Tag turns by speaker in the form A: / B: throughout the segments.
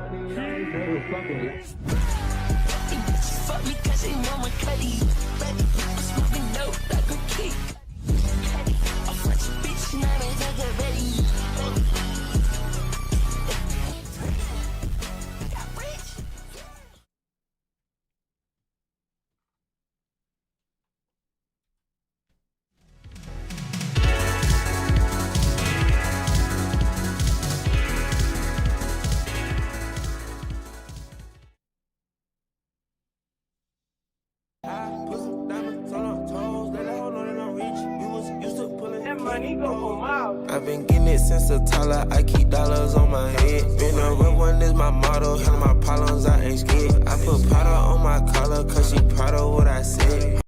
A: Fuck me cause they know my cutty. I'm smoking dope like a kick. I'm French bitch, now they get ready.
B: I've been getting it since a toddler. I keep dollars on my head. Been a real one is my motto. Handle my problems, I ain't scared. I put powder on my collar, cause she proud of what I said.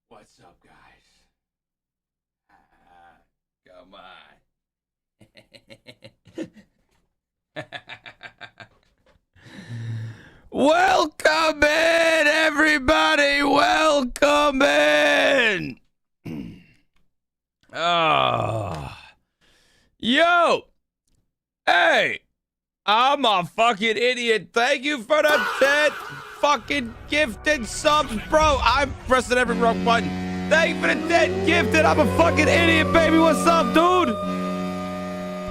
C: What's up, guys? Come on. Welcome in, everybody. Welcome in. Oh. Yo. Hey. I'm a fucking idiot. Thank you for the 10 fucking gifted subs, bro. I'm pressing every wrong button. Thank you for the 10 gifted. I'm a fucking idiot, baby. What's up, dude?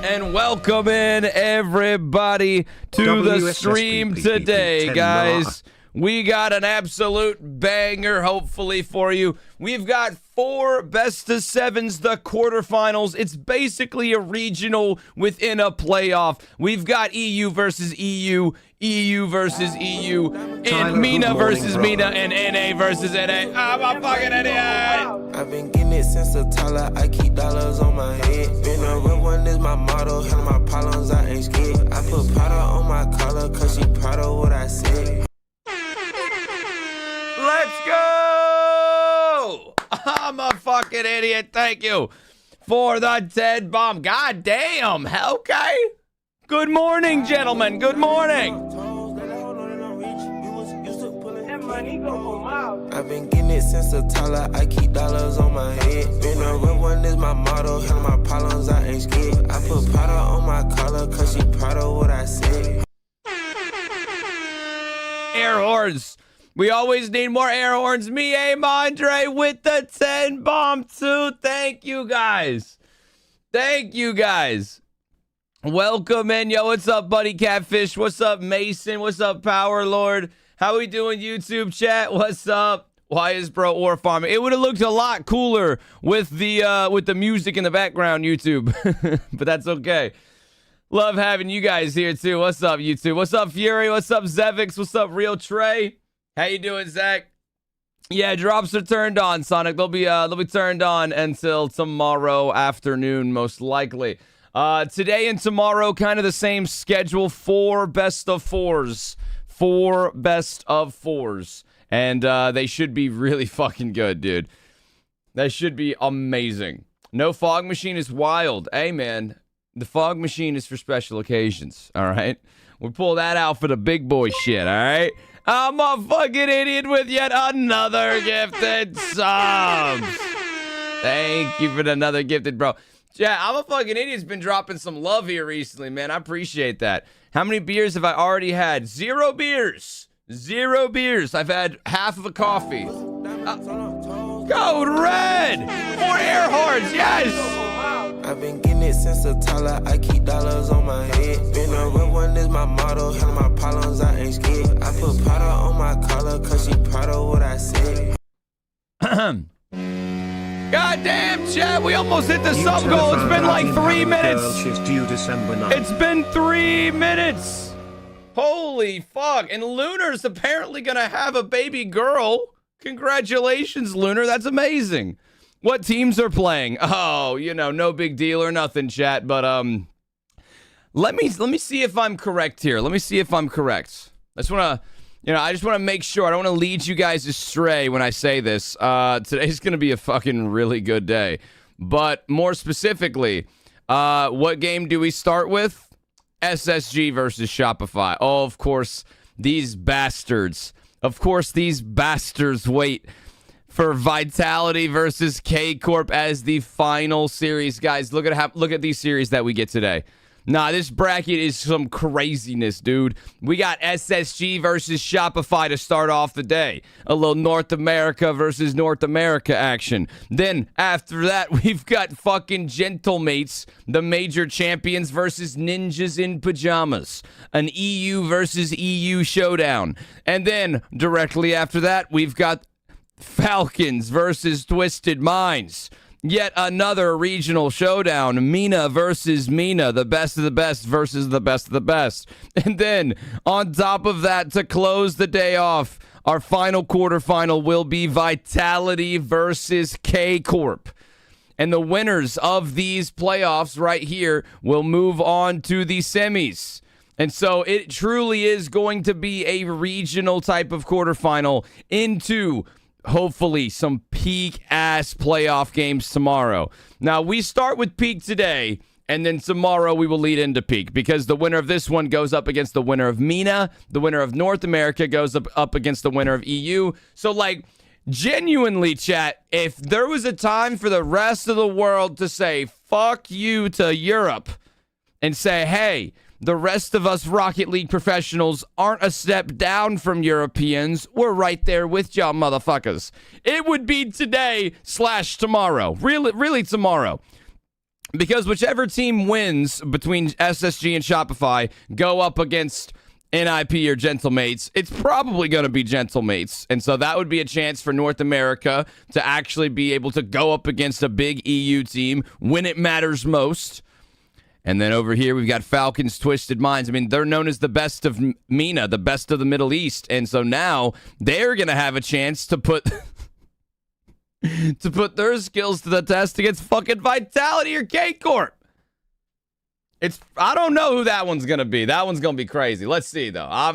C: And welcome in, everybody, to the stream today, guys. We got an absolute banger, hopefully, for you. We've got 4 best of 7s, the quarterfinals. It's basically a regional within a playoff. We've got EU versus EU, EU versus EU, and Mina versus Mina, and NA versus NA. I'm a fucking idiot.
B: I've been getting it since a toddler. I keep dollars on my head. Been a real one is my motto. Handle my problems, I ain't scared. I put powder on my collar, cause she proud of what I said.
C: Let's go! I'm a fucking idiot. Thank you for the 10 bomb. God damn. Okay. Good morning, gentlemen. Good morning.
B: I've been getting it since a toddler. I keep dollars on my head. Been a real one is my motto. Handle my problems, I ain't scared. I put powder on my collar, cause she proud of what I said.
C: Air horns. We always need more air horns. Me, Aim Andre with the 10 bomb too. Thank you guys. Thank you guys. Welcome in. Yo, what's up, Buddy Catfish? What's up, Mason? What's up, Power Lord? How we doing, YouTube chat? What's up? Why is bro ore farming? It would have looked a lot cooler with the music in the background, YouTube. But that's okay. Love having you guys here too. What's up, YouTube? What's up, Fury? What's up, Zevix? What's up, Real Trey? How you doing, Zach? Yeah, drops are turned on, Sonic. They'll be turned on until tomorrow afternoon, most likely. Today and tomorrow, kind of the same schedule. 4 best of 4s. 4 best of 4s. And they should be really fucking good, dude. They should be amazing. No fog machine is wild. Hey, man. The fog machine is for special occasions, all right? We pull that out for the big boy shit, all right? I'm a fucking idiot with yet another gifted subs. Thank you for another gifted, bro. Yeah, I'm a fucking idiot's been dropping some love here recently, man. I appreciate that. How many beers have I already had? 0 beers. 0 beers. I've had half of a coffee. Code red. 4 air horns. Yes.
B: I've been getting it since a toddler. I keep dollars on my head. Been a real one is my motto. Hell, my problems, I ain't scared. I put powder on my collar, cause she proud of what I said.
C: Goddamn, Chad, we almost hit the sub goal. It's been like 3 minutes.
D: She's due December 9th.
C: It's been 3 minutes. Holy fuck. And Lunar's apparently gonna have a baby girl. Congratulations, Lunar. That's amazing. What teams are playing? Oh, you know, no big deal or nothing, chat. But let me see if I'm correct here. Let me see if I'm correct. I just want to make sure. I don't want to lead you guys astray when I say this. Today's going to be a fucking really good day. But more specifically, what game do we start with? SSG versus Shopify. Oh, of course, these bastards. Of course, these bastards wait for Vitality versus K-Corp as the final series. Guys, look at these series that we get today. Nah, this bracket is some craziness, dude. We got SSG versus Shopify to start off the day. A little North America versus North America action. Then, after that, we've got fucking Gentlemates, the major champions versus Ninjas in Pajamas. An EU versus EU showdown. And then, directly after that, we've got Falcons versus Twisted Minds. Yet another regional showdown. Mina versus Mina. The best of the best versus the best of the best. And then, on top of that, to close the day off, our final quarterfinal will be Vitality versus K-Corp. And the winners of these playoffs right here will move on to the semis. And so it truly is going to be a regional type of quarterfinal into hopefully some peak-ass playoff games tomorrow. Now, we start with peak today, and then tomorrow we will lead into peak, because the winner of this one goes up against the winner of MENA. The winner of North America goes up against the winner of EU. So, like, genuinely, chat, if there was a time for the rest of the world to say, fuck you to Europe, and say, hey, the rest of us Rocket League professionals aren't a step down from Europeans. We're right there with y'all motherfuckers. It would be today/tomorrow. Really tomorrow. Because whichever team wins between SSG and Shopify go up against NIP or Gentlemates, it's probably going to be Gentlemates. And so that would be a chance for North America to actually be able to go up against a big EU team when it matters most. And then over here, we've got Falcons, Twisted Minds. I mean, they're known as the best of MENA, the best of the Middle East. And so now they're going to have a chance to put their skills to the test against fucking Vitality or K-Corp. I don't know who that one's going to be. That one's going to be crazy. Let's see, though. I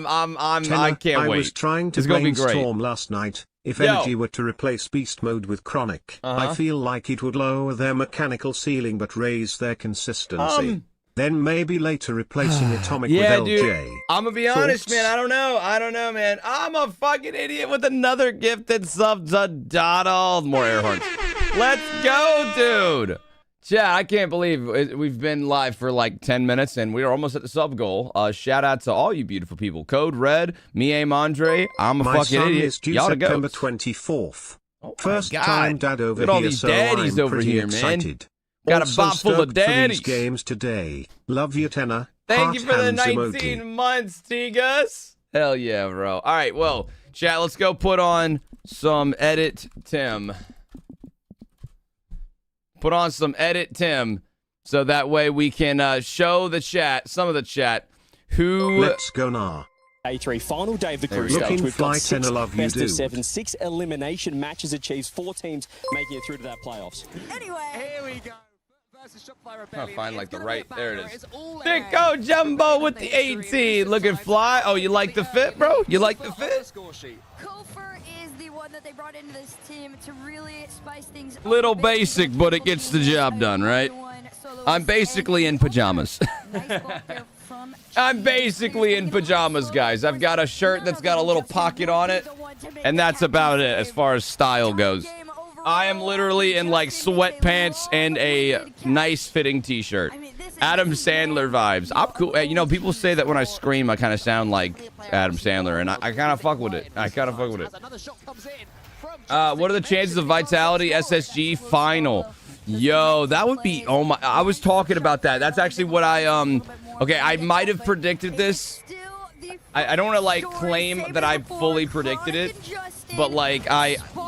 C: can't wait.
D: I was trying to brainstorm last night. If Energy were to replace Beast Mode with Chronic, I feel like it would lower their mechanical ceiling but raise their consistency. Then maybe later replacing Atomic with LJ.
C: Dude, I'm gonna be honest, man. I don't know, man. I'm a fucking idiot with another gifted sub to Donald. More air horns. Let's go, dude. Yeah, I can't believe we've been live for like 10 minutes and we're almost at the sub goal. Shout out to all you beautiful people. Code Red, me, Aim Andre. I'm a fucking idiot.
D: Is due September 24th.
C: Oh
D: First time dad over
C: Look at all
D: here,
C: these
D: so
C: daddies
D: I'm
C: over
D: pretty
C: here,
D: excited.
C: Man. Got
D: Also
C: a bot full of daddies.
D: For these games today. Love you, Tenor.
C: Thank you for the
D: hands
C: 19
D: emoji.
C: months, Tigas. Hell yeah, bro. All right, well, chat, let's go put on some Edit Tim. Put on some Edit Tim. So that way we can show the chat, some of the chat, who...
D: Let's go now.
E: A3 final day of the group
D: Looking
E: stage. We've
D: fly,
E: got 6
D: 10, love you,
E: best of
D: dude.
E: 7, 6 elimination matches achieves, 4 teams making it through to that playoffs.
F: Anyway, here we go.
C: I'll find like the right, there it is. Big Jumbo with the 18, looking fly. Oh, you like the fit, bro? You like the fit?
F: Kofor is the one that they brought into this team to really spice things up.
C: Little basic, but it gets the job done, right? I'm basically in pajamas. I'm basically in pajamas, guys. I've got a shirt that's got a little pocket on it, and that's about it as far as style goes. I am literally in like sweatpants and a nice fitting t-shirt. Adam Sandler vibes. I'm cool. You know, people say that when I scream, I kind of sound like Adam Sandler, and I kind of fuck with it. What are the chances of Vitality SSG final? Yo, that would be, oh my, I was talking about that. That's actually what I, okay, I might have predicted this. I don't want to, like, claim that I fully predicted it, but, like,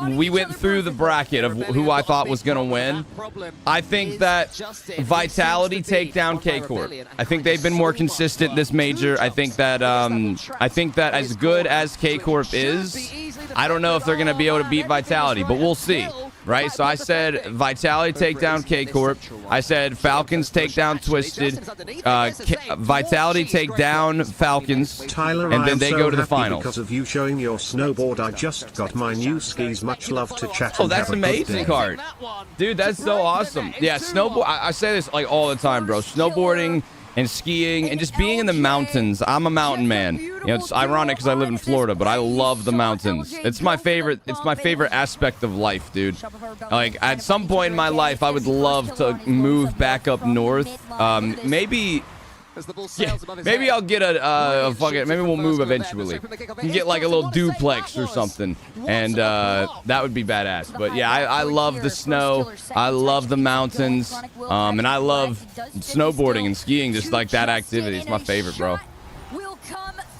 C: we went through the bracket of who I thought was going to win. I think that Vitality take down K-Corp. I think they've been more consistent this major. I think that as good as K-Corp is, I don't know if they're going to be able to beat Vitality, but we'll see. Right, so I said Vitality take down K-Corp. I said Falcons take down Twisted. Vitality take down Falcons,
D: Tyler,
C: and then they go to the finals.
D: Because of you showing your snowboard, I just got my new skis. Much love to chat.
C: Oh, that's amazing, Card. Dude, that's so awesome. Yeah, snowboard. I say this like all the time, bro. Snowboarding and skiing and just being in the mountains. I'm a mountain man. You know, it's ironic because I live in Florida, but I love the mountains. It's my favorite. It's my favorite aspect of life, dude. Like at some point in my life, I would love to move back up north. Maybe I'll get a fucking. Maybe we'll move eventually. You get like a little duplex or something, and that would be badass. But yeah, I love the snow. I love the mountains, and I love snowboarding and skiing. Just like that activity, it's my favorite, bro.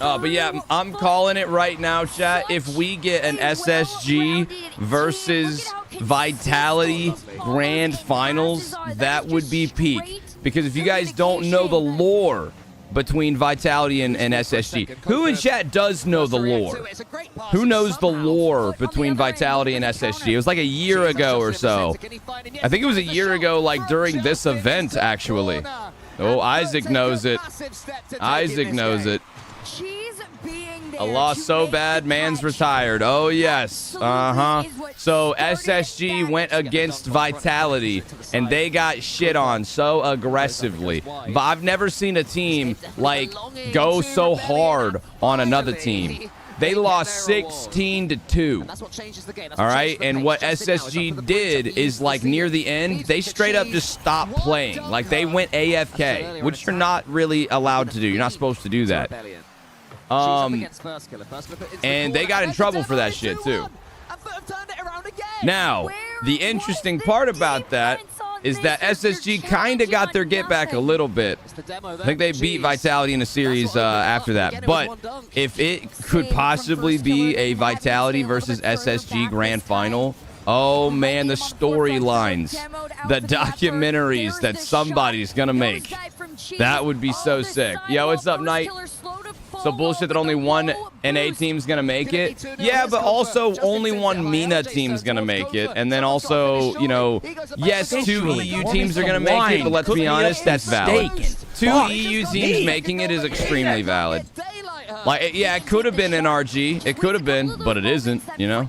C: But yeah, I'm calling it right now, chat. If we get an SSG versus Vitality Grand Finals, that would be peak. Because if you guys don't know the lore between Vitality and SSG, who in chat does know the lore? Who knows the lore between Vitality and SSG? It was like a year ago or so. I think it was a year ago, like during this event, actually. Oh, Isaac knows it. Isaac knows it. A loss so bad, man's retired. Oh, yes. So SSG went against Vitality, and they got shit on so aggressively. But I've never seen a team, like, go so hard on another team. They lost 16-2. All right, and what SSG did is, like, near the end, they straight up just stopped playing. Like, they went AFK, which you're not really allowed to do. You're not supposed to do that. And they got in trouble for that shit, too. Now, the interesting part about that is that SSG kind of got their get back a little bit. I think they beat Vitality in a series after that. But if it could possibly be a Vitality versus SSG grand final, oh man, the storylines, the documentaries that somebody's going to make, that would be so sick. Yo, what's up, Knight? So bullshit that only one NA team's gonna make it. Yeah, but also only one MENA team's gonna make it. And then also, you know, yes, 2 EU teams are gonna make it, but let's be honest, that's valid. 2 EU teams making it is extremely valid. Like, yeah, it could have been NRG. It could have been, but it isn't, you know?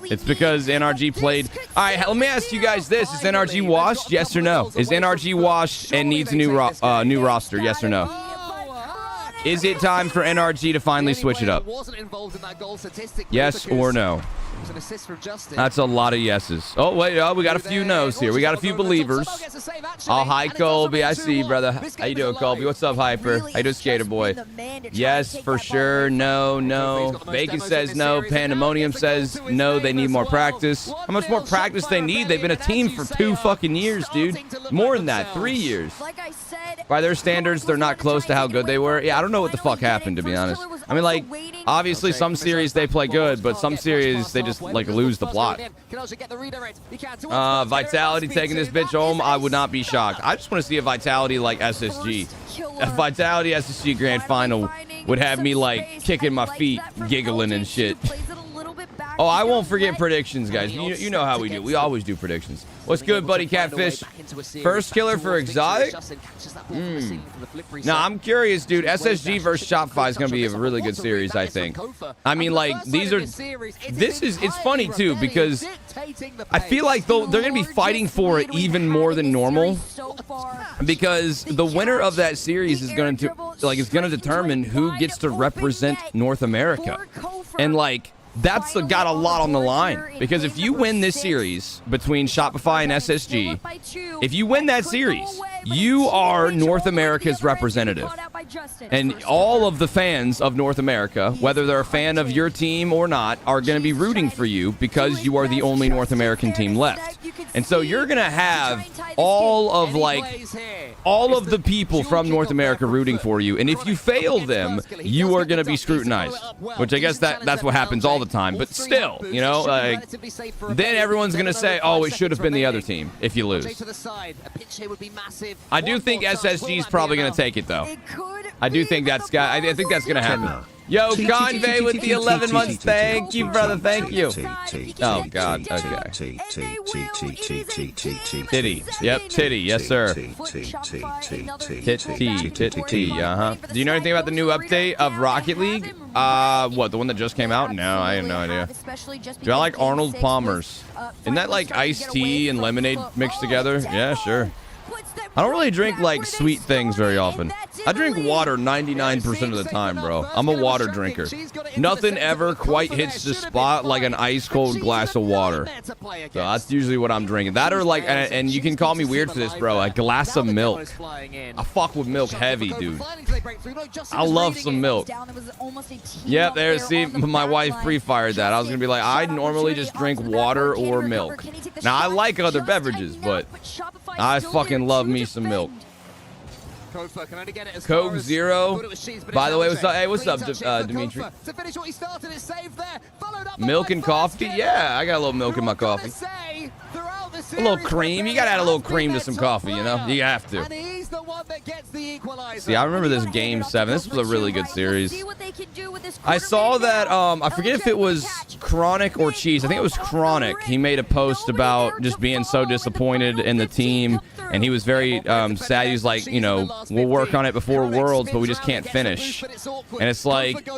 C: It's because NRG played. All right, let me ask you guys this. Is NRG washed? Yes or no? Is NRG washed and needs a new roster? Yes or no? Is it time for NRG to finally switch it up? Yes or no? That's a lot of yeses. Oh, wait, we got a few no's here. We got a few believers. Oh, hi, Colby. I see you, brother. How you doing, Colby? What's up, Hyper? How you doing, Skater Boy? Yes, for sure. No, no. Bacon says no. Pandemonium says no, they need more practice. How much more practice they need? They've been a team for 2 fucking years, dude. More than that, 3 years. By their standards, they're not close to how good they were. Yeah, I don't know what the fuck happened, to be honest. I mean, like, obviously some series they play good, but some series they just, like, lose the plot. Vitality taking this bitch home, I would not be shocked. I just want to see a Vitality like SSG. A Vitality SSG grand final would have me, like, kicking my feet, giggling and shit. Oh, I won't forget predictions, guys. You know how we do. We always do predictions. What's good, buddy Catfish? First killer for Exotic? Now, I'm curious, dude. SSG versus Shopify is going to be a really good series, I think. I mean, like, it's funny, too, because I feel like they're going to be fighting for it even more than normal. Because the winner of that series is going to determine who gets to represent North America. And, like, that's got a lot on the line, because if you win this series between Shopify and SSG, if you win that series, you are North America's representative. And all of the fans of North America, whether they're a fan of your team or not, are going to be rooting for you because you are the only North American team left. And so you're going to have all of the people from North America rooting for you. And if you fail them, you are going to be scrutinized, which I guess that's what happens all the time. But still, you know, like, then everyone's going to say, oh, it should have been the other team if you lose. I do think SSG is probably going to take it, though. I do think I think that's going to happen. Yo, Convey with the 11 months. Thank you, brother. Thank you. Oh, God. Okay. Titty. Yep, titty. Yes, sir. Titty. Uh-huh. Do you know anything about the new update of Rocket League? What, the one that just came out? No, I have no idea. Do I like Arnold Palmer's? Isn't that like iced tea and lemonade mixed together? Yeah, sure. I don't really drink, like, sweet things very often. I drink water 99% of the time, bro. I'm a water drinker. Nothing ever quite hits the spot like an ice-cold glass of water. So that's usually what I'm drinking. That or, like, and you can call me weird for this, bro, a glass of milk. I fuck with milk heavy, dude. I love some milk. Yep, there, see, my wife pre-fired that. I was going to be like, I normally just drink water or milk. Now, I like other beverages, but I fucking love me some milk. Coke Zero. By the way, what's up? Hey, what's up, Dimitri? Milk and coffee? Yeah, I got a little milk in my coffee. A little cream. You gotta add a little cream to some coffee, you know? You have to. See, I remember this Game 7. This was a really good series. I saw that, I forget if it was Chronic or Cheese. I think it was Chronic. He made a post about just being so disappointed in the team, and he was very sad. He's like, you know, we'll work on it before Worlds, but we just can't finish. And it's like,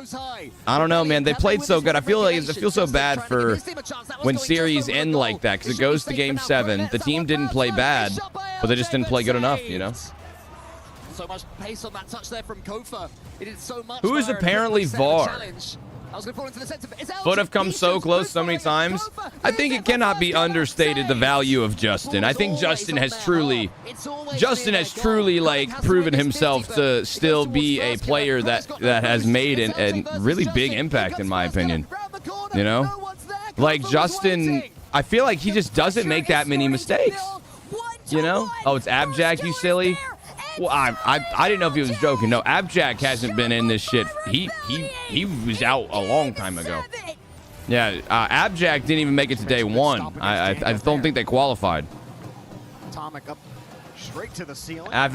C: I don't know, man. They played so good. I feel so bad for when series end like that, because it goes to Game 7. The team didn't play bad, but they just didn't play good enough, you know?
G: So much pace on that touch there from Kofa. It is so much.
C: Who is apparently VAR? Foot have come so close so many times. I think it cannot be understated the value of Justin. I think Justin has truly like proven himself to still be a player that has made a really big impact, in my opinion. You know, like Justin, I feel like he just doesn't make that many mistakes. You know? Oh, it's Abjack, you silly. Well, I didn't know if he was joking. No, Abjack hasn't been in this shit. He was out a long time ago. Yeah, Abjack didn't even make it to day one. I don't think they qualified. After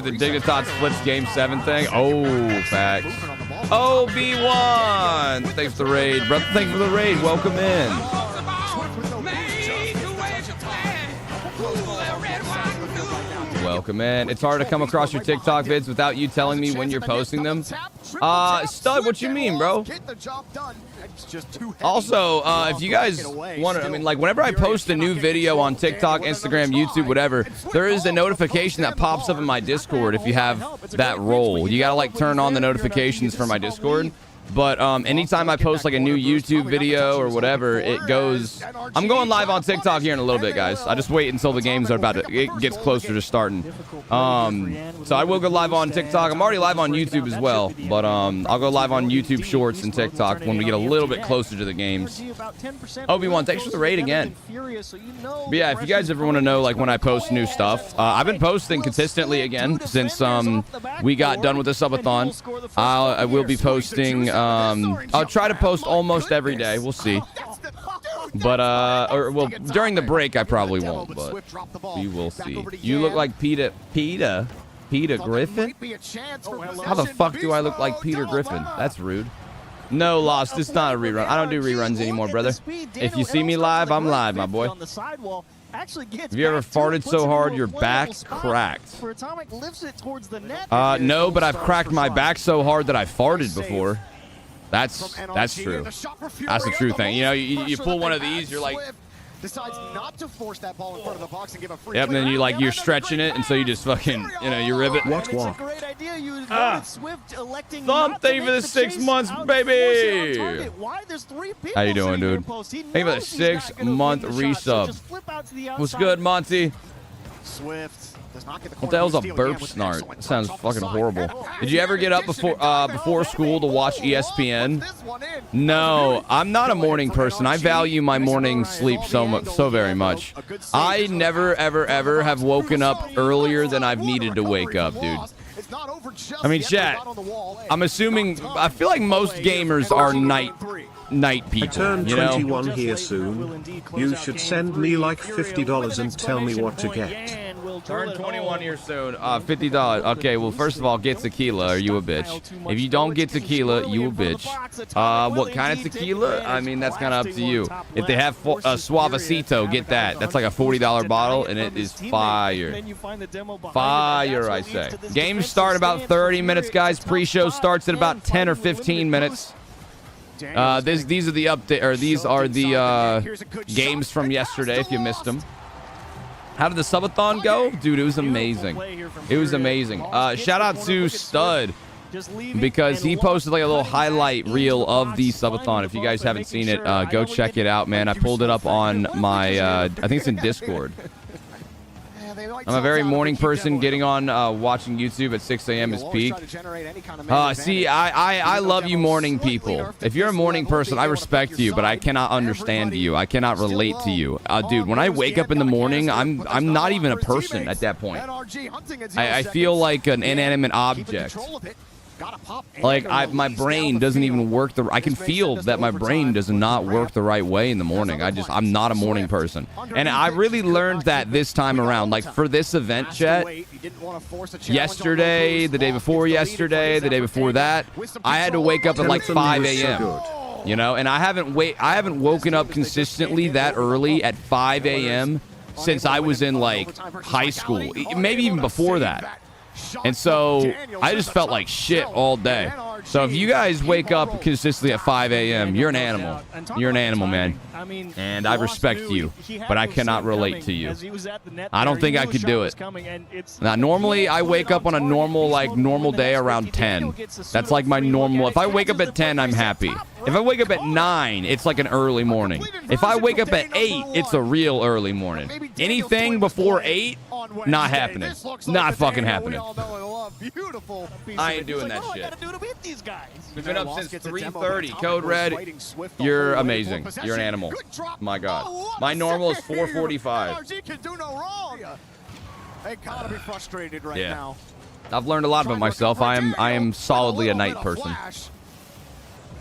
C: the Dignitas flips Game 7 thing. Oh, facts. OB1. Thanks for the raid, brother. Thanks for the raid. Welcome in. Welcome in. It's hard to come across your TikTok vids without you telling me when you're posting them. Stud, what you mean, bro? Also, if you guys want to, I mean, like, whenever I post a new video on TikTok, Instagram, YouTube, whatever, there is a notification that pops up in my Discord if you have that role. You gotta, like, turn on the notifications for my Discord. But anytime I post like a new YouTube video or whatever, it goes. I'm going live on TikTok here in a little bit, guys. I just wait until the games are it gets closer to starting. So I will go live on TikTok. I'm already live on YouTube as well, but I'll go live on YouTube Shorts and TikTok when we get a little bit closer to the games. Obi-Wan, thanks for the raid again. But yeah, if you guys ever want to know like when I post new stuff, I've been posting consistently again since we got done with the subathon. I will be posting. I'll try to post almost every day. We'll see. But, well, during the break, I probably won't, but we will see. You look like Peter Griffin? How the fuck do I look like Peter Griffin? That's rude. No, Lost. It's not a rerun. I don't do reruns anymore, brother. If you see me live, I'm live, my boy. Have you ever farted so hard your back's cracked? No, but I've cracked my back so hard that I farted before. That's true. That's a true thing. You know, you pull one of these, you're like,
G: decides not to force that ball in front of the box and give a free.
C: Yep, and then you're stretching it, and so you just fucking, you know, you rib it.
G: Something
C: for the 6 months, baby. How you doing, dude? Thank you for the 6 month resub. What's good, Monty?
G: Swift
C: What the hell's a burp snart? That sounds fucking horrible. Did you ever get up before school to watch ESPN? No, I'm not a morning person. I value my morning sleep so very much. I never, ever have woken up earlier than I've needed to wake up, dude. I mean, chat, I'm assuming, I feel like most gamers are night people,
D: I turn
C: you know?
D: 21 here soon. You should send me like $50 and tell me what to get.
C: Turn 21 here soon. $50. Okay, well, first of all, get tequila, or you a bitch. If you don't get tequila, you a bitch. What kind of tequila? I mean, that's kind of up to you. If they have Suavecito, get that. That's like a $40 bottle, and it is fire. Fire, I say. Games start about 30 minutes, guys. Pre-show starts at about 10 or 15 minutes. These are the update, or these are the games from yesterday. If you missed them, how did the subathon go, dude? It was amazing. It was amazing. Shout out to Stud because he posted like a little highlight reel of the subathon. If you guys haven't seen it, go check it out, man. I pulled it up on my, I think it's in Discord. I'm a very morning person. Getting on watching YouTube at 6 a.m. is peak. See, I love you morning people. If you're a morning person, I respect you, but I cannot understand you. I cannot relate to you. Dude, when I wake up in the morning, I'm not even a person at that point. I feel like an inanimate object. Like my brain doesn't even work I can feel that my brain does not work the right way in the morning. I'm not a morning person. And I really learned that this time around. Like for this event, chat, yesterday, the day before yesterday, the day before that, I had to wake up at like 5 a.m. You know, and I haven't woken up consistently that early at 5 a.m. since I was in like high school, maybe even before that. And so I just felt like shit all day. So if you guys wake up consistently at 5 a.m., you're an animal. You're an animal, man. And I respect you, but I cannot relate to you. I don't think I could do it. Now, normally I wake up on a normal day around 10. That's like my normal. If I wake up at 10, I'm happy. If I wake up at 9, it's like an early morning. If I wake up at 8, it's a real early morning. Anything before 8, not happening. Not fucking happening. I ain't doing that shit. We've been up since 3:30. Code Red, you're amazing. You're an animal. My God. My normal is 4:45. Yeah. I've learned a lot about myself. I am solidly a night person.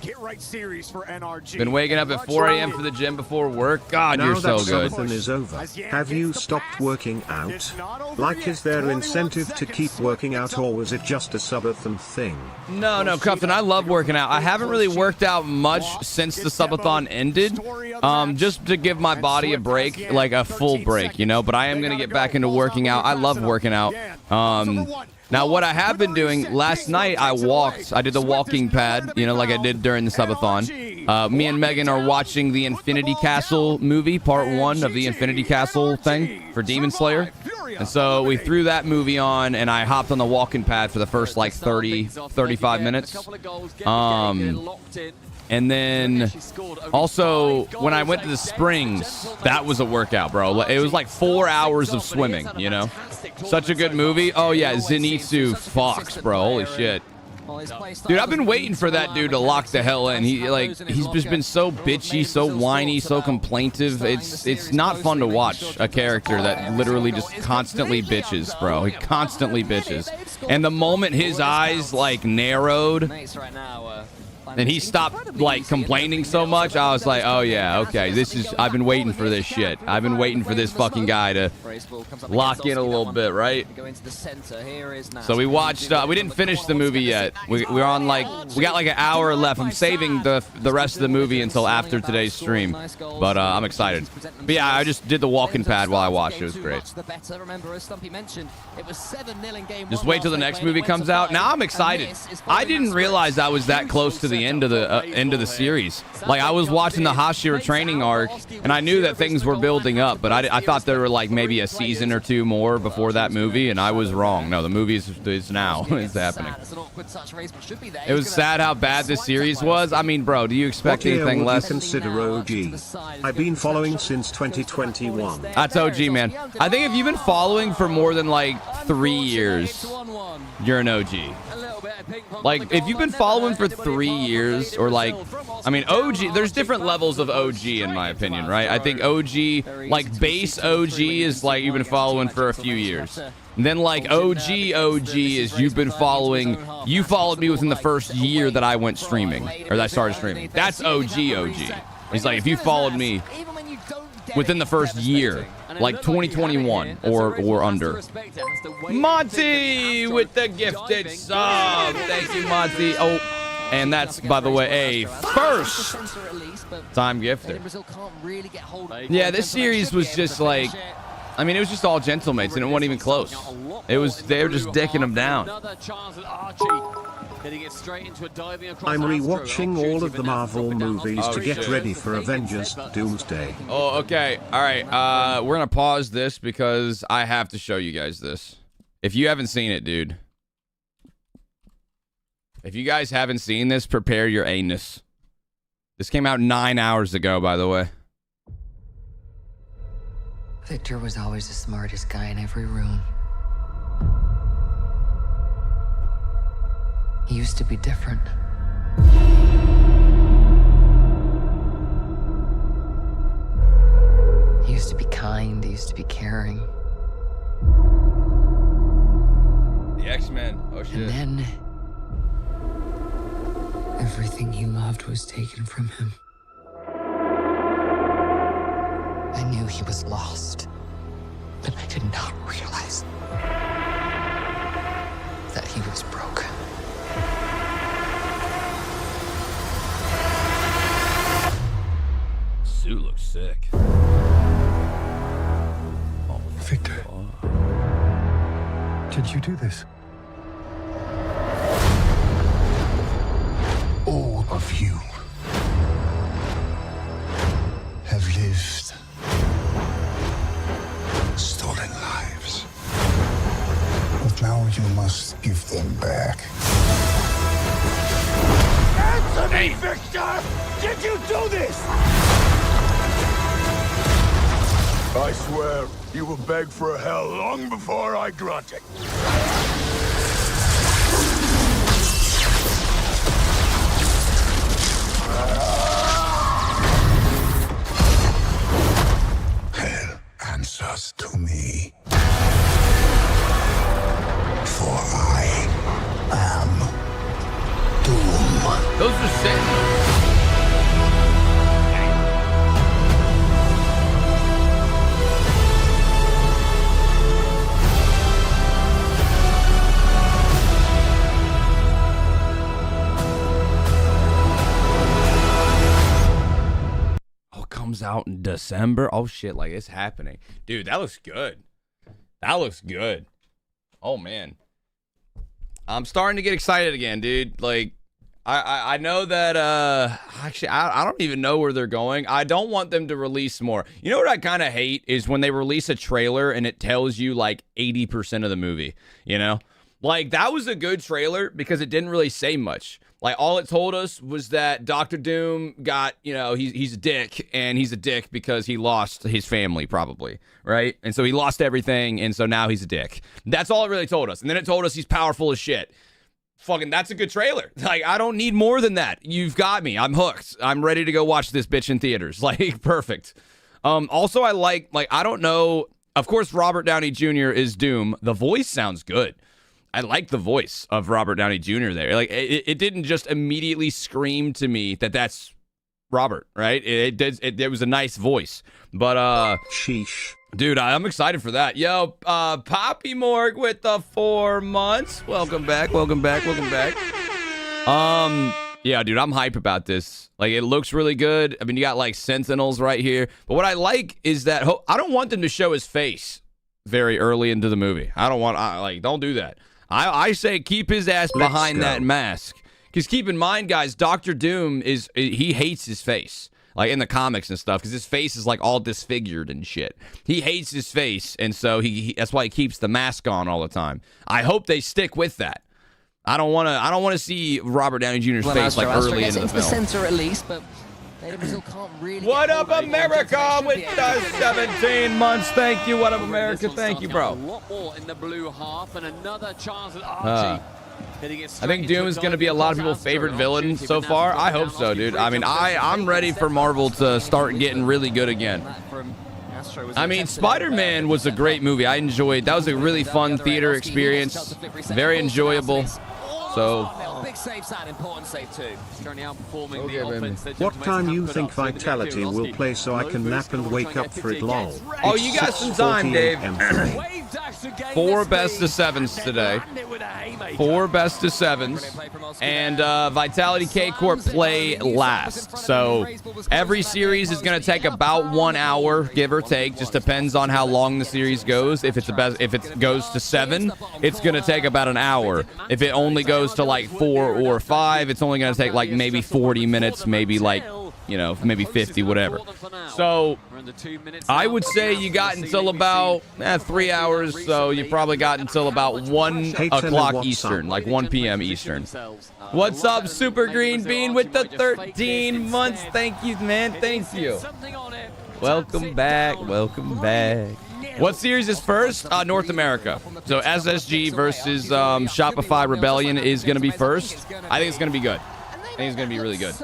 H: Get right series for NRG.
C: Been waking up at 4 a.m. for the gym before work. God,
D: now
C: you're so good.
D: Subathon is over. Have you stopped working out? Like, is there incentive to keep working out, or was it just a subathon thing?
C: No, Cuffin, I love working out. I haven't really worked out much since the subathon ended. Just to give my body a break, like a full break, you know. But I am gonna get back into working out. I love working out. Now, what I have been doing, last night I walked. I did the walking pad, you know, like I did during the subathon. Me and Megan are watching the Infinity Castle movie, part 1 of the Infinity Castle thing for Demon Slayer. And so we threw that movie on, and I hopped on the walking pad for the first, like, 35 minutes. And then also when I went to the springs, that was a workout, bro. It was like 4 hours of swimming, you know? Such a good movie. Oh, yeah, Zenitsu Fox, bro. Holy shit. Dude, I've been waiting for that dude to lock the hell in. He's just been so bitchy, so whiny, so complaintive. It's not fun to watch a character that literally just constantly bitches, bro. He constantly bitches. And the moment his eyes, like, narrowed and he stopped, like, complaining so much, I was like, oh, yeah, okay, I've been waiting for this shit. I've been waiting for this fucking guy to lock in a little bit, right? So we watched, we didn't finish the movie yet. We're on, like, we got, like, an hour left. I'm saving the rest of the movie until after today's stream, but I'm excited. But, yeah, I just did the walking pad while I watched. It was great. Just wait till the next movie comes out. Now I'm excited. I didn't realize I was that close to the the end of the series. Like, I was watching the Hashira training arc, and I knew that things were building up, but I thought there were like maybe a season or two more before that movie, and I was wrong. No, the movie is now. It's happening. It was sad how bad this series was. I mean, bro, do you expect anything less?
D: Consider OG. I've been following since 2021.
C: That's OG, man. I think if you've been following for more than like 3 years, you're an OG. Like, if you've been following for 3 years, or like, I mean, OG, there's different levels of OG in my opinion, right? I think OG, like base OG is like you've been following for a few years. And then like OG is you've been following, you followed me within the first year that I went streaming, or that I started streaming. That's OG. It's like if you followed me within the first year, like 2021 or under. Monty with the gifted sub. Thank you, Monty. Oh, and that's, by the way, a first time gifter. Yeah, this series was just like, I mean, it was just all gentlemates, and it wasn't even close. They were just dicking them down.
D: I'm rewatching all of the Marvel movies to get ready for Avengers Doomsday.
C: Oh, okay. All right. We're going to pause this because I have to show you guys this. If you haven't seen it, dude. If you guys haven't seen this, prepare your anus. This came out 9 hours ago, by the way.
I: Victor was always the smartest guy in every room. He used to be different. He used to be kind, he used to be caring.
C: The X-Men. Oh, shit.
I: And then everything he loved was taken from him. I knew he was lost, but I did not realize that he was broken.
C: Suit looks sick. Oh,
J: Victor, did you do this?
K: All of you have lived, stolen lives. But now you must give them back.
H: Answer me, Victor! Did you do this?
K: I swear, you will beg for hell long before I grant it. Hell answers to me. For I am Doom.
C: Those are sick. Comes out in December. Oh shit, like it's happening. Dude, that looks good. That looks good. Oh man. I'm starting to get excited again, dude. Like I know that actually I don't even know where they're going. I don't want them to release more. You know what I kind of hate is when they release a trailer and it tells you like 80% of the movie, you know? Like that was a good trailer because it didn't really say much. Like, all it told us was that Dr. Doom got, you know, he's a dick, and he's a dick because he lost his family, probably, right? And so he lost everything, and so now he's a dick. That's all it really told us. And then it told us he's powerful as shit. Fucking, that's a good trailer. Like, I don't need more than that. You've got me. I'm hooked. I'm ready to go watch this bitch in theaters. Like, perfect. Also, I like, I don't know. Of course, Robert Downey Jr. is Doom. The voice sounds good. I like the voice of Robert Downey Jr. there. Like it didn't just immediately scream to me that that's Robert, right? It was a nice voice. But
D: sheesh.
C: Dude, I'm excited for that. Yo, Poppy Morg with the 4 months. Welcome back. Yeah, dude, I'm hype about this. Like, it looks really good. I mean, you got like Sentinels right here. But what I like is that I don't want them to show his face very early into the movie. I don't want, don't do that. I say keep his ass behind that mask. Because keep in mind, guys, Dr. Doom he hates his face. Like in the comics and stuff, because his face is like all disfigured and shit. He hates his face, and so that's why he keeps the mask on all the time. I hope they stick with that. I don't want to see Robert Downey Jr.'s face like early into the film.
G: The center at least, but Brazil can't really.
C: What up, America, with the 17 months? Thank you. What up, America? Thank you, bro.
G: A lot more in the blue half, and another chance at Archie.
C: I think Doom is going to be a lot of people's favorite villain so far. I hope so, dude. I mean, I'm ready for Marvel to start getting really good again. I mean, Spider-Man was a great movie. I enjoyed. That was a really fun theater experience. Very enjoyable. So,
G: big save, that important save too. Currently outperforming
C: the
G: offense.
D: What time you think Vitality will play so I can nap and wake up for it long?
C: Oh, you got some time, Dave. 4 best of 7s today. 4 best of 7s. And Vitality K-Corp play last. So every series is going to take about 1 hour, give or take. Just depends on how long the series goes. If it goes to 7, it's going to take about an hour. If it only goes to like 4 or 5, it's only going to take like maybe 40 minutes, maybe like, you know, maybe 50, whatever. So I would say you got until about 3 hours, so you probably got until about 1 o'clock Eastern, like 1 p.m. Eastern. What's up, Super Green Bean with the 13 months? Thank you, man. Thank you. Welcome back. Welcome back. What series is first? North America. So SSG versus Shopify Rebellion is going to be first. I think it's going to be good. I think it's going to be really good.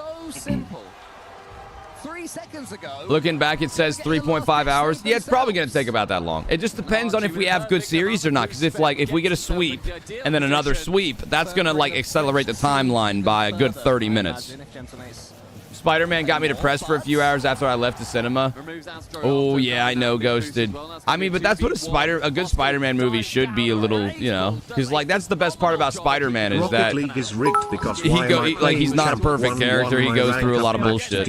C: Looking back, it says 3.5 hours. Yeah, it's probably going to take about that long. It just depends on if we have good series or not. Because if we get a sweep and then another sweep, that's going to like accelerate the timeline by a good 30 minutes. Spider-Man got me depressed for a few hours after I left the cinema. Oh, yeah, I know, Ghosted. I mean, but that's what a good Spider-Man movie should be a little, you know. Because, like, that's the best part about Spider-Man is that
D: League is rigged because
C: he's not a perfect character. He goes through a lot of bullshit.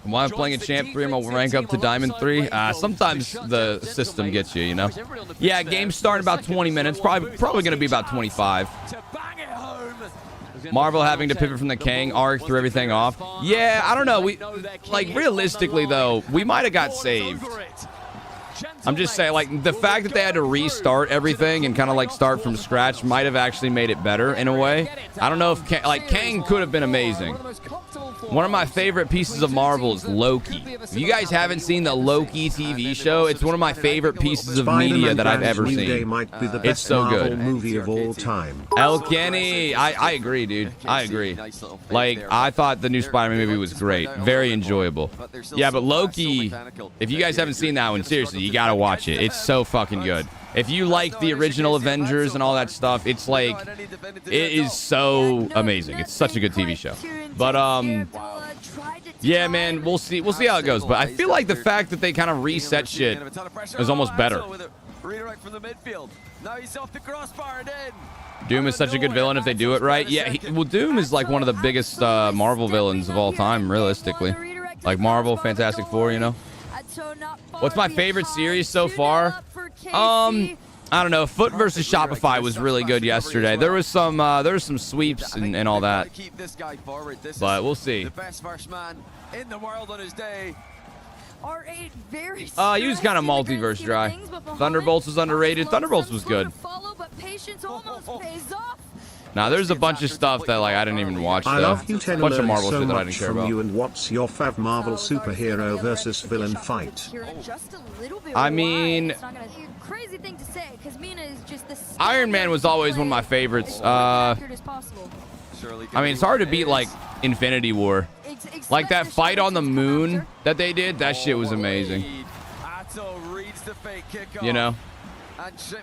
C: Why I'm playing a Champ 3, I'm going to rank up to Diamond 3. Sometimes the system gets you, you know. Yeah, game's starting about 20 minutes. Probably going to be about 25. Marvel having to pivot from the Kang arc, threw everything off. Yeah, I don't know. Realistically, though, we might have got saved. I'm just saying, like, the fact that they had to restart everything and kind of, like, start from scratch might have actually made it better in a way. I don't know if, Kang could have been amazing. One of my favorite pieces of Marvel is Loki. If you guys haven't seen the Loki TV show, it's one of my favorite pieces of media that I've ever seen. It's so good.
D: Movie of all time.
C: El Kenny, I agree, dude. I agree. Like, I thought the new Spider-Man movie was great. Very enjoyable. Yeah, but Loki, if you guys haven't seen that one, seriously, you gotta watch it. It's so fucking good. If you like the original Avengers and all that stuff, it's like, it is so amazing. It's such a good TV show. But, yeah, man, we'll see how it goes. But I feel like the fact that they kind of reset shit is almost better. Doom is such a good villain if they do it right. Yeah, well, Doom is like one of the biggest Marvel villains of all time, realistically. Like Marvel, Fantastic Four, you know? What's my favorite series so far? I don't know. Foot versus Shopify was really good yesterday. There was some sweeps and all that. But we'll see. He was kind of multiverse dry. Thunderbolts was underrated. Thunderbolts was good. Now there's a bunch of stuff that like I didn't even watch.
D: I love you,
C: a bunch of Marvel shit that I didn't care about.
D: You, and what's your fav Marvel superhero versus villain fight?
C: I mean, Iron Man was always one of my favorites. I mean, it's hard to beat like Infinity War. Like that fight on the moon that they did, that shit was amazing. You know?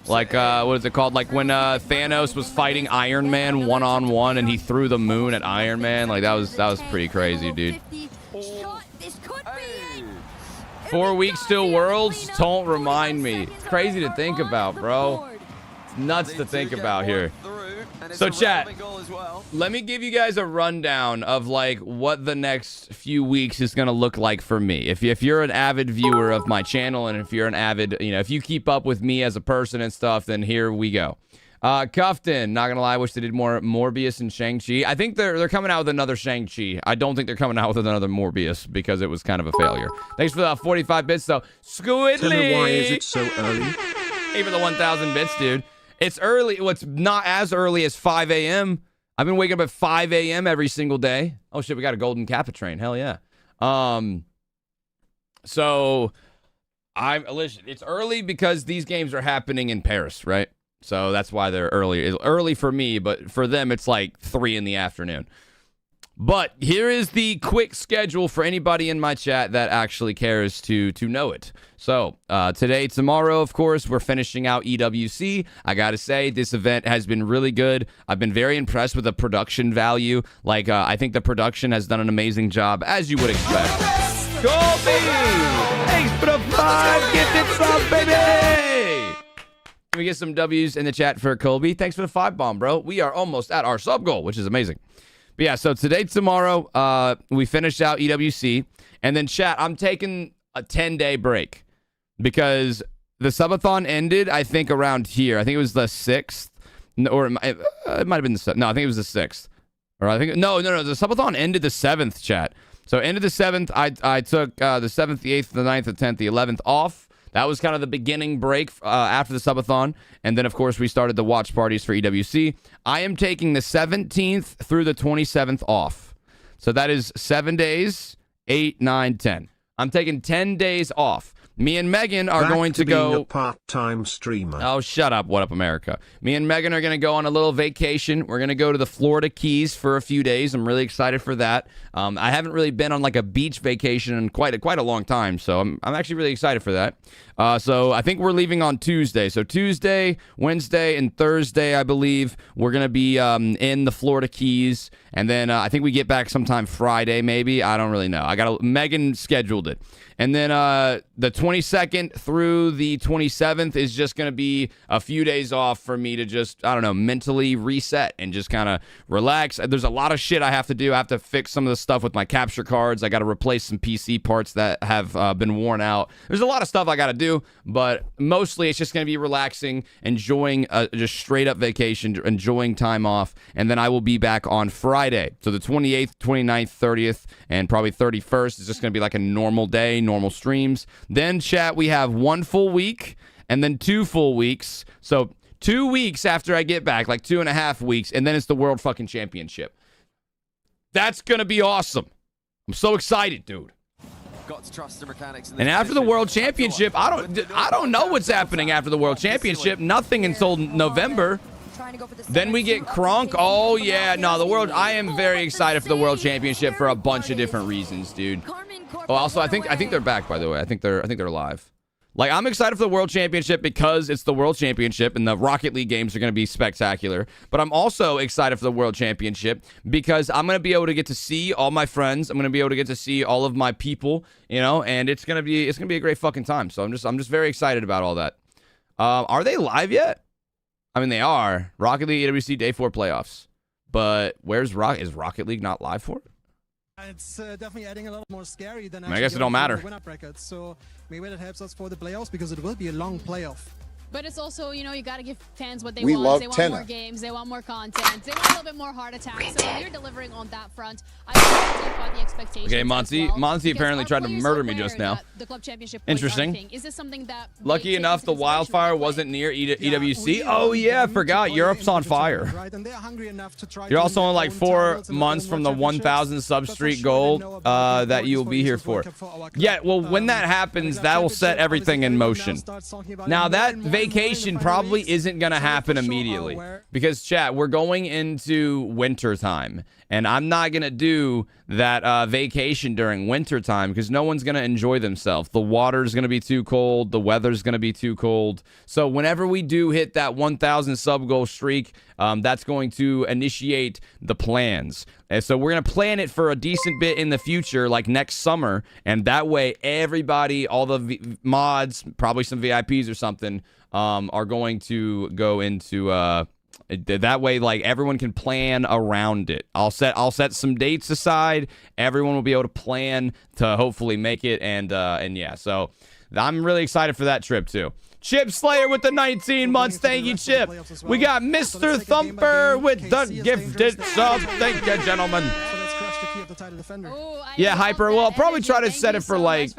C: Like, what is it called? Like when Thanos was fighting Iron Man one-on-one and he threw the moon at Iron Man. Like, that was pretty crazy, dude. 4 weeks till Worlds? Don't remind me. It's crazy to think about, bro. It's nuts to think about here. So, chat, let me give you guys a rundown of, like, what the next few weeks is going to look like for me. If you're an avid viewer of my channel and if you're an avid, you know, if you keep up with me as a person and stuff, then here we go. Cuffton, not gonna lie, I wish they did more Morbius and Shang-Chi. I think they're coming out with another Shang-Chi. I don't think they're coming out with another Morbius because it was kind of a failure. Thanks for the 45 bits though. Squidly!
D: Tell me, why is it so early?
C: Even the 1,000 bits, dude. It's early. Well, it's not as early as 5 a.m. I've been waking up at 5 a.m. every single day. Oh shit, we got a golden Kappa train. Hell yeah. So listen, it's early because these games are happening in Paris, right? So that's why they're early. It's early for me, but for them, it's like 3 in the afternoon. But here is the quick schedule for anybody in my chat that actually cares to know it. So today, tomorrow, of course, we're finishing out EWC. I got to say, this event has been really good. I've been very impressed with the production value. Like, I think the production has done an amazing job, as you would expect. Colby! Thanks for the 5 gifted sub, baby! Can we get some W's in the chat for Colby? Thanks for the 5 bomb, bro. We are almost at our sub goal, which is amazing. But yeah, so today, tomorrow, we finish out EWC. And then, chat, I'm taking a 10-day break because the subathon ended, I think, around here. I think it was the 6th. Or it might have been the 7th. No, I think it was the 6th. Or I think, no. The subathon ended the 7th, chat. So, ended the 7th. I took the 7th, the 8th, the 9th, the 10th, the 11th off. That was kind of the beginning break after the subathon. And then, of course, we started the watch parties for EWC. I am taking the 17th through the 27th off. So that is 7 days, 8, 9, 10. I'm taking 10 days off. Me and Megan are going to go...
D: a part-time streamer.
C: Oh, shut up. What up, America? Me and Megan are going to go on a little vacation. We're going to go to the Florida Keys for a few days. I'm really excited for that. I haven't really been on like a beach vacation in quite a long time, so I'm actually really excited for that. So I think we're leaving on Tuesday. So Tuesday, Wednesday, and Thursday, I believe, we're going to be in the Florida Keys. And then I think we get back sometime Friday, maybe. I don't really know. Megan scheduled it. And then the 22nd through the 27th is just going to be a few days off for me to just, I don't know, mentally reset and just kind of relax. There's a lot of shit I have to do. I have to fix some of the stuff with my capture cards. I got to replace some PC parts that have been worn out. There's a lot of stuff I got to do, but mostly it's just going to be relaxing, enjoying just straight up vacation, enjoying time off. And then I will be back on Friday. So the 28th, 29th, 30th, and probably 31st is just going to be like a normal day, normal streams. Then, chat, we have 1 full week and then 2 full weeks. So 2 weeks after I get back, like 2.5 weeks, and then it's the World fucking Championship. That's going to be awesome. I'm so excited, dude.
G: Got to trust the mechanics.
C: And after the World Championship, I don't know what's happening after the World Championship. Nothing until November. Then we get Kronk. Oh yeah, no, the World. I am very excited for the World Championship for a bunch of different reasons, dude. Oh, also, I think they're back, by the way. I think they're live. Like, I'm excited for the World Championship because it's the World Championship and the Rocket League games are going to be spectacular. But I'm also excited for the World Championship because I'm going to be able to get to see all my friends. I'm going to be able to get to see all of my people, you know, and it's going to be a great fucking time. So I'm just very excited about all that. Are they live yet? I mean, they are. Rocket League EWC Day 4 playoffs. But is Rocket League not live for it?
J: It's definitely adding a lot more scary than
C: I guess it don't matter.
J: Win-up brackets. So maybe that helps us for the playoffs because it will be a long playoff.
L: But it's also, you know, you got to give fans what they want. They want more games. They want more content. They want a little bit more heart attacks. So you're delivering on that front. I think about the expectations. Okay,
C: Monty apparently tried to murder me just now.
L: The club championship.
C: Interesting.
L: Is this something that
C: lucky enough the wildfire wasn't near EWC? Oh yeah, I forgot. Europe's on fire. You're also on like 4 months from the 1,000 sub streak goal that you will be here for. Yeah, well, when that happens, that will set everything in motion. Now that vacation probably isn't going to happen immediately because, chat, we're going into winter time, and I'm not going to do that vacation during winter time because no one's going to enjoy themselves. The water's going to be too cold. The weather's going to be too cold. So whenever we do hit that 1,000 sub goal streak, that's going to initiate the plans. And so we're going to plan it for a decent bit in the future, like next summer. And that way, everybody, all the mods, probably some VIPs or something, are going to go into that way, like everyone can plan around it. I'll set some dates aside. Everyone will be able to plan to hopefully make it, and yeah. So I'm really excited for that trip too. Chip Slayer with the 19 months. Thank you, Chip. We got Mr. Thumper with the gifted sub. Thank you, gentlemen. Yeah, Hyper. Well, I'll probably try to set it for like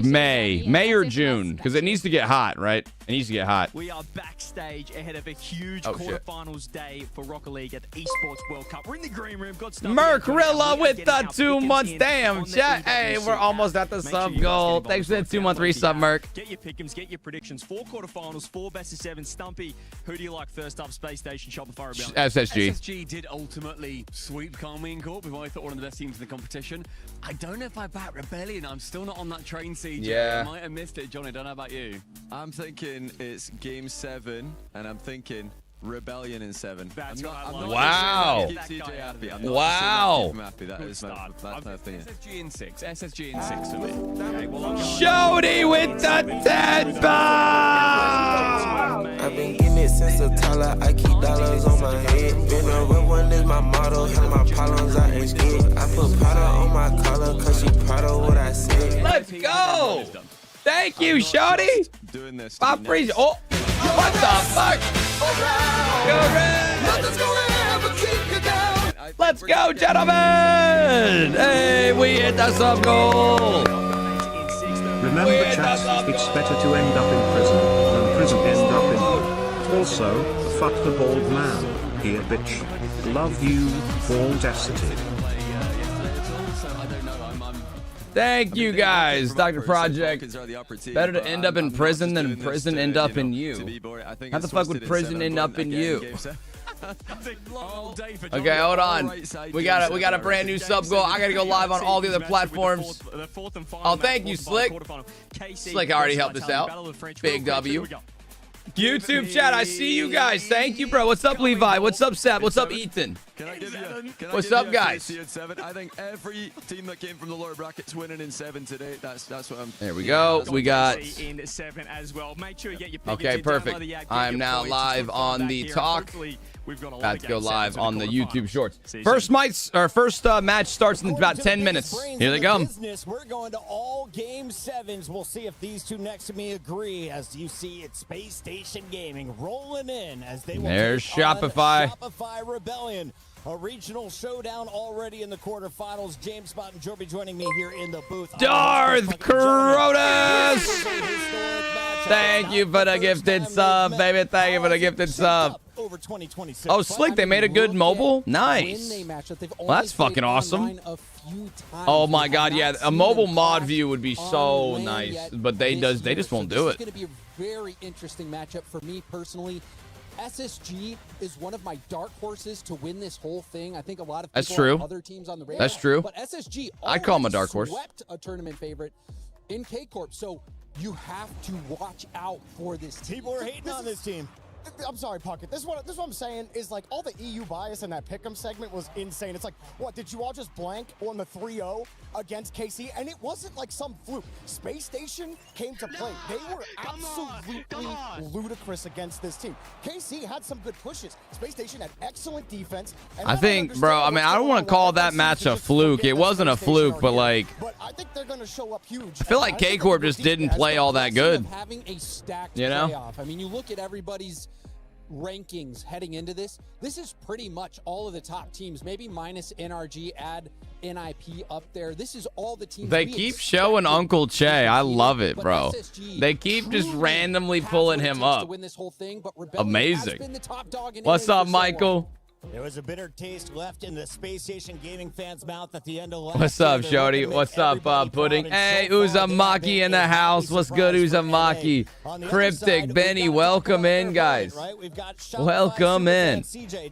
C: May or June, because it needs to get hot, right? It needs to get hot.
E: We are backstage ahead of a huge quarterfinals day for Rocket League at the Esports World Cup. We're in the green room.
C: Merkrilla with the 2 months. Damn, chat. Hey, we're almost at the sub goal. Thanks for that 2-month resub, Merc.
E: Get your pick'ems, get your predictions. 4 quarterfinals, 4 best of 7. Stumpy, who do you like first up? Space Station, Shopify, Rebellion?
C: SSG.
M: SSG did ultimately sweep Carmine Corp, who I thought one of the best teams in the competition. I don't know if I back Rebellion. I'm still not on that train, CJ.
C: Yeah.
M: I might have missed it. Johnny, I don't know about you. I'm thinking it's game 7, and I'm thinking Rebellion in 7.
E: That's
C: wow.
M: CJ happy.
C: Wow.
M: I'm happy. That's my thing.
G: SSG in 6. SSG in 6 for me. Okay,
C: Shody with the 10 bomb.
B: I've been getting it since the Tyler. I keep dollars on my head. Been a real one is my motto. Handle my problems, I ain't scared. I put powder on my collar, cause she proud of what I said.
C: Let's go. Thank you, Shody.
M: Doing this.
C: My freeze. Oh, what the fuck? Let's go, gentlemen. Hey, we hit the sub goal.
D: Remember, chat, it's better to end up in prison than prison end up in. Also, fuck the bald man. Here, bitch. Love you, baldacity.
C: Thank you guys, Dr. Project. Better to end up in prison than prison end up in you. How the fuck would prison end up in you? Okay, hold on. We got a brand new sub goal. I gotta go live on all the other platforms. Oh, thank you, Slick. Slick already helped us out. Big W. YouTube chat, I see you guys. Thank you, bro. What's up, Levi? What's up, Seth? What's up, Ethan? What's up, guys?
M: I think every team that came from the lower brackets winning in 7 today. That's what I'm.
C: There we go. We got
E: in 7 as well. Make sure you get your
C: okay, perfect. I am now live on the talk. About to go live on the YouTube Shorts. First match starts in about 10 minutes. Here they come.
N: We're going to all game 7s. We'll see if these two next to me agree. As you see, it's Space Station Gaming rolling in as they will.
C: There's Shopify.
N: Shopify Rebellion. A regional showdown already in the quarterfinals. James Spot and Joby joining me here in the booth.
C: Darth Cronus! Thank you for the gifted sub, baby. Thank you for the gifted sub. Oh, Slick, they made a good mobile? Nice. Well, that's fucking awesome. Oh my god, yeah. A mobile mod view would be so nice, but they just won't do it.
O: It's going to be a very interesting matchup for me personally. SSG is one of my dark horses to win this whole thing. I think a lot of people have other teams on the radar.
C: That's true.
O: But SSG
C: I'd call him a dark horse.
O: Swept a tournament favorite in K-Corp, so you have to watch out for this team.
H: People are hating on this team. I'm sorry, Puckett. This is what I'm saying is like all the EU bias in that pick'em segment was insane. It's like, what, did you all just blank on the 3-0 against KC? And it wasn't like some fluke. Space Station came to play. They were absolutely ludicrous against this team. KC had some good pushes. Space Station had excellent defense. And
C: I think, bro, I mean, I don't want to call that match a fluke. It wasn't a fluke, but like,
H: I think they're going to show up huge.
C: I feel like K-Corp just didn't play all that good.
O: Having a stacked
C: you know?
O: playoff. I mean, you look at everybody's rankings heading into this is pretty much all of the top teams, maybe minus NRG, add NIP up there. This is all the teams.
C: They keep showing Uncle Che. I love it, bro. They keep just randomly pulling him up. Amazing. What's up, Michael?
N: There was a bitter taste left in the Space Station gaming fans' mouth at the end of last
C: What's up, Shody? What's up, Pudding? Hey, Uzumaki in the house. What's good, Uzumaki? Cryptic, Benny, welcome in, guys. Welcome in.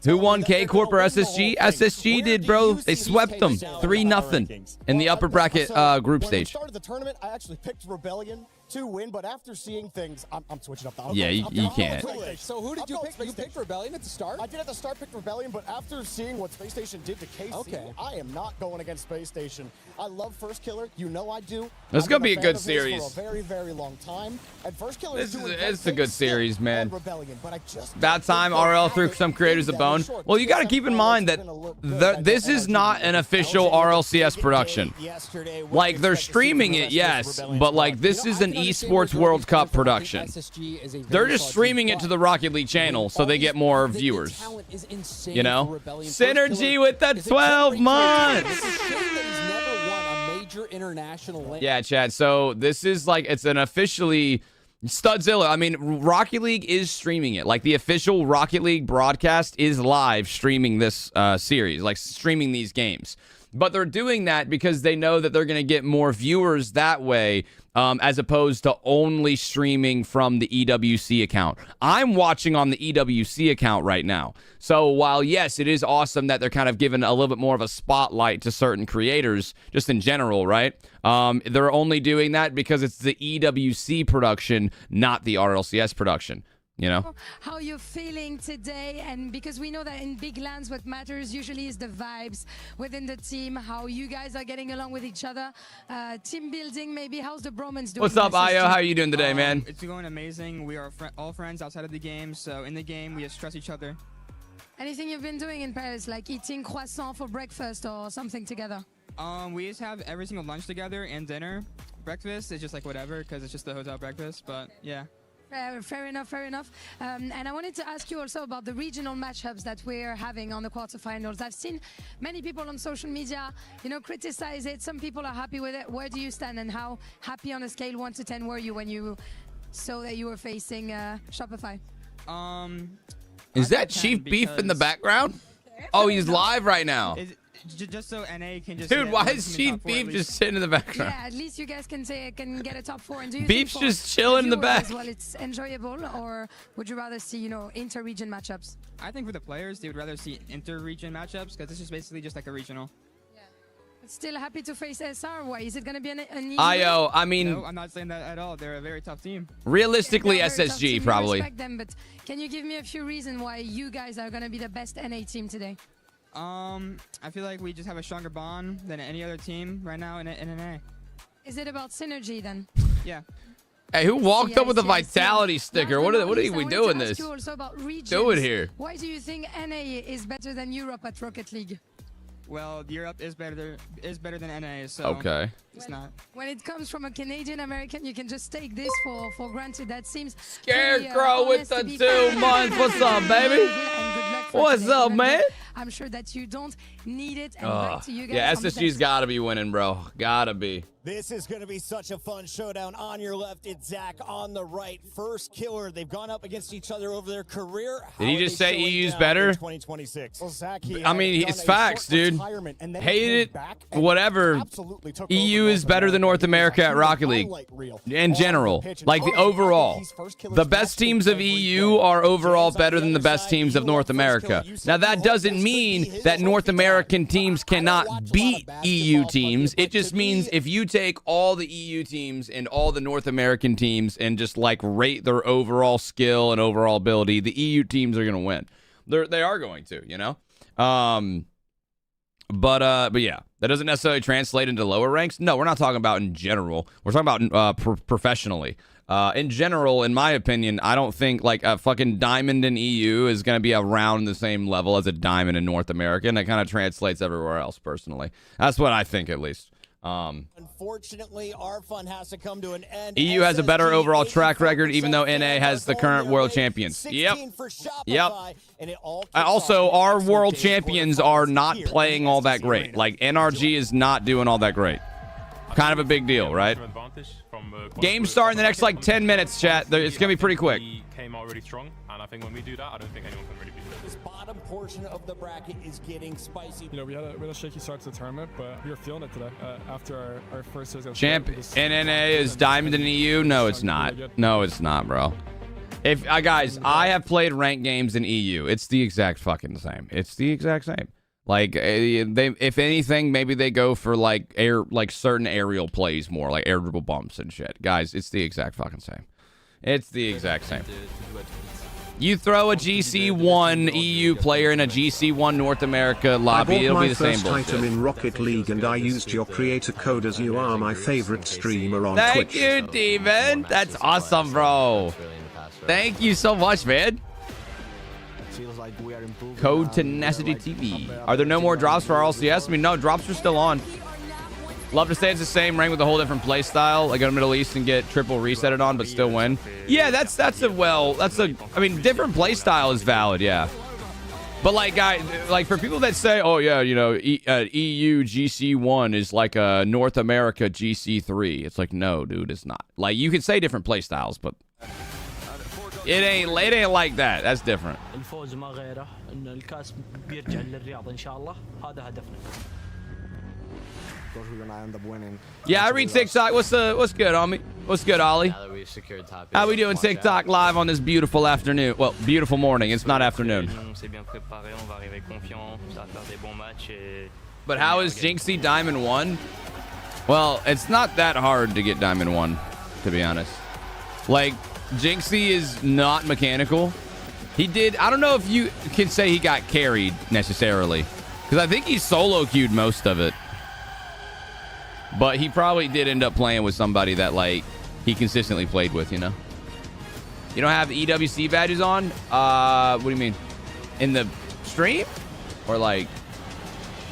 C: Who won, K-Corp or SSG? SSG did, bro. They swept them 3-0 in the upper bracket group stage.
H: When we started the tournament, I actually picked Rebellion to win, but after seeing things, I'm switching up.
C: Yeah, you can't.
O: So who did you pick? You picked Rebellion at the start?
H: I did at the start pick Rebellion, but after seeing what Space Station did to KC, I am not going against Space Station. I love First Killer. You know I do.
C: This is going to be a good series.
H: For a very, very long time. And First Killer
C: it's a good series, man. About time RL threw some creators a bone. Well, you got to keep in mind that this is not an official RLCS production. Like, they're streaming it, yes, but like this is an Esports World Cup production. They're just streaming it to the Rocket League channel so they get more viewers. You know? Synergy with the 12 months! Yeah, Chad. So this is like, it's an officially Studzilla. I mean, Rocket League is streaming it. Like, the official Rocket League broadcast is live streaming this series, like streaming these games. But they're doing that because they know that they're going to get more viewers that way, as opposed to only streaming from the EWC account. I'm watching on the EWC account right now. So while, yes, it is awesome that they're kind of giving a little bit more of a spotlight to certain creators, just in general, right? They're only doing that because it's the EWC production, not the RLCS production. You know,
F: how you're feeling today, and because we know that in big lands what matters usually is the vibes within the team, how you guys are getting along with each other, team building, maybe. How's the bromance doing?
C: What's up, Io? How are you doing today, man?
P: It's going amazing. We are all friends outside of the game, so in the game we just trust each other.
F: Anything you've been doing in Paris, like eating croissant for breakfast or something together?
P: We just have every single lunch together and dinner. Breakfast is just like whatever, because it's just the hotel breakfast, but yeah.
F: Fair enough, fair enough. And I wanted to ask you also about the regional matchups that we're having on the quarterfinals. I've seen many people on social media, you know, criticize it. Some people are happy with it. Where do you stand, and how happy on a scale 1 to 10 were you when you saw that you were facing Shopify?
C: Is that Chief Beef in the background? Oh, he's live right now.
P: Just so NA can just...
C: Dude, why is Chief Beef just sitting in the background?
F: Yeah, at least you guys can get a top 4. And do you
C: Beef's
F: think
C: just chilling in the back.
F: As well, it's enjoyable, or would you rather see, you know, inter-region matchups?
P: I think for the players, they would rather see inter-region matchups, because this is basically just like a regional.
F: Still happy to face SR. Why is it going to be an easy?
C: Io, I mean,
P: no, I'm not saying that at all. They're a very tough team.
C: Realistically,
F: yeah,
C: SSG probably.
F: Respect them, but can you give me a few reasons why you guys are going to be the best NA team today?
P: I feel like we just have a stronger bond than any other team right now in NA.
F: Is it about synergy then?
P: Yeah.
C: Hey, who walked up with a vitality sticker? What are we doing this? Do it here.
F: Why do you think NA is better than Europe at Rocket League?
P: Well, Europe is better than NA, so
C: okay.
P: It's not.
F: When it comes from a Canadian American, you can just take this for granted. That seems
C: Scarecrow with the 2 months. What's up, baby? What's up, man?
F: I'm sure that you don't need it. And back to you guys.
C: Yeah, SSG's got to be winning, bro. Gotta be.
N: This is going to be such a fun showdown. On your left, it's Zach. On the right, first killer. They've gone up against each other over their career.
C: Did he just say EU's better?
N: 2026. Well, Zach,
C: I mean, it's facts, dude. Hate it, whatever. EU is better than North America at Rocket League in general. Like, the overall. The best teams of EU are overall better than the best teams of North America. Now, that doesn't mean that North American teams cannot beat EU teams. It just means if you take all the EU teams and all the North American teams and just like rate their overall skill and overall ability, the EU teams are going to win. They are going to, you know? But yeah, that doesn't necessarily translate into lower ranks. No, we're not talking about in general. We're talking about professionally. In general, in my opinion, I don't think like a fucking diamond in EU is going to be around the same level as a diamond in North America, and it kind of translates everywhere else, personally. That's what I think, at least.
N: Unfortunately, our fun has to come to an end.
C: EU has a better overall track record, even though NA has the current world champions. Yep. Also, our world champions are not playing all that great. Like, NRG is not doing all that great. Kind of a big deal, right? Game start in the next, like, 10 minutes, chat. It's going to be pretty quick.
Q: Came out really strong, and I think when we do that, I don't think anyone can really beat us.
N: This bottom portion of the bracket is getting spicy.
R: You know, we had a shaky start to the tournament, but we were feeling it today after our first series.
C: Champ NNA is diamond in EU? No, it's not. No, it's not, bro. If guys, I have played ranked games in EU. It's the exact fucking same. It's the exact same. Like they, if anything, maybe they go for like certain aerial plays more, like air dribble bumps and shit. Guys, it's the exact fucking same. It's the exact same. You throw a GC1 EU player in a GC1 North America lobby, it'll be the same bullshit.
D: I bought my first item in Rocket League and I used your creator code as you are my favorite streamer on Twitch.
C: Thank you, Steven. That's awesome, bro. Thank you so much, man. Code Tenacity TV. Are there no more drops for RLCS? I mean, no, drops are still on. Love to say it's the same rank with a whole different play style. Like go to Middle East and get triple resetted on, but still win. Yeah, that's I mean, different play style is valid, yeah. But like, like for people that say, oh yeah, you know, EU GC1 is like a North America GC3. It's like, no, dude, it's not. Like you could say different play styles, but it ain't like that. That's different.
H: We're gonna end up winning.
C: Yeah, I read TikTok. What's good, homie? What's good, Ollie?
S: Now that we've secured top
C: How we doing TikTok live on this beautiful afternoon? Well, beautiful morning. It's not afternoon. But how is Jinxie Diamond 1? Well, it's not that hard to get Diamond 1, to be honest. Like, Jinxie is not mechanical. He did... I don't know if you can say he got carried, necessarily. Because I think he solo queued most of it. But he probably did end up playing with somebody that, like, he consistently played with, you know? You don't have the EWC badges on? What do you mean? In the stream? Or, like,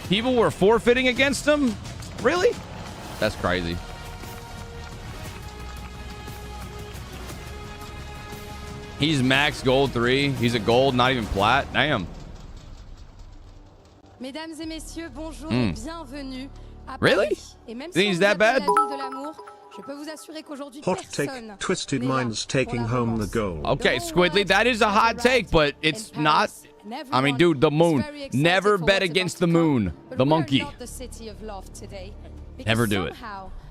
C: people were forfeiting against him? Really? That's crazy. He's max gold 3. He's a gold, not even plat. Damn.
F: Mesdames et messieurs, bonjour et bienvenue.
C: Really? Think he's that bad?
D: Hot take, Twisted Minds taking home the gold.
C: Okay, Squidly, that is a hot take, but it's not. I mean, dude, the moon. Never bet against the moon. The monkey. Never do it.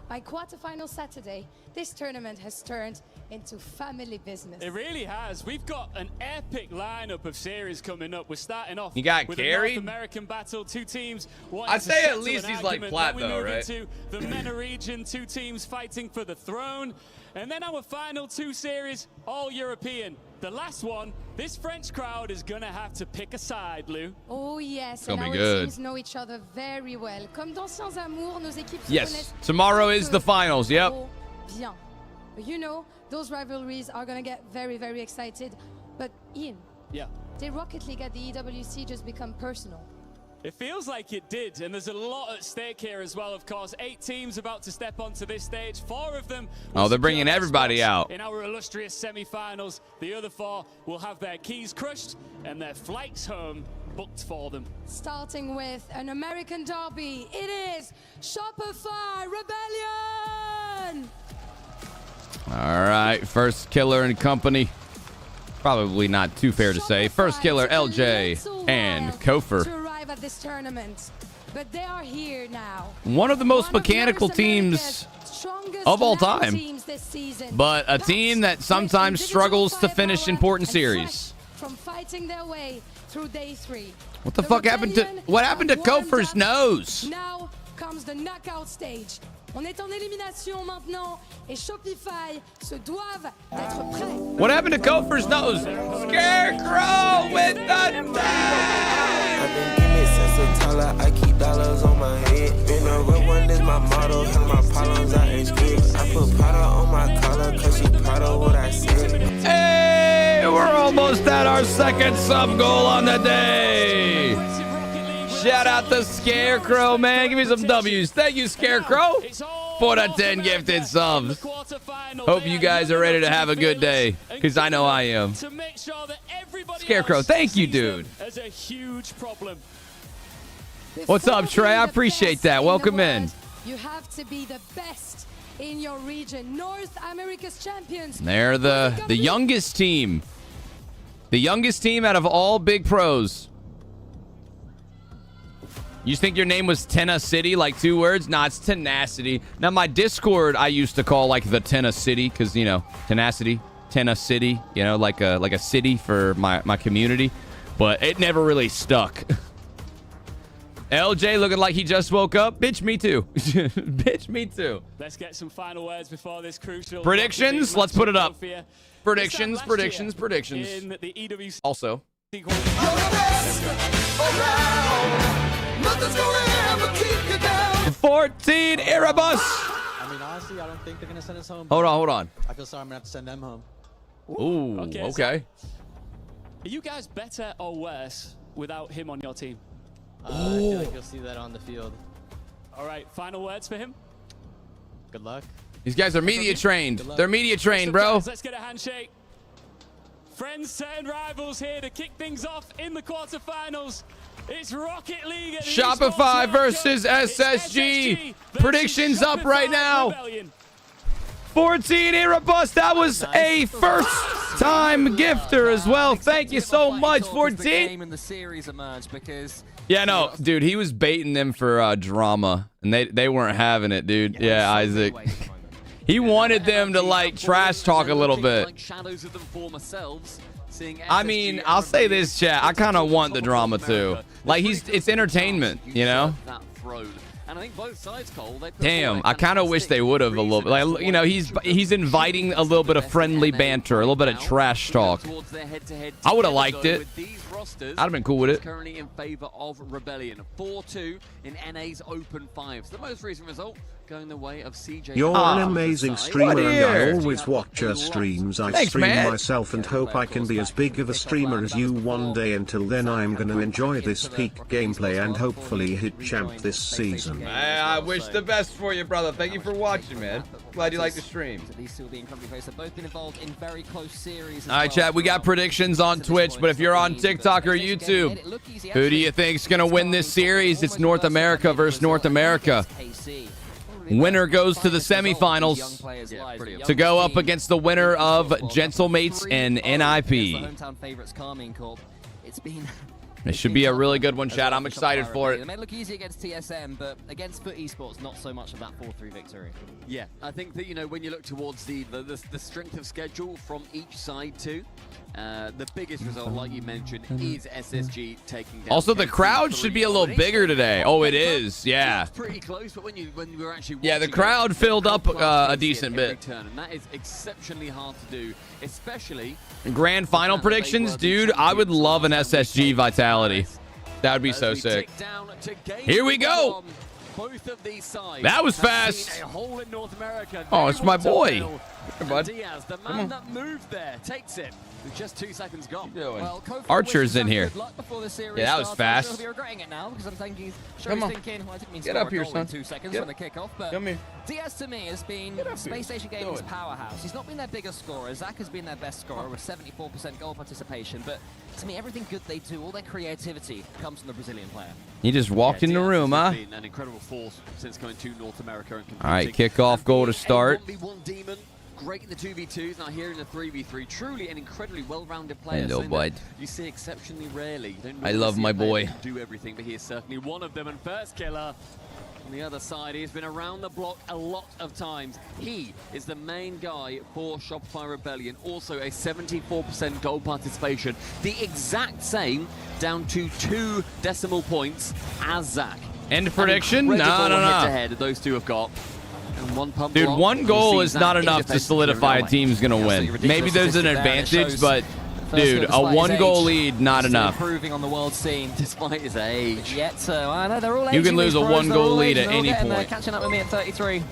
F: By quarterfinal Saturday, this tournament has turned into family business.
T: It really has. We've got an epic lineup of series coming up. We're starting off
C: with a
T: North American battle, 2 teams.
C: I'd say at least he's like plat though, right?
T: Into the MENA region, 2 teams fighting for the throne. And then our final 2 series, all European. The last one, this French crowd is gonna have to pick a side, Lou.
F: Oh yes,
C: and
F: our
C: good.
F: teams know each other very well. Comme d'anciens amours, nos équipes se
C: Yes, tomorrow is the finals, yep.
F: Bien. You know, those rivalries are gonna get very, very excited. But Ian, did Rocket League at the EWC just become personal?
T: It feels like it did, and there's a lot at stake here as well, of course. 8 teams about to step onto this stage. 4 of them...
C: Oh, they're bringing everybody out.
T: In our illustrious semi-finals, the other 4 will have their keys crushed and their flights home booked for them.
F: Starting with an American derby, it is Shopify Rebellion!
C: All right, first killer and company. Probably not too fair to say. First killer, LJ and Kofer.
F: At this tournament, but they are here now.
C: One of the most mechanical teams of all time, but a team that sometimes struggles to finish important series.
F: From fighting their way through day 3.
C: What the fuck happened to Kofer's nose?
F: Now comes the knockout stage. On est en élimination maintenant et Shopify se doivent d'être prêts.
C: What happened to Kofer's nose? Scarecrow with the
B: I've been getting it since a toddler. I keep dollars on my head. Been a real one is my motto. Hell, my problems I ain't scared. I put powder on my collar cause she proud of what I said.
C: Hey, we're almost at our second sub goal on the day. Shout out to Scarecrow, man. Give me some W's. Thank you, Scarecrow, for the 10 gifted subs. Hope you guys are ready to have a good day, because I know I am. Scarecrow, thank you, dude. What's up, Trey? I appreciate that. Welcome in.
F: You have to be the best in your region. North America's champions.
C: They're the youngest team. The youngest team out of all big pros. You think your name was Tenna City, like 2 words? Nah, it's Tenacity. Now, my Discord, I used to call, like, the Tenna City, because, you know, Tenacity, Tenna City, you know, like a city for my community. But it never really stuck. LJ looking like he just woke up. Bitch, me too. Bitch, me too.
T: Let's get some final words before this crucial...
C: Predictions? Let's put it up. Predictions.
T: In the EWC...
C: Also.
A: Nothing's gonna ever keep you down.
C: 14 Erebus.
U: I mean, honestly, I don't think they're gonna send us home.
C: Hold on.
U: I feel sorry I'm gonna have to send them home.
C: Ooh, okay.
T: Are you guys better or worse without him on your team?
U: I feel like you'll see that on the field.
T: All right, final words for him.
U: Good luck.
C: These guys are media trained. They're media trained, bro.
T: Guys, let's get a handshake. Friends turned rivals here to kick things off in the quarterfinals. It's Rocket League at the
C: Shopify
T: Esports
C: versus
T: World Cup.
C: SSG.
T: It's
C: Predictions
T: Shopify
C: up right now.
T: Rebellion.
C: 14 Erebus. That was a first-time gifter as well. Thank you so much, 14.
S: In the series emerged because
C: Yeah, no, dude, he was baiting them for drama, and they weren't having it, dude. Yeah, Isaac. He wanted them to, like, trash talk a little bit.
M: Shadows of them former selves.
C: I mean, I'll say this, chat. I kind of want the drama, too. Like, it's entertainment, you know?
M: And I think both sides, Cole,
C: Damn, I kind of wish they would have a little bit. Like, you know, he's inviting a little bit of friendly banter, a little bit of trash talk. I would have liked it. I'd have been cool with it.
M: Currently in favor of Rebellion. 4-2 in NA's Open 5s. The most recent result going the way of CJ.
D: You're an amazing streamer and I always watch your streams. I stream myself and hope I can be as big of a streamer as you one day. Until then, I'm gonna enjoy this peak gameplay and hopefully hit champ this season.
C: I wish the best for you, brother. Thank you for watching, man. Glad you like the stream.
S: These two will be incredibly close. They've both been involved in very close series.
C: All right, chat, we got predictions on Twitch, but if you're on TikTok or YouTube, who do you think's gonna win this series? It's North America versus North America. Winner goes to the semifinals to go up against the winner of Gentlemates and NIP. It should be a really good one, chat. I'm excited for it.
S: It may look easy against TSM, but against Foot Esports, not so much of that 4-3 victory.
M: Yeah, I think that, you know, when you look towards the strength of schedule from each side too, the biggest result, like you mentioned, is SSG taking down.
C: Also, the crowd should be a little bigger today. Oh, it is. Yeah.
M: It's pretty close, but when we're actually
C: yeah, the crowd filled up a decent bit.
M: And that is exceptionally hard to do, especially
C: grand final predictions, dude. I would love an SSG Vitality. That would be so sick. Here we go.
M: Both of these sides.
C: That was fast.
M: A hole in North America.
C: Oh, it's my boy.
M: Hey, bud. Diaz, the man that moved there, takes it with just 2 seconds gone.
S: Well,
C: Archer's in here. Yeah, that was fast.
S: He'll be regretting it now because I'm thinking,
C: Come on.
S: Thinking, well, I didn't mean
C: Get up here, son.
S: In 2 seconds from the kickoff, but
C: Come here.
S: Diaz to me has been Space Station Gaming's powerhouse. He's not been their biggest scorer. Zach has been their best scorer with 74% goal participation, but to me, everything good they do, all their creativity comes from the Brazilian player.
C: He just walked in the room, huh?
M: Been an incredible force since going to North America and competing.
C: All right, kickoff goal to start.
M: 1v1 demon, great in the 2v2s, now here in the 3v3. Truly an incredibly well-rounded player.
C: Hello, bud.
M: You see exceptionally rarely. You don't
C: I love my boy.
M: Do everything, but he is certainly one of them. And first killer on the other side, he's been around the block a lot of times. He is the main guy for Shopify Rebellion. Also a 74% goal participation, the exact same, down to 2 decimal points as Zach.
C: End prediction? No.
M: Head-to-head those two have got. And one pump
C: Dude,
M: block.
C: one goal is not enough to solidify a team's going to win. Maybe there's an advantage, but dude, a 1-goal lead, not enough.
S: Improving on the world scene
M: despite his age.
S: Yet, I know they're all
C: you can lose a 1-goal lead at any point.
S: Catching up with me at 33.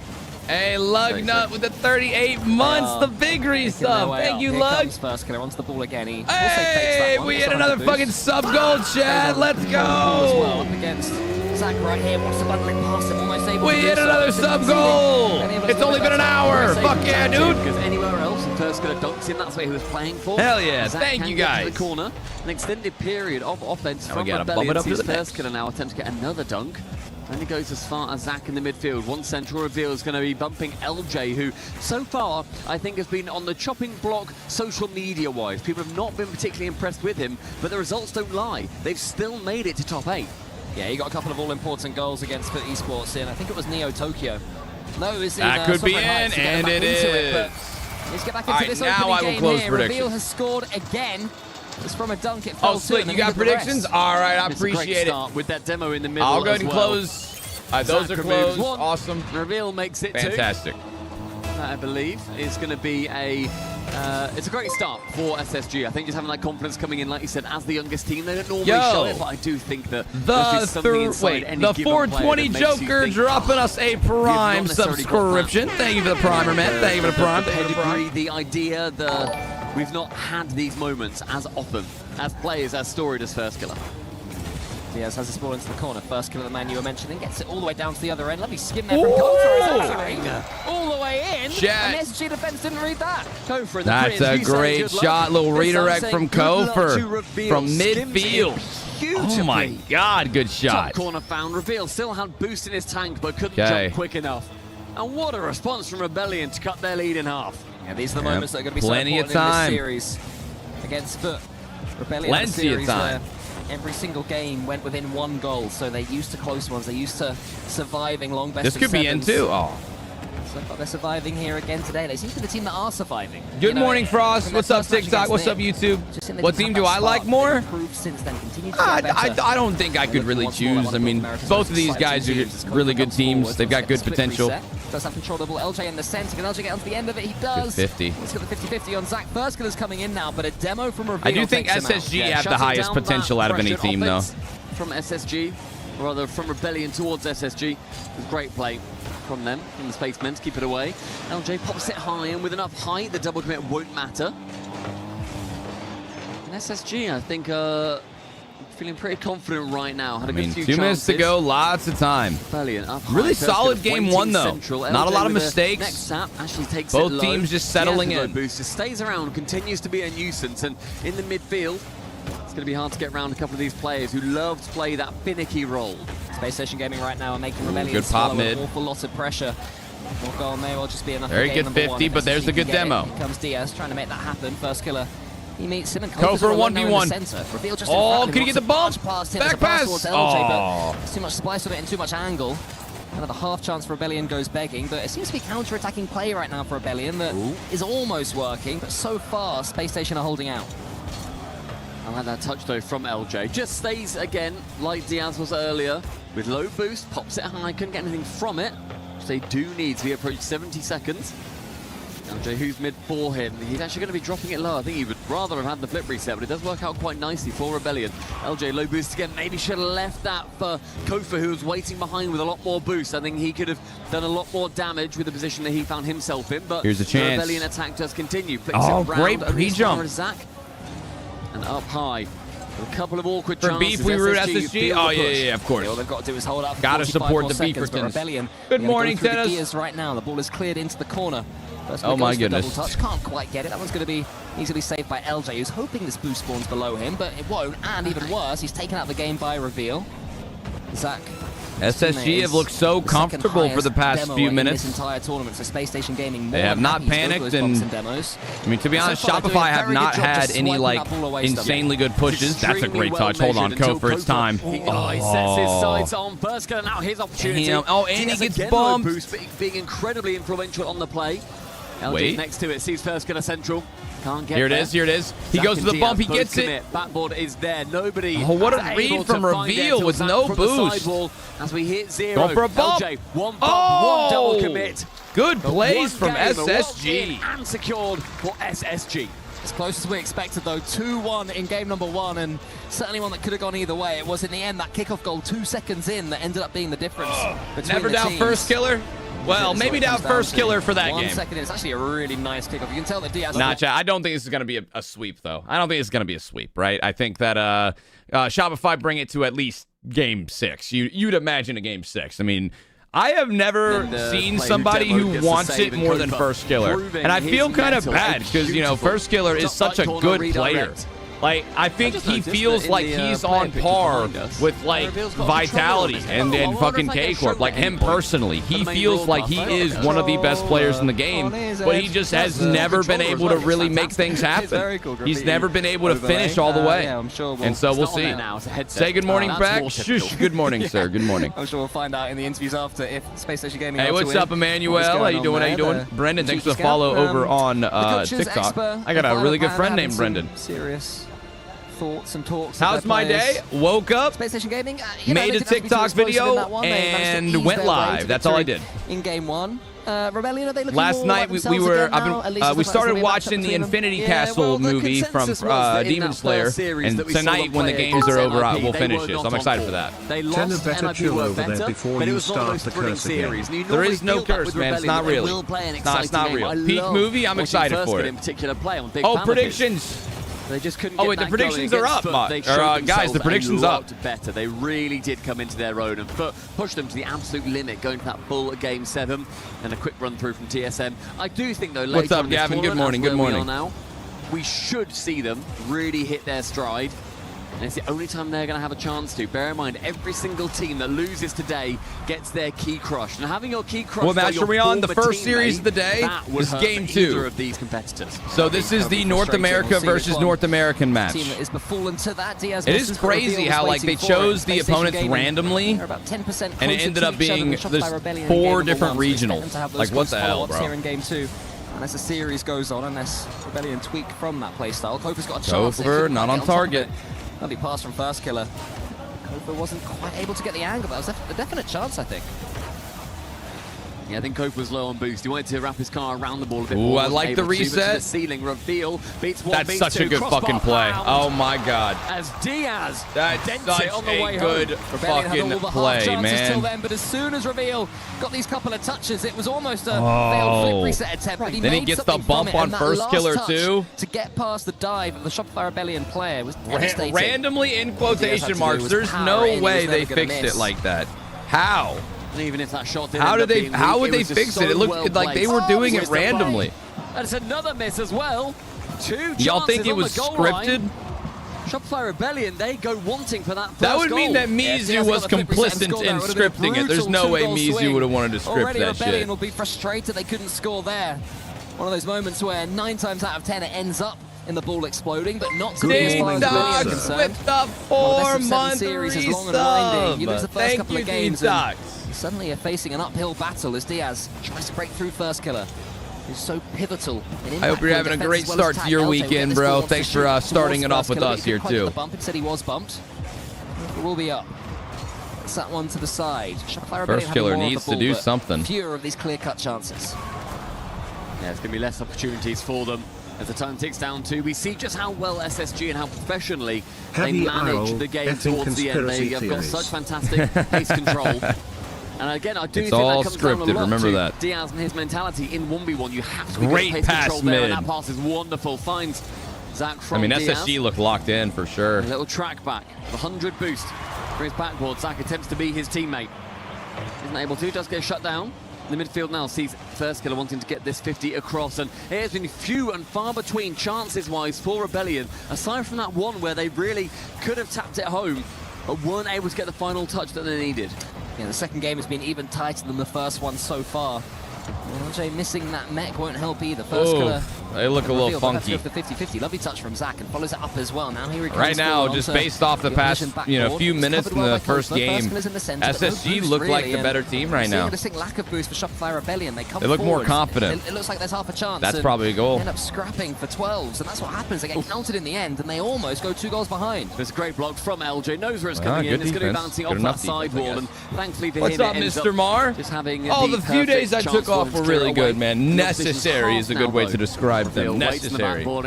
C: Hey, Lugnut with the 38 months, the big resub. Thank you, Lug.
S: First killer onto the ball again.
C: Hey, we hit another fucking sub-goal, Chad. Let's go.
S: Against Zach right here, wants to bundling past him, almost able
C: we hit another sub-goal. It's only been an hour. Fuck yeah, dude.
M: Because anywhere else, first killer dunks in. That's what he was playing for.
C: Hell yeah. Thank you, guys.
M: To the corner. An extended period of offense from Rebellion. His first killer now attempts to get another dunk. And he goes as far as Zach in the midfield. One central reveal is going to be bumping LJ, who so far I think has been on the chopping block social media-wise. People have not been particularly impressed with him, but the results don't lie. They've still made it to top 8.
S: Yeah, he got a couple of all-important goals against Foot Esports in, I think it was Neo Tokyo. No, it's in
C: that could be in, and it is.
S: Let's get back into this opening game here. Reveal has scored again. It's from a dunk. It fell
C: Slick, you got predictions? All right, I appreciate it.
M: With that demo in the middle.
C: I'll go ahead and close. Those are closed. Awesome.
M: Reveal makes it
C: fantastic.
M: That, I believe, is going to be it's a great start for SSG. I think just having that confidence coming in, like you said, as the youngest team, they don't normally show it, but I do think that
C: the 420 Joker dropping us a Prime subscription. Thank you for the Primer, man. Thank you for the Prime.
M: The idea, we've not had these moments as often as players, as storied as first killer.
S: Diaz has this ball into the corner. First kill of the man you were mentioning. Gets it all the way down to the other end. Lovely skim there from Kofa. All the way in.
C: Jet.
S: And SG defense didn't read that. Kofa in the
C: That's a great shot. Little redirect from Kofa from midfield. Oh my God, good shot.
M: Top corner found. Reveal still had boost in his tank, but couldn't jump quick enough. And what a response from Rebellion to cut their lead in half.
S: Yeah, these are the moments that are going to be so important in this series against Foot. Rebellion had a series where every single game went within 1 goal, so they're used to close ones. They're used to surviving long best of sevens.
C: This could be in too. Oh.
S: So they're surviving here again today. They seem to be the team that are surviving.
C: Good morning, Frost. What's up, TikTok? What's up, YouTube? What team do I like more? I don't think I could really choose. I mean, both of these guys are really good teams. They've got good potential.
S: Does have control of the ball. LJ in the center. Can LJ get onto the end of it? He does.
C: 50.
S: Let's get the 50-50 on Zach. First killer's coming in now, but a demo from Reveal.
C: I do think SSG have the highest potential out of any team, though.
M: From SSG, or rather from Rebellion towards SSG. Great play from them, from the spacemen to keep it away. LJ pops it high, and with enough height, the double commit won't matter. And SSG, I think, feeling pretty confident right now. Had a good few
C: 2 minutes to go, lots of time. Really solid game 1, though. Not a lot of mistakes.
M: Next sap actually takes
C: both teams just settling in.
M: Booster stays around, continues to be a nuisance, and in the midfield, it's going to be hard to get around a couple of these players who love to play that finicky role.
S: Space Station Gaming right now are making Rebellion
C: good pop mid.
S: An awful lot of pressure. More goal may well just be enough.
C: Very good 50, but there's a good demo.
S: Here comes Diaz trying to make that happen. First killer. He meets him and
C: go for a 1v1. Oh, can he get the bump? Back pass.
S: Oh. Too much spice with it and too much angle. Another half chance for Rebellion goes begging, but it seems to be counter-attacking play right now for Rebellion that is almost working, but so far Space Station are holding out.
M: I like that touch though from LJ. Just stays again like Diaz was earlier with low boost, pops it high, couldn't get anything from it, which they do need to be approached 70 seconds. LJ, who's mid for him, he's actually going to be dropping it low. I think he would rather have had the flip reset, but it does work out quite nicely for Rebellion. LJ low boost again, maybe should have left that for Kofa, who was waiting behind with a lot more boost. I think he could have done a lot more damage with the position that he found himself in, but
C: here's a chance.
M: The Rebellion attack does continue.
C: Oh, great pre-jump.
M: And up high. A couple of awkward
C: for
M: chances.
C: beef, we root SSG. Oh, yeah, of course.
S: All they've got to do is hold up.
C: Gotta support the Beavertons. Good morning, Dennis.
S: Right now, the ball is cleared into the corner.
C: Oh my goodness.
S: Double touch. Can't quite get it. That one's going to be easily saved by LJ, who's hoping this boost spawns below him, but it won't. And even worse, he's taken out the game by Reveal. Zach.
C: SSG have looked so comfortable for the past few minutes.
S: This entire tournament, so Space Station Gaming.
C: They have not panicked, and I mean, to be honest, Shopify have not had any like insanely good pushes. That's a great touch. Hold on, Kofa, it's time.
M: Oh, he sets his sights on Bursker. Now his opportunity.
C: Oh, and he gets bumped.
M: Boost, being incredibly influential on the play. LJ's next to it. Sees first gunner central. Can't get
C: Here it is. Here it is. He goes to the bump. He gets it.
M: Backboard is there. Nobody.
C: Oh, what a read from Reveal with no boost.
M: As we hit 0.
C: Going for a bump.
M: LJ, one bump, one double commit.
C: Good plays from SSG.
M: And secured for SSG.
S: As close as we expected, though. 2-1 in game number 1, and certainly one that could have gone either way. It was, in the end, that kickoff goal 2 seconds in that ended up being the difference.
C: Never doubt first killer. Well, maybe doubt first killer for that game.
S: 1 second in. It's actually a really nice kickoff. You can tell that Diaz...
C: Nah, Chad, I don't think this is going to be a sweep, though. I don't think it's going to be a sweep, right? I think that Shopify bring it to at least game 6. You'd imagine a game 6. I mean... I have never seen somebody who wants it more than first killer. And I feel kind of bad because, you know, first killer is such a good player. Like, I think he feels like he's on par with, like, Vitality and fucking K-Corp. Like, him personally. He feels like he is one of the best players in the game, but he just has never been able to really make things happen. He's never been able to finish all the way. And so we'll see. Say good morning back. Shush. Good morning, sir. Good morning.
S: I'm sure we'll find out in the interviews after if Space Station Gaming...
C: Hey, what's up, Emmanuel? How you doing? How you doing? Brendan, thanks for the follow over on TikTok. I got a really good friend named Brendan.
S: Serious thoughts and talks.
C: How's my day? Woke up,
S: Space Station Gaming,
C: made a TikTok video, and went live. That's all I did.
S: In game 1. Rebellion, are they looking
C: last night we started watching the Infinity Castle movie from Demon Slayer, and tonight when the games are over, we'll finish it. So I'm excited for that.
D: Tell a better chill over there before you start the curse again.
C: There is no curse, man. It's not real. It's not real. Peak movie, I'm excited for it. Oh, predictions.
M: They just couldn't.
C: Oh
M: get
C: wait, the
M: that
C: predictions
M: going
C: are up,
M: against Foot. They showed
C: guys. The predictions
M: a
C: up.
M: lot better. They really did come into their own, and Foot pushed them to the absolute limit, going for that full Game 7. And a quick run through from TSM. I do think though.
C: What's up, Gavin? Good morning. Good morning.
M: Now, we should see them really hit their stride. And it's the only time they're going to have a chance to. Bear in mind, every single team that loses today gets their key crushed. And having your key crushed,
C: what match are we on? The first series of the day is Game 2
M: of these competitors.
C: So this is the North America versus North American match.
S: Team that is befallen to that. Diaz
C: it is crazy how like they chose the opponents randomly,
S: about 10%
C: and it ended up being there's 4 different regionals. Like what the hell, bro?
S: Here in Game 2. And as the series goes on, unless Rebellion tweak from that playstyle, Kofa's got a chance.
C: Gopher, not on target.
S: Lovely pass from First Killer. Kofa wasn't quite able to get the angle, but that was a definite chance, I think.
M: Yeah, I think Kofa was low on boost. He wanted to wrap his car around the ball a bit
C: Ooh,
M: more.
C: I like the reset.
M: The ceiling reveal beats one.
C: That's such a good fucking play. Oh my god.
M: As Diaz
C: that's such
M: on the way
C: a good fucking play, man.
S: Till then, but as soon as Reveal got these couple of touches, it was almost a failed flip reset attempt. But
C: then he gets the bump on First Killer too.
S: To get past the dive of the Shopify Rebellion player was devastating.
C: Randomly in quotation marks. There's no way they fixed it like that. How?
M: And even if that shot didn't
C: how would they fix it? It looked like they were doing it randomly.
M: That's another miss as well. 2 chances.
C: Y'all think it was scripted?
M: Shopify Rebellion, they go wanting for that first
C: That would
M: goal.
C: mean that Mizu was complicit in scripting it. There's no way Mizu would have wanted to script
S: Already
C: that shit.
S: Rebellion will be frustrated they couldn't score there. One of those moments where 9 times out of 10 it ends up in the ball exploding, but not to be as far as Rebellion is concerned.
C: With the 4-month
S: series is long and winding. You lose the first couple of games.
C: Suddenly
S: you're facing an uphill battle as Diaz tries to break through First Killer. Who's so pivotal.
C: I hope you're having a great start to your weekend, bro. Thanks for starting it off with us here, too.
S: The bump. It said he was bumped. It will be up. It's that one to the side.
C: First Killer needs to do something.
S: Fewer of these clear-cut chances.
M: Yeah, it's going to be less opportunities for them. As the time ticks down too, we see just how well SSG and how professionally they manage the game towards the end. They have got such fantastic pace control. And again, I do think that comes down a lot
C: remember
M: to
C: that.
M: Diaz and his mentality in 1v1. You have to be
C: great
M: good pace control there,
C: mid.
M: and that pass is wonderful. Finds Zach from
C: Diaz.
M: SSG
C: looked locked in for sure.
M: A little track back, the 100 boost for his backboard. Zach attempts to be his teammate. Isn't able to, does get shut down. In the midfield now sees First Killer wanting to get this 50 across, and it has been few and far between chances-wise for Rebellion, aside from that one where they really could have tapped it home, but weren't able to get the final touch that they needed.
S: Yeah, the second game has been even tighter than the first one so far. LJ missing that mech won't help either. First Killer.
C: They look a little funky.
S: The 50-50. Lovely touch from Zach and follows it up as well. Now here he comes.
C: Right now, just based off the past, few minutes in the first game, SSG look like the better team right now.
S: A distinct lack of boost for Shopify Rebellion. They
C: look more confident.
S: It looks like there's half a chance.
C: That's probably a goal.
S: They end up scrapping for 12s, and that's what happens. They get counted in the end, and they almost go 2 goals behind.
M: There's a great block from LJ. Knows where it's coming in. It's going to be bouncing off that sidewall, and thankfully for him,
C: what's up, Mr. Mar?
M: Just having
C: the few days I took off were really good, man. Necessary is a good way to describe them. Necessary. But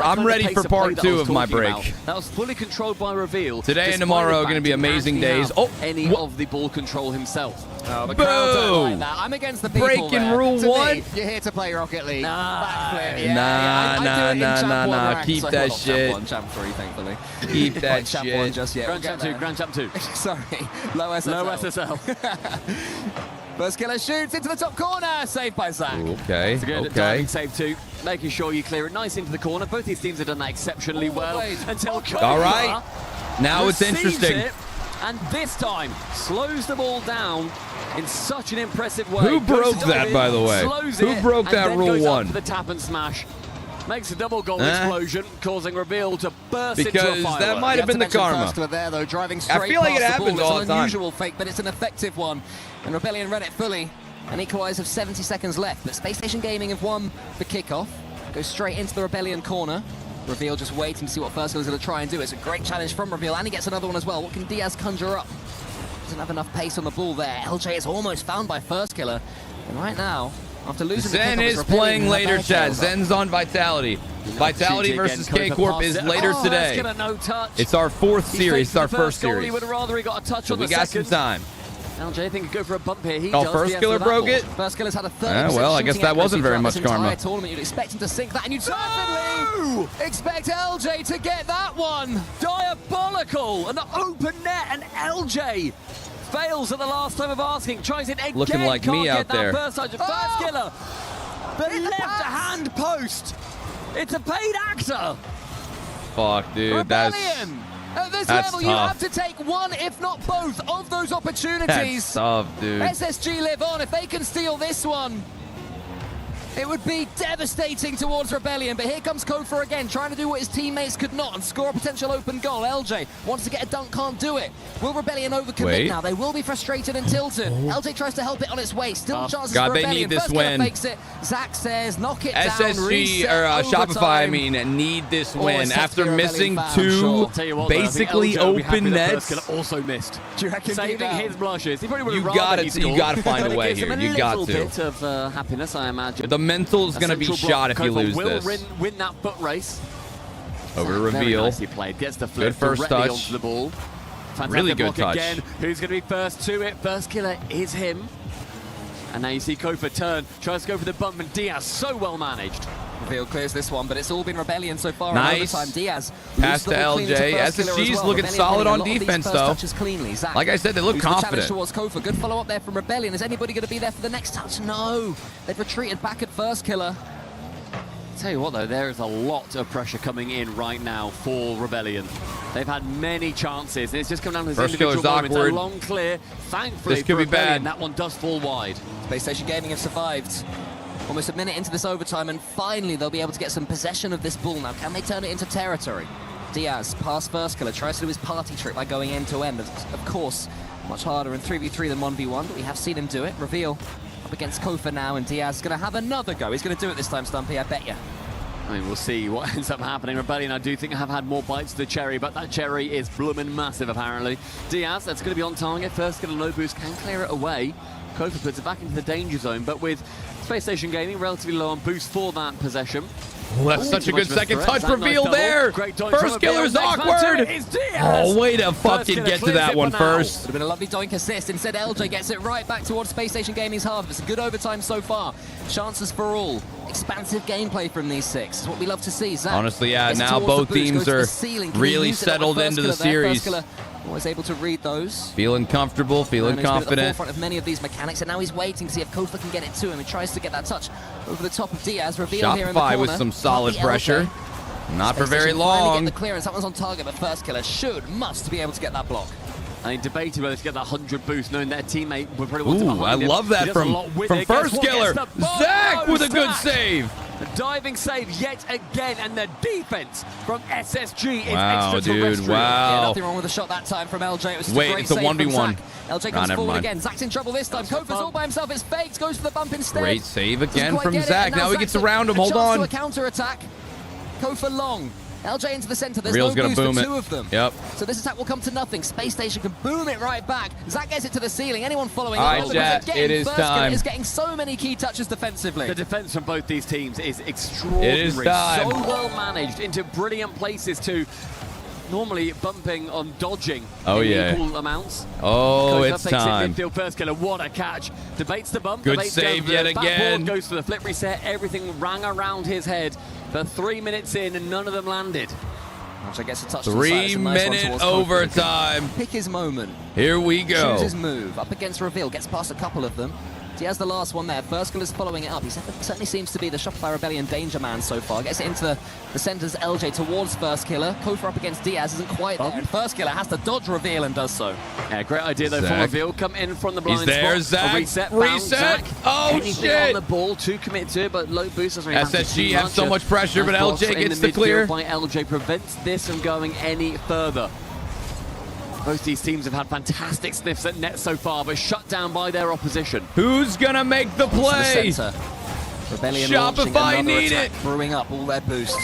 C: I'm ready for part 2 of my break.
M: That was fully controlled by Reveal.
C: Today and tomorrow are going to be amazing days.
M: Any of the ball control himself.
S: Oh, the crowd don't like that. I'm against the people.
C: Breaking rule 1.
S: You're here to play Rocket League.
C: Nah. Keep that shit.
S: Champ 3, thankfully.
C: Keep that
S: Champ
C: shit.
S: 1 just yet.
M: Grand Champ 2.
S: Sorry. Low SSL.
M: Low SSL.
S: First Killer shoots into the top corner. Saved by Zach.
C: Okay.
M: It's a good diving save too. Making sure you clear it nice into the corner. Both these teams have done that exceptionally well. Until Kofa
C: all right. Now it's interesting.
M: And this time slows the ball down in such an impressive way.
C: Who broke that, by the way? Who broke that rule 1?
M: For the tap and smash. Makes a double goal explosion, causing Reveal to burst into a
C: because
M: firework.
C: that might have been the karma.
S: There, though, driving
C: I feel like it happens all the time.
S: It's an unusual fake, but it's an effective one. And Rebellion read it fully. An equalizer of 70 seconds left. But Space Station Gaming have won the kickoff. Goes straight into the Rebellion corner. Reveal just waiting to see what First Killer is going to try and do. It's a great challenge from Reveal, and he gets another one as well. What can Diaz conjure up? Doesn't have enough pace on the ball there. LJ is almost found by First Killer. And right now, after losing
C: Zen is playing later, chat. Zen's on Vitality. Vitality versus K-Corp is later today.
M: No touch.
C: It's our 4th series. It's our first series.
M: He would have rather he got a touch on
C: we got some time.
M: LJ think could go for a bump here. He
C: Oh,
M: does.
C: First
M: Diaz
C: Killer
M: with that
C: broke
M: ball.
C: it?
S: First Killer's had a 30%
C: well, I guess
S: shooting
C: that wasn't
S: accuracy
C: very
S: throughout
C: much
S: this entire
C: karma.
S: tournament. You'd expect him to sink that, and you'd certainly expect LJ to get that one. Diabolical! An open net, and LJ fails at the last time of asking. Tries it again.
C: Looking like
S: Can't
C: me
S: get
C: out
S: that
C: there.
S: First Killer. The left hand post. It's a paid actor.
C: Fuck, dude. That's
S: Rebellion. At this
C: that's
S: level,
C: tough.
S: you have to take one, if not both, of those opportunities.
C: That's tough, dude.
S: SSG live on. If they can steal this one, it would be devastating towards Rebellion. But here comes Kofa again, trying to do what his teammates could not and score a potential open goal. LJ wants to get a dunk, can't do it. Will Rebellion overcommit now? They will be frustrated and tilted. LJ tries to help it on its way. Still chances
C: God,
S: for
C: they
S: Rebellion.
C: need this
S: First Killer
C: win.
S: fakes it. Zach says, knock it down.
C: SSG
S: reset,
C: or Shopify, I
S: overtime.
C: mean, need this
S: Oh,
C: win
S: it's tough to
C: after
S: be a
C: missing
S: Rebellion fan,
C: two
S: sure.
M: Tell you what, though, I think
C: basically
M: LJ will be happy
C: open
M: the
C: nets.
M: First Killer also missed.
S: Do you reckon
M: Saving his blushes. He probably would have
C: You
M: rather
C: gotta-
M: he
C: you
M: scored,
C: gotta find
M: but
C: a
M: it
C: way
M: gives him
C: here.
M: a
C: You got
M: little
C: to.
M: bit of happiness, I imagine.
C: The mental's
M: A
C: gonna be
M: central
C: shot
M: block.
C: if you
M: Kofa
C: lose
M: will
C: this.
M: win that foot race.
C: Over to
M: Very
C: reveal.
M: nicely played. Gets the flip
C: Good first
M: directly
C: touch.
M: onto the ball. Fantastic
C: Really good
M: block
C: touch.
M: again. Who's going to be first to it? First Killer is him. And now you see Kofa turn, tries to go for the bump, and Diaz so well managed.
S: Reveal clears this one, but it's all been Rebellion so far.
C: Nice.
S: Overtime, Diaz
C: Pass to LJ. SSG's looking solid on defense, though. Like I said, they look confident.
S: Towards Kofa. Good follow up there from Rebellion. Is anybody going to be there for the next touch? No. They've retreated back at First Killer.
M: Tell you what, though, there is a lot of pressure coming in right now for Rebellion. They've had many chances, and it's just come down to this
C: First
M: individual
C: Killer's
M: moments.
C: awkward.
M: A long clear, thankfully
C: This could
M: for
C: be
M: Rebellion,
C: bad.
M: that one does fall wide.
S: Space Station Gaming have survived. Almost a minute into this overtime, and finally they'll be able to get some possession of this ball now. Can they turn it into territory? Diaz, past First Killer, tries to do his party trick by going end to end. Of course, much harder in 3v3 than 1v1, but we have seen him do it. Reveal up against Kofa now, and Diaz is going to have another go. He's going to do it this time, Stumpy, I bet you.
M: I mean, we'll see what ends up happening. Rebellion, I do think, have had more bites to the cherry, but that cherry is bloomin' massive, apparently. Diaz, that's going to be on target. First Killer, low boost, can clear it away. Kofa puts it back into the danger zone, but with Space Station Gaming relatively low on boost for that possession.
C: Oh, that's such a good second touch reveal there. First Killer's awkward. Oh, way to fucking get to that one first.
S: Would have been a lovely doink assist. Instead, LJ gets it right back towards Space Station Gaming's half. It's a good overtime so far. Chances for all. Expansive gameplay from these six. It's what we love to see. Zach
C: Honestly, yeah,
S: gets
C: now
S: towards the
C: both
S: boost,
C: teams
S: goes to
C: are
S: the ceiling. Can he
C: really
S: use it like
C: settled
S: First
C: into
S: Killer
C: the
S: there?
C: series.
S: First Killer always able to read those.
C: Feeling comfortable, feeling
S: And he's been at the
C: confident.
S: forefront of many of these mechanics, and now he's waiting to see if Kofa can get it to him. He tries to get that touch over the top of Diaz. Reveal here in the
C: Shopify
S: corner.
C: with some solid
S: Can't be
C: pressure.
S: LJ.
C: Not for
S: Space
C: very
S: Station finally
C: long.
S: get the clearance. That one's on target, but First Killer must be able to get that block.
M: I mean, debated whether to get that 100 boost, knowing their teammate would probably want to
C: Ooh, I
M: behind him.
C: love
M: He
C: that
M: does
C: from
M: a lot with it.
C: First
M: Guess what?
C: Killer.
M: Gets the ball.
C: Zach with a good
M: Zach.
C: save.
M: A diving save yet again, and the defense from SSG is
C: Wow,
M: extraterrestrial.
C: dude, wow.
S: Yeah, nothing wrong with the shot that time from LJ. It was just
C: Wait,
S: a great
C: it's a
S: save from
C: 1v1.
S: Zach. LJ
C: Nah,
S: comes
C: never
S: forward
C: mind.
S: again. Zach's in trouble this time. Kofa's all by himself. It's faked. Goes for the bump instead.
C: Great save
S: Doesn't
C: again
S: quite
C: from
S: get it,
C: Zach.
S: and
C: Now he
S: Zach's
C: gets around him. Hold
S: a chance
C: on.
S: to a counter-attack. Kofa long. LJ into the center. There's
C: Real's
S: no
C: gonna
S: boost
C: boom
S: for
C: it.
S: two of them.
C: Yep.
S: So this attack will come to nothing. Space Station can boom it right back. Zach gets it to the ceiling. Anyone following
C: All
S: up?
C: right,
S: Because
C: chat,
S: again,
C: it is
S: First Killer
C: time.
S: is getting so many key touches defensively.
M: The defense from both these teams is extraordinary.
C: It is time.
M: So well managed into brilliant places too. Normally bumping on dodging
C: Oh,
M: in
C: yeah.
M: equal amounts.
C: Oh,
M: Kofa
C: it's
M: takes
C: time.
M: it midfield. First Killer, what a catch. Debates the bump.
C: Good
M: debates
C: save
M: goes
C: yet
M: the backboard,
C: again.
M: Goes for the flip reset. Everything rang around his head for 3 minutes in, and none of them landed.
S: LJ gets a touch to the side. It's a nice one
C: 3-minute
S: towards Kofa.
C: overtime.
S: Pick his moment.
C: Here we go.
S: Chooses move. Up against Reveal. Gets past a couple of them. He has the last one there. First Killer's following it up. He certainly seems to be the Shopify Rebellion danger man so far. Gets it into the centers LJ towards First Killer. Kofa up against Diaz isn't quite there. And First Killer has to dodge Reveal and does so.
M: Yeah, great idea though from
C: Zach.
M: Reveal. Come in from the blind
C: He's there,
M: spot.
C: Zach.
M: A reset. Bounce,
C: Reset.
M: Zach.
C: Oh,
M: Anything
C: shit.
M: on the ball to commit to, but low boost doesn't really matter
C: SSG
M: too
C: has so much pressure, but
M: Nice
C: LJ
M: box in
C: gets the
M: midfield
C: clear.
M: by LJ prevents this from going any further. Both these teams have had fantastic sniffs at net so far, but shut down by their opposition.
C: Who's gonna make the play?
S: Center. Rebellion
C: Shopify
S: launching another
C: need
S: attack,
C: it.
S: brewing up all their boost.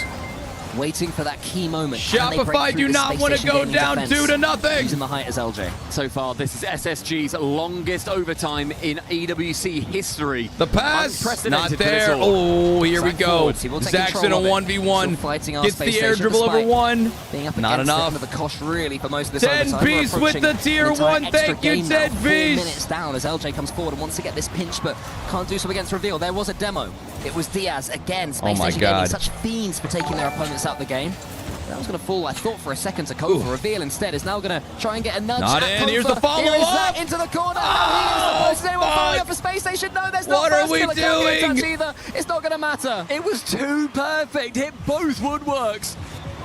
S: waiting for that key moment.
C: Shopify do not want to go down 2-0.
S: Using the height as LJ.
M: So far, this is SSG's longest overtime in EWC history.
C: The pass, not there. Oh, here we go. Zach's in a 1v1. Gets the air dribble over one. Not enough.
S: The cost really for most of this
C: 10-piece with the tier 1. Thank you, 10-piece.
S: 4 minutes down as LJ comes forward and wants to get this pinch, but can't do so against Reveal. There was a demo. It was Diaz again. Space Station Gaming, such fiends for taking their opponents out the game. That was going to fall, I thought, for a second to Kofa. Reveal instead is now going to try and get a nudge.
C: Not in.
S: Kofa.
C: Here's the follow-up.
S: Into the corner. He is the post. Following up for Space Station. No, there's not.
C: What are we doing?
S: Touch either. It's not going to matter.
M: It was too perfect. Hit both woodworks.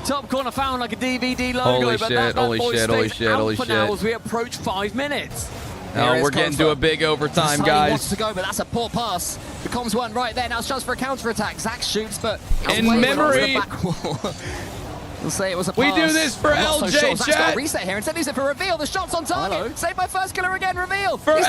M: Top corner found like a DVD logo.
C: Holy shit, holy shit, holy shit, holy shit.
M: Now as we approach 5 minutes.
C: Oh, we're getting to a big overtime, guys.
S: Wants to go, but that's a poor pass. The comms weren't right there. Now it's chance for a counter-attack. Zach shoots, but
C: in memory.
S: We'll say it was a pass.
C: We do this for LJ,
S: so Zach's got
C: chat.
S: a reset here. Instead, use it for Reveal. The shot's on target. Saved by first killer again. Reveal.
C: For we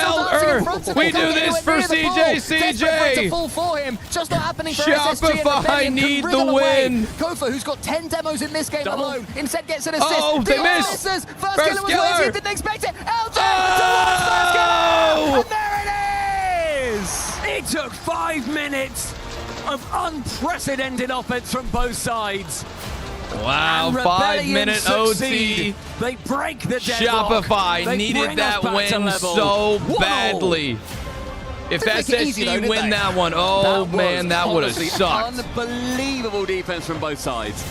C: do this for CJ.
S: To fall for him. Just not happening for
C: Shopify need the win.
S: Kofa, who's got 10 demos in this game alone, instead gets an assist.
C: Oh, they missed.
S: First killer was waiting. Didn't expect it. LJ towards first killer. And there it is.
M: It took 5 minutes of unprecedented offense from both sides.
C: Wow, 5-minute OT.
M: They break the deadlock.
C: Shopify needed that win so badly. If SSG win that one, oh man, that would have sucked.
M: Unbelievable defense from both sides.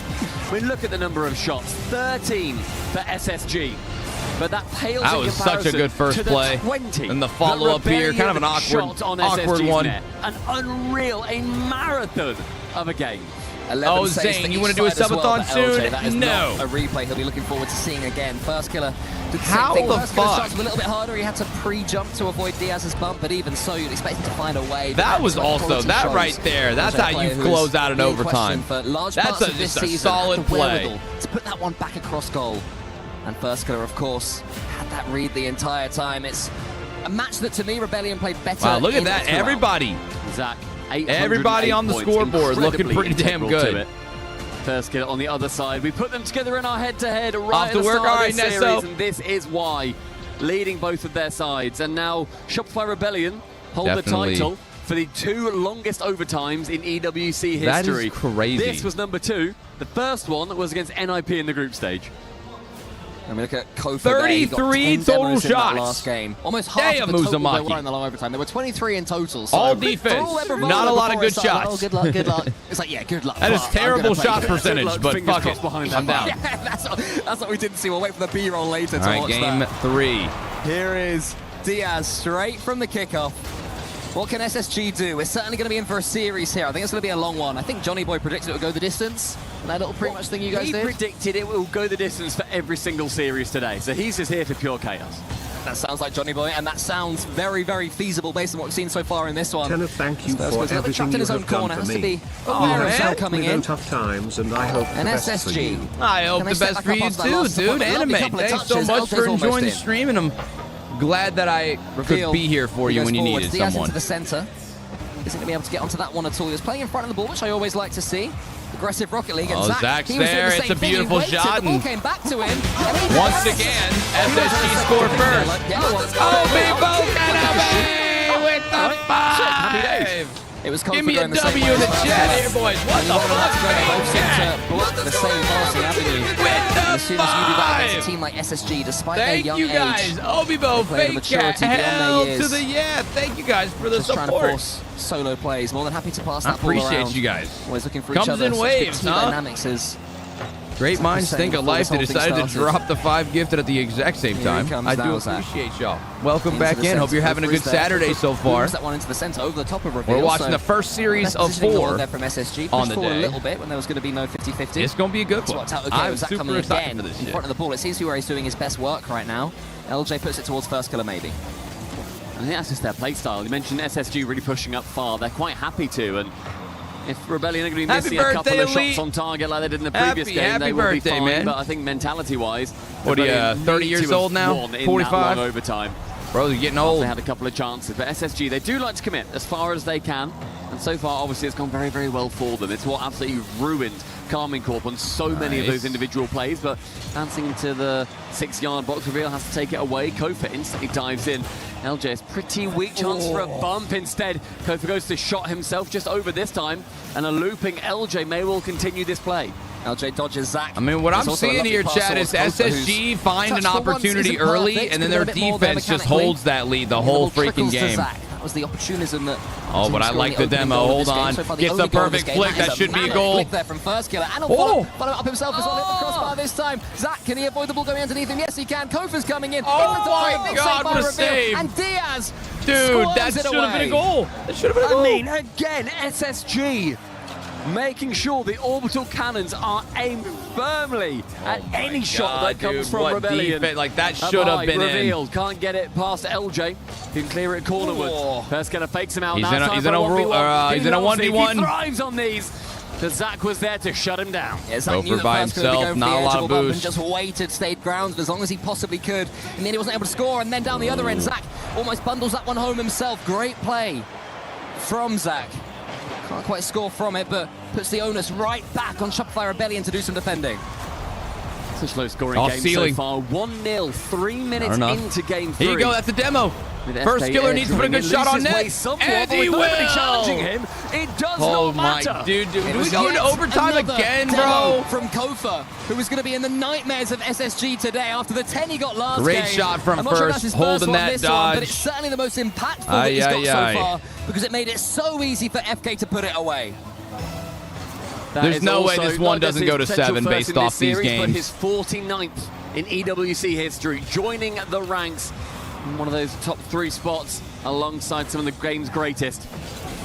M: We look at the number of shots, 13 for SSG. But that pales
C: that
M: in
C: was
M: comparison
C: such a good first
M: to the
C: play.
M: 20
C: and the follow-up here, kind of an awkward one.
M: An unreal, a marathon of a game.
C: Oh, Zane, you want to do a subathon soon?
S: That is
C: no.
S: Not a replay he'll be looking forward to seeing again. First killer.
C: How the fuck?
S: A little bit harder. He had to pre-jump to avoid Diaz's bump, but even so, you'd expect him to find a way.
C: That was also, that right there, that's how you close out an overtime. That's just a solid play.
S: To put that one back across goal. And First Killer, of course, had that read the entire time. It's a match that, to me, Rebellion played better.
C: Wow, look at that. Everybody.
M: Zach.
C: Everybody on the scoreboard looking pretty damn good.
M: First Killer on the other side. We put them together in our head-to-head right at the start of this series, and this is why. Leading both of their sides. And now Shopify Rebellion hold the title for the 2 longest overtimes in EWC history.
C: That is crazy.
M: This was number 2. The first one was against NIP in the group stage.
S: And we look at Kofa
C: 33 total shots.
S: Last game. Almost half of the total they were in the long overtime. There were 23 in total. So
C: all defense. Not a lot of good shots.
S: Oh, good luck, good luck. It's like, yeah, good luck.
C: That is terrible shot percentage, but fuck it. I'm down.
S: Yeah, that's what we didn't see. We'll wait for the B-roll later to watch
C: game
S: that.
C: 3.
S: Here is Diaz straight from the kickoff. What can SSG do? We're certainly going to be in for a series here. I think it's going to be a long one. I think Johnny Boy predicted it would go the distance. That little pretty much thing you guys did.
M: He predicted it will go the distance for every single series today. So he's just here for pure chaos.
S: That sounds like Johnny Boy, and that sounds very, very feasible based on what we've seen so far in this one.
D: Kenneth, thank you for everything you have done for me.
S: Coming
D: in tough times, and I hope the best for you.
C: I hope the best for you too, dude. Anime, thanks so much for enjoying the stream, and I'm glad that I could be here for you when you needed someone.
S: Diaz into the center. Isn't going to be able to get onto that one at all. He was playing in front of the ball, which I always like to see. Aggressive Rocket League. And
C: Zach's there. It's a beautiful shot.
S: The ball came back to him.
C: Once again, SSG scored first. Oh, we both with the 5.
S: Happy days. It was
C: give me a W in the chat here, boys. What the fuck?
S: Block the same passing avenue.
C: With the 5.
S: As soon as you do that against a team like SSG, despite their young age.
C: Thank you guys. Obibo, Fake Cat, hell to the yeah. Thank you guys for the
S: just
C: support.
S: Trying to force solo plays. More than happy to pass that ball around.
C: I appreciate you guys.
S: Always looking for each other.
C: Comes in waves, huh?
S: Dynamics is
C: great minds think alike. They decided to drop the 5 gifted at the exact same time. I do appreciate y'all. Welcome back in. Hope you're having a good Saturday so far.
S: That one into the center over the top of Reveal.
C: We're watching the first series of 4
S: from SSG.
C: on the day.
S: A little bit when there was going to be no 50-50.
C: It's going to be a good one. I'm super excited for this
S: in front of the ball. It seems to be where he's doing his best work right now. LJ puts it towards First Killer maybe.
M: I think that's just their play style. You mentioned SSG really pushing up far. They're quite happy to, and if Rebellion are going to be missing a couple of shots on target like they did in the previous game, they will be fine.
C: Man.
M: But I think mentality-wise,
C: what are you, 30 years old now? 45?
M: Overtime.
C: Bro, they're getting old.
M: They had a couple of chances, but SSG, they do like to commit as far as they can. And so far, obviously, it's gone very, very well for them. It's what absolutely ruined Karmine Corp on so many of those individual plays, but dancing into the 6-yard box, Reveal has to take it away. Kofa instantly dives in. LJ is pretty weak, chance for a bump. Instead, Kofa goes to shot himself just over this time, and a looping LJ may well continue this play.
S: LJ dodges Zach.
C: I mean, what I'm seeing here, Chad, is SSG find an opportunity early, and then their defense just holds that lead the whole freaking game.
S: That was the opportunism that...
C: Oh, but I like the demo. Hold on. Gets a perfect flick. That should be a goal.
S: Flick there from First Killer. And follow up himself as well. Hit the crossbar this time. Zach, can he avoid the ball going underneath him? Yes, he can. Kofa's coming in.
C: Oh my God, what a save.
S: And Diaz
C: Dude, that should have been a goal. That should have been a goal.
M: I mean, again, SSG making sure the orbital cannons are aimed firmly at any shot that comes from Rebellion.
C: Like, that should have been
M: Revealed. Can't get it past LJ. He can clear it cornerwards. First Killer fakes him out.
C: He's in a 1v1.
M: He thrives on these. The Zach was there to shut him down.
S: Yeah, Zach knew that by himself, not a lot of boost. And just waited, stayed ground as long as he possibly could. And then he wasn't able to score. And then down the other end, Zach almost bundles that one home himself. Great play from Zach. Can't quite score from it, but puts the onus right back on Shopify Rebellion to do some defending.
M: Such low scoring game so far. 1-0, 3 minutes into game 3.
C: Here you go, that's a demo. First Killer needs to put a good shot on net. And he will!
M: Challenging him. It does not matter.
C: Dude, do we go into overtime again, bro?
S: From Kofa, who was going to be in the nightmares of SSG today after the 10 he got last game.
C: Great shot from First, holding that dodge.
S: But it's certainly the most impactful that he's got so far, because it made it so easy for FK to put it away.
C: There's no way this one doesn't go to 7 based off these games.
M: But his 49th in EWC history, joining the ranks in one of those top 3 spots alongside some of the game's greatest.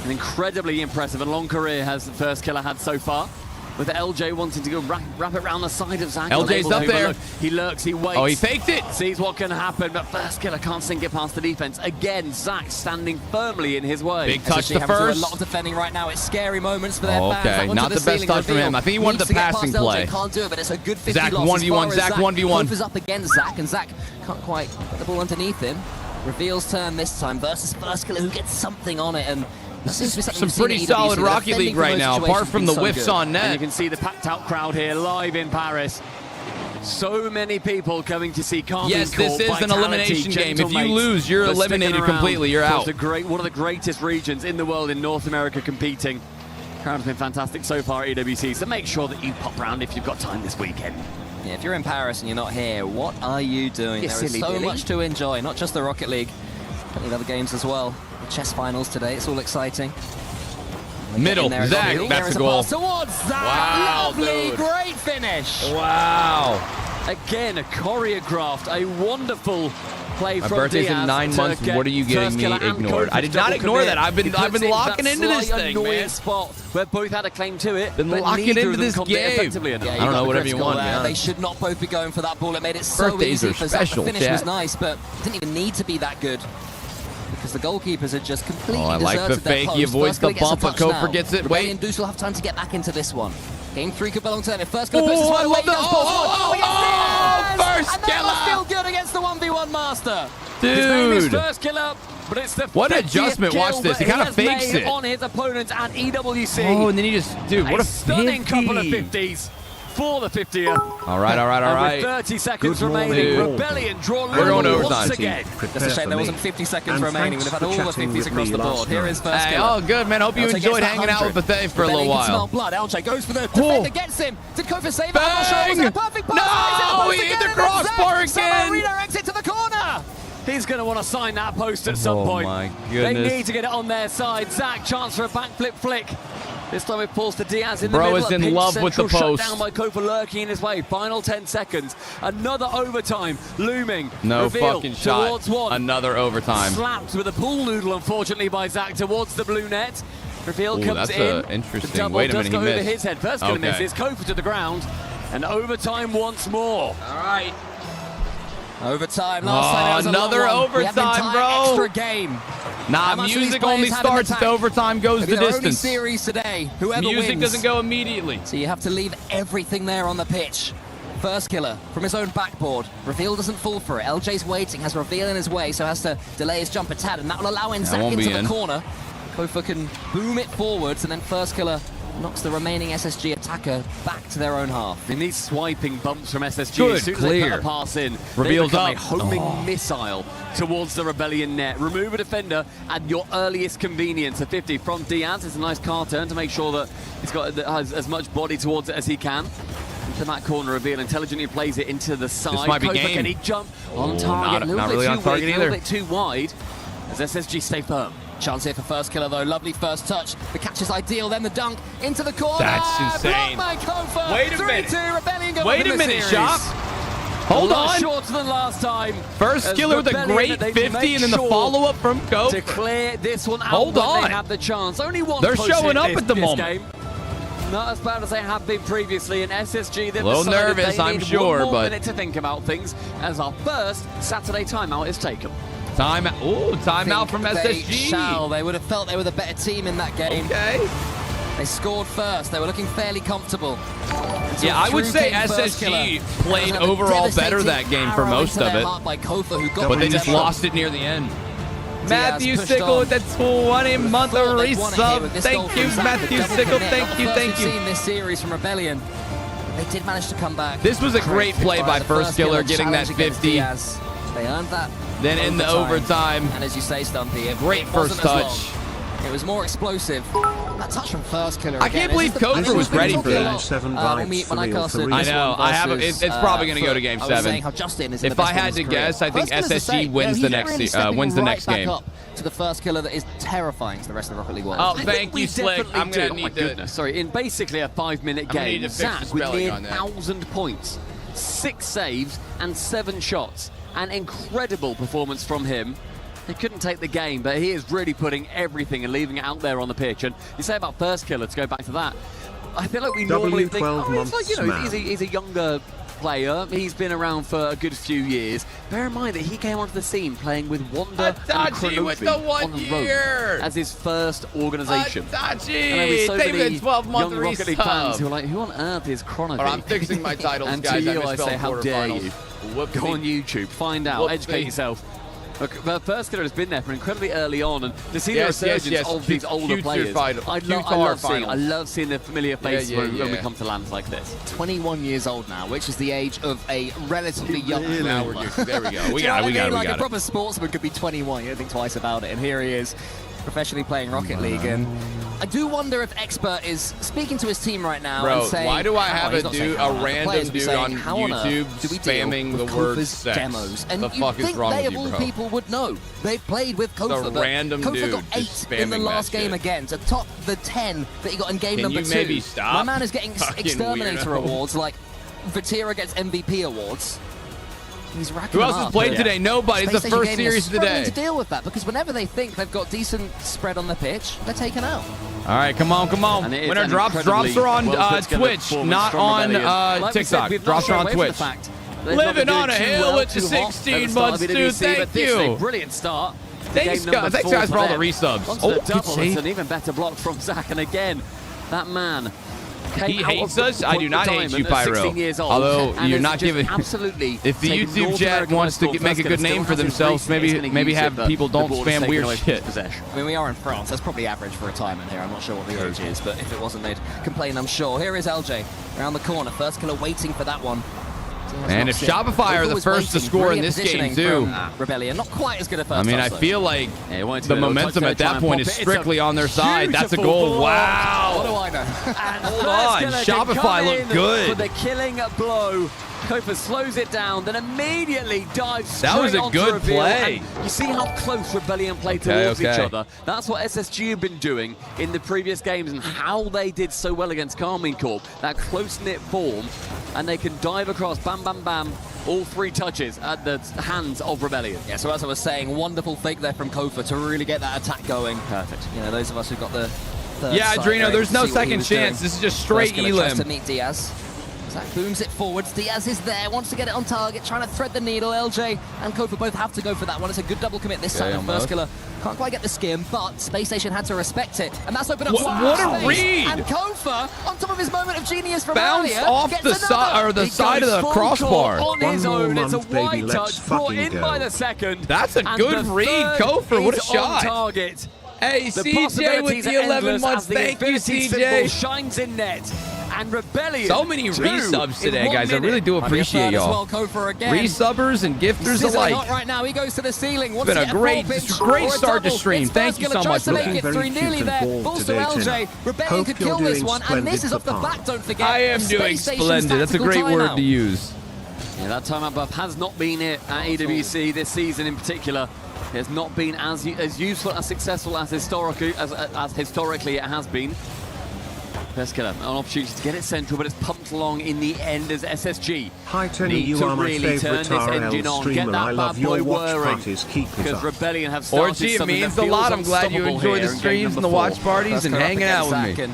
M: An incredibly impressive and long career has the First Killer had so far, with LJ wanting to go wrap it around the side of Zach.
C: LJ's up there.
M: He lurks, he waits.
C: Oh, he faked it.
M: Sees what can happen, but First Killer can't sink it past the defense. Again, Zach standing firmly in his way.
C: Big touch to First.
S: A lot of defending right now. It's scary moments for their fans.
C: Okay, not the best touch from him. I think he wanted the passing play.
S: Can't do it, but it's a good 50
C: Zach 1v1, Zach 1v1.
S: Kofa's up against Zach, and Zach can't quite get the ball underneath him. Reveal's turn this time versus First Killer, who gets something on it, and
C: some pretty solid Rocket League right now, apart from the whiffs on net.
M: And you can see the packed out crowd here live in Paris. So many people coming to see Karmine Corp.
C: Yes, this is an elimination game. If you lose, you're eliminated completely. You're out.
M: One of the greatest regions in the world in North America competing. Crowd's been fantastic so far at EWC, so make sure that you pop round if you've got time this weekend.
S: Yeah, if you're in Paris and you're not here, what are you doing? There is so much to enjoy, not just the Rocket League, plenty of other games as well. The chess finals today, it's all exciting.
C: Middle, Zach, that's a goal.
S: Towards Zach.
C: Wow,
S: lovely,
C: dude.
S: Great finish.
C: Wow.
M: Again, choreographed, a wonderful play from Diaz.
C: My birthday's in 9 months. What are you getting me ignored? I did not ignore that. I've been locking into this thing, man.
M: Spot where both had a claim to it.
C: Been locking into this game.
S: Yeah,
C: I don't know, whatever you want.
S: They should not both be going for that ball. It made it so easy for Zach. The finish was nice, but it didn't even need to be that good, because the goalkeepers had just completely deserted their post.
C: I like the fake. He avoids the bump, but Kofa gets it. Wait.
S: And Deuce will have time to get back into this one. Game 3 could belong to them. If First Killer puts his
C: I love
S: First
C: Killer!
S: And that was still good against the 1v1 master.
C: Dude.
M: His name is First Killer, but it's the
C: what adjustment. Watch this. He kind of fakes it
M: on his opponent at EWC.
C: Oh, and then he just, dude, what a
M: stunning couple of 50s. For the 50th.
C: All right.
M: With 30 seconds remaining, Rebellion draw level once again.
S: Just a shame there wasn't 50 seconds remaining. We'd have had all the 50s across the board. Here is First Killer.
C: Oh, good, man. Hope you enjoyed hanging out with Bethay for a little while.
S: Smell blood. LJ goes for the defender, gets him. Did Kofa save it? I'm not sure. Was it a perfect pass?
C: No, he hit the crossbar again.
S: Redirects it to the corner.
M: He's going to want to sign that post at some point.
C: Oh, my goodness.
M: They need to get it on their side. Zach, chance for a backflip flick. This time it pulls to Diaz in the middle.
C: Bro is in love with the post.
M: Shut down by Kofa lurking in his way. Final 10 seconds. Another overtime looming.
C: No
M: Reveal
C: fucking shot.
M: Towards one.
C: Another overtime.
M: Slapped with a pool noodle, unfortunately, by Zach towards the blue net. Reveal comes
C: that's
M: in.
C: Interesting.
M: The double
C: Wait a minute,
M: does go
C: he missed.
M: over his head. First Killer misses. Kofa to the ground. And overtime once more.
C: All right.
S: Overtime. Last time it was
C: another overtime, bro.
S: Extra game.
C: Nah, music only starts if the overtime goes the distance.
S: Only series today. Whoever
C: music
S: wins.
C: doesn't go immediately.
S: So you have to leave everything there on the pitch. First Killer from his own backboard. Reveal doesn't fall for it. LJ's waiting, has Reveal in his way, so has to delay his jump a tad, and that will allow in Zach into the corner. Kofa can boom it forwards, and then First Killer knocks the remaining SSG attacker back to their own half.
M: In these swiping bumps from SSG,
C: Good,
M: as soon as
C: clear.
M: they put a pass in,
C: Reveals
M: they become
C: up.
M: a homing missile towards the Rebellion net. Remove a defender at your earliest convenience. A 50 from Diaz. It's a nice car turn to make sure that he's got as much body towards it as he can. Into that corner reveal, intelligently plays it into the side.
C: This might be
M: Kofa,
C: game.
M: can he jump on target?
C: Not really on target either.
M: A little bit too wide as SSG stay firm.
S: Chance here for First Killer, though. Lovely first touch. The catch is ideal. Then the dunk into the corner.
C: That's insane.
S: Blocked by Kofa.
C: Wait a minute.
S: 3-2, Rebellion go
C: Wait
S: on
C: a
S: in the
C: minute,
S: series.
C: Shop. Hold on.
M: Shorter than last time.
C: First Killer with a great 50, and then the follow-up from Kofa.
M: To clear this one out.
C: Hold on.
M: They have the chance. Only one.
C: They're
M: push
C: showing
M: in
C: up
M: this,
C: at the
M: this
C: moment.
M: Game. Not as bad as they have been previously in SSG. They've
C: A little
M: decided
C: nervous,
M: they
C: I'm
M: need
C: sure,
M: one more
C: but
M: minute to think about things as our first Saturday timeout is taken.
C: Timeout from SSG.
S: They would have felt they were the better team in that game.
C: Okay.
S: They scored first. They were looking fairly comfortable.
C: Yeah, I would say SSG played overall better that game for most of it. But they just lost it near the end. Matthew Sickle with that 20-month resub. Thank you, Matthew Sickle. Thank you.
S: We've seen this series from Rebellion. They did manage to come back.
C: This was a great play by First Killer, getting that 50.
S: They earned that.
C: Then in the overtime.
S: And as you say, Stumpy,
C: great first touch.
S: It was more explosive. That touch from First Killer.
C: I can't believe Kofa was ready for that.
S: I
C: know. I have. It's probably going to go to Game 7. If I had to guess, I think SSG wins the next game.
S: To the First Killer that is terrifying to the rest of the Rocket League world.
C: Oh, thank you, Slick. I'm going to need to.
M: Sorry, in basically a 5-minute game, Zach with near 1,000 points, 6 saves and 7 shots. An incredible performance from him. He couldn't take the game, but he is really putting everything and leaving it out there on the pitch. And you say about First Killer, to go back to that, I feel like we normally think, it's like, you know, he's a younger player. He's been around for a good few years. Bear in mind that he came onto the scene playing with Wanda and Chronopi on the road as his first organisation.
C: Adachi!
M: So
C: David, 12-month
M: young Rocket League fans
C: resub.
M: who are like, who on earth is Chronopi?
C: I'm fixing my titles,
M: and
C: guys.
M: to you, I say, how dare you?
C: Whoopsie.
M: Go on YouTube, find out, educate yourself. Look, the First Killer has been there for incredibly early on, and to see the resurgence of these older players, I love seeing the familiar faces when we come to lands like this.
S: 21 years old now, which is the age of a relatively young
C: Now we're good. There we go. We got it.
S: Like a proper sportsman could be 21. You don't think twice about it. And here he is, professionally playing Rocket League. And I do wonder if Expert is speaking to his team right now and saying,
C: why do I have a random dude on YouTube spamming the word sex?
S: Demos? And
C: the fuck is wrong with you, bro?
S: They of all people would know. They've played with Kofa.
C: The random
S: Kofa
C: dude
S: got 8 in the last game again to top the 10 that he got in game number 2.
C: Can you maybe stop?
S: My man is getting Exterminator
C: weirdo.
S: awards, like Vatira gets MVP awards. He's racking
C: Who else
S: them
C: has
S: up.
C: played today? Nobody. It's the first series of the day.
S: To deal with that, because whenever they think they've got decent spread on the pitch, they're taken out.
C: All right, come on. Winner drops are on Twitch, not on TikTok. Drops are on Twitch. Living on a hill with the 16 months, dude. Thank you.
M: Brilliant start.
C: Thanks, guys, for all the resubs.
M: Oh, double. It's an even better block from Zach. And again, that man.
C: He hates us. I do not hate you, Pyro. Although you're not giving.
M: Absolutely.
C: If the YouTube chat wants to make a good name for themselves, maybe have people don't spam weird shit.
S: I mean, we are in France. That's probably average for retirement here. I'm not sure what the age is, but if it wasn't, they'd complain, I'm sure. Here is LJ around the corner. First Killer waiting for that one.
C: And if Shopify are the first to score in this game, too.
S: Rebellion, not quite as good a first.
C: I mean, I feel like the momentum at that point is strictly on their side. That's a goal. Wow.
S: What do I know?
C: Hold on. Shopify looked good.
M: For the killing blow. Kofa slows it down, then immediately dives straight
C: That was a
M: onto
C: good
M: reveal.
C: play.
M: And you see how close Rebellion play towards each other. That's what SSG have been doing in the previous games and how they did so well against Carmine Corp. That close-knit form, and they can dive across, bam, bam, bam, all 3 touches at the hands of Rebellion.
S: Yeah, so as I was saying, wonderful fake there from Kofa to really get that attack going.
M: Perfect.
S: You know, those of us who got the
C: yeah, Adreno, there's no second chance. This is just straight elim.
S: To meet Diaz. Zach booms it forwards. Diaz is there, wants to get it on target, trying to thread the needle. LJ and Kofa both have to go for that one. It's a good double commit this time. First Killer can't quite get the skim, but Space Station had to respect it, and that's opened up
C: what a read!
S: And Kofa, on top of his moment of genius from
C: bounced
S: earlier,
C: off the side or the side of the crossbar.
M: On his own, it's a wide
D: let's
M: touch brought in
D: go.
M: by the second.
C: That's a good read, Kofa. What a shot!
M: On target.
C: Hey, CJ with the 11 months. Thank you, CJ.
M: Shines in net. And Rebellion.
C: So many resubs today, guys. I really do appreciate y'all. Resubbers and gifters alike.
S: Hot right now. He goes to the ceiling.
C: It's been a great start to stream. Thank you so much for that.
S: Nearly there. Falls to LJ. Rebellion could kill this one, and this is off the back. Don't forget.
C: I am doing splendid. That's a great word to use.
M: Yeah, that timeout buff has not been it at EWC this season in particular. It has not been as useful, as successful as historically it has been. First killer, an opportunity to get it central, but it's pumped along in the end as SSG
D: Hi, Tony,
M: need
D: you
M: to
D: are my
M: really turn
D: favorite
M: this engine on, get that bad boy whirring, because Rebellion have started
C: Orgy, it
M: something
C: means
M: that
C: a lot.
M: feels
C: I'm glad you
M: unstoppable
C: enjoy the
M: here in
C: streams and the
M: game
C: watch
M: number
C: parties and hanging out with me.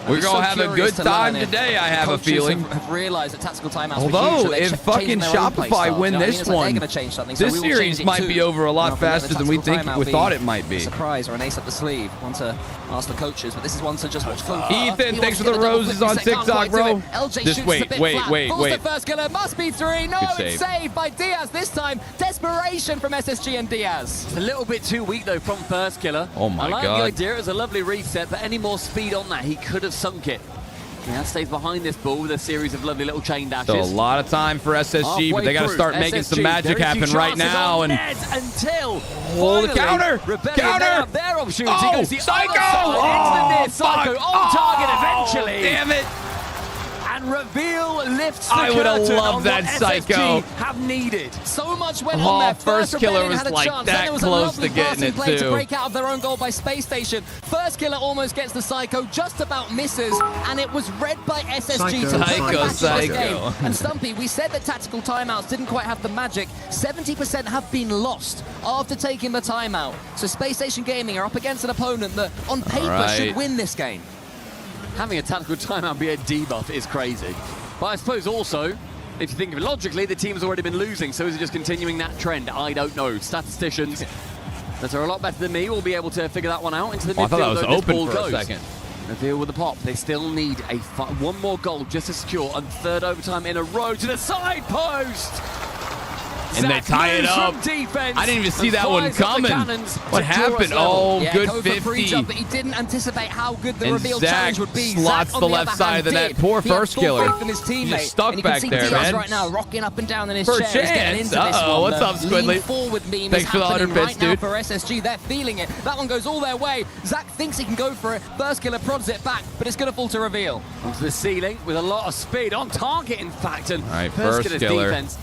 C: We're going to have a good time today, I have a feeling.
S: Have realized that tactical timeouts
C: Although, if fucking Shopify win this one, this series might be over a lot faster than we thought it might be.
S: A surprise or an ace up the sleeve. One to ask the coaches, but this is one to just watch.
C: Ethan, thanks for the roses on TikTok, bro. Just wait.
S: The first killer must be 3. No, it's saved by Diaz this time. Desperation from SSG and Diaz.
M: It's a little bit too weak, though, from first killer.
C: Oh, my
M: God. I like
C: God.
M: the idea. It was a lovely reset, but any more speed on that, he could have sunk it. He stays behind this ball with a series of lovely little chain dashes.
C: Still a lot of time for SSG, but they got to start making some magic happen right now. And
M: until
C: the counter!
M: Counter! Their opportunity goes the
C: Psycho!
M: Psycho on target eventually.
C: Damn it!
M: And Reveal lifts the
C: I would have
M: curtain
C: loved
M: on
C: that
M: what
C: Psycho.
M: SSG have needed.
S: So much went on there.
C: First killer was
S: had a
C: like
S: chance.
C: that
S: Then it was
C: close
S: a lovely
C: to getting it
S: play
C: too.
S: to break out of their own goal by Space Station. First killer almost gets the Psycho, just about misses, and it was read by SSG to
C: Psycho.
S: And Stumpy, we said that tactical timeouts didn't quite have the magic. 70% have been lost after taking the timeout. So Space Station Gaming are up against an opponent that, on paper, should win this game.
M: Having a tactical timeout be a debuff is crazy. But I suppose also, if you think of it logically, the team's already been losing, so is it just continuing that trend? I don't know. Statisticians that are a lot better than me will be able to figure that one out. Into the midfield,
C: I thought that was open for
M: goes.
C: a second.
M: Reveal with the pop. They still need one more goal just to secure a third overtime in a row to the side post.
C: And they tie it up. I didn't even see that one coming. What happened? Oh,
S: yeah,
C: good
S: Kofa
C: 50.
S: Free jump, but he didn't anticipate how good the
C: And
S: reveal
C: Zach
S: challenge would be.
C: slots
S: Zach,
C: the
S: on
C: left
S: other
C: side
S: hand,
C: of the net.
S: did.
C: Poor
S: He had
C: first
S: full
C: killer.
S: faith in his teammate.
C: He's just stuck
S: And you can
C: back
S: see
C: there,
S: Diaz
C: man.
S: right now rocking up and down in his
C: For a
S: chair. He's getting
C: chance.
S: into this
C: Uh-oh,
S: one.
C: what's up, Squidly?
S: Lean forward meme
C: Thanks
S: is
C: for the 100
S: happening
C: bits,
S: right now
C: dude.
S: for SSG. They're feeling it. That one goes all their way. Zach thinks he can go for it. First killer prods it back, but it's going to fall to reveal.
M: Onto the ceiling with a lot of speed on target, in fact. And
C: all right, first
M: killer's
C: killer.
M: defense.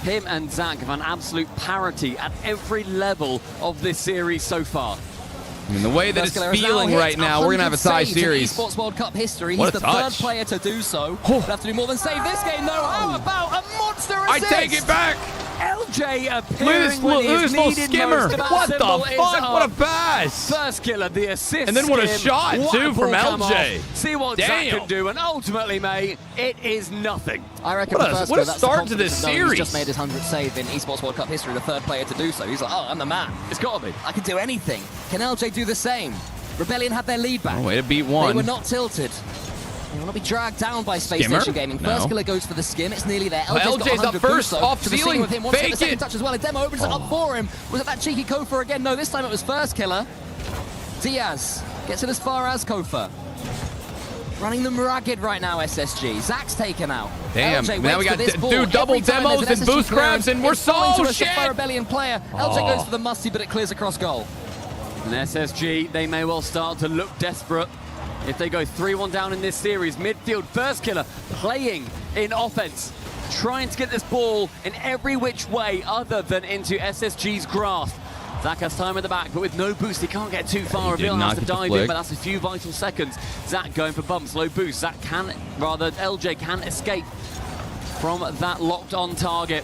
M: Him and Zach have an absolute parity at every level of this series so far.
C: I mean, the way that it's feeling right now, we're going to have a tie series.
S: Esports World Cup history.
C: What
S: He's
C: a
S: the third
C: touch.
S: player to do so. We'll have to do more than save this game, though. How about a monster assist?
C: I take it back.
M: LJ appearing when he is
C: little
M: needed
C: skimmer.
M: most.
C: What the
M: Symbol is
C: fuck? What a
M: up.
C: pass.
M: First killer, the assist.
C: And then what a
M: skim.
C: shot,
M: What
C: too,
M: a
C: from
M: ball come
C: LJ.
M: off. See what
C: Damn.
M: Zach can do, and ultimately, mate, it is nothing.
S: I reckon
C: What a
S: first killer, that's the
C: start to this
S: confidence of knowing
C: series.
S: He's just made his 100th save in Esports World Cup history, the third player to do so. He's like, oh, I'm the man.
M: It's got to be.
S: I can do anything. Can LJ do the same? Rebellion had their lead back.
C: Oh, way to beat one.
S: They were not tilted. They will not be dragged down by Space
C: Skimmer?
S: Station Gaming.
C: No.
S: First killer goes for the skim. It's nearly there.
C: Well,
S: LJ's got
C: up
S: 100
C: first,
S: Gusto
C: off
S: to the
C: ceiling,
S: with him. Wants to get the
C: fake
S: second
C: it.
S: touch as well. A demo opens it up for him. Was it that cheeky Kofa again? No, this time it was first killer. Diaz gets it as far as Kofa. Running them ragged right now, SSG. Zach's taken out.
C: Damn,
S: LJ
C: now we
S: waits
C: got
S: for this ball.
C: do double
S: Every time there's
C: demos
S: an
C: and
S: SSG
C: boost grabs,
S: clearance,
C: and we're
S: it's falling
C: so
S: to a
C: shit.
S: Sapphire Rebellion player. LJ goes for the musty, but it clears across goal.
M: And SSG, they may well start to look desperate if they go 3-1 down in this series. Midfield, first killer, playing in offense, trying to get this ball in every which way other than into SSG's grasp. Zach has time at the back, but with no boost, he can't get too far. Reveal has to dive in, but that's a few vital seconds. Zach going for bumps, low boost. Zach can, rather, LJ can escape from that locked on target.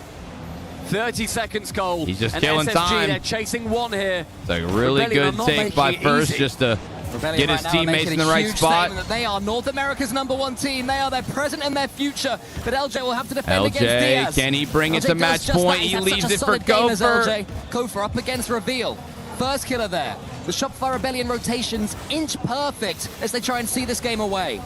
M: 30 seconds goal.
C: He's just
M: and
C: killing
M: SSG,
C: time.
M: they're chasing one here.
C: It's a really
M: Rebellion
C: good take by first, just to
S: Rebellion
C: get his
S: right now
C: teammates
S: making
C: in the
S: a
C: right
S: huge
C: spot.
S: statement that they are North America's #1 team. They are their present and their future. But LJ will have to defend against Diaz.
C: LJ, can he bring it to
S: LJ
C: match
S: does just
C: point?
S: that. He's
C: He
S: had
C: leaves
S: such a
C: it for
S: solid game as
C: Gopher.
S: LJ. Gopher up against Reveal. First killer there. The Shopify Rebellion rotations inch perfect as they try and see this game away.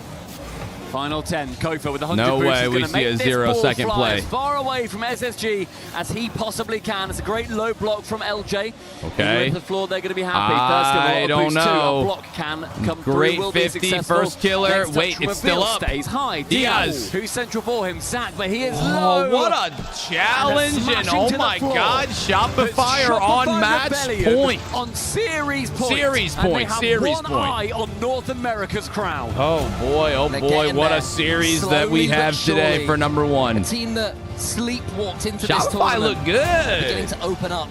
M: Final 10. Kofa with 100
C: No
M: boosts
C: way
M: is
C: we
M: gonna
C: see a
M: make this
C: 0-second
M: ball fly
C: play.
M: as far away from SSG as he possibly can. It's a great low block from LJ.
C: Okay.
M: The floor, they're going to be happy.
C: I don't know.
M: A block can come
C: Great
M: through. Will
C: 50,
M: be successful.
C: first killer.
M: Next
C: Wait,
M: touch
C: it's
M: from
C: still
M: Reveal
C: up.
M: Stays high.
C: Diaz.
M: Who's central for him? Zach, but he is
C: Oh,
M: low.
C: what a challenge. And oh my God, Shopify are on match point.
M: On series point.
C: Series
M: And they
C: point,
M: have
C: series
M: one
C: point.
M: eye on North America's crown.
C: Oh boy, what a series that we have today for number one.
S: A team that sleepwalked into this
C: Shopify
S: tournament.
C: look good.
S: Beginning to open up.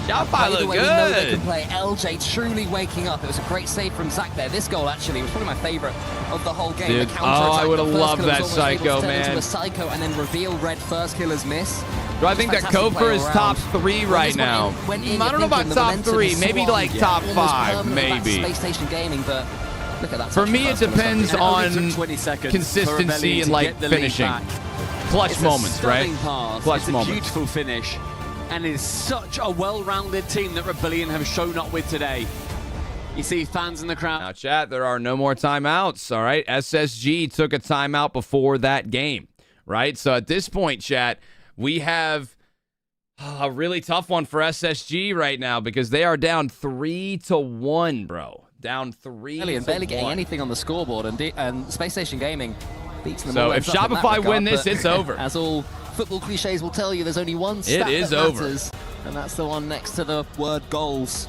C: Shopify look
S: We know they
C: good.
S: can play. LJ truly waking up. It was a great save from Zach there. This goal actually was probably my favorite of the whole game.
C: Dude,
S: The counter-attack,
C: I would have
S: the first
C: loved
S: killer was
C: that
S: almost able to
C: Psycho,
S: turn into
C: man.
S: a Psycho and then reveal red first killer's miss.
C: Do I think that
S: Fantastic
C: Kofer
S: play
C: is
S: around.
C: top 3 right
S: This
C: now?
S: one went in,
C: I don't know
S: you're
C: about
S: thinking the
C: top
S: momentum
C: 3,
S: is
C: maybe
S: swung
C: like top
S: almost
C: 5,
S: permanently back to
C: maybe.
S: Space Station Gaming, but look at that.
C: For
S: touch
C: me, it
S: from first
C: depends
S: killer.
C: on
M: 20 seconds
C: consistency and like finishing. Clutch moments, right? Clutch
M: It's a
C: moments.
M: beautiful finish. And it's such a well-rounded team that Rebellion have shown up with today. You see fans in the crowd.
C: Now, chat, there are no more timeouts, all right? SSG took a timeout before that game, right? So at this point, chat, we have a really tough one for SSG right now because they are down 3-1, bro. Down 3-1.
S: Barely getting anything on the scoreboard, and Space Station Gaming beats them.
C: So
S: all
C: if
S: ends up in that
C: Shopify
S: regard,
C: win this,
S: but
C: it's over.
S: As all football cliches will tell you, there's only one stat
C: is
S: that
C: over.
S: matters, and that's the one next to the word goals.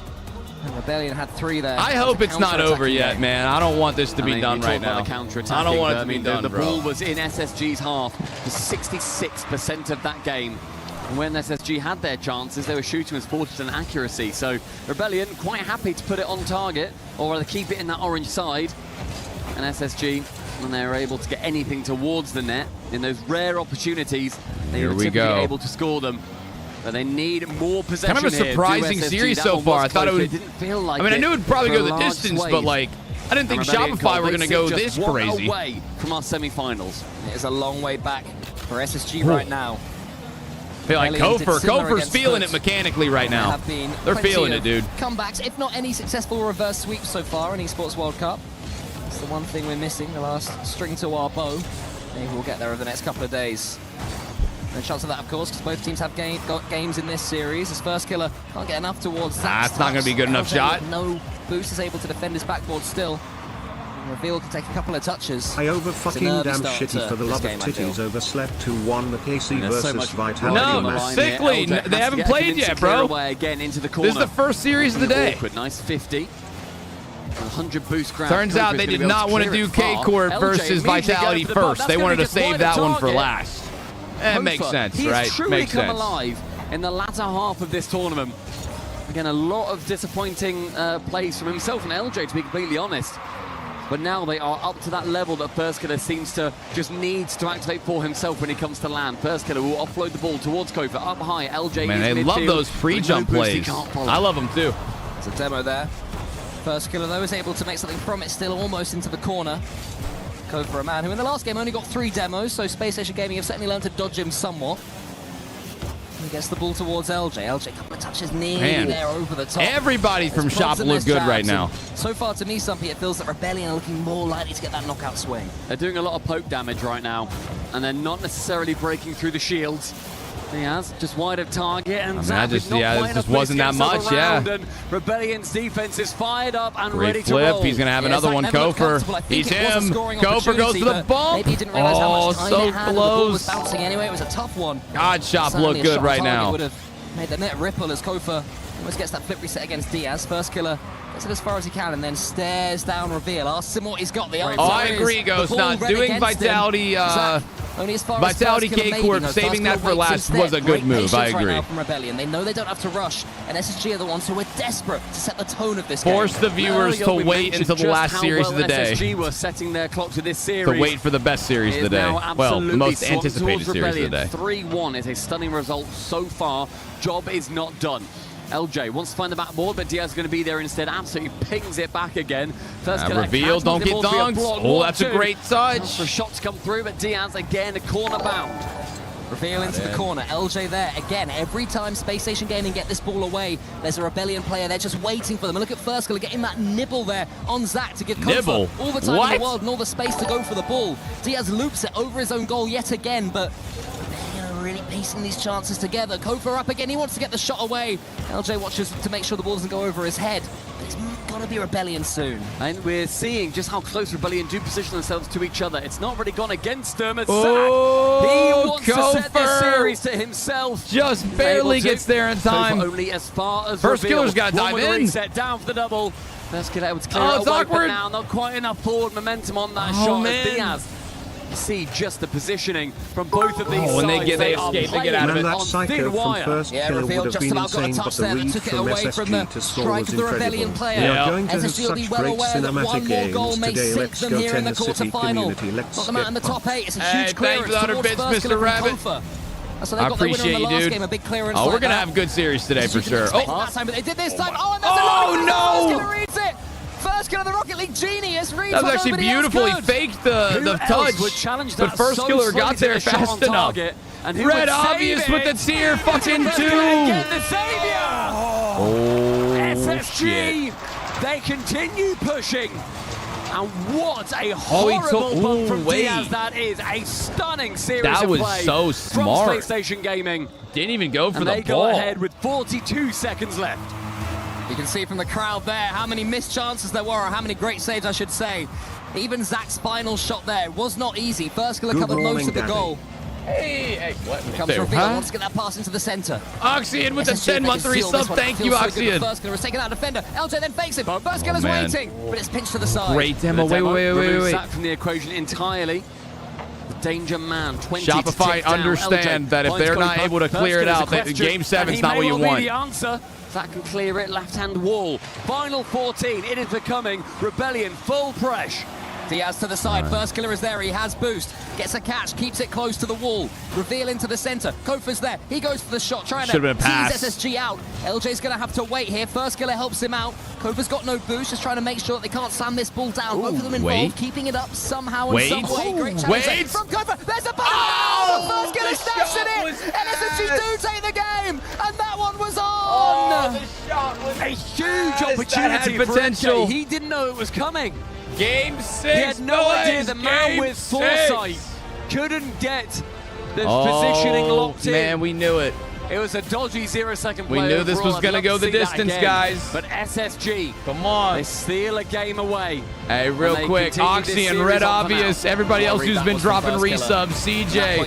S: And Rebellion had 3 there.
C: I hope it's not over yet,
S: game.
C: man. I don't want this to be done right now. I don't want it to be done,
M: The
C: bro.
M: ball was in SSG's half for 66% of that game. And when SSG had their chances, they were shooting with 40% accuracy. So Rebellion quite happy to put it on target, or rather keep it in that orange side. And SSG, when they were able to get anything towards the net, in those rare opportunities, they
C: Here
M: were
C: we
M: typically
C: go.
M: able to score them. But they need more possession.
C: Kind of a
M: here to
C: surprising
M: SSG.
C: series
M: That
C: so
M: one
C: far.
M: was
C: I thought it
M: close.
C: would.
M: didn't feel like
C: I mean, I knew it would probably
M: for
C: go
M: a
C: the
M: large
C: distance,
M: swathe.
C: but like, I didn't think
M: And Rebellion
C: Shopify
M: goal,
C: were
M: they
C: going to go
M: sit
C: this
M: just one
C: crazy.
M: away from our semi-finals.
S: It is a long way back for SSG
C: Ooh.
S: right now.
C: I feel like
S: Rebellion did similar
C: Kofer's
S: against
C: feeling
S: Foot.
C: it mechanically right
S: There
C: now.
S: have been
C: They're
S: plenty
C: feeling
S: of
C: it, dude.
S: Comebacks, if not any successful reverse sweeps so far in Esports World Cup. It's the one thing we're missing, the last string to our bow. Maybe we'll get there over the next couple of days. No chance of that, of course, because both teams have got games in this series. His first killer can't get enough towards Zach's
C: That's not going to be a good enough
S: LJ
C: shot.
S: with no boost is able to defend his backboard still. And Reveal can take a couple of touches.
D: I over
S: It's a
D: fucking
S: nervy
D: damn
S: start
D: shitty
S: to
D: for the
S: this
D: love
S: game,
D: of
S: I feel.
D: titties overslept 2-1 the KC
M: There's so
D: versus
M: much
D: Vitality
C: No,
D: match.
C: sickly.
M: LJ has
C: They
M: to
C: haven't
M: get
C: played
M: Vince
C: yet,
M: to clear
C: bro.
M: away again into the corner.
C: This is the first series of the day.
M: Awkward, nice 50. 100 boost grab.
C: Turns out
M: Kofer's
C: they
M: gonna
C: did
M: be able
C: not want to
M: clear
C: do
M: it far.
C: K-Court
M: LJ
C: versus
M: immediately
C: Vitality
M: goes for the ball.
C: first.
M: That's
C: They
M: gonna
C: wanted
M: be
C: to
M: just
C: save
M: wide
C: that
M: of
C: one for
M: target.
C: last. That makes
M: Kofer,
C: sense,
M: he's
C: right?
M: truly
C: Makes
M: come
C: sense.
M: alive in the latter half of this tournament. Again, a lot of disappointing plays from himself and LJ, to be completely honest. But now they are up to that level that First Killer seems to just needs to activate for himself when he comes to land. First Killer will offload the ball towards Kofer, up high. LJ
C: Man,
M: is
C: they
M: midfield.
C: love those
M: With
C: pre-jump
M: no boost, he
C: plays.
M: can't follow.
C: I love them too.
S: There's a demo there. First killer, though, is able to make something from it, still almost into the corner. Kofer, a man who in the last game only got 3 demos, so Space Station Gaming have certainly learned to dodge him somewhat. He gets the ball towards LJ. LJ, a couple of touches nearly
C: Man,
S: there over the top.
C: everybody from
S: There's
C: Shop
S: prods and
C: look
S: there's
C: good right
S: jabs,
C: now.
S: and so far, to me, Stumpy, it feels that Rebellion are looking more likely to get that knockout swing.
M: They're doing a lot of poke damage right now, and they're not necessarily breaking through the shields. Diaz just wide of target, and Zap is not quite
C: it
M: enough
C: just wasn't that
M: boost, gets
C: much,
M: around,
C: yeah.
M: And Rebellion's defense is fired up and
C: Great
M: ready to
C: flip.
M: roll.
C: He's going to have another one. Kofer. He's him. Kofer goes for the bump.
S: Maybe he didn't realize how much time
C: so
S: it had. The ball was
C: close.
S: bouncing anyway. It was a tough one.
C: God, Shop
S: Certainly
C: look
S: a
C: good
S: shot
C: right
S: on target
C: now.
S: would have made the net ripple as Kofer almost gets that flip reset against Diaz. First killer gets it as far as he can and then stares down Reveal. Asks him what he's got. The answer
C: Oh, I
S: is
C: agree, Ghost.
S: the ball
C: Not
S: red
C: doing
S: against him.
C: Vitality.
S: Zach, only as far
C: Vitality
S: as First Killer
C: K-Court,
S: maybe,
C: saving
S: though.
C: that
S: First
C: for
S: Killer
C: last
S: waits
C: was a
S: instead.
C: good
S: Great
C: move. I
S: patience right
C: agree.
S: now from Rebellion. They know they don't have to rush, and SSG are the ones who are desperate to set the tone of this game.
C: Force the viewers to wait until the last series of the day.
M: SSG were setting their clock to this series.
C: To wait for the best series of the day. Well, the most anticipated series of the day.
M: 3-1 is a stunning result so far. Job is not done. LJ wants to find the backboard, but Diaz is going to be there instead. Absolutely pings it back again. First
C: Reveal, don't get dunked. Oh, that's a great touch.
M: For shots come through, but Diaz again a corner bound.
S: Reveal into the corner. LJ there. Again, every time Space Station Gaming get this ball away, there's a Rebellion player. They're just waiting for them. And look at First Killer getting that nibble there on Zach to give Kofa all the time in the world and all the space to go for the ball. Diaz loops it over his own goal yet again, but they're really piecing these chances together. Kofa up again. He wants to get the shot away. LJ watches to make sure the ball doesn't go over his head. It's got to be Rebellion soon.
M: And we're seeing just how close Rebellion do position themselves to each other. It's not really gone against them. It's Zach. He wants to set this series to himself.
C: Just barely gets there in time.
M: Only as far as
C: First Killer's got to dive in.
M: Reset down for the double. First Killer able to clear it
C: it's
M: away,
C: awkward.
M: but now not quite enough forward momentum on that shot. As Diaz. See just the positioning from both of these sides.
C: When they escape, they get out of it.
D: That psycho from First Killer would have been insane, but the read from SSG to score was incredible. We are going to have such great cinematic games today. Let's go Tennessee community. Let's get
S: in the top 8. It's a
C: Hey,
S: huge
C: thanks for the 100 bits, Mr. Rabbit.
S: So
C: I appreciate you, dude. Oh, we're going to have a good series today for sure.
S: Last time, but they did this time. Oh, no! First Killer reads it. First Killer, the Rocket League genius, reads
C: that was actually beautiful. He faked the touch, but First Killer got there fast enough. Red Obvious with the tier fucking 2.
M: SSG, they continue pushing. And what a horrible bump from Diaz that is. A stunning series of play.
C: That was so smart.
M: From Space Station Gaming.
C: Didn't even go for the ball.
M: They go ahead with 42 seconds left.
S: You can see from the crowd there how many missed chances there were, or how many great saves, I should say. Even Zach's final shot there was not easy. First Killer covered most of the goal.
C: Hey, what?
S: Comes Reveal, wants to get that pass into the center.
C: Oxyan with the 10-1-3 sub. Thank you, Oxyan.
S: First Killer is taking out a defender. LJ then fakes him. First Killer's waiting, but it's pinched to the side.
C: Great demo. Wait.
M: Zach from the equation entirely. The danger man, 20
C: Shopify understand that if they're not able to clear it out, Game 7's not what you want.
M: The answer. Zach can clear it, left-hand wall. Final 14, it is becoming Rebellion full press.
S: Diaz to the side. First Killer is there. He has boost. Gets a catch. Keeps it close to the wall. Reveal into the center. Kofa's there. He goes for the shot. Trying to tease SSG out. LJ's going to have to wait here. First Killer helps him out. Kofa's got no boost. Just trying to make sure that they can't slam this ball down. Both of them involved. Keeping it up somehow and some way. Great challenge from Kofa. There's a ball. First Killer stashed it in. And SSG do take the game. And that one was on.
M: The shot was a huge opportunity for MJ. He didn't know it was coming.
C: Game 6.
M: He had no idea the man with foresight couldn't get the positioning locked in.
C: Man, we knew it.
M: It was a dodgy 0-second play.
C: We knew this was going to go the distance, guys.
M: But SSG,
C: come on.
M: They steal a game away.
C: Hey, real quick, Oxyan, Red Obvious, everybody else who's been dropping resubs, CJ.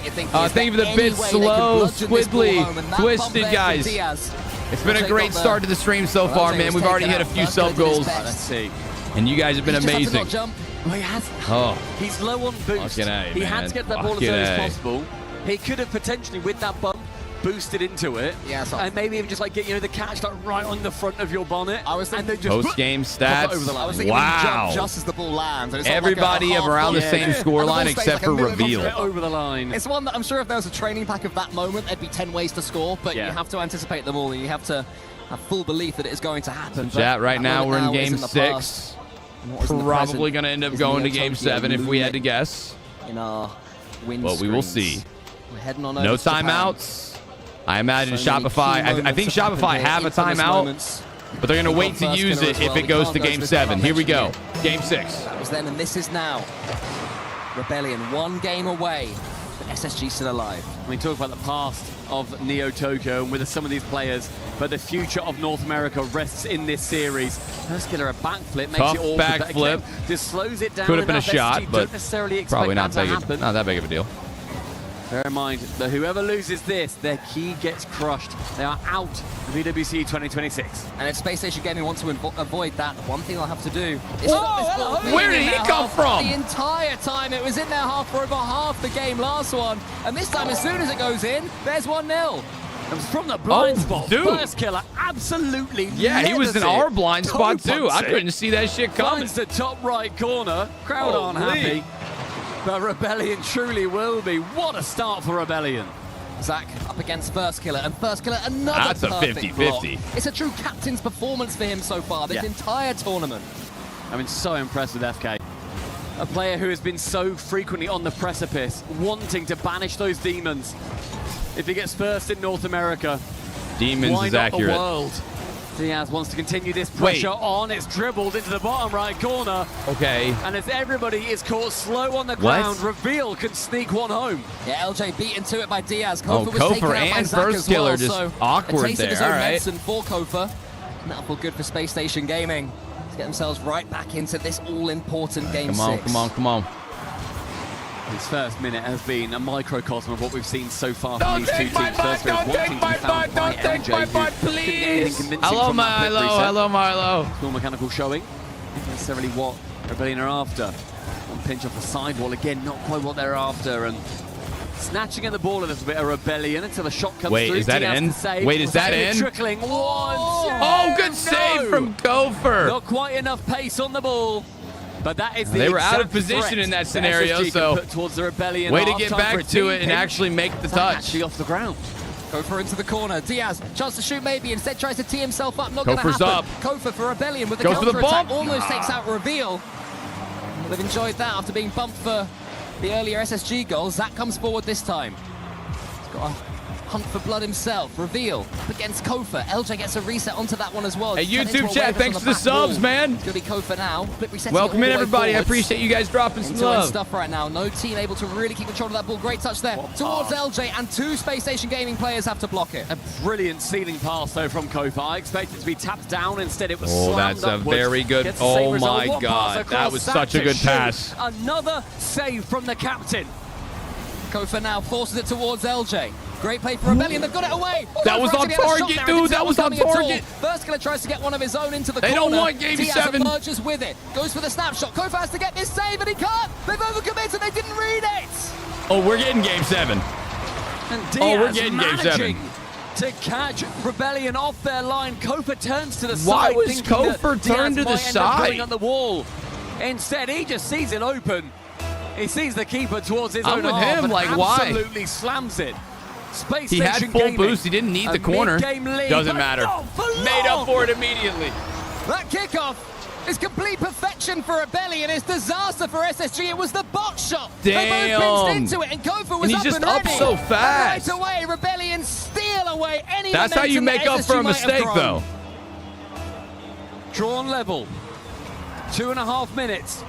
C: Thank you for the bit slow, Squidly, Twisted, guys. It's been a great start to the stream so far, man. We've already hit a few sub goals.
M: Let's see.
C: And you guys have been amazing.
M: Oh, he has.
C: Oh.
M: He's low on boost. He had to get that ball as early as possible. He could have potentially, with that bump, boosted into it. Yeah, and maybe even just like get the catch like right on the front of your bonnet. I was thinking
C: post-game stats.
U: I was thinking jump just as the ball lands. And it's
C: everybody
U: like
C: around the same scoreline except for Reveal.
M: Over the line.
S: It's one that I'm sure if there was a training pack of that moment, there'd be 10 ways to score, but you have to anticipate them all, and you have to have full belief that it is going to happen.
C: Chat, right now we're in Game 6. Probably going to end up going to Game 7 if we had to guess.
S: In our win
C: but we will see.
S: We're heading on
C: no timeouts. I imagine Shopify. I think Shopify have a timeout, but they're going to wait to use it if it goes to Game 7. Here we go. Game 6.
S: That was then, and this is now. Rebellion, one game away. But SSG still alive.
M: We talk about the past of Neo Tokyo and with some of these players, but the future of North America rests in this series. First Killer, a backflip, makes it all
C: backflip.
M: Just slows it down.
C: Could have been a shot, but probably not that big of a deal.
M: Bear in mind that whoever loses this, their key gets crushed. They are out of VWC 2026.
S: And if Space Station Gaming wants to avoid that, one thing they'll have to do is stop this ball.
C: Where did he come from?
S: The entire time it was in their half for over half the game last one. And this time, as soon as it goes in, there's 1-0.
M: And from the blind spot, First Killer absolutely
C: he was in our blind spot too. I couldn't see that shit coming.
M: Finds the top right corner. Crowd aren't happy. But Rebellion truly will be. What a start for Rebellion.
S: Zach up against First Killer, and First Killer another
C: That's a 50-50.
S: It's a true captain's performance for him so far this entire tournament.
M: I've been so impressed with FK. A player who has been so frequently on the precipice, wanting to banish those demons. If he gets first in North America,
C: demons
M: why
C: is
M: not
C: accurate.
M: The world? Diaz wants to continue this pressure on. It's dribbled into the bottom right corner.
C: Okay.
M: And as everybody is caught slow on the ground, Reveal can sneak one home.
S: Yeah, LJ beaten to it by Diaz.
C: Kofa was taken out by Zach first killer just awkward there. All right.
S: For Kofa. And that'll feel good for Space Station Gaming. Let's get themselves right back into this all-important game 6.
C: Come on.
M: His first minute has been a microcosm of what we've seen so far from these two teams. First, don't take my butt,
C: don't take my butt, please. Hello, Milo.
M: Small mechanical showing. Not necessarily what Rebellion are after. One pinch off the sidewall again, not quite what they're after, and snatching at the ball a little bit of Rebellion until the shot comes through.
C: Wait, is that in? Wait, is that in?
M: Trickling.
C: Oh, good save from Gopher.
M: Not quite enough pace on the ball. But that is
C: they were out of position in that scenario, so
M: towards the Rebellion.
C: Way to get back to it and actually make the touch.
M: Actually off the ground.
S: Kofa into the corner. Diaz, chance to shoot maybe. Instead tries to tee himself up. Not going to happen.
C: Up.
S: Kofa for Rebellion with the
C: counter
S: attack. Almost takes out Reveal. They've enjoyed that after being bumped for the earlier SSG goal. Zach comes forward this time. He's got a hunt for blood himself. Reveal up against Kofa. LJ gets a reset onto that one as well.
C: Hey, YouTube chat, thanks for the subs, man.
S: It's going to be Kofa now.
C: Welcome in, everybody. I appreciate you guys dropping some love.
S: Stuff right now. No team able to really keep control of that ball. Great touch there towards LJ, and 2 Space Station Gaming players have to block it.
M: A brilliant ceiling pass, though, from Kofa. I expected it to be tapped down. Instead, it was
C: slammed
M: that's
C: upwards. A very good. Oh, my God. That was such a good pass.
M: Another save from the captain.
S: Kofa now forces it towards LJ. Great play for Rebellion. They've got it away.
C: That was on target, dude. That was on target.
S: First killer tries to get one of his own into the
C: corner. They don't want game 7.
S: Emerges with it. Goes for the snapshot. Kofa has to get this save, and he can't. They've overcommitted. They didn't read it.
C: Oh, we're getting game 7.
M: And Diaz we're getting game 7. To catch Rebellion off their line. Kofa turns to the
C: Why
M: side.
C: was Kofa turned to the side?
M: On the wall. Instead, he just sees it open. He sees the keeper towards his own arm.
C: I'm with him. Like, why?
M: Absolutely slams it. Space
C: he had full boost. He didn't need the corner. Doesn't matter. Made up for it immediately.
S: That kickoff is complete perfection for Rebellion. It's disaster for SSG. It was the bot shot.
C: Damn.
S: They both pinched into it, and Kofa was
C: and
S: up
C: just
S: and
C: up
S: ready.
C: so fast.
S: And right away, Rebellion steal away any
C: That's how you make up for a mistake, though.
M: Drawn level. 2.5 minutes.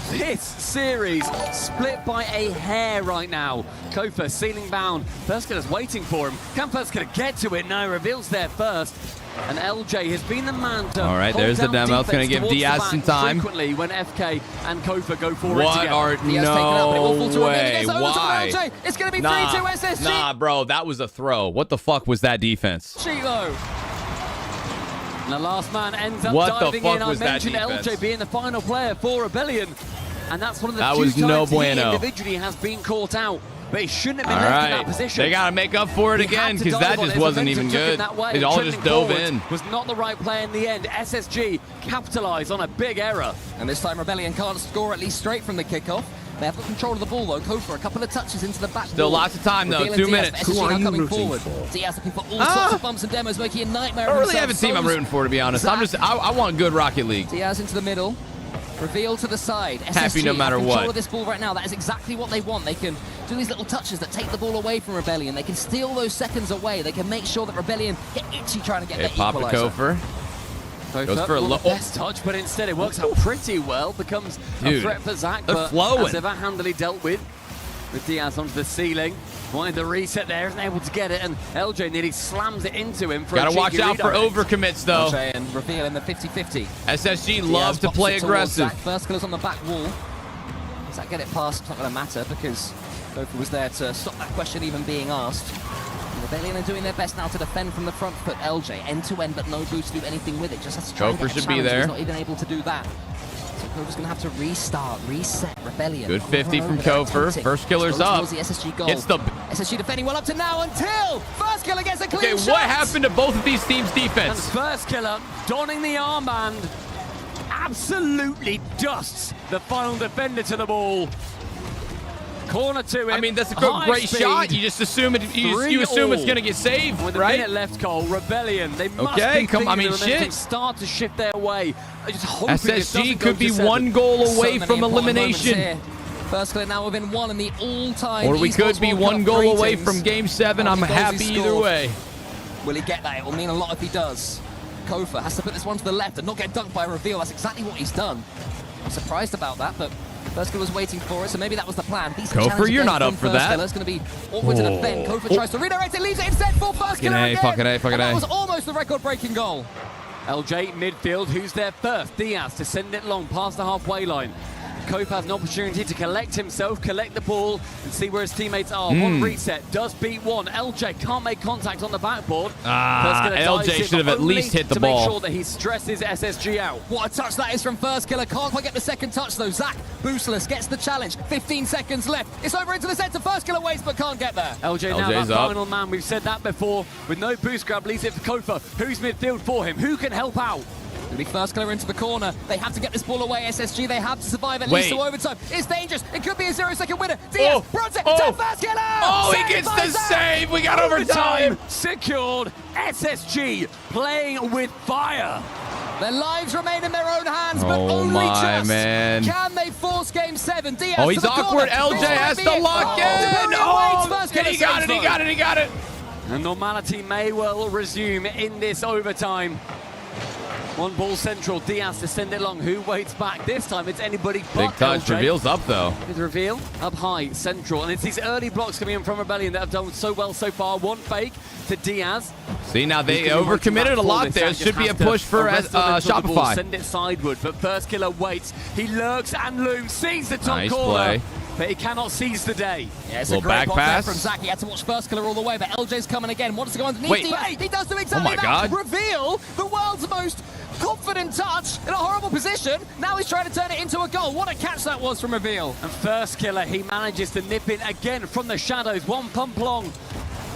M: This series split by a hair right now. Kofa ceiling bound. First killer's waiting for him. Can first killer get to it? No, Reveal's there first. And LJ has been the man to
C: all right, there's the demo. It's going to give Diaz some time.
M: Frequently when FK and Kofa go forward together.
C: No way.
S: Why? It's going to be 3-2 SSG.
C: Nah, bro, that was a throw. What the fuck was that defense?
M: Chilo. And the last man ends up
C: diving
M: in. I mentioned LJ being the final player for Rebellion. And that's one of the
C: few times
M: he individually has been caught out. But he shouldn't have been left in that position.
C: They got to make up for it again because that just wasn't even good. It all just dove in.
M: Was not the right play in the end. SSG capitalized on a big error.
S: And this time Rebellion can't score at least straight from the kickoff. They have the control of the ball, though. Kofa, a couple of touches into the back.
C: Still lots of time, though. 2 minutes.
S: SSG now coming forward. Diaz looking for all sorts of bumps and demos, making a nightmare of himself.
C: I don't really have a team I'm rooting for, to be honest. I want good Rocket League.
S: Diaz into the middle. Reveal to the side.
C: Happy no matter what.
S: Control of this ball right now. That is exactly what they want. They can do these little touches that take the ball away from Rebellion. They can steal those seconds away. They can make sure that Rebellion get itchy trying to get that equalizer.
C: Kofa. Goes for a
M: best touch, but instead it works out pretty well. Becomes a threat for Zach, but as ever handily dealt with Diaz onto the ceiling. Wanted the reset there, isn't able to get it, and LJ nearly slams it into him.
C: Gotta watch out for overcommits, though.
S: LJ and Reveal in the 50-50.
C: SSG love to play aggressive.
S: First killer's on the back wall. Does that get it past? It's not going to matter because Kofa was there to stop that question even being asked. Rebellion are doing their best now to defend from the front foot. LJ end-to-end, but no boost to do anything with it. Just has to try and get a challenge. He's not even able to do that. So Kofa's going to have to restart, reset Rebellion.
C: Good 50 from Kofa. First killer's up.
S: The SSG goal.
C: Gets the
S: SSG defending well up to now until first killer gets a clean shot.
C: What happened to both of these teams' defense?
M: And first killer donning the armband absolutely dusts the final defender to the ball. Corner to him.
C: I mean, that's a great shot. You just assume it. You assume it's gonna get saved,
M: with
C: right?
M: A minute left, Cole. Rebellion. They must be
C: come. I mean,
M: thinking
C: shit.
M: Start to shift their way. Just hoping
C: SSG could be one goal away from elimination.
S: First Killer now within one in the all-time.
C: Or we could be one goal away from Game 7. I'm happy either way.
S: Will he get that? It will mean a lot if he does. Kofa has to put this one to the left and not get dunked by Reveal. That's exactly what he's done. I'm surprised about that, but First Killer was waiting for it, so maybe that was the plan.
C: Kofa, you're not up for that.
S: It's going to be awkward to defend. Kofa tries to redirect it, leaves it instead for First Killer again.
C: Fucking A.
S: That was almost the record-breaking goal.
M: LJ midfield, who's there first? Diaz to send it long past the halfway line. Kofa has an opportunity to collect himself, collect the ball, and see where his teammates are. One reset does beat one. LJ can't make contact on the backboard.
C: LJ should have at least hit the ball.
M: To make sure that he stresses SSG out.
S: What a touch that is from First Killer. Can't quite get the second touch though. Zach, boostless, gets the challenge. 15 seconds left. It's over into the centre. First Killer waits but can't get there.
M: LJ now that final man. We've said that before. With no boost grab, leaves it for Kofa. Who's midfield for him? Who can help out?
S: It'll be First Killer into the corner. They have to get this ball away. SSG, they have to survive at least to overtime. It's dangerous. It could be a 0-second winner. Diaz, bronze it to First Killer.
C: Oh, he gets the save. We got overtime.
M: Secured. SSG playing with fire.
S: Their lives remain in their own hands, but only just can they force Game 7. Diaz
C: he's awkward. LJ has to lock in. He got it.
M: And normality may well resume in this overtime. One ball central, Diaz to send it long. Who waits back? This time it's anybody but
C: Big touch.
M: LJ.
C: Reveal's up, though.
M: With Reveal up high, central. And it's these early blocks coming in from Rebellion that have done so well so far. One fake to Diaz.
C: See, now they overcommitted a lot there. Should be a push for Shopify.
M: Send it sideward, but First Killer waits. He lurks and looms, sees the top
C: nice
M: corner.
C: Play.
M: But he cannot seize the day.
S: Yeah, it's a great block there from Zach. He had to watch First Killer all the way, but LJ's coming again. Wants to go underneath. He does do exactly that. Reveal, the world's most confident touch in a horrible position. Now he's trying to turn it into a goal. What a catch that was from Reveal.
M: And First Killer, he manages to nip in again from the shadows. One pump long.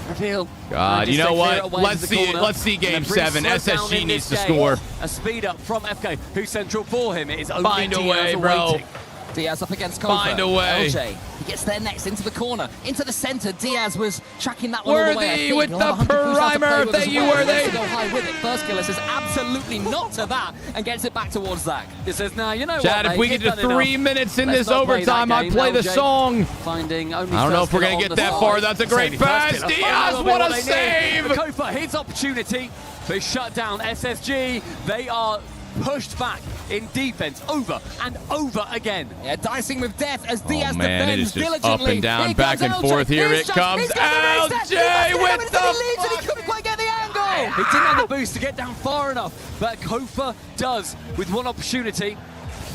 M: Reveal.
C: God, you know what? Let's see Game 7. SSG needs to score.
M: A speed up from FK, who's central for him. It is only
C: Find a way, bro.
M: Waiting.
S: Diaz up against Kofa.
C: Find a way.
S: LJ, he gets there next, into the corner, into the center. Diaz was tracking that one all the way.
C: Worthy with the primer. Thank you, Worthy.
S: Go high with it. First Killer says absolutely not to that and gets it back towards Zach.
M: It says, now, you know
C: Chad,
M: what,
C: if we get to 3 minutes in this overtime, I play the song.
M: Finding only
C: I don't know if we're going to get that far. That's a great pass. Diaz, what a save.
M: Kofa, his opportunity. They shut down SSG. They are pushed back in defense over and over again.
S: Yeah, dicing with death as Diaz
C: it is
S: defends
C: just
S: diligently.
C: up and down, back and forth. Here it comes. LJ with the...
S: He couldn't quite get the angle.
M: He didn't have the boost to get down far enough, but Kofa does with one opportunity.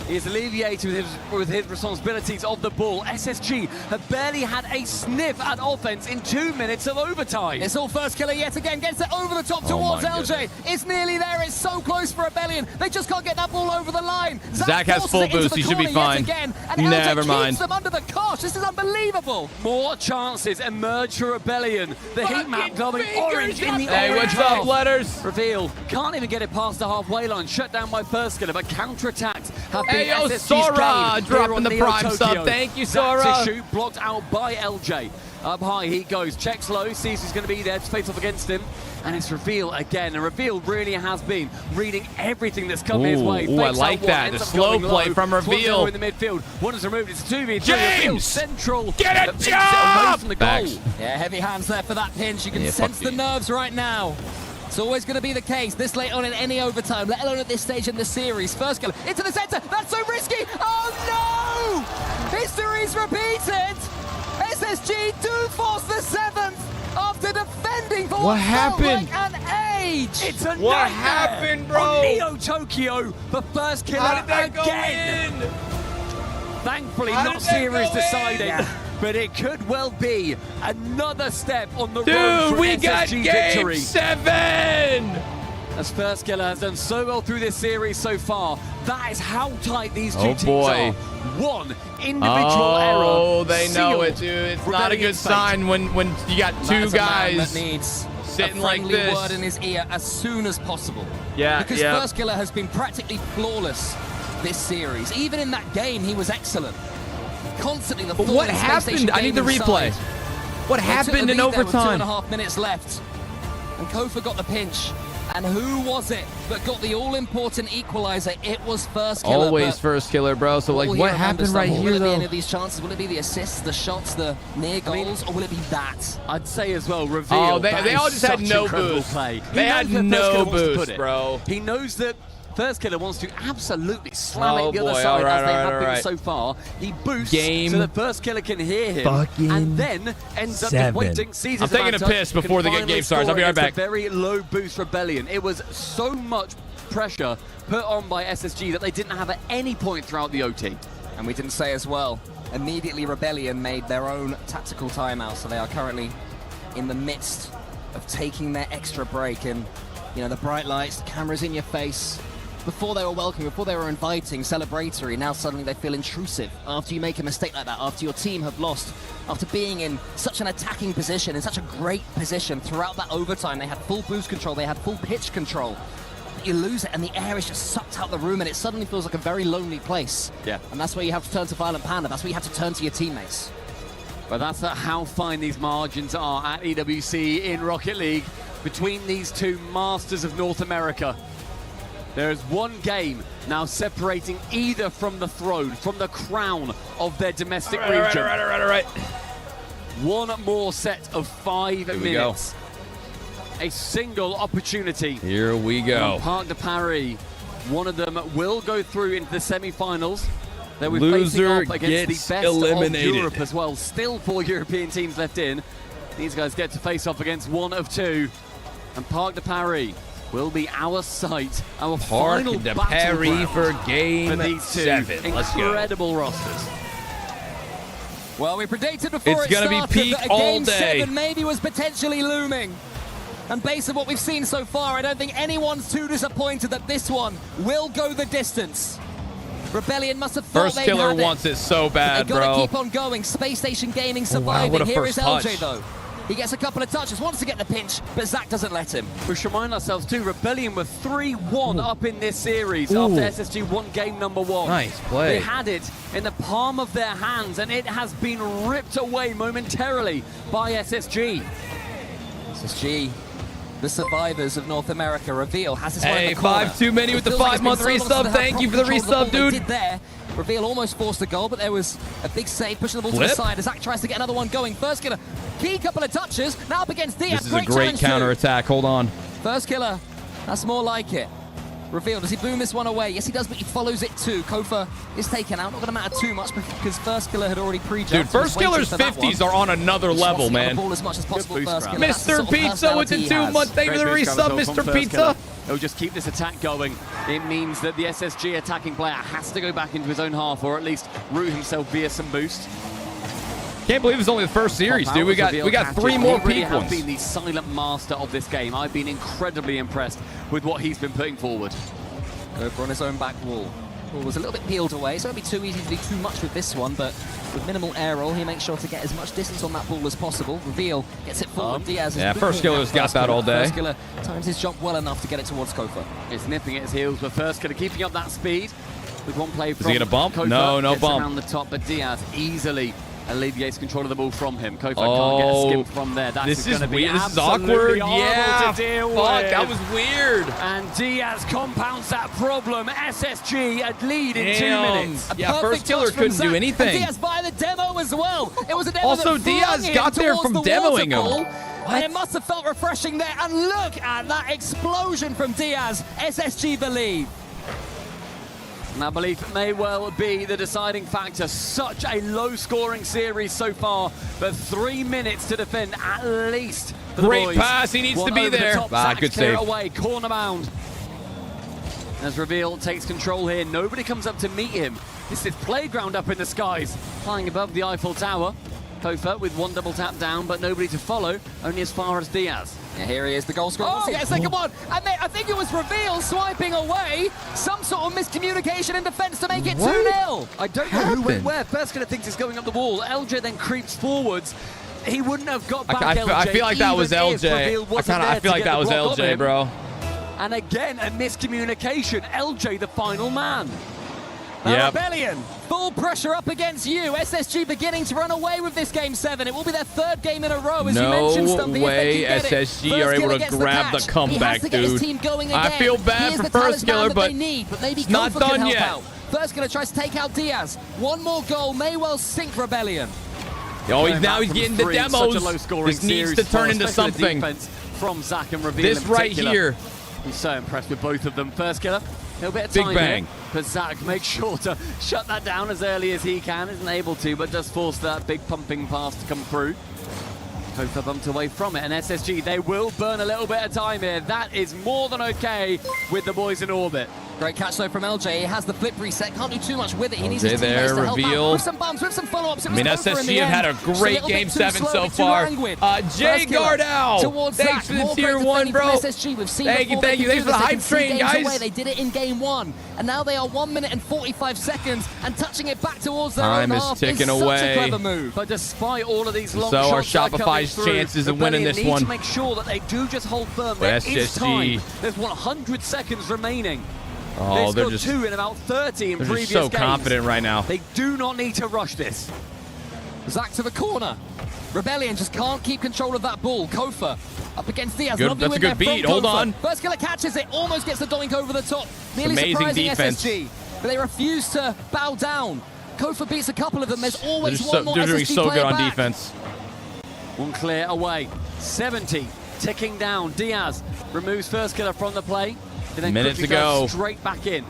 M: He is alleviated with his responsibilities of the ball. SSG have barely had a sniff at offense in 2 minutes of overtime.
S: It's all First Killer yet again. Gets it over the top towards LJ. It's nearly there. It's so close for Rebellion. They just can't get that ball over the line.
C: Zach has full boost. He should be fine. Never mind.
S: Them under the cosh. This is unbelievable.
M: More chances emerge for Rebellion. The heat map glowing orange in the
C: Hey, what's up, Letters?
M: Reveal. Can't even get it past the halfway line. Shut down by First Killer, but counterattacked.
C: Hey, yo, Sora dropping the prime sub. Thank you, Sora.
M: That's a shoot blocked out by LJ. Up high he goes, checks low, sees who's going to be there to face off against him. And it's Reveal again. And Reveal really has been reading everything that's come his way.
C: I like that. The slow play from Reveal.
M: In the midfield. One is removed. It's a 2v3.
C: James!
M: Central.
C: Get a job!
M: From the goal.
S: Yeah, heavy hands there for that pinch. You can sense the nerves right now. It's always going to be the case this late on in any overtime, let alone at this stage in the series. First Killer into the center. That's so risky. Oh no! History's repeated. SSG do force the 7th after defending for what happened? Like an age.
M: It's a
C: what happened, bro?
M: Neo Tokyo, the First Killer
C: How did that
M: again.
C: Go in?
M: Thankfully, not series deciding. Yeah. But it could well be another step on the road for
C: we
M: SSG
C: got
M: victory.
C: Game 7!
M: As First Killer has done so well through this series so far, that is how tight these two teams are. One individual error.
C: Oh, they know it, dude. It's not a good sign when you got two guys
S: that needs
C: sitting
S: a
C: like this.
S: word in his ear as soon as possible.
C: Yeah,
S: because First Killer has been practically flawless this series. Even in that game, he was excellent. constantly the
C: But what happened? I need the replay. What happened in overtime?
S: 2.5 minutes left. And Kofa got the pinch. And who was it that got the all-important equalizer? It was First Killer.
C: Always First Killer, bro. So, like, what happened right here,
S: Will it be
C: though?
S: any of these chances? Will it be the assists, the shots, the near goals, or will it be that?
M: I'd say as well, Reveal.
C: Oh, they all just had no boost.
M: Play.
C: They had no boost, bro.
M: He knows that First Killer wants to absolutely slam it the other side as they have been so far. He boosts so that First Killer can hear him and then ends up just waiting.
C: I'm taking a piss before the game starts. I'll be right back.
M: Very low boost Rebellion. It was so much pressure put on by SSG that they didn't have at any point throughout the OT.
S: And we didn't say as well, immediately Rebellion made their own tactical timeout, so they are currently in the midst of taking their extra break. And, you know, the bright lights, the cameras in your face. Before they were welcoming, before they were inviting, celebratory, now suddenly they feel intrusive. After you make a mistake like that, after your team have lost, after being in such an attacking position, in such a great position throughout that overtime, they had full boost control, they had full pitch control. You lose it and the air is just sucked out the room and it suddenly feels like a very lonely place.
M: Yeah.
S: And that's where you have to turn to Violent Panda, that's where you have to turn to your teammates.
M: But that's how fine these margins are at EWC in Rocket League between these two masters of North America. There is one game now separating either from the throne, from the crown of their domestic region.
C: All right.
M: One more set of 5 minutes. A single opportunity.
C: Here we go.
M: Parc de Paris. One of them will go through into the semi-finals. They were
C: Loser
M: facing off against
C: gets
M: the best
C: eliminated.
M: of Europe as well. Still 4 European teams left in. These guys get to face off against one of 2. And Parc de Paris will be our sight, our final
C: Parc de Paris for game
M: for these
C: 7. Let's go.
M: Incredible rosters.
S: Well, we predicted before
C: it's gonna be peak
S: that a
C: all
S: game
C: day.
S: 7 maybe was potentially looming. And based on what we've seen so far, I don't think anyone's too disappointed that this one will go the distance. Rebellion must have thought
C: First
S: they'd
C: Killer
S: had it.
C: wants it so bad,
S: They gotta
C: bro.
S: keep on going. Space Station Gaming
C: wow,
S: surviving.
C: what a
S: Here
C: first
S: is LJ
C: touch.
S: though. He gets a couple of touches, wants to get the pinch, but Zach doesn't let him.
M: We should remind ourselves too, Rebellion were 3-1 up in this series after SSG won game number 1.
C: Nice play.
M: They had it in the palm of their hands and it has been ripped away momentarily by SSG.
S: SSG, the survivors of North America. Reveal has his way in
C: Hey,
S: the corner.
C: 5 too many with the 5-month resub. Thank you for the resub, dude.
S: Did there. Reveal almost forced a goal, but there was a big save, pushing the ball to the side as Zach tries to get another one going. First Killer, key couple of touches, now up against Diaz.
C: This is a great counter-attack. Hold on.
S: First Killer, that's more like it. Reveal, does he boom this one away? Yes, he does, but he follows it too. Kofa is taken out. Not going to matter too much because First Killer had already pre-jumped.
C: Dude, First Killer's 50s are on another level, man.
S: Ball as much as possible, First Killer.
C: Mr. Pizza with the 2 months. Thank you for the resub, Mr. Pizza.
M: He'll just keep this attack going. It means that the SSG attacking player has to go back into his own half, or at least root himself via some boost.
C: Can't believe it's only the first series, dude. We got 3 more peak ones.
M: He's been the silent master of this game. I've been incredibly impressed with what he's been putting forward.
S: Over on his own back wall. Ball was a little bit peeled away, so it'll be too easy to do too much with this one, but with minimal air roll, he makes sure to get as much distance on that ball as possible. Reveal gets it forward. Diaz is
C: First Killer's got that all day.
S: First Killer times his jump well enough to get it towards Kofa.
M: It's nipping at his heels, but First Killer keeping up that speed with one play from
C: Is he gonna bump?
M: Kofa.
C: No
M: Gets
C: bump.
M: around the top, but Diaz easily alleviates control of the ball from him. Kofa can't get a skip from there. That's going to be
C: weird. This is
M: absolutely
C: awkward. Yeah,
M: to deal
C: fuck,
M: with.
C: that was weird.
M: And Diaz compounds that problem. SSG at lead in 2 minutes.
C: Yeah, First Killer couldn't do anything.
S: And Diaz via the demo as well. It was a demo
C: Also,
S: that
C: Diaz
S: flung
C: got
S: him
C: there
S: towards
C: from
S: the
C: demoing him.
S: waterfall, and it must have felt refreshing there. And look at that explosion from Diaz. SSG the lead.
M: And I believe it may well be the deciding factor. Such a low-scoring series so far, but 3 minutes to defend at least.
C: Great pass, he needs to be there. Good save.
M: Away, corner bound. As Reveal takes control here, nobody comes up to meet him. This is playground up in the skies, flying above the Eiffel Tower. Kofa with one double tap down, but nobody to follow, only as far as Diaz.
S: Yeah, here he is, the goal scorer. Wants to get a second one. And I think it was Reveal swiping away. Some sort of miscommunication in defense to make it 2-0.
M: I don't know who went where. First Killer thinks it's going up the wall. LJ then creeps forwards. He wouldn't have got back LJ.
C: I feel like that was LJ. I feel like that was LJ, bro.
M: And again, a miscommunication. LJ, the final man.
S: Rebellion, full pressure up against you. SSG beginning to run away with this game 7. It will be their 3rd game in a row, as you mentioned, Stumpy.
C: No way SSG are able to grab the comeback, dude. I feel bad for First Killer, but it's not done yet.
S: First Killer tries to take out Diaz. One more goal may well sink Rebellion.
C: Oh, he's getting the demos. This needs to turn into something.
M: From Zach and Reveal
C: this right here.
M: He's so impressed with both of them. First Killer, a little bit of time
C: Big bang.
M: here, but Zach makes sure to shut that down as early as he can. Isn't able to, but does force that big pumping pass to come through. Both are bumped away from it, and SSG, they will burn a little bit of time here. That is more than okay with the boys in orbit.
S: Great catch though from LJ. He has the flip reset. Can't do too much with it. He needs
C: LJ
S: his
C: there,
S: teammates to help
C: Reveal.
S: out with some bumps, with some follow-ups.
C: I mean, SSG have had a great Game 7 so far. Jay Gardell, thanks for the Tier 1, bro.
S: Thank you.
C: Thanks for the hype train, guys.
S: They did it in Game 1, and now they are 1 minute and 45 seconds and touching it back towards their
C: Time
S: own
C: is
S: half.
C: ticking
S: Such
C: away.
S: a clever move.
M: But despite all of these long
C: So our
M: shots that are coming
C: Shopify's
M: through,
C: chances of winning this
M: need
C: one.
M: to make sure that they do just hold firm.
C: But
M: There is
C: SSG.
M: time. There's 100 seconds remaining.
C: Oh,
M: they're
C: they're just
M: 2 in about 30 in
C: they're
M: previous
C: just so
M: games.
C: confident right now.
M: They do not need to rush this.
S: Zach to the corner. Rebellion just can't keep control of that ball. Kofa up against Diaz.
C: Good, that's a good beat. Hold on.
S: First Killer catches it, almost gets the doink over the top. Nearly
C: amazing
S: surprising
C: defense.
S: SSG, but they refuse to bow down. Kofa beats a couple of them. There's always one more
C: They're doing
S: SSG
C: so
S: player
C: good on
S: back.
C: defense.
M: One clear away. 70 ticking down. Diaz removes First Killer from the play. Then
C: Minutes
M: quickly
C: to go.
M: goes straight back in.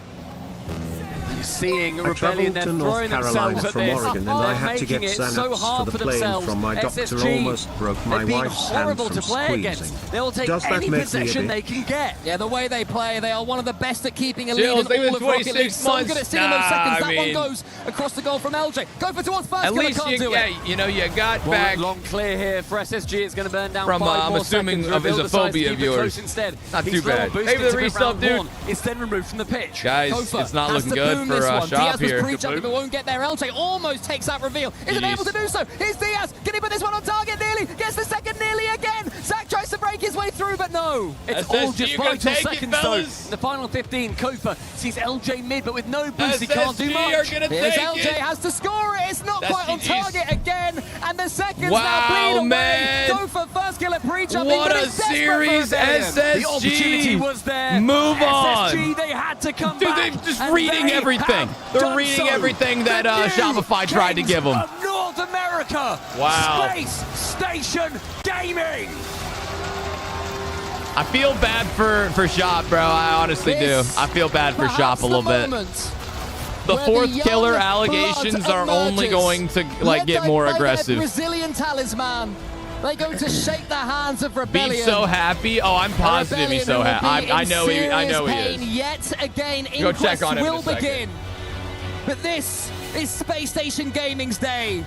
M: You're seeing
D: I
M: Rebellion,
D: travelled
M: they're
D: to North
M: throwing
D: Carolina
M: themselves at
D: from
M: this.
D: Oregon, and I had to get
M: Making it so
D: Xanax
M: hard
D: for the
M: for
D: plane
M: themselves.
D: from my doctor
M: SSG,
D: almost broke my
M: they've been
D: wife's hand
M: horrible
D: from
M: to play
D: squeezing.
M: against. They'll take
D: Does that
M: any
D: make me a
M: possession
D: bit?
M: they can get.
S: Yeah, the way they play, they are one of the best at keeping a
C: Chills,
S: lead in all
C: they've
S: of
C: been
S: Rocket
C: 26
S: League. So
C: months.
S: good at seeing those seconds. That
C: I
S: one
C: mean-
S: goes across the goal from LJ. Go for towards First
C: At
S: Killer,
C: least
S: can't
C: you
S: do it.
C: get, you got back
M: Long clear here for SSG. It's going to burn down
C: from,
M: 5
C: I'm
M: more
C: assuming,
M: seconds.
C: of
M: Reveal decides to
C: Isophobia
M: keep it close
C: viewers.
M: Instead.
C: Not
M: He's
C: too
M: slow
C: bad.
M: boosted
C: Maybe the
M: to
C: resub,
M: round
C: dude.
M: 1. It's then removed from the pitch.
C: Guys,
S: Kofa
C: it's not
S: has
C: looking
S: to
C: good
S: boom
C: for
S: this one.
C: Shop
S: Diaz was
C: here.
S: pre-jumping but won't get there. LJ almost takes out Reveal. Isn't able to do so. Here's Diaz. Can he put this one on target nearly? Gets the second nearly again. Zach tries to break his way through, but no.
M: It's
C: SSG,
M: all just
C: you gonna
M: vital
C: take it,
M: seconds, though.
C: fellas?
M: In the final 15, Kofa sees LJ mid, but with no boost, he
C: SSG
M: can't do much.
C: are gonna
S: Here's
C: take
S: LJ,
C: it.
S: has to score it. It's not
C: That's
S: quite on
C: GG's.
S: target again. And the seconds
C: Wow,
S: now bleed away.
C: man.
S: Go for First Killer pre-jumping.
C: What
S: but
C: a
S: it's desperate
C: series,
S: for Rebellion.
M: The opportunity
C: SSG.
M: was there.
C: Move
M: SSG,
C: on.
M: they had to come
C: Dude,
M: back.
C: they're just
M: and
C: reading
M: they
C: everything.
M: have
C: They're
M: done
C: reading
M: so.
C: everything that
M: The new
C: Shopify tried to give them.
M: Of North America.
C: Wow.
M: Space Station Gaming.
C: I feel bad for Shop, bro. I honestly do. I feel bad for Shop a little bit. The fourth killer allegations are only going to get more aggressive.
S: Brazilian talisman. They go to shake the hands of Rebellion.
C: Beat's so happy. Oh, I'm positive he's so happy. I know he is.
S: Yet again,
C: Go check on him in a
S: will
C: second.
S: begin. But this is Space Station Gaming's day.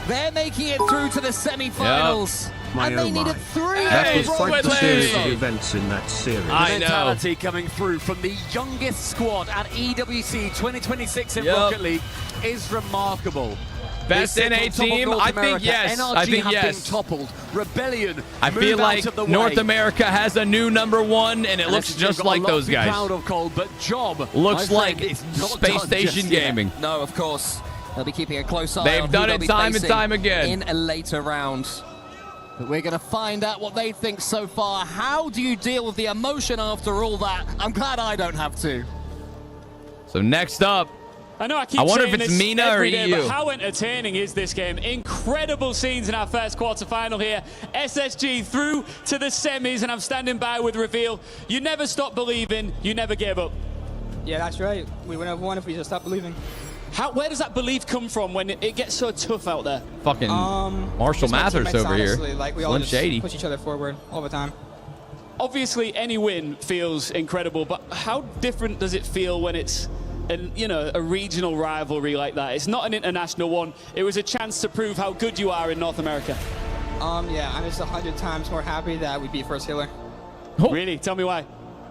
S: They're making it through to the semi-finals. And they needed 3
D: That was
S: rows
D: quite the
S: to
D: series
S: do
D: of
S: so.
D: events in that series.
C: I know.
M: Mentality coming through from the youngest squad at EWC 2026 in
C: Yep.
M: Rocket League is remarkable.
C: Best
M: They sit
C: NA
M: on top of
C: team?
M: North
C: I think
M: America.
C: yes.
M: NRG
C: I think
M: have
C: yes.
M: been toppled. Rebellion
C: I
M: move
C: feel
M: out
C: like
M: of the
C: North
M: way.
C: America has a new #1, and it
M: And
C: looks
M: SSG
C: just
M: got a
C: like
M: lot
C: those
M: to be
C: guys.
M: proud of, Cole, but job,
C: Looks
M: my
C: like
M: friend, it's not
C: Space
M: done
C: Station
M: just yet.
C: Gaming.
S: No, of course. They'll be keeping a close eye
C: They've
S: on
C: done
S: who
C: it
S: they'll be
C: time and
S: facing
C: time again.
S: in a later round. But we're going to find out what they think so far. How do you deal with the emotion after all that? I'm glad I don't have to.
C: So next up,
T: I know I keep
C: wonder if
T: saying
C: it's
T: this
C: Mina or
T: every day,
C: EU.
T: but how entertaining is this game? Incredible scenes in our first quarterfinal here. SSG through to the semis, and I'm standing by with Reveal. You never stop believing, you never gave up.
P: Yeah, that's right. We wouldn't have won if we just stopped believing.
T: Where does that belief come from when it gets so tough out there?
C: fucking Marshall
P: Just my
C: Mathers
P: teammates,
C: over here.
P: honestly. Like, we all
C: Slim
P: just
C: Shady.
P: push each other forward all the time.
T: Obviously, any win feels incredible, but how different does it feel when it's a regional rivalry like that? It's not an international one. It was a chance to prove how good you are in North America.
P: Yeah, I'm just 100 times more happy that we beat First Killer.
C: Oh.
T: Really? Tell me why.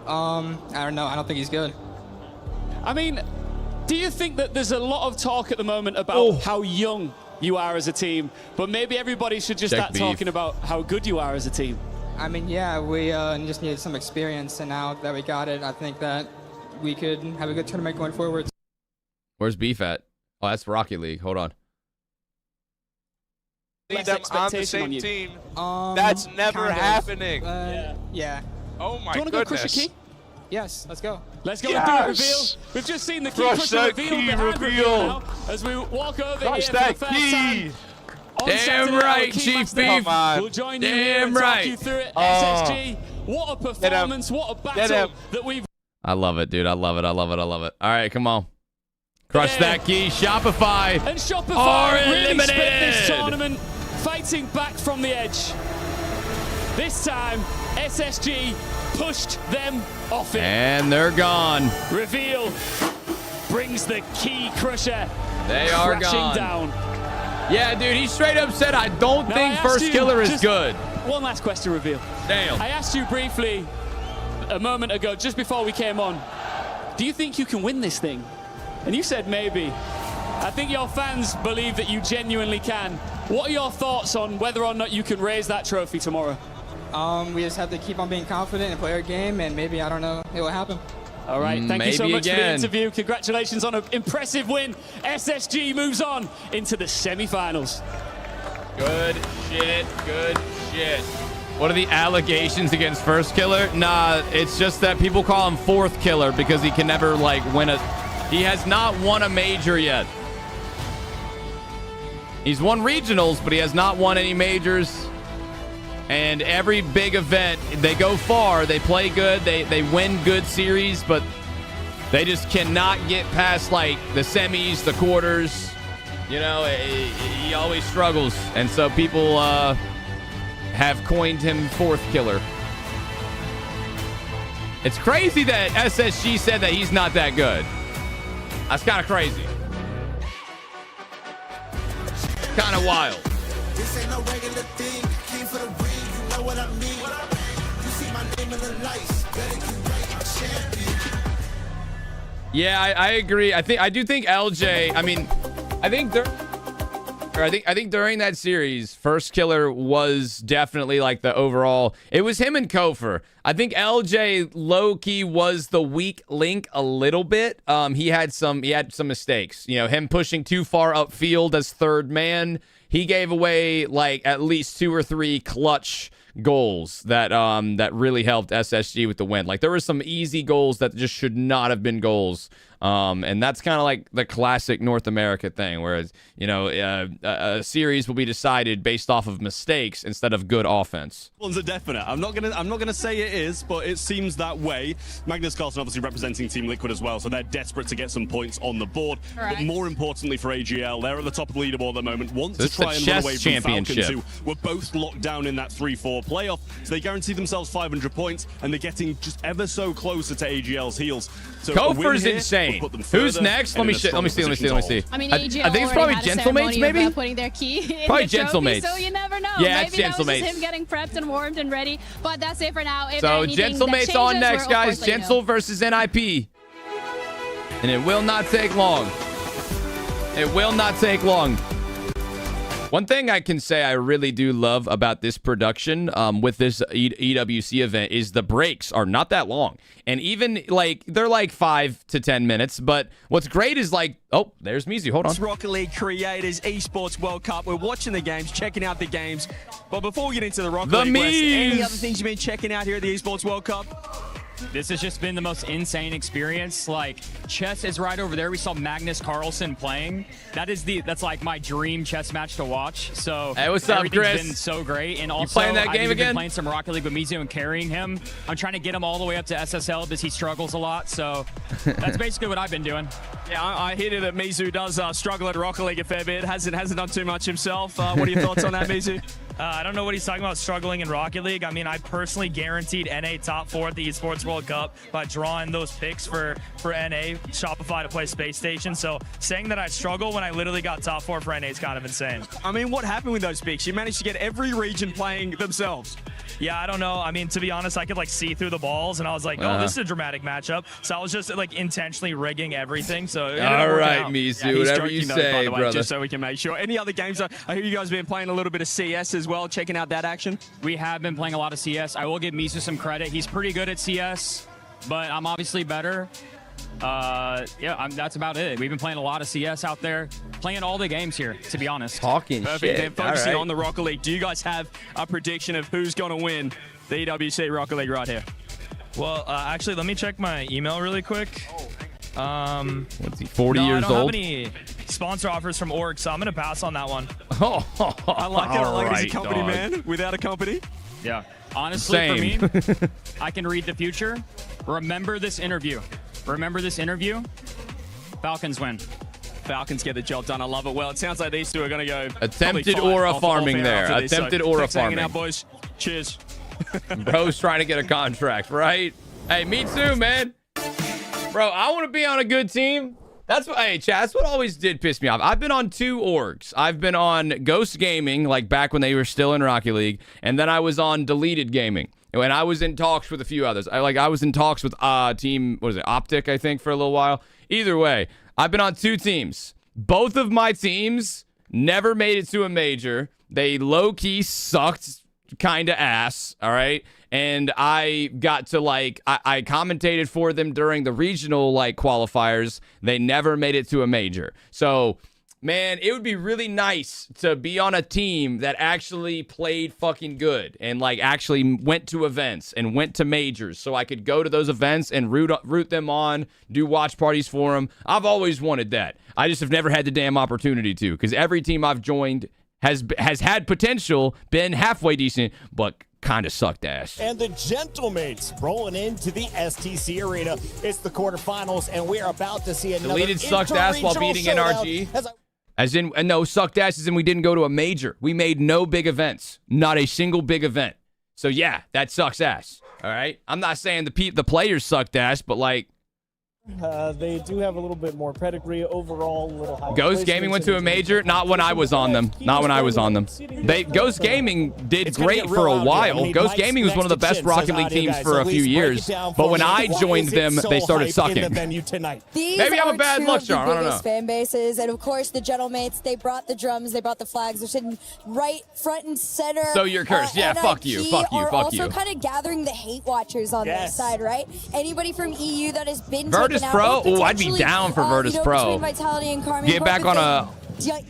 P: I don't know. I don't think he's good.
T: I mean, do you think that there's a lot of talk at the moment about how young you are as a team, but maybe everybody should just start talking about how good you are as a team?
P: I mean, yeah, we just needed some experience, and now that we got it, I think that we could have a good tournament going forward.
C: Where's Beef at? Oh, that's Rocket League. Hold on.
I: Need them on the same team. That's never happening.
P: Yeah.
I: Oh my
P: Do you want to go crush a key?
I: Yes,
P: let's go.
T: Let's go and do it, reveal. We've just seen the key crusher reveal now as we walk over here for the first time.
C: Damn right, Chief Beef.
T: We'll join you here and talk you through it. SSG, what a performance, what a battle that we've...
C: I love it, dude. I love it. I love it. I love it. All right, come on. Crush that key. Shopify.
T: And Shopify
C: are
T: really spent
C: eliminated.
T: this tournament fighting back from the edge. This time, SSG pushed them off it.
C: And they're gone.
T: Reveal brings the key crusher.
C: They are gone.
T: Down.
C: Yeah, dude, he straight up said, I don't think First Killer is good.
T: One last question, Reveal.
C: Damn.
T: I asked you briefly a moment ago, just before we came on, do you think you can win this thing? And you said maybe. I think your fans believe that you genuinely can. What are your thoughts on whether or not you can raise that trophy tomorrow?
P: We just have to keep on being confident and play our game, and maybe, I don't know, it will happen.
T: All right, thank you so much for the
C: again.
T: interview. Congratulations on an impressive win. SSG moves on into the semifinals.
C: Good shit. Good shit. What are the allegations against First Killer? Nah, it's just that people call him Fourth Killer because he can never, like, win a... He has not won a major yet. He's won regionals, but he has not won any majors. And every big event, they go far, they play good, they win good series, but they just cannot get past, like, the semis, the quarters. You know, he always struggles. And so people have coined him Fourth Killer. It's crazy that SSG said that he's not that good. That's kind of crazy. Kind of wild.
B: This ain't no regular thing. Came for the ring, you know what I mean. You see my name in the lights. Better get right, I'm champion.
C: Yeah, I agree. I do think LJ. I mean, I think during that series, First Killer was definitely like the overall. It was him and Kofor. I think LJ low-key was the weak link a little bit. He had some mistakes. You know, him pushing too far upfield as third man. He gave away like at least 2 or 3 clutch goals that really helped SSG with the win. Like there were some easy goals that just should not have been goals. And that's kind of like the classic North America thing, whereas, you know, a series will be decided based off of mistakes instead of good offense.
V: One's a definite. I'm not gonna say it is, but it seems that way. Magnus Carlsen obviously representing Team Liquid as well, so they're desperate to get some points on the board.
L: Correct.
V: But more importantly for AGL, they're at the top of the leaderboard at the moment. Want to try and run away from Falcons, who were both locked down in that 3-4 playoff. So they guarantee themselves 500 points, and they're getting just ever so closer to AGL's heels. So
C: Kofor's insane. Who's next? Let me see. Let me see.
L: I mean, AGL
C: I think it's probably
L: Gentlemates,
C: maybe?
L: putting their key in
C: Probably
L: the trophy,
C: Gentlemates.
L: so you never know.
C: Yeah,
L: maybe
C: it's
L: that was
C: Gentlemates.
L: just him getting prepped and warmed and ready. But that's it for now. If
C: So
L: anything,
C: Gentlemates on next, guys. Gentle versus NIP. And it will not take long. It will not take long. One thing I can say I really do love about this production with this EWC event is the breaks are not that long. And even, like, they're like 5 to 10 minutes. But what's great is, like, oh, there's Mizu. Hold on.
W: It's Rocket League Creators Esports World Cup. We're watching the games, checking out the games. But before we get into the Rocket League, Wes, any other things you've been checking out here at the Esports World Cup?
X: This has just been the most insane experience. Like, chess is right over there. We saw Magnus Carlsen playing. That's like my dream chess match to watch. So
C: hey, what's up,
X: everything's
C: Chris?
X: been so great. And also,
C: you playing that game
X: I've
C: again?
X: been playing some Rocket League with Mizu and carrying him. I'm trying to get him all the way up to SSL because he struggles a lot. So that's basically what I've been doing.
W: Yeah, I hear that Mizu does struggle at Rocket League a fair bit. Hasn't done too much himself. What are your thoughts on that, Mizu?
Y: I don't know what he's talking about struggling in Rocket League. I mean, I personally guaranteed NA top 4 at the Esports World Cup by drawing those picks for NA, Shopify to play Space Station. So saying that I struggle when I literally got top 4 for NA is kind of insane.
W: I mean, what happened with those picks? You managed to get every region playing themselves.
Y: Yeah, I don't know. I mean, to be honest, I could like see through the balls, and I was like, oh, this is a dramatic matchup. So I was just like intentionally rigging everything. So
C: all right, Mizu, whatever you say, brother.
W: Just so we can make sure. Any other games? I hear you guys have been playing a little bit of CS as well, checking out that action.
X: We have been playing a lot of CS. I will give Mizu some credit. He's pretty good at CS, but I'm obviously better. Yeah, that's about it. We've been playing a lot of CS out there, playing all the games here, to be honest.
C: Talking
W: Perfect.
C: shit.
W: Then focusing on the Rocket League, do you guys have a prediction of who's going to win the EWC Rocket League right here?
Y: Well, actually, let me check my email really quick.
C: What's he, 40
Y: no,
C: years
Y: I don't
C: old?
Y: have any sponsor offers from org, so I'm going to pass on that one.
W: I like it. I like it. He's a company
C: dog.
W: man without a company.
X: Yeah. Honestly,
C: Same.
X: for me, I can read the future. Remember this interview. Falcons win.
W: Falcons get the job done. I love it. Well, it sounds like these two are going to go.
C: Attempted aura farming there. Attempted aura farming.
W: Out, boys. Cheers.
C: Bro's trying to get a contract, right? Hey, me too, man. Bro, I want to be on a good team. That's what, hey, chat, that's what always did piss me off. I've been on 2 orgs. I've been on Ghost Gaming, like back when they were still in Rocket League, and then I was on Deleted Gaming. And I was in talks with a few others. I was in talks with team, what is it, Optic, I think, for a little while. Either way, I've been on 2 teams. Both of my teams never made it to a major. They low-key sucked kind of ass, all right? And I got to, like, I commentated for them during the regional, like, qualifiers. They never made it to a major. So, man, it would be really nice to be on a team that actually played fucking good and, like, actually went to events and went to majors so I could go to those events and root them on, do watch parties for them. I've always wanted that. I just have never had the damn opportunity to, because every team I've joined has had potential, been halfway decent, but kind of sucked ass.
N: And the Gentlemates rolling into the STC Arena. It's the quarterfinals, and we're about to see another
C: Deleted sucked ass while beating NRG. As in, no, sucked ass as in we didn't go to a major. We made no big events. Not a single big event. So, yeah, that sucks ass. All right? I'm not saying the players sucked ass, but, like,
E: they do have a little bit more pedigree overall. A little higher.
C: Ghost Gaming went to a major. Not when I was on them. Not when I was on them. Ghost Gaming did great for a while. Ghost Gaming was one of the best Rocket League teams for a few years. But when I joined them, they started sucking. Maybe I'm a bad luck charm. I don't know.
G: Fan bases, and of course the Gentlemates. They brought the drums. They brought the flags. They're sitting right front and center.
C: So you're cursed. Yeah, fuck you. Fuck you. Fuck you.
G: Also kind of gathering the hate watchers on their side, right? Anybody from EU that has been
C: Virtus Pro? Oh, I'd be down for Virtus Pro. Get back on a...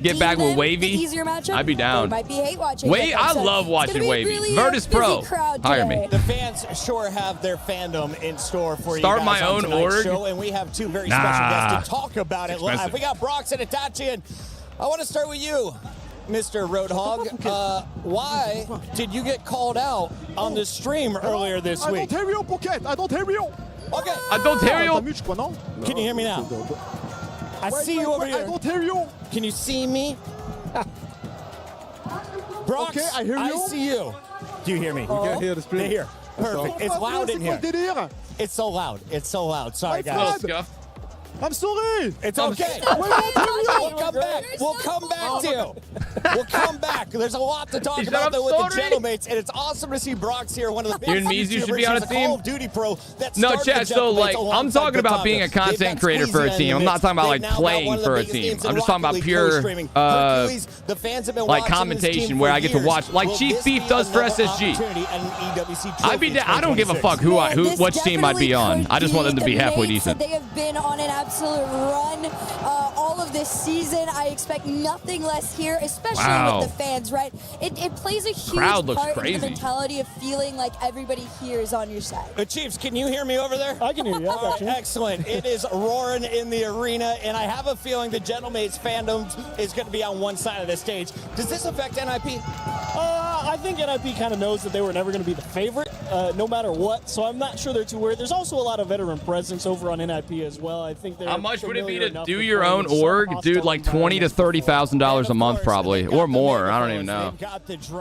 C: Get back with Wavy. I'd be down. Wait, I love watching Wavy. Virtus Pro. Hire me.
N: The fans sure have their fandom in store for you guys.
C: Start my own org.
N: Show, and we have 2 very special guests to talk about it live. We got Brox and Itachi, and I want to start with you, Mr. Roadhog. Why did you get called out on the stream earlier this week?
E: I don't hear you, Pocket. I don't hear you.
N: Okay.
C: I don't hear you.
N: Can you hear me now? I see you over here.
E: I don't hear you.
N: Can you see me? Brox,
E: okay, I hear you.
N: I see you. Do you hear me?
E: You can hear the stream.
N: They hear. Perfect. It's loud in here. It's so loud. It's so loud. Sorry, guys.
E: I'm sorry.
N: It's okay. We'll come back. We'll come back to you. We'll come back. There's a lot to talk about though with the Gentlemates, and it's awesome to see Brox here, one of the
C: You and Mizu should be on a team.
N: Call of Duty pro that
C: no, chat. So, like, I'm talking about being a content creator for a team. I'm not talking about, like, playing for a team. I'm just talking about pure, like, commentation where I get to watch, like Chief Beef does for SSG. I don't give a fuck which team I'd be on. I just want them to be halfway decent.
G: They have been on an absolute run all of this season. I expect nothing less here, especially with the fans, right? It plays a huge part in the mentality of feeling like everybody here is on your side.
N: The Chiefs, can you hear me over there?
E: I can hear you. I got you.
N: Excellent. It is roaring in the arena, and I have a feeling the Gentlemates fandom is going to be on one side of the stage. Does this affect NIP?
E: I think NIP kind of knows that they were never going to be the favorite, no matter what, so I'm not sure they're too worried. There's also a lot of veteran presence over on NIP as well. I think they're
C: How much would it be to do your own org? Dude, like $20,000 to $30,000 a month probably, or more. I don't even know.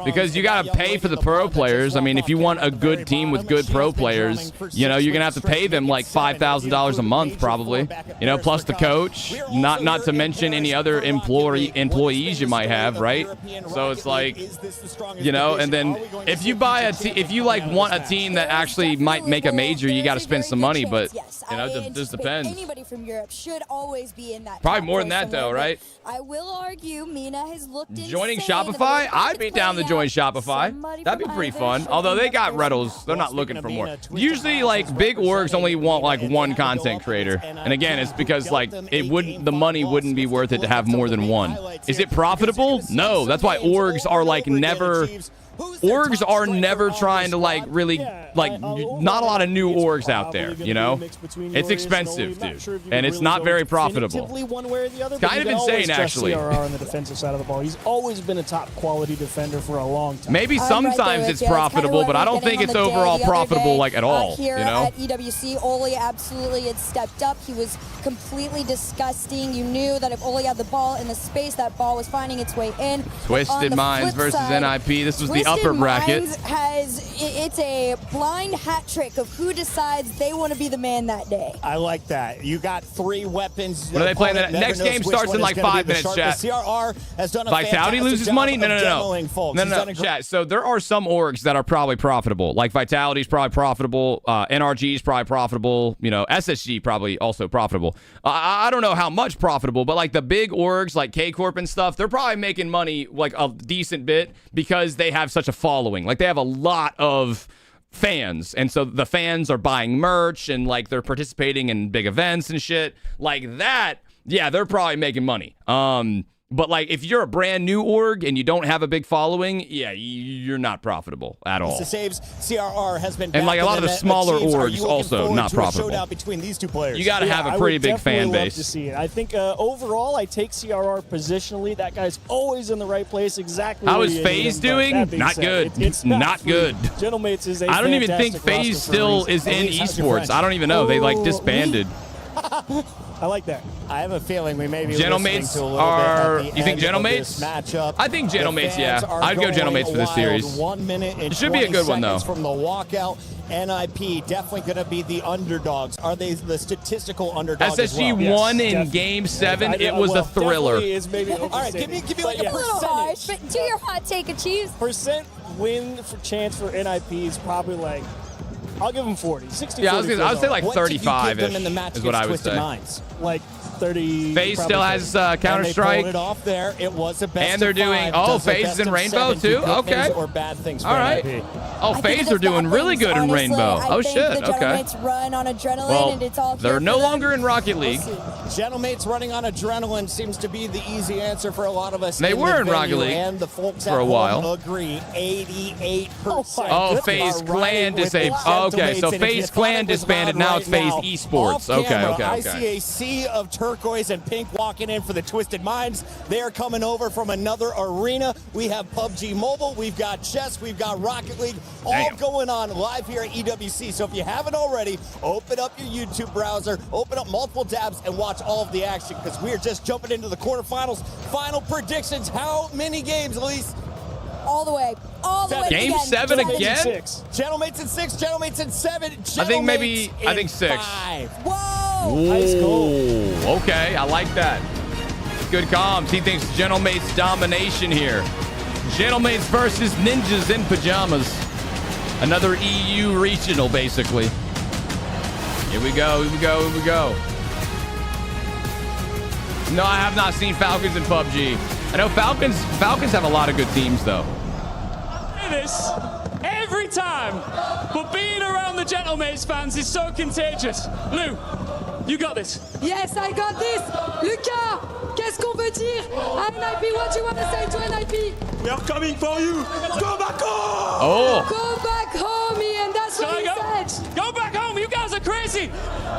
C: Because you got to pay for the pro players. I mean, if you want a good team with good pro players, you know, you're going to have to pay them like $5,000 a month probably, you know, plus the coach, not to mention any other employees you might have, right? So it's like, you know, and then if you buy if you like want a team that actually might make a major, you got to spend some money, but you know, it just depends.
G: Anybody from Europe should always be in that.
C: Probably more than that, though, right?
G: I will argue Mina has looked
C: joining
G: insane.
C: Shopify. I'd be down to join Shopify. That'd be pretty fun. Although they got Reddles, they're not looking for more. Usually, like big orgs only want like one content creator, and again, it's because like the money wouldn't be worth it to have more than one. Is it profitable? No. That's why orgs are like never. Orgs are never trying to like really like not a lot of new orgs out there, you know. It's expensive, dude, and it's not very profitable. It's kind of insane, actually.
E: CRR on the defensive side of the ball. He's always been a top quality defender for a long time.
C: Maybe sometimes it's profitable, but I don't think it's overall profitable like at all.
G: Here
C: you know.
G: at EWC, Oli absolutely had stepped up. He was completely disgusting. You knew that if Oli had the ball in the space, that ball was finding its way in.
C: Twisted Minds versus NIP. This was the upper bracket.
G: It's a blind hat trick of who decides they want to be the man that day.
N: I like that. You got 3 weapons.
C: What are they playing? The next game starts in like 5 minutes, chat.
N: CRR has done a
C: Vitality loses money? No, chat. So there are some orgs that are probably profitable. Like Vitality's probably profitable. NRG's probably profitable. You know, SSG probably also profitable. I don't know how much profitable, but like the big orgs like K-Corp and stuff, they're probably making money like a decent bit because they have such a following. Like they have a lot of fans, and so the fans are buying merch and like they're participating in big events and shit like that. Yeah, they're probably making money. But like if you're a brand new org and you don't have a big following, yeah, you're not profitable at all.
N: The saves CRR has been,
C: and like a lot of the smaller orgs also not profitable.
N: Between these two players,
C: you got to have a pretty big fan base.
E: To see it. I think overall, I take CRR positionally. That guy's always in the right place. Exactly.
C: How is FaZe doing? Not good. It's not good.
E: Gentlemates is a
C: I don't even think FaZe still is in esports. I don't even know. They like disbanded.
E: I like that.
N: I have a feeling we may be
C: Gentlemates are. You think Gentlemates? I think Gentlemates. Yeah, I'd go Gentlemates for this series.
N: 1 minute and
C: it should be a good one though.
N: From the walkout, NIP definitely going to be the underdogs. Are they the statistical underdogs?
C: SSG won in Game 7. It was a thriller.
N: All right, give me like a
G: percentage. But do your hot take, Achieves.
E: Percent win for chance for NIP is probably like. I'll give them 40. 60,
C: yeah, I would say like 35-ish is what I would say.
E: Like 30.
C: FaZe still has Counter-Strike.
N: And they pulled it off there. It was a best
C: and they're doing, FaZe is in Rainbow too? Okay.
N: Or bad things for
C: all right.
N: NIP.
C: Oh, FaZe are doing really good in Rainbow. Oh, shit. Okay.
G: Run on adrenaline
C: well,
G: and it's all
C: they're no longer in Rocket League.
N: Gentlemates running on adrenaline seems to be the easy answer for a lot of us.
C: They were in Rocket League
N: and the folks
C: for a while.
N: Agree, 88%.
C: Oh, FaZe Clan disbanded. Okay, so FaZe Clan disbanded. Now it's FaZe Esports. Okay.
N: I see a sea of turquoise and pink walking in for the Twisted Minds. They're coming over from another arena. We have PUBG Mobile. We've got chess. We've got Rocket League. All going on live here at EWC. So if you haven't already, open up your YouTube browser, open up multiple tabs, and watch all of the action because we are just jumping into the quarterfinals. Final predictions. How many games, Elise?
G: All the way. All the way.
C: Game 7 again?
N: Gentlemates in 6. Gentlemates in 7.
C: I think 6.
N: 5.
G: Whoa.
C: Ooh, okay, I like that. Good comms. He thinks Gentlemates domination here. Gentlemates versus Ninjas in Pajamas. Another EU regional, basically. Here we go. No, I have not seen Falcons in PUBG. I know Falcons have a lot of good teams, though.
T: I do this every time, but being around the Gentlemates fans is so contagious. Lou, you got this.
F: Yes, I got this. Lucas, qu'est-ce qu'on veut dire? NIP, what do you want to say to NIP?
W: We are coming for you. Go back home.
C: Oh.
F: Go back home, Ian. That's what he said.
T: Go back home. You guys are crazy.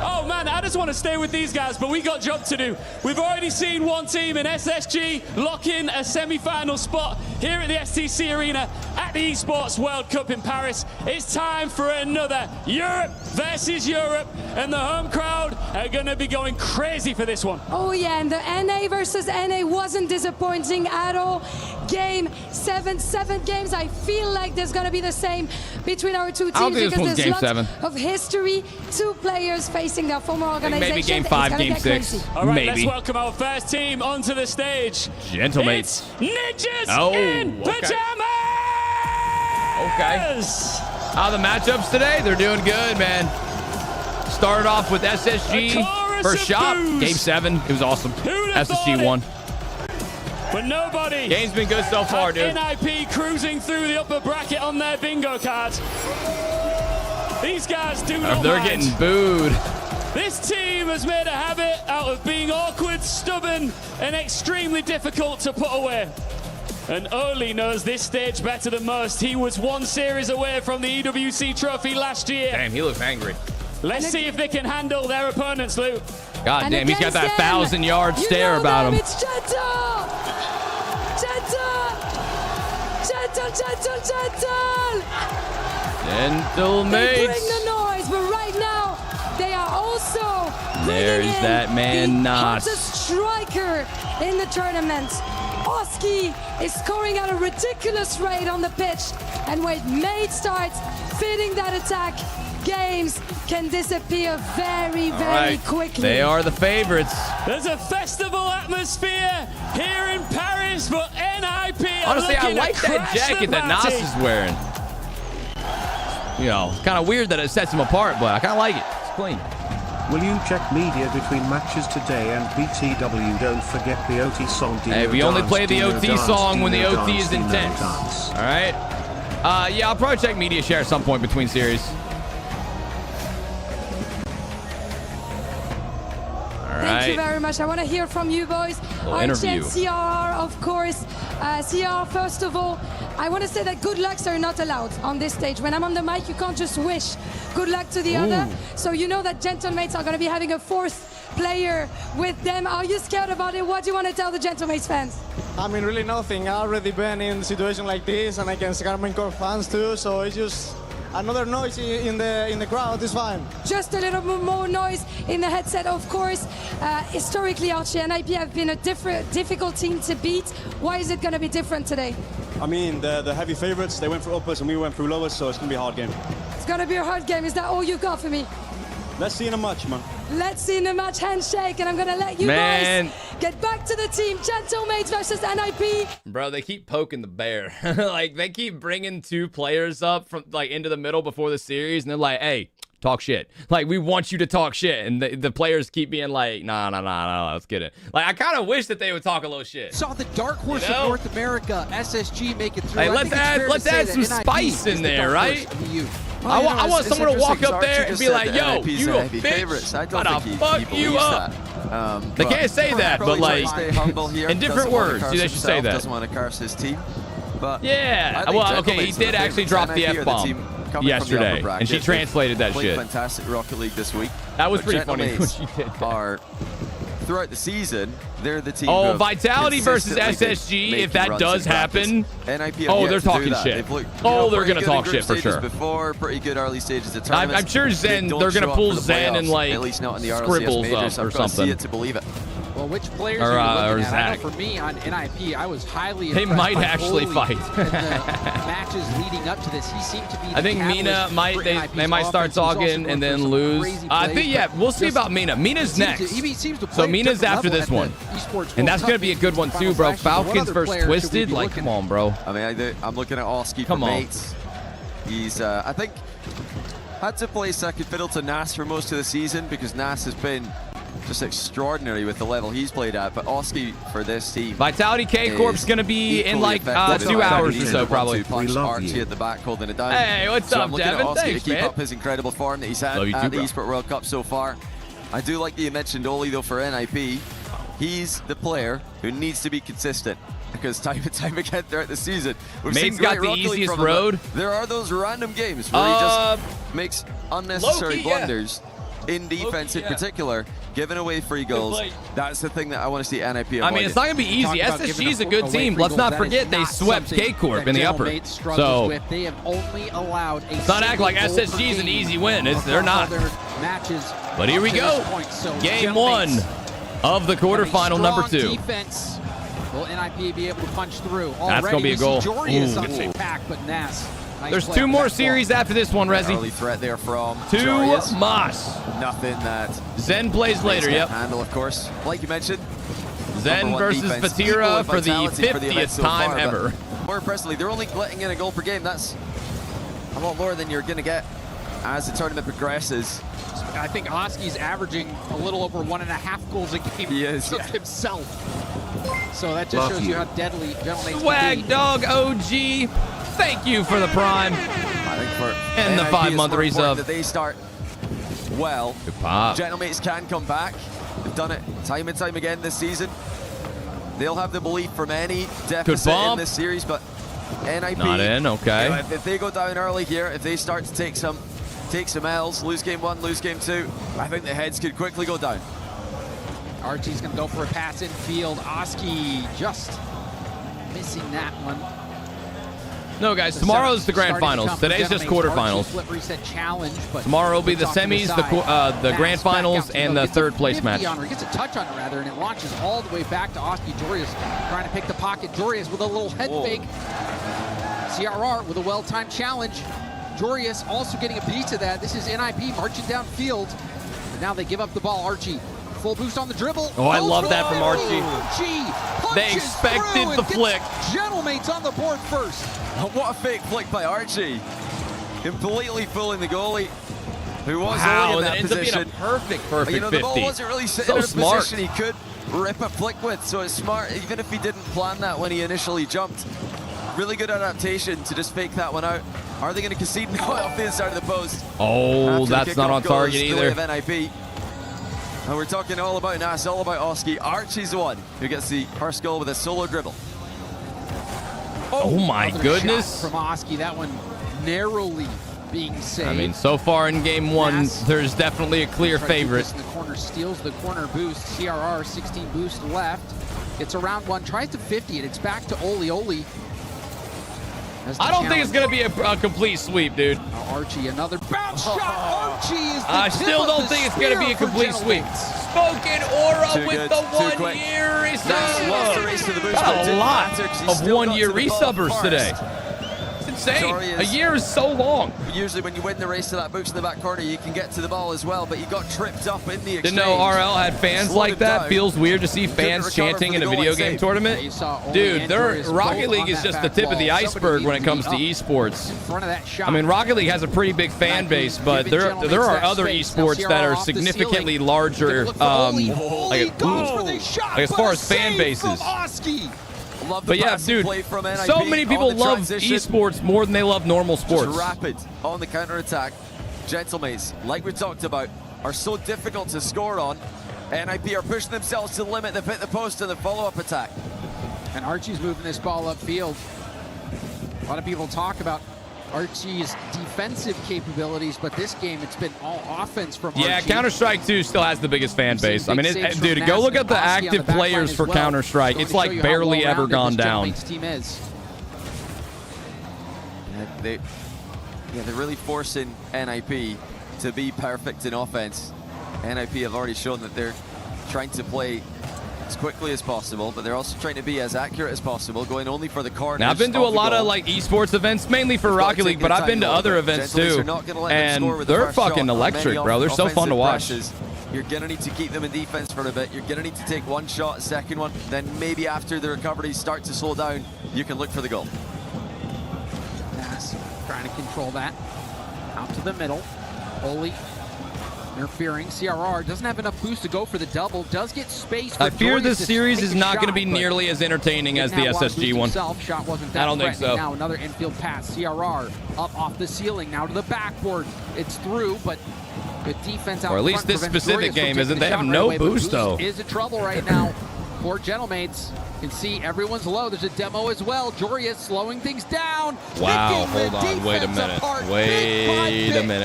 T: Oh, man, I just want to stay with these guys, but we got job to do. We've already seen one team in SSG lock in a semi-final spot here at the STC Arena at the Esports World Cup in Paris. It's time for another Europe versus Europe, and the home crowd are going to be going crazy for this one.
F: Oh, yeah, and the NA versus NA wasn't disappointing at all. Game 7 games. I feel like there's going to be the same between our two teams because there's lots of history. 2 players facing their former organization.
C: Maybe game 5, game 6.
T: All right,
C: maybe.
T: Let's welcome our first team onto the stage.
C: Gentlemates.
T: It's Ninjas in Pajamas!
C: Okay. The matchups today, they're doing good, man. Started off with SSG first shot, game 7. It was awesome. SSG won.
T: But nobody.
C: Game's been good so far, dude.
T: NIP cruising through the upper bracket on their bingo card. These guys do not
C: They're
T: mind.
C: getting booed.
T: This team has made a habit out of being awkward, stubborn, and extremely difficult to put away. And Oli knows this stage better than most. He was 1 series away from the EWC trophy last year.
C: Damn, he looks angry.
T: Let's see if they can handle their opponents, Lou.
C: God damn, he's got that 1,000-yard stare about him.
F: It's Gentle!
C: Gentle
F: They
C: mates.
F: bring the noise, but right now they are also
C: There's
F: bringing in
C: that man,
F: the
C: Nas.
F: hottest striker in the tournament. Oski is scoring at a ridiculous rate on the pitch, and when Mate starts fitting that attack, games can disappear very, very quickly.
C: They are the favorites.
T: There's a festival atmosphere here in Paris, but NIP are
C: Honestly, I
T: looking
C: like
T: to
C: that
T: crash
C: jacket
T: the
C: that Nas
T: party.
C: is wearing. You know, it's kind of weird that it sets him apart, but I kind of like it. It's clean.
D: Will you check media between matches today and BTW? Don't forget the OT song.
C: Hey, we only play the OT song when the OT is intense. All right? Yeah, I'll probably check media share at some point between series.
F: Thank you very much. I want to hear from you boys. Archie and CRR, of course. CRR, first of all, I want to say that good lucks are not allowed on this stage. When I'm on the mic, you can't just wish good luck to the other. So you know that Gentlemates are going to be having a 4th player with them. Are you scared about it? What do you want to tell the Gentlemates fans?
H: I mean, really nothing. I've already been in a situation like this, and against Garmin Core fans too, so it's just another noise in the crowd is fine.
F: Just a little bit more noise in the headset, of course. Historically, Archie and IP have been a difficult team to beat. Why is it going to be different today?
J: I mean, the heavy favorites, they went through uppers and we went through lowers, so it's going to be a hard game.
F: It's going to be a hard game. Is that all you got for me?
J: Let's see in a match, man.
F: Let's see in the match. Handshake, and I'm going to let you guys get back to the team. Gentlemates versus NIP.
C: Bro, they keep poking the bear. Like, they keep bringing 2 players up from like into the middle before the series, and they're like, hey, talk shit. Like, we want you to talk shit. And the players keep being like, nah, let's get it. Like, I kind of wish that they would talk a little shit.
K: Saw the dark horse of North America, SSG, make it through.
C: Hey, let's add some spice in there, right? I want someone to walk up there and be like, yo, you a bitch. I'm gonna fuck you up. They can't say that, but like, in different words, they should say that.
O: Doesn't want to curse his team. But
C: yeah, well, okay, he did actually drop the F-bomb yesterday, and she translated that shit.
O: Fantastic Rocket League this week.
C: That was pretty funny when she did that.
O: Throughout the season, they're the team.
C: Oh, Vitality versus SSG, if that does happen. Oh, they're talking shit. Oh, they're going to talk shit for sure.
O: Before, pretty good early stages of tournaments.
C: I'm sure Zen, they're going to pull Zen and like
O: at least not in the
C: scribbles
O: majors,
C: up or something.
O: See it to believe it.
K: Well, which players are you looking at? I know for me on NIP, I was highly impressed.
C: They might
K: by
C: actually
K: Oli
C: fight.
K: in the matches leading up to this, he seemed to be the
C: I think Mina might they might start talking and then lose. I think we'll see about Mina. Mina's next. So Mina's after this one, and that's gonna be a good one too, bro. Falcons versus Twisted. Like, come on, bro.
O: I mean, I'm looking at Oski for mates. He's I think had to play second fiddle to Nas for most of the season because Nas has been just extraordinary with the level he's played at, but Oski for this team.
C: Vitality K Corp's gonna be in like 2 hours or so, probably.
O: Archie at the back holding it down.
C: Hey, what's up, Devin? Thanks,
O: to keep up his incredible form that he's had at the Esport World Cup so far. I do like that you mentioned Oli though for NIP. He's the player who needs to be consistent because time and time again throughout the season, we've seen
C: got the easiest road.
O: There are those random games where he just makes unnecessary blunders. In defense in particular, giving away free goals. That's the thing that I want to see NIP avoid.
C: I mean, it's not going to be easy. SSG's a good team. Let's not forget they swept K-Corp in the upper. So,
K: they have only allowed
C: let's not act like SSG's an easy win. They're not. But here we go. Game 1 of the quarterfinal number 2.
K: Defense. Will NIP be able to punch through?
C: That's going to be a goal. There's 2 more series after this one, Rezi.
O: Early threat there from
C: 2 Moss.
O: Nothing that
C: Zen plays later, yep.
O: Handle, of course. Like you mentioned.
C: Zen versus Fatira for the 50th time ever.
O: More impressively, they're only letting in a goal per game. That's a lot more than you're going to get as the tournament progresses.
K: I think Oski's averaging a little over 1.5 goals a game himself. So that just shows you how deadly Gentlemates
C: Swag Dog OG, thank you for the prime.
O: I think for
C: and the 5-month resub.
O: That they start well.
C: Good pop.
O: Gentlemates can come back. They've done it time and time again this season. They'll have the belief from any deficit in this series, but NIP
C: not in. Okay.
O: You know, if they go down early here, if they start to take some L's, lose game 1, lose game 2, I think the heads could quickly go down.
K: Archie's going to go for a pass in field. Oski just missing that one.
C: No, guys, tomorrow's the grand finals. Today's just quarterfinals.
K: Flip reset challenge, but
C: tomorrow will be the semis, the grand finals, and the third place match.
K: He gets a touch on it, rather, and it launches all the way back to Oski. Jorius trying to pick the pocket. Jorius with a little head fake. CRR with a well-timed challenge. Jorius also getting a piece of that. This is NIP marching downfield. But now they give up the ball. Archie, full boost on the dribble.
C: Oh, I love that from Archie. They expected the flick.
K: Gentlemates on the board first.
O: Oh, what a fake flick by Archie. Completely fooling the goalie, who was
C: wow,
O: in that
C: ends
O: position.
C: Up being a perfect
O: but, you know, the
C: 50.
O: ball wasn't really sitting in a position he could rip a flick with, so it's smart, even if he didn't plan that when he initially jumped. Really good adaptation to just fake that one out. Are they going to concede? No, off the inside of the post.
C: Oh, that's not on target either.
O: Of NIP. And we're talking all about Nas, all about Oski. Archie's the one who gets the first goal with a solo dribble.
C: Oh my goodness.
K: From Oski, that one narrowly being saved.
C: I mean, so far in game 1, there's definitely a clear favorite.
K: In the corner, steals the corner boost. CRR, 16 boost left. It's around 1, tries to 50 it. It's back to Oli.
C: I don't think it's going to be a complete sweep, dude.
K: Archie, another bounce shot. Archie is the
C: I still don't think it's going to be a complete sweep. Spoken Aura with the 1-year resub. Got a lot of 1-year resubbers today. It's insane. A year is so long.
O: Usually when you win the race to that boost in the back corner, you can get to the ball as well, but you got tripped up in the exchange.
C: Didn't know RL had fans like that. Feels weird to see fans chanting in a video game tournament. Dude, Rocket League is just the tip of the iceberg when it comes to esports. I mean, Rocket League has a pretty big fan base, but there are other esports that are significantly larger, like as far as fan bases. But yeah, dude, so many people love esports more than they love normal sports.
O: Just rapid on the counter-attack. Gentlemates, like we talked about, are so difficult to score on. NIP are pushing themselves to the limit. They've hit the post in the follow-up attack.
K: And Archie's moving this ball upfield. A lot of people talk about Archie's defensive capabilities, but this game, it's been all offense from Archie.
C: Yeah, Counter-Strike 2 still has the biggest fan base. I mean, dude, go look at the active players for Counter-Strike. It's like barely ever gone down.
K: Team is.
O: They're really forcing NIP to be perfect in offense. NIP have already shown that they're trying to play as quickly as possible, but they're also trying to be as accurate as possible, going only for the corners.
C: Now, I've been to a lot of like esports events, mainly for Rocket League, but I've been to other events too, and they're fucking electric, bro. They're so fun to watch.
O: You're gonna need to keep them in defense for a bit. You're gonna need to take one shot, second one, then maybe after the recoveries start to slow down, you can look for the goal.
K: Nas trying to control that. Out to the middle. Oli interfering. CRR doesn't have enough boost to go for the double. Does get space.
C: I fear this series is not going to be nearly as entertaining as the SSG one.
K: Shot wasn't that
C: I don't think so.
K: Now another infield pass. CRR up off the ceiling. Now to the backboard. It's through, but the defense out
C: or at least this specific game isn't. They have no boost though.
K: Is in trouble right now. For Gentlemates. You can see everyone's low. There's a demo as well. Jorius slowing things down.
C: Wow, hold on. Wait a minute.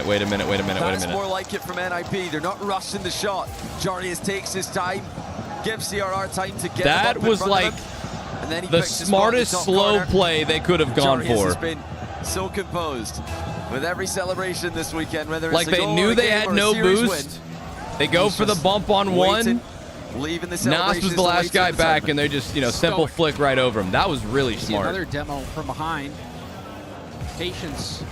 C: Wait a minute.
O: That's more like it from NIP. They're not rushing the shot. Jorius takes his time, gives CRR time to get
C: that was like the smartest slow play they could have gone
O: Jorius
C: for.
O: Has been so composed with every celebration this weekend, whether it's
C: like they knew they had no boost. They go for the bump on one. Nas was the last guy back, and they just, simple flick right over him. That was really smart.
K: Another demo from behind. Patience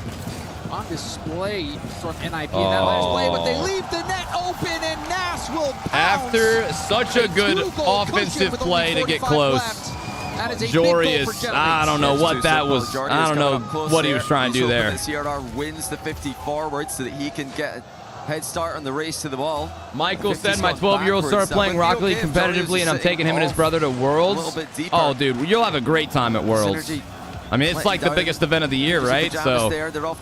K: on display from NIP in that last play, but they leave the net open, and Nas will pounce.
C: After such a good offensive play to get close,
K: That is a big goal for
C: Jorius,
K: Gentlemen.
C: I don't know what that was. I don't know what he was trying to do there.
O: The CRR wins the 50 forward so that he can get a head start on the race to the ball.
C: Michael said my 12-year-old started playing Rocket League competitively, and I'm taking him and his brother to Worlds. Oh, dude, you'll have a great time at Worlds. I mean, it's like the biggest event of the year, right? So,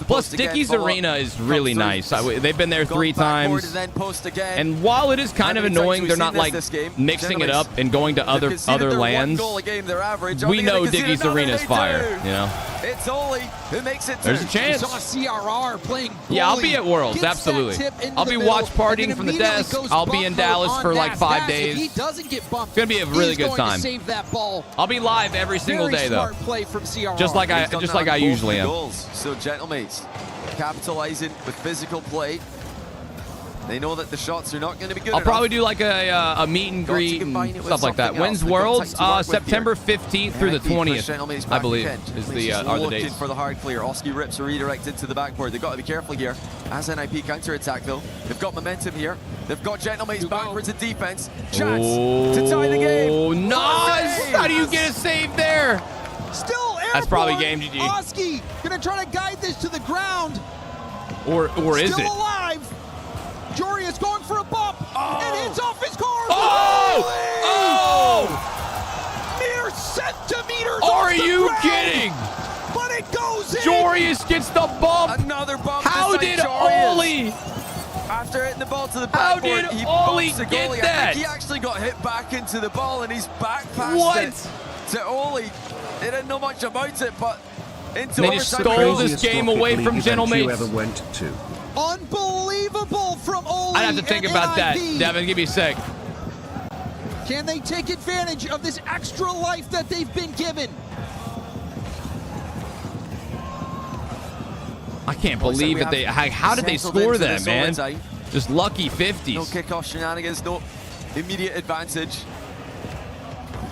C: plus Dickey's Arena is really nice. They've been there 3 times. And while it is kind of annoying, they're not like mixing it up and going to other lands. We know Dickey's Arena is fire, you know?
O: It's Oli who makes it.
C: There's a chance.
K: You saw CRR playing.
C: Yeah, I'll be at Worlds, absolutely. I'll be watch partying from the desk. I'll be in Dallas for like 5 days.
K: He doesn't get bumped.
C: It's gonna be a really good time.
K: Save that ball.
C: I'll be live every single day though.
K: Smart play from CRR.
C: Just like I usually am.
O: Goals. So Gentlemates capitalizing with physical play. They know that the shots are not going to be good
C: I'll probably do like a meet and greet and stuff like that. When's Worlds? September 15th through the 20th, I believe, is are the dates.
O: For the hard clear. Oski rips a redirect into the backboard. They've got to be careful here. As NIP counter-attack, though. They've got momentum here. They've got Gentlemates backwards in defense. Chance to tie the game.
C: Oh, nice! How do you get a save there?
K: Still airborne.
C: That's probably game GG.
K: Oski gonna try to guide this to the ground.
C: Or is it?
K: Still alive. Jorius going for a bump. It hits off his car.
C: Oh!
K: Mere centimeters.
C: Are you kidding?
K: But it goes in.
C: Jorius gets the bump.
O: Another bump.
C: How did Oli?
O: After hitting the ball to the backboard, he
C: Oli
O: bumps the
C: get
O: goalie.
C: that?
O: I think he actually got hit back into the ball and he's back past it to Oli. They didn't know much about it, but into
C: they just stole this game away from Gentlemates.
D: Ever went to.
K: Unbelievable from Oli.
C: I'd have to think about that. Devin, give me a sec.
K: Can they take advantage of this extra life that they've been given?
C: I can't believe that they. How did they score that, man? Just lucky 50s.
O: No kickoff shenanigans, no immediate advantage.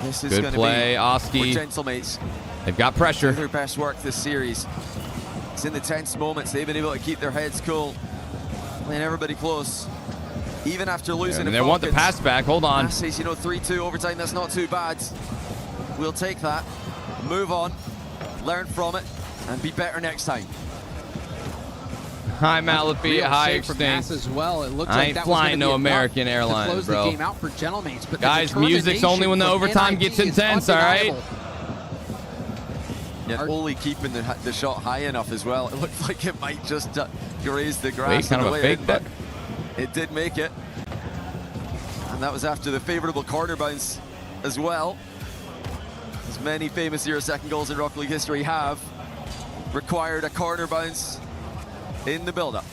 O: This is
C: good play, Oski.
O: Gentlemates.
C: They've got pressure.
O: Their best work this series. It's in the tense moments. They've been able to keep their heads cool, playing everybody close, even after losing.
C: They want the pass back. Hold on.
O: Says, 3-2 overtime. That's not too bad. We'll take that. Move on. Learn from it, and be better next time.
C: Hi, Malapi. Hi, Extinct.
K: As well. It looked
C: I
K: like
C: ain't
K: that
C: flying no American
K: to
C: Airlines,
K: close
C: bro.
K: The game out for Gentlemates, but
C: guys, music's only when the overtime gets intense, all right?
O: Yeah, Oli keeping the shot high enough as well. It looked like it might just graze the grass.
C: Wait, kind of a fake bet.
O: It did make it. And that was after the favorable corner bounce as well. As many famous 0-second goals in Rocket League history have required a corner bounce in the build-up.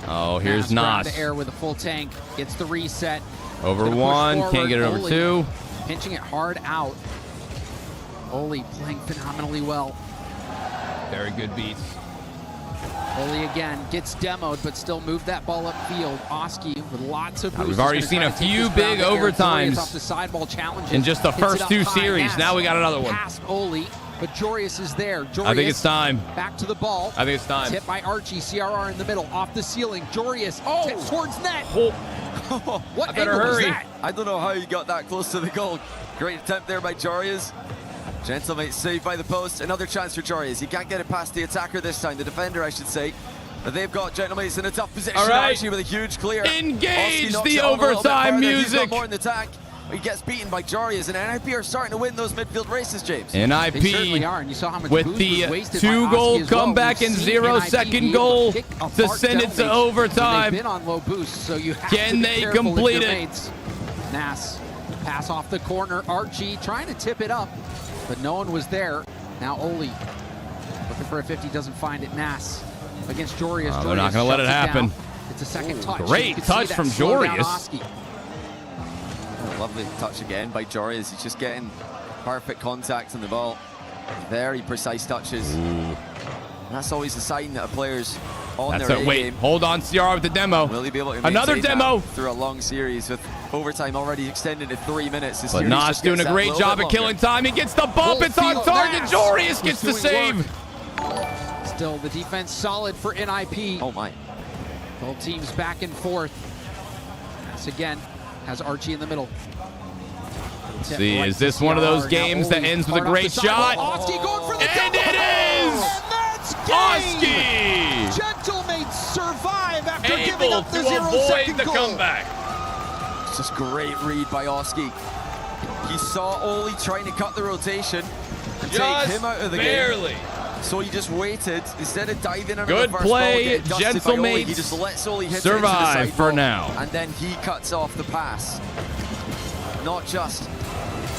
C: Oh, here's Nas.
K: The air with a full tank. Gets the reset.
C: Over one. Can't get it over two.
K: Pinching it hard out. Oli playing phenomenally well.
C: Very good beats.
K: Oli again gets demoed, but still moved that ball upfield. Oski with lots of boosts.
C: We've already seen a few big overtimes in just the first 2 series. Now we got another one.
K: Past Oli, but Jorius is there. Jorius
C: I think it's time.
K: Back to the ball.
C: I think it's time.
K: Tip by Archie. CRR in the middle, off the ceiling. Jorius tips towards net. What angle was that?
O: I don't know how he got that close to the goal. Great attempt there by Jorius. Gentlemates saved by the post. Another chance for Jorius. He can't get it past the attacker this time, the defender, I should say. But they've got Gentlemates in a tough position.
C: All right.
O: Archie with a huge clear.
C: Engage the overtime music.
O: He's got more in the attack. He gets beaten by Jorius, and NIP are starting to win those midfield races, James.
C: NIP
K: They certainly are, and you saw how much
C: with
K: boost
C: the
K: was wasted
C: 2-goal
K: by Oski
C: comeback and 0-second goal to send it to overtime.
K: They've been on low boost, so you have
C: Can
K: to be
C: they
K: careful
C: complete
K: with your
C: it?
K: mates. Nass pass off the corner. Archie trying to tip it up, but no one was there. Now Oli looking for a 50, doesn't find it. Nass against Jorius.
C: They're not going to let it happen.
K: It's a second touch.
C: Great touch from Jorius.
O: Lovely touch again by Jorius. He's just getting perfect contact on the ball. Very precise touches.
C: Ooh.
O: That's always a sign that a player's on
C: That's
O: their
C: it. Wait,
O: game.
C: hold on, CR with the demo.
O: Will he be able to
C: another
O: maintain
C: demo
O: that through a long series with overtime already extended to 3 minutes?
C: But Nas doing a great job at killing time. He gets the bump. It's on target. Jorius gets the save.
K: Still the defense solid for NIP.
O: Oh my.
K: Both teams back and forth. Nass again has Archie in the middle.
C: See, is this one of those games that ends with a great shot? And it is! Oski!
N: Gentlemates survive after
C: Able
N: giving up the
C: to avoid
N: 0-second
C: the
N: goal.
C: comeback.
O: It's just great read by Oski. He saw Oli trying to cut the rotation and take him out of the
C: barely.
O: game. So he just waited instead of diving under
C: Good
O: the first
C: play,
O: ball, getting dusted by Oli, he
C: Gentlemates
O: just lets Oli hit
C: survive
O: it into the side
C: for
O: ball,
C: now.
O: and then he cuts off the pass. Not just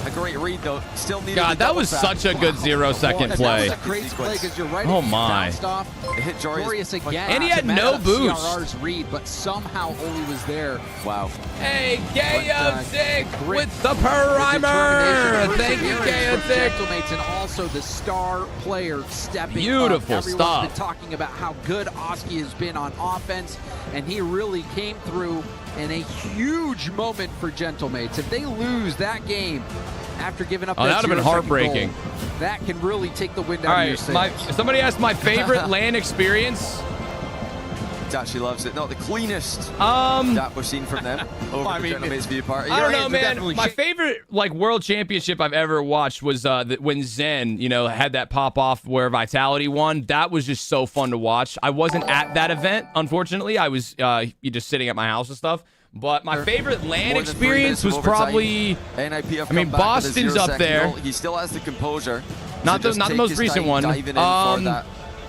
O: a great read though. Still needed.
C: God, that was such a good 0-second play.
K: That was a great play because you're right.
C: Oh my!
O: It hit
K: Jorius again.
C: And he had no boost.
K: CRR's read, but somehow Oli was there.
O: Wow.
C: Hey, Gayotic with the primer. Thank you, Gayotic.
K: Gentlemates and also the star player stepping
C: Beautiful
K: up. Everyone's
C: stuff.
K: been talking about how good Oski has been on offense, and he really came through in a huge moment for Gentlemates. If they lose that game after giving up that
C: that would have been
K: 0-second
C: heartbreaking.
K: goal, that can really take the wind
C: All
K: out of your
C: right,
K: sails.
C: somebody asked my favorite LAN experience.
O: Actually loves it. Not the cleanest that we've seen from them over the Gentlemates view party.
C: I don't know, man. My favorite world championship I've ever watched was when Zen, had that pop off where Vitality won. That was just so fun to watch. I wasn't at that event, unfortunately. I was just sitting at my house and stuff. But my favorite LAN experience was probably, Boston's up there.
O: He still has the composure.
C: Not the most recent one.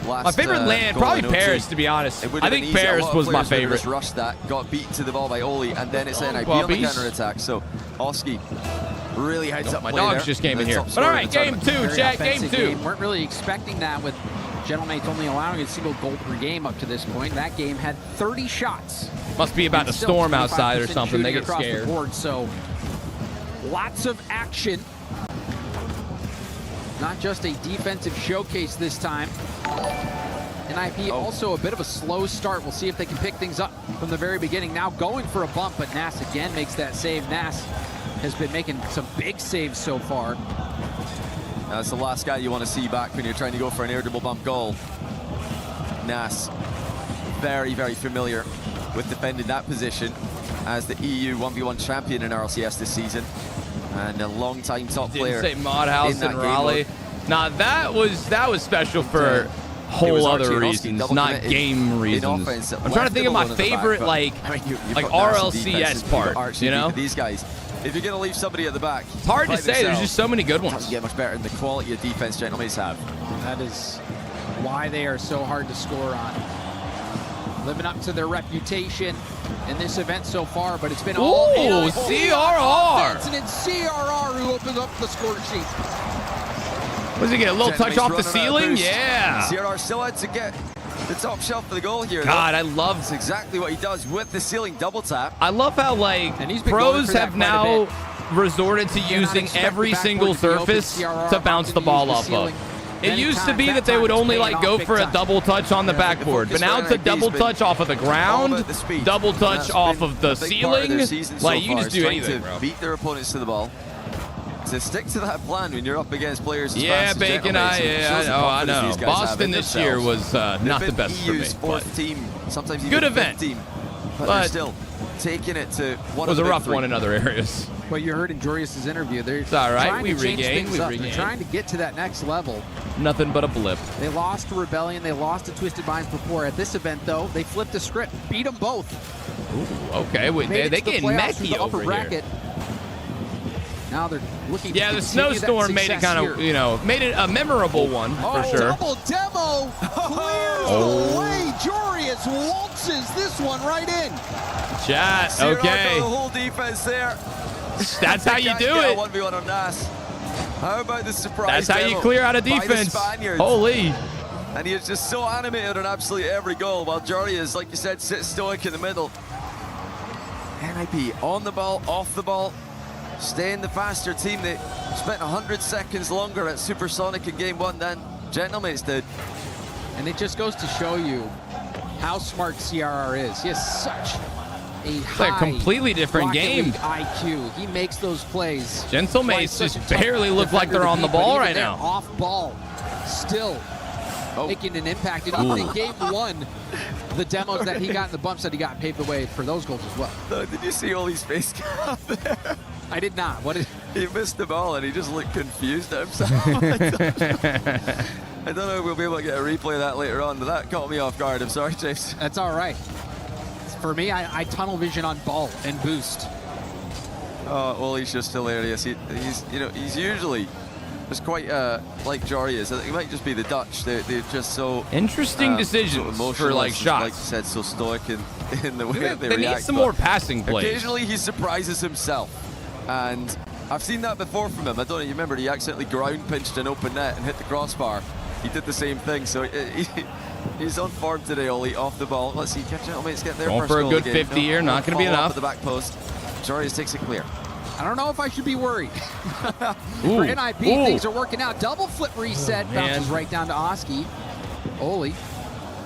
C: My favorite LAN, probably Paris, to be honest. I think Paris was my favorite.
O: Just rushed that, got beat to the ball by Oli, and then it's NIP on the counter-attack. So Oski really heads up.
C: My dogs just came in here. But all right, game two, chat. Game two.
K: Weren't really expecting that with Gentlemates only allowing a single goal per game up to this point. That game had 30 shots.
C: Must be about the storm outside or something. They get scared.
K: The board, so lots of action. Not just a defensive showcase this time. NIP also a bit of a slow start. We'll see if they can pick things up from the very beginning. Now going for a bump, but Nas again makes that save. Nas has been making some big saves so far.
O: That's the last guy you want to see back when you're trying to go for an air double bump goal. Nas, very, very familiar with defending that position as the EU 1v1 champion in RLCS this season. And a long-time top player.
C: Didn't say Modhouse and Raleigh. Nah, that was special for whole other reasons, not game reasons. I'm trying to think of my favorite RLCS part.
O: These guys. If you're going to leave somebody at the back,
C: it's hard to say. There's just so many good ones.
O: Doesn't get much better than the quality of defense Gentlemates have.
K: That is why they are so hard to score on. Living up to their reputation in this event so far, but it's been all
C: CRR.
K: And it's CRR who opens up the score sheet.
C: Was he getting a little touch off the ceiling? Yeah.
O: CRR still had to get the top shelf for the goal here.
C: God, I love
O: That's exactly what he does with the ceiling double tap.
C: I love how pros have now resorted to using every single surface to bounce the ball off of. It used to be that they would only go for a double touch on the backboard, but now it's a double touch off of the ground, double touch off of the ceiling. Like, you can just do anything, bro.
O: Beat their opponents to the ball. To stick to that plan when you're up against players as
C: yeah,
O: fast
C: Bacon, I know. Boston this year was not the best for me.
O: Fourth team, sometimes
C: good event,
O: team, but they're still taking it to one.
C: It was a rough one in other areas.
K: Well, you heard in Jorius' interview, they're
C: it's all right.
K: trying
C: We
K: to change
C: regained.
K: things up. They're trying to get to that next level.
C: Nothing but a blip.
K: They lost to Rebellion. They lost to Twisted Minds before. At this event, though, they flipped the script, beat them both.
C: Ooh, okay, wait, they get messy over
K: bracket. Here. Now they're looking.
C: Yeah, the snowstorm made it kind of, made it a memorable one for sure.
N: Double demo clears the way. Jorius waltzes this one right in.
C: Chat, okay.
O: The whole defense there.
C: That's how you do it.
O: 1v1 on Nas. How about the surprise?
C: That's how you clear out a defense. Holy.
O: And he is just so animated on absolutely every goal, while Jorius, like you said, sits stoic in the middle. NIP on the ball, off the ball. Staying the faster team. They spent 100 seconds longer at Supersonic in game one than Gentlemates did.
K: And it just goes to show you how smart CRR is. He has such a
C: completely different game.
K: IQ. He makes those plays.
C: Gentlemates just barely look like they're on the ball right now.
K: Off ball, still making an impact. And even in game one, the demos that he got and the bumps that he got paved the way for those goals as well.
O: Did you see Oli's face there?
K: I did not. What did
O: he missed the ball and he just looked confused at himself. I don't know if we'll be able to get a replay of that later on, but that caught me off guard. I'm sorry, James.
K: That's all right. For me, I tunnel vision on ball and boost.
O: Oh, well, he's just hilarious. He's usually just quite like Jorius. I think it might just be the Dutch. They're just so
C: interesting decisions for like shots.
O: Like you said, so stoic in the way that they react.
C: They need some more passing plays.
O: Occasionally, he surprises himself, and I've seen that before from him. I don't know. You remember he accidentally ground pinched an open net and hit the crossbar. He did the same thing. So he's on form today, Ollie, off the ball. Let's see, catch gentlemen's get their
C: going
O: first
C: for a
O: goal
C: good
O: again.
C: 50 here. Not going to be enough.
O: At the back post. Jorius takes it clear.
K: I don't know if I should be worried. For NIP, things are working out. Double flip reset, bounces right down to Oski. Oli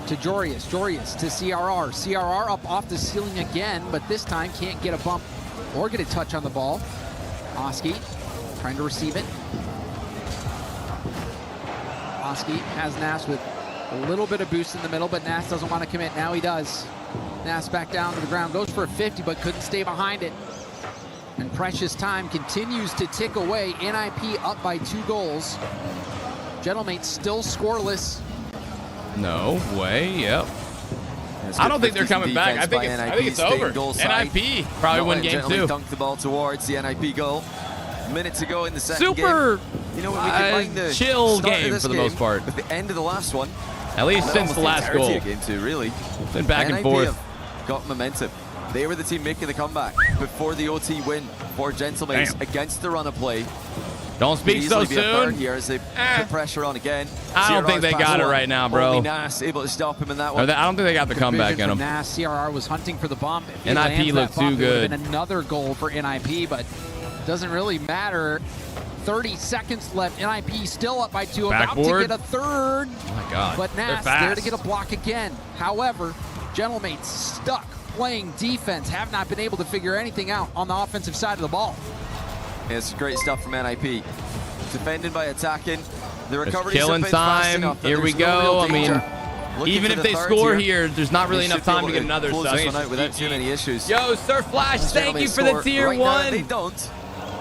K: to Jorius. Jorius to CRR. CRR up off the ceiling again, but this time can't get a bump or get a touch on the ball. Oski trying to receive it. Oski has Nass with a little bit of boost in the middle, but Nass doesn't want to commit. Now he does. Nass back down to the ground, goes for a 50, but couldn't stay behind it. And precious time continues to tick away. NIP up by 2 goals. Gentlemen still scoreless.
C: No way, yep. I don't think they're coming back. I think it's over. NIP probably win game 2.
O: Dunked the ball towards the NIP goal. Minutes to go in the second game.
C: Super
O: you know, when we combine the
C: chill game for the most part.
O: With the end of the last one.
C: At least since the last goal.
O: Game 2, really.
C: It's been back and forth.
O: Have got momentum. They were the team making the comeback before the OT win for Gentlemen against the run of play.
C: Don't speak so soon.
O: Here as they put pressure on again.
C: I don't think they got it right now, bro.
O: Only Nass able to stop him in that one.
C: I don't think they got the comeback in them.
K: Nass, CRR was hunting for the bomb.
C: NIP looked too good.
K: Been another goal for NIP, but doesn't really matter. 30 seconds left. NIP still up by 2. About to get a third.
C: Oh my God.
K: But Nass there to get a block again. However, Gentlemen stuck playing defense, have not been able to figure anything out on the offensive side of the ball.
O: Yeah, it's great stuff from NIP. Defending by attacking. The recovery
C: killing time. Here we go. I mean, even if they score here, there's not really enough time to get another.
O: Close this one out without too many issues.
C: Yo, Surf Flash, thank you for the tier 1.
O: Now, they don't.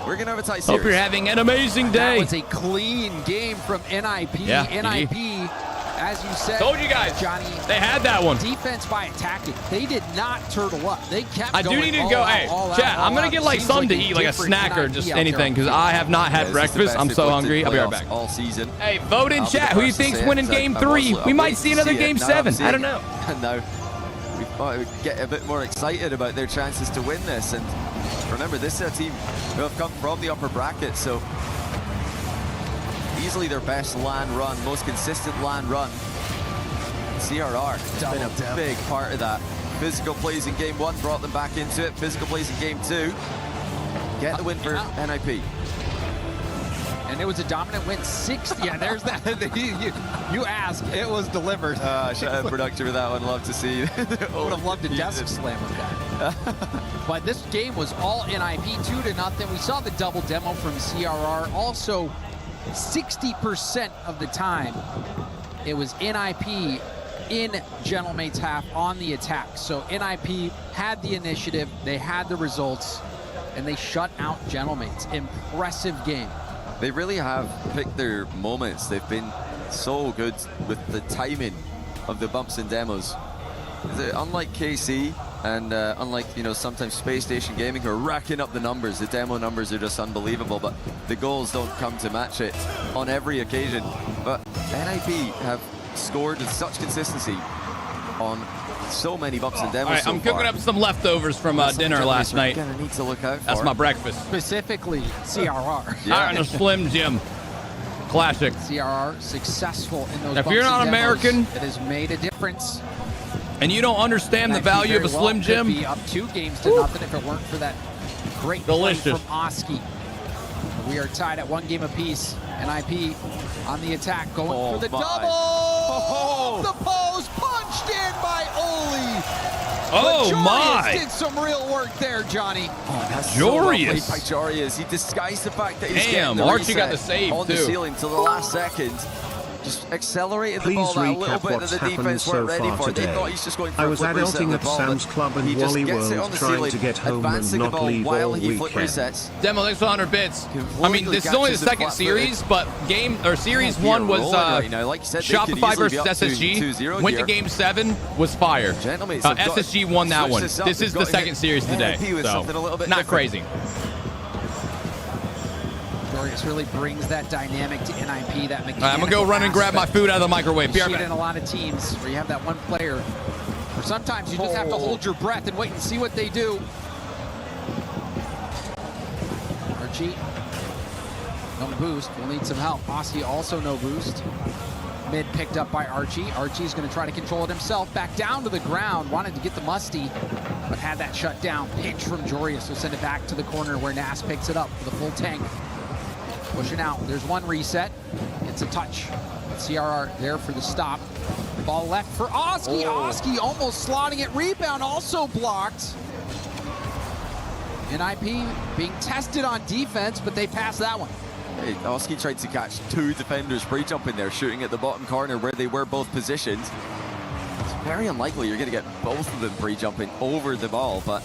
O: We're gonna have a tight series.
C: Hope you're having an amazing day.
K: That was a clean game from NIP.
C: Yeah,
K: NIP, as you said,
C: told you guys,
K: Johnny,
C: they had that one.
K: Defense by attacking. They did not turtle up. They kept
C: I do need to go. Hey, chat, I'm going to get like something to eat, like a snack or just anything, because I have not had breakfast. I'm so hungry. I'll be right back.
O: All season.
C: Hey, vote in chat. Who you think's winning game 3? We might see another game 7. I don't know.
O: No. We thought we get a bit more excited about their chances to win this. And remember, this is a team who have come from the upper bracket, so easily their best LAN run, most consistent LAN run. CRR has been a big part of that. Physical plays in game 1 brought them back into it. Physical plays in game 2. Get the win for NIP.
K: And it was a dominant win. 60. Yeah, there's that. You asked. It was delivered.
O: Shout out production with that one. Love to see.
K: Would have loved a desk slam with that. But this game was all NIP, 2-0. We saw the double demo from CRR. Also, 60% of the time, it was NIP in Gentleman's half on the attack. So NIP had the initiative, they had the results, and they shut out Gentleman's. Impressive game.
O: They really have picked their moments. They've been so good with the timing of the bumps and demos. Unlike KC and unlike, you know, sometimes Space Station Gaming, who are racking up the numbers, the demo numbers are just unbelievable, but the goals don't come to match it on every occasion. But NIP have scored with such consistency on so many bumps and demos.
C: All right, I'm cooking up some leftovers from dinner last night.
O: Gonna need to look out for.
C: That's my breakfast.
K: Specifically, CRR.
C: Yeah. On a Slim Jim. Classic.
K: CRR successful in those.
C: If you're not American,
K: it has made a difference.
C: And you don't understand the value of a Slim Jim.
K: Could be up 2 games to nothing if it weren't for that great play from Oski. We are tied at 1 game apiece. NIP on the attack, going for the double. The post punched in by Oli.
C: Oh my!
K: Did some real work there, Johnny.
O: Oh, that's
C: Jorius.
O: So well played by Jorius. He disguised the fact that he's getting the
C: Archie
O: reset
C: got the save
O: on
C: too.
O: The ceiling till the last second. just accelerated the
D: Please
O: ball that a little
D: recap
O: bit
D: what's
O: that the
D: happened
O: defense
D: so
O: weren't ready
D: far
O: for. They
D: today.
O: thought he's just going for
D: I
O: a
D: was
O: flip reset
D: adulting
O: of
D: at
O: the ball,
D: Sam's
O: but
D: Club and
O: he just
D: Wally
O: gets it on
D: World
O: the
D: trying
O: ceiling,
D: to get home and
O: advancing the
D: not
O: ball
D: leave
O: while
D: all
O: he flip
D: weekend.
O: resets.
C: Demo, thanks for 100 bits. I mean,
O: Completely
C: this is only the
O: catches it
C: second
O: flat-footed.
C: series, but series
O: Be a
C: 1 was
O: roller right now. Like you said, they could
C: Shopify
O: easily be
C: versus
O: up
C: SSG.
O: 2-0
C: Went
O: here.
C: to game 7, was fire.
O: Gentlemen, have got
C: SSG won that
O: switch
C: one.
O: this up.
C: This
O: They've
C: is the
O: got to
C: second
O: hit
C: series today.
O: NIP with
C: So,
O: something a little bit
C: not
O: different.
C: crazy.
K: Joreus really brings that dynamic to NIP, that mechanical
C: I'm going to go run and grab my food out of the microwave.
K: You
C: Be
K: see
C: right
K: it
C: back.
K: in a lot of teams where you have that one player, or sometimes you just have to hold your breath and wait and see what they do. Archie, no boost. We'll need some help. Oski also no boost. Mid picked up by Archie. Archie's going to try to control it himself. Back down to the ground. Wanted to get the musty, but had that shut down. Pinch from Joreus. So send it back to the corner where Nas picks it up for the full tank. Pushing out. There's one reset. It's a touch. CRR there for the stop. Ball left for Oski. Oski almost slotting it. Rebound also blocked. NIP being tested on defense, but they passed that one.
O: Hey, Oski tried to catch 2 defenders pre-jumping there, shooting at the bottom corner where they were both positioned. It's very unlikely you're going to get both of them pre-jumping over the ball, but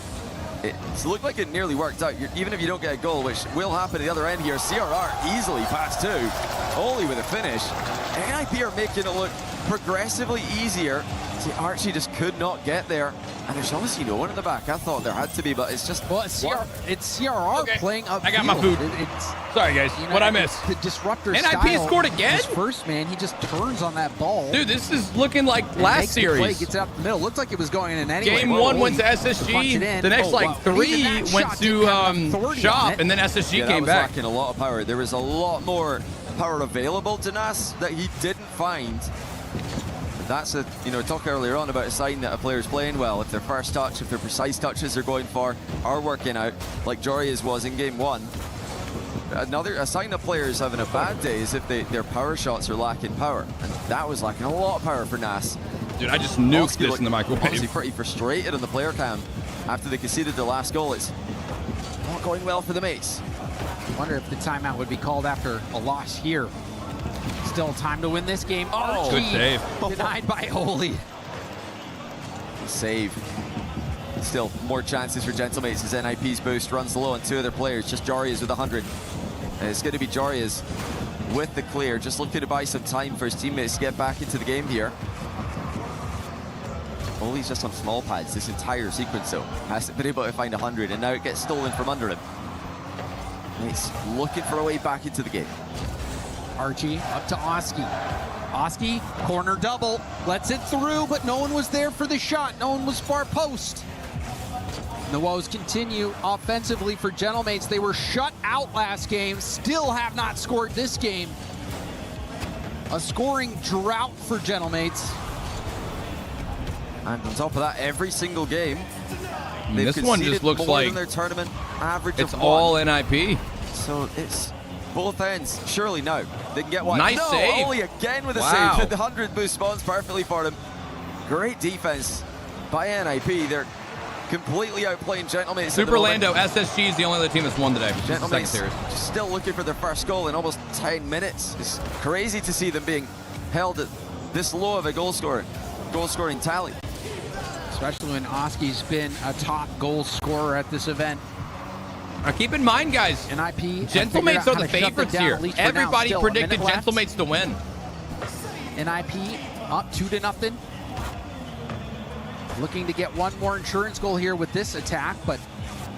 O: it looked like it nearly worked out. Even if you don't get a goal, which will happen at the other end here, CRR easily past 2, only with a finish. NIP are making it look progressively easier. See, Archie just could not get there. And there's obviously no one in the back. I thought there had to be, but it's just...
K: Well, it's CRR playing up.
C: I got my food. Sorry, guys. What'd I miss?
K: The disruptor
C: NIP
K: style.
C: scored again?
K: His first man, he just turns on that ball.
C: Dude, this is looking like last series.
K: Play, gets out the middle. Looked like it was going in anyway.
C: Game 1 went to SSG. The next, 3 went to Shop, and then SSG came back.
O: Lacking a lot of power. There was a lot more power available to Nas that he didn't find. That's a, talk earlier on about a sign that a player's playing well. If their first touch, if their precise touches they're going for are working out, like Joreus was in game 1. A sign that players having a bad day is if their power shots are lacking power. And that was lacking a lot of power for Nas.
C: Dude, I just nuked this in the microwave.
O: Obviously pretty frustrated on the player cam after they conceded the last goal. It's not going well for the mates.
K: Wonder if the timeout would be called after a loss here. Still time to win this game.
C: Oh, good save.
K: Denied by Holy.
O: Save. Still more chances for Gentlemates as NIP's boost runs low on 2 other players. Just Joreus with 100. And it's going to be Joreus with the clear. Just looking to buy some time for his teammates to get back into the game here. Holy's just on small pads this entire sequence though. Hasn't been able to find 100 and now it gets stolen from under him. He's looking for a way back into the game.
K: Archie up to Oski. Oski, corner double, lets it through, but no one was there for the shot. No one was far post. And the woes continue offensively for Gentlemates. They were shut out last game, still have not scored this game. A scoring drought for Gentlemates.
O: And on top of that, every single game,
C: this one just looks
O: more
C: like
O: than their tournament average
C: it's
O: of
C: all
O: 1.
C: NIP.
O: So it's both ends. Surely no. They can get one.
C: Nice
O: no,
C: save.
O: Holy again with a
C: Wow.
O: save. The 100 boost spawns perfectly for him. Great defense by NIP. They're completely outplaying Gentlemates.
C: Super Lando, SSG is the only other team that's won today.
O: Gentlemates
C: series.
O: still looking for their first goal in almost 10 minutes. It's crazy to see them being held at this low of a goal scoring tally.
K: Especially when Oski's been a top goal scorer at this event.
C: Now keep in mind, guys,
K: NIP
C: Gentlemates are the favorites here. Everybody predicted Gentlemates to win.
K: NIP up 2-0. Looking to get one more insurance goal here with this attack, but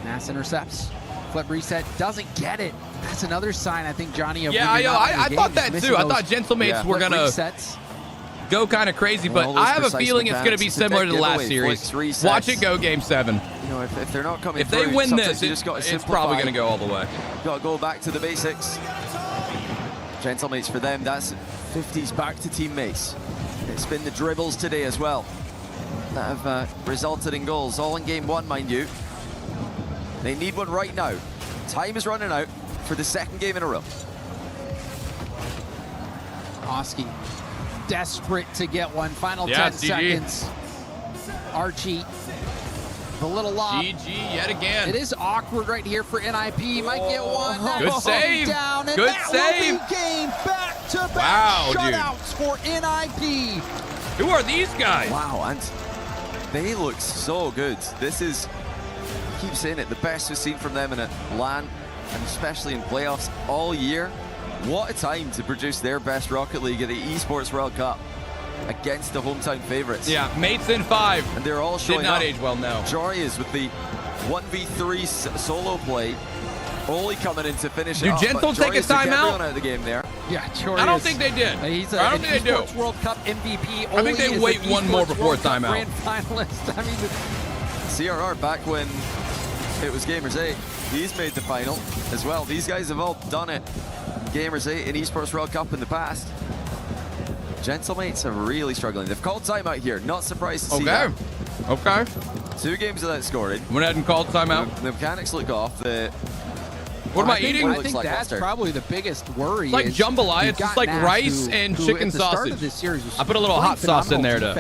K: Nas intercepts. Flip reset, doesn't get it. That's another sign, I think, Johnny. Of
C: I thought that too. I thought Gentlemates were going to go kind of crazy, but I have a feeling it's going to be similar to the last series. Watch it go game 7.
O: If they're not coming
C: if they
O: through,
C: win this,
O: it's
C: probably going to go all the way.
O: Got to go back to the basics. Gentlemates for them, that's 50s back to teammates. It's been the dribbles today as well that have resulted in goals, all in game 1, mind you. They need one right now. Time is running out for the 2nd game in a row.
K: Oski desperate to get one. Final 10 seconds. Archie, the little lob.
C: GG yet again.
K: It is awkward right here for NIP. Might get one.
C: Good save.
K: Down, and
C: Good
K: that
C: save.
K: will be game back Back-to-back shutouts for NIP.
C: Who are these guys?
O: Wow, and they look so good. This is, I keep saying it, the best we've seen from them in a LAN, and especially in playoffs all year. What a time to produce their best Rocket League at the Esports World Cup against the hometown favorites.
C: Yeah, mates in 5.
O: And they're all showing
C: Did not
O: up.
C: age well, no.
O: Joreuz with the 1v3 solo play. Oli coming in to finish it
C: Do
O: up.
C: Gentle take a timeout?
O: Out of the game there.
K: Yeah, Joreuz.
C: I don't think they did.
K: He's
C: I don't think they do.
K: Esports World Cup MVP.
C: I think they wait one more before timeout.
K: Grand finalist. I mean,
O: CRR back when it was Gamers 8. He's made the final as well. These guys have all done it. Gamers 8 in Esports World Cup in the past. Gentlemates are really struggling. They've called timeout here. Not surprised to see that.
C: Okay.
O: 2 games without scoring.
C: Went ahead and called timeout.
O: The mechanics look off.
C: What am I eating?
K: I think that's probably the biggest worry.
C: It's like jambalaya. It's just like rice and chicken sausage. I put a little hot sauce in there to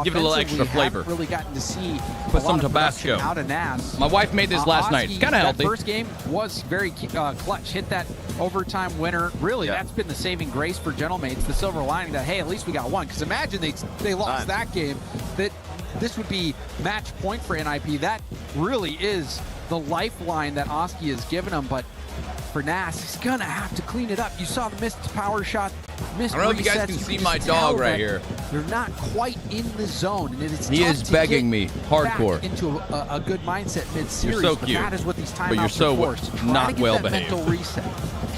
C: give it a little extra flavor.
K: Really gotten to see
C: put some Tabasco.
K: Out of Nas.
C: My wife made this last night. It's kind of healthy.
K: That first game was very clutch. Hit that overtime winner. Really, that's been the saving grace for Gentlemates. The silver lining that, hey, at least we got one. Because imagine they lost that game. That this would be match point for NIP. That really is the lifeline that Oski has given him, but for Nas, he's gonna have to clean it up. You saw the missed power shot, missed resets.
C: I don't know if you guys can see my dog right here.
K: They're not quite in the zone, and it's
C: he is begging me hardcore
K: back into a good mindset mid-series.
C: You're so cute,
K: but that is what these timeouts
C: but you're so not well behaved.
K: Mental reset.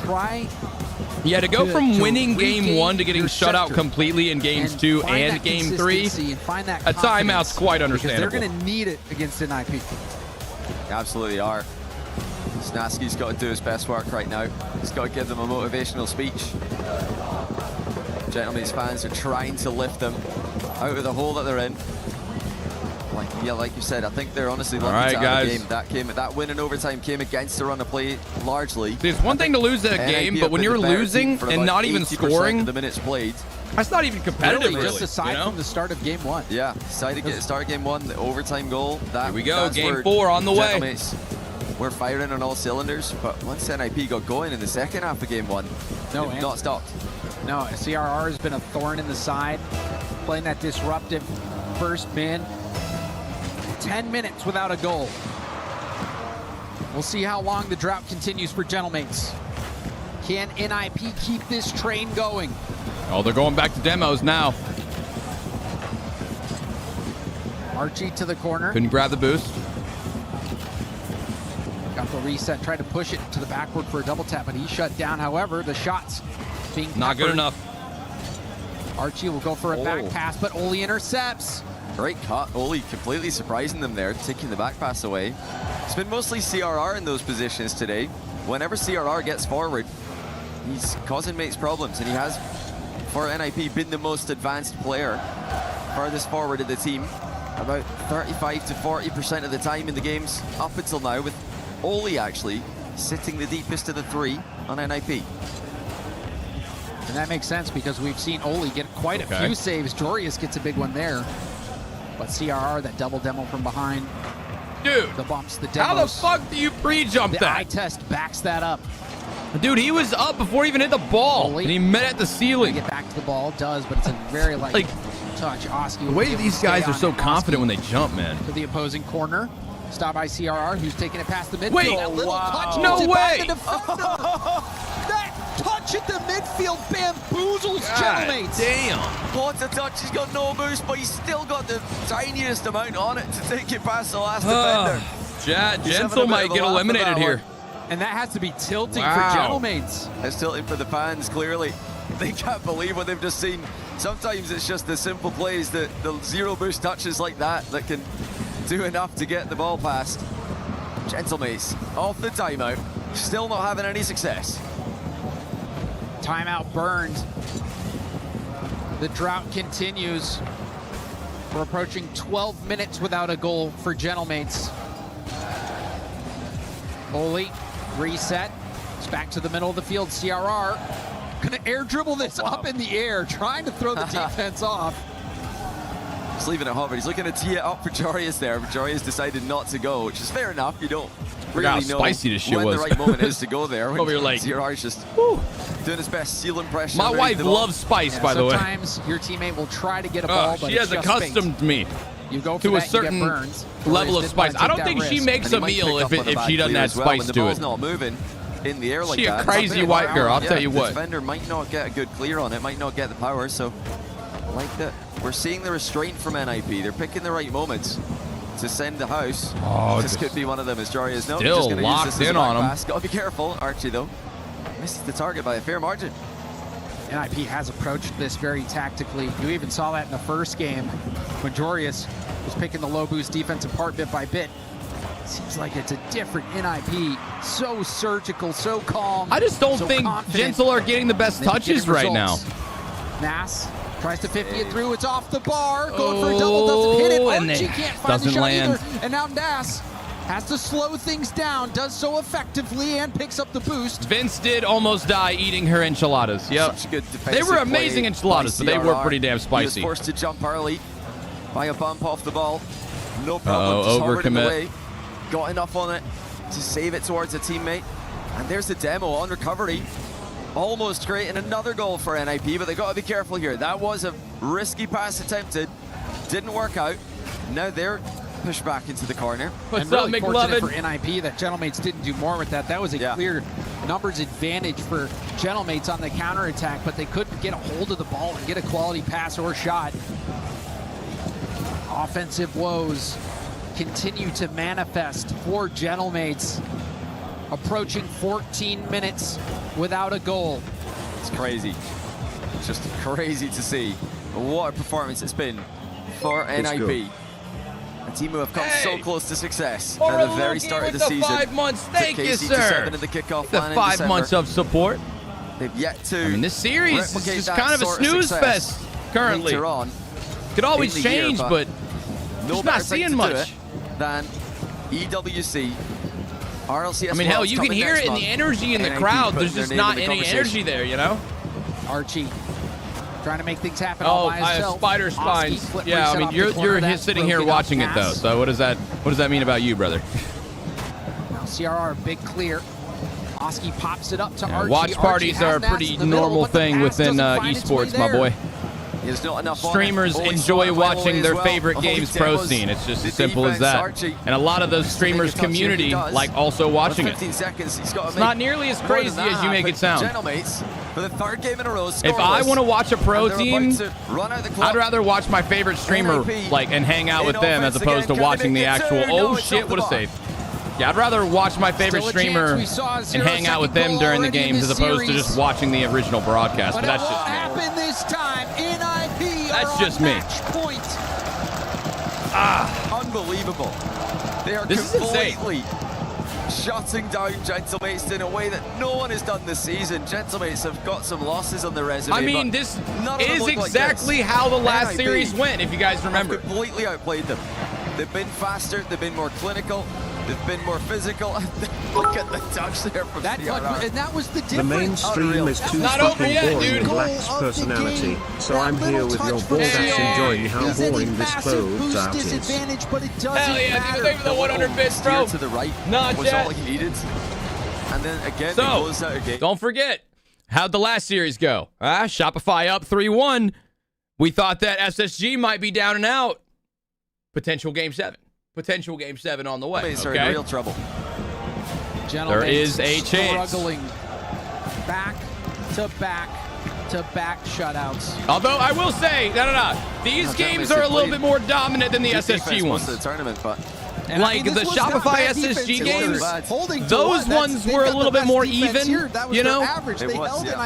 K: Try.
C: Yeah, to go from winning game 1 to getting shut out completely in games 2 and game 3, a timeout's quite understandable.
K: They're going to need it against NIP.
O: Absolutely are. Snasky's got to do his best work right now. He's got to give them a motivational speech. Gentlemates fans are trying to lift them out of the hole that they're in. Like you said, I think they're honestly lucky to have a game. That win in overtime came against the run of play largely.
C: There's one thing to lose that game, but when you're losing and not even scoring,
O: the minutes played.
C: That's not even competitive, really.
K: Just aside from the start of game 1.
O: Yeah, decided to start game 1, the overtime goal.
C: Here we go, game 4 on the way.
O: We're firing on all cylinders, but once NIP got going in the second half of game 1, they've not stopped.
K: No, CRR has been a thorn in the side, playing that disruptive first min. 10 minutes without a goal. We'll see how long the drought continues for Gentlemates. Can NIP keep this train going?
C: Oh, they're going back to demos now.
K: Archie to the corner.
C: Couldn't grab the boost.
K: Got the reset, tried to push it to the backward for a double tap, but he shut down. However, the shots being
C: not good enough.
K: Archie will go for a back pass, but Oli intercepts.
O: Great cut. Oli completely surprising them there, taking the back pass away. It's been mostly CRR in those positions today. Whenever CRR gets forward, he's causing mates problems, and he has, for NIP, been the most advanced player farthest forward of the team. About 35 to 40% of the time in the games up until now, with Oli actually sitting the deepest of the 3 on NIP.
K: And that makes sense because we've seen Oli get quite a few saves. Joreuz gets a big one there. But CRR, that double demo from behind.
C: Dude,
K: the bumps, the demos.
C: How the fuck do you pre-jump that?
K: The eye test backs that up.
C: Dude, he was up before he even hit the ball, and he met at the ceiling.
K: Get back to the ball, does, but it's a very light touch. Oski.
C: The way these guys are so confident when they jump, man.
K: To the opposing corner. Stop by CRR, who's taking it past the midfield.
C: Wait,
K: touch.
C: No way.
K: That touch at the midfield bamboozles Gentlemates.
C: Damn.
O: What a touch. He's got no boost, but he's still got the tiniest amount on it to take it past the last defender.
C: Gentle might get eliminated here.
K: And that has to be tilting for Gentlemates.
O: It's tilting for the fans, clearly. They can't believe what they've just seen. Sometimes it's just the simple plays, the zero boost touches like that can do enough to get the ball past. Gentlemates off the timeout, still not having any success.
K: Timeout burned. The drought continues. We're approaching 12 minutes without a goal for Gentlemates. Oli, reset. It's back to the middle of the field. CRR gonna air dribble this up in the air, trying to throw the defense off.
O: Just leaving it hot, but he's looking to tee it up for Jorius there. But Jorius decided not to go, which is fair enough. You don't really know
C: spicy this shit
O: when
C: was.
O: the right moment is to go there.
C: Over your leg.
O: ZR's just doing his best, sealing pressure.
C: My wife loves spice, by the way.
K: Sometimes your teammate will try to get a ball, but
C: she has accustomed me
K: you go
C: to a certain level of spice. I don't think she makes a meal if she doesn't add spice to it.
O: The ball's not moving in the air like
C: she
O: that.
C: A crazy white girl, I'll tell you what.
O: The defender might not get a good clear on it, might not get the power, so I like that. We're seeing the restraint from NIP. They're picking the right moments to send the house.
C: Oh,
O: this could be one of them as Jarius. No,
C: still
O: just gonna
C: locked
O: use this
C: in
O: as a
C: on him.
O: pass. Gotta be careful. Archie, though, misses the target by a fair margin.
K: NIP has approached this very tactically. You even saw that in the first game when Jorius was picking the low boost defense apart bit by bit. Seems like it's a different NIP. So surgical, so calm.
C: I just don't
K: so
C: think
K: confident.
C: Gentle are getting the best touches right now.
K: Nass tries to 50 it through. It's off the bar. Going for a double. Doesn't hit it. Archie can't find the shot either. And now Nass has to slow things down. Does so effectively and picks up the boost.
C: Vince did almost die eating her enchiladas. Yep.
O: Such a good
C: they were amazing enchiladas, but they were pretty damn spicy.
O: He was forced to jump early by a bump off the ball. No problem. Just hovered in the way. Got enough on it to save it towards a teammate. And there's the demo on recovery. Almost creating another goal for NIP, but they got to be careful here. That was a risky pass attempted. Didn't work out. Now they're pushed back into the corner.
K: What's up, McLovin? For NIP, that Gentlemates didn't do more with that. That was a clear numbers advantage for Gentlemates on the counterattack, but they couldn't get a hold of the ball and get a quality pass or shot. Offensive woes continue to manifest for Gentlemates. Approaching 14 minutes without a goal.
O: It's crazy. It's just crazy to see what a performance it's been for NIP. A team who have come so close to success at the very start of the season.
C: 5 months, thank you, sir.
O: 7 in the kickoff
C: the
O: line
C: 5 months of support.
O: They've yet to.
C: I mean, this series is just kind of a snooze fest currently. Could always change, but just not seeing much.
O: Than EWC. RLCS.
C: I mean, hell, you can hear it in the energy in the crowd. There's just not any energy there, you know?
K: Archie trying to make things happen all by himself.
C: Spider spines. Yeah, I mean, you're sitting here watching it, though. So what does that mean about you, brother?
K: Now CRR, big clear. Oski pops it up to Archie.
C: Watch parties are a pretty normal thing within esports, my boy.
O: There's not enough
C: streamers enjoy watching their favorite games pro scene. It's just as simple as that. And a lot of those streamers' community like also watching it. It's not nearly as crazy as you make it sound.
O: For the third game in a row,
C: if I want to watch a pro team, I'd rather watch my favorite streamer and hang out with them as opposed to watching the actual, oh shit, what a save. Yeah, I'd rather watch my favorite streamer and hang out with them during the games as opposed to just watching the original broadcast. But that's just me.
K: Happen this time. NIP
C: that's just me.
O: Unbelievable. They are completely shutting down Gentlemates in a way that no one has done this season. Gentlemates have got some losses on their resume.
C: I mean, this is exactly how the last series went, if you guys remember.
O: Completely outplayed them. They've been faster. They've been more clinical. They've been more physical. Look at the touch there from CRR.
K: And that was the difference.
D: The mainstream is too fucking boring and lacks personality. So I'm here with your bullsats enjoying how boring this closed out is.
K: But it doesn't
C: hell yeah,
K: matter.
C: dude, the 100 bits, bro.
O: To the right
C: not
O: was
C: yet.
O: all he needed. And then again,
C: don't forget, how'd the last series go? Shopify up 3-1. We thought that SSG might be down and out. Potential game 7. Potential game 7 on the way.
O: Okay. In real trouble.
C: There is a chance.
K: Struggling back to back to back shutouts.
C: Although I will say, these games are a little bit more dominant than the SSG ones.
O: The tournament, but
C: like the Shopify SSG games, those ones were a little bit more even, you know?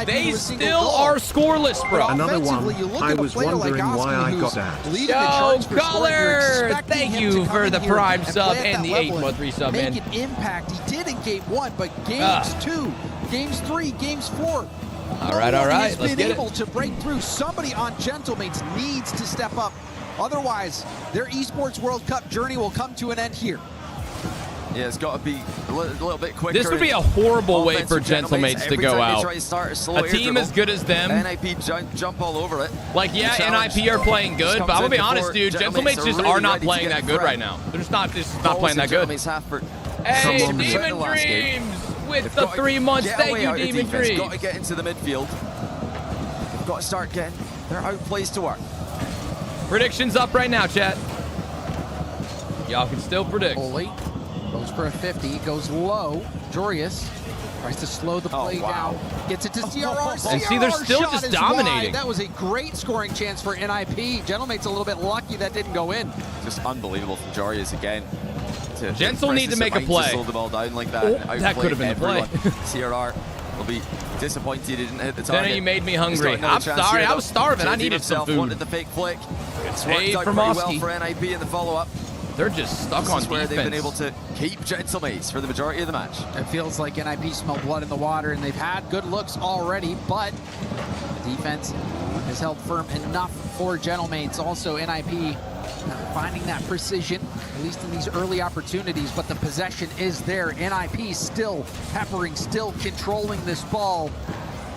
C: They still are scoreless, bro.
D: Another one, I was wondering why I got that.
C: Yo, Color! Thank you for the Prime sub and the 8-month sub, man.
K: Make an impact. He did in game 1, but games 2, games 3, games 4.
C: All right, let's get it.
K: Been able to break through. Somebody on Gentlemates needs to step up. Otherwise, their Esports World Cup journey will come to an end here.
O: Yeah, it's got to be a little bit quicker.
C: This would be a horrible way for Gentlemates to go out. A team as good as them.
O: NIP jump all over it.
C: Like, yeah, NIP are playing good, but I'm going to be honest, dude. Gentlemates just are not playing that good right now. They're just not playing that good. Hey, Demon Dreams with the 3 months. Thank you, Demon Dreams.
O: Got to get into the midfield. They've got to start getting their outplays to work.
C: Predictions up right now, chat. Y'all can still predict.
K: Holy goes for a 50, goes low. Jorius tries to slow the play down. Gets it to CRR.
C: And see, they're still just dominating.
K: That was a great scoring chance for NIP. Gentlemate's a little bit lucky that didn't go in.
O: Just unbelievable from Jorius again.
C: Gentle need to make a play.
O: To slow the ball down like that.
C: That could have been the play.
O: CRR will be disappointed he didn't hit the target.
C: Then you made me hungry. I'm sorry, I was starving. I needed some food.
O: Wanted the fake flick. It's
C: worked
O: out pretty well for NIP in the follow-up.
C: They're just stuck on defense.
O: Where they've been able to keep Gentlemates for the majority of the match.
K: It feels like NIP smelled blood in the water, and they've had good looks already, but the defense has held firm enough for Gentlemates. Also, NIP finding that precision, at least in these early opportunities, but the possession is there. NIP still peppering, still controlling this ball.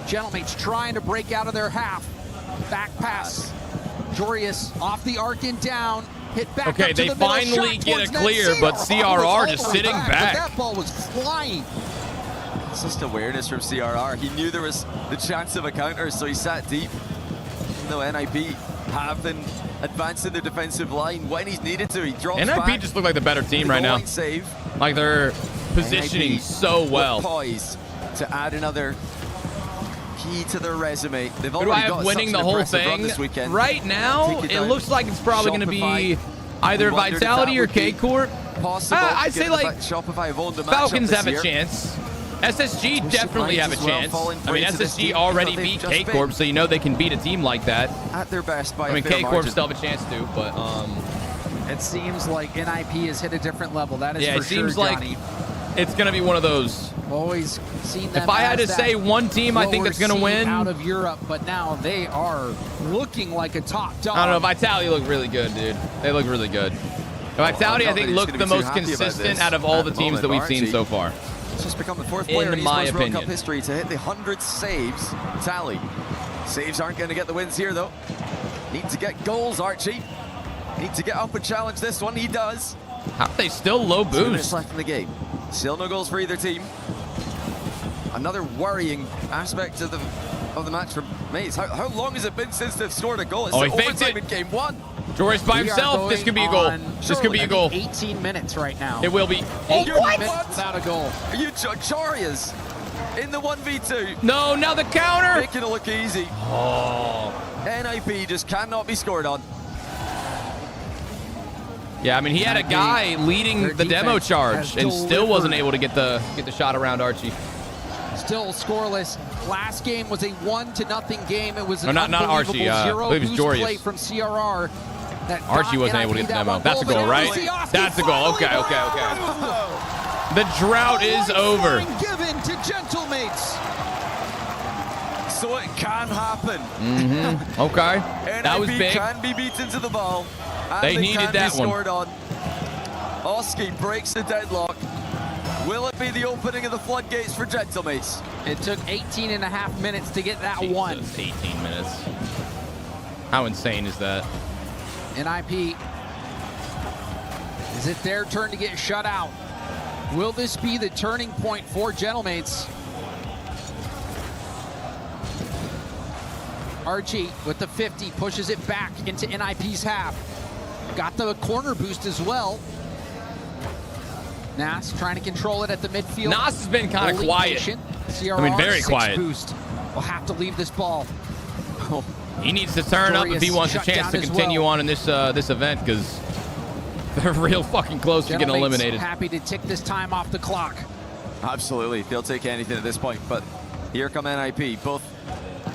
K: Gentlemates trying to break out of their half. Back pass. Jorius off the arc and down. Hit back
C: okay,
K: up to
C: they
K: the middle.
C: finally
K: Shot
C: get
K: towards
C: a clear, but CRR just sitting back.
K: That ball was flying.
O: It's just awareness from CRR. He knew there was the chance of a counter, so he sat deep. Even though NIP have been advancing the defensive line when he's needed to, he drops back.
C: NIP just look like the better team right now.
O: Save.
C: Like they're positioning so well.
O: Poised to add another key to their resume. They've
C: already got winning the whole thing
O: this weekend.
C: Right now. It looks like it's probably going to be either Vitality or K Corp. I'd say like Falcons have a chance. SSG definitely have a chance. I mean, SSG already beat K Corp, so you know they can beat a team like that.
O: At their best by
C: I mean, K Corp still have a chance to, but
K: it seems like NIP has hit a different level. That is
C: yeah,
K: for
C: it seems
K: sure,
C: like
K: Johnny.
C: It's going to be one of those.
K: Always seen them.
C: If I had to say one team I think that's going to win
K: out of Europe, but now they are looking like a top dog.
C: I don't know. Vitality look really good, dude. They look really good. Vitality, I think, look the most consistent out of all the teams that we've seen so far.
O: It's just become the fourth player in esports World Cup history to hit the 100 saves tally. Saves aren't going to get the wins here, though. Need to get goals, Archie. Need to get up and challenge this one. He does.
C: How are they still low boost?
O: 2 minutes left in the game. Still no goals for either team. Another worrying aspect of the match for Maze. How long has it been since they've scored a goal? It's
C: he faked it
O: in game 1.
C: Jorius by himself. This could be a goal. This could be a goal.
K: 18 minutes right now.
C: It will be.
K: Oh, what? Without a goal.
O: Are you Jorius in the 1v2?
C: No, now the counter.
O: Making it look easy.
C: Oh.
O: NIP just cannot be scored on.
C: Yeah, I mean, he had a guy leading the demo charge and still wasn't able to get the shot around Archie.
K: Still scoreless. Last game was a 1-0 game. It was an
C: not Archie.
K: zero
C: I believe it was
K: boost
C: Jorius.
K: play from CRR.
C: Archie wasn't able to get the demo. That's a goal, right? That's a goal. Okay. The drought is over.
K: Given to Gentlemates.
O: So it can happen.
C: Okay. That was big.
O: can be beaten to the ball.
C: They needed that one.
O: On. Oski breaks the deadlock. Will it be the opening of the floodgates for Gentlemates?
K: It took 18.5 minutes to get that one.
C: 18 minutes. How insane is that?
K: NIP. Is it their turn to get shut out? Will this be the turning point for Gentlemates? Archie with the 50 pushes it back into NIP's half. Got the corner boost as well. Nas trying to control it at the midfield.
C: Nas has been kind of quiet.
K: CRR,
C: I mean, very quiet.
K: Boost. Will have to leave this ball.
C: He needs to turn up if he wants a chance to continue on in this this event, because they're real fucking close to getting eliminated.
K: Happy to tick this time off the clock.
O: Absolutely. They'll take anything at this point, but here come NIP. Both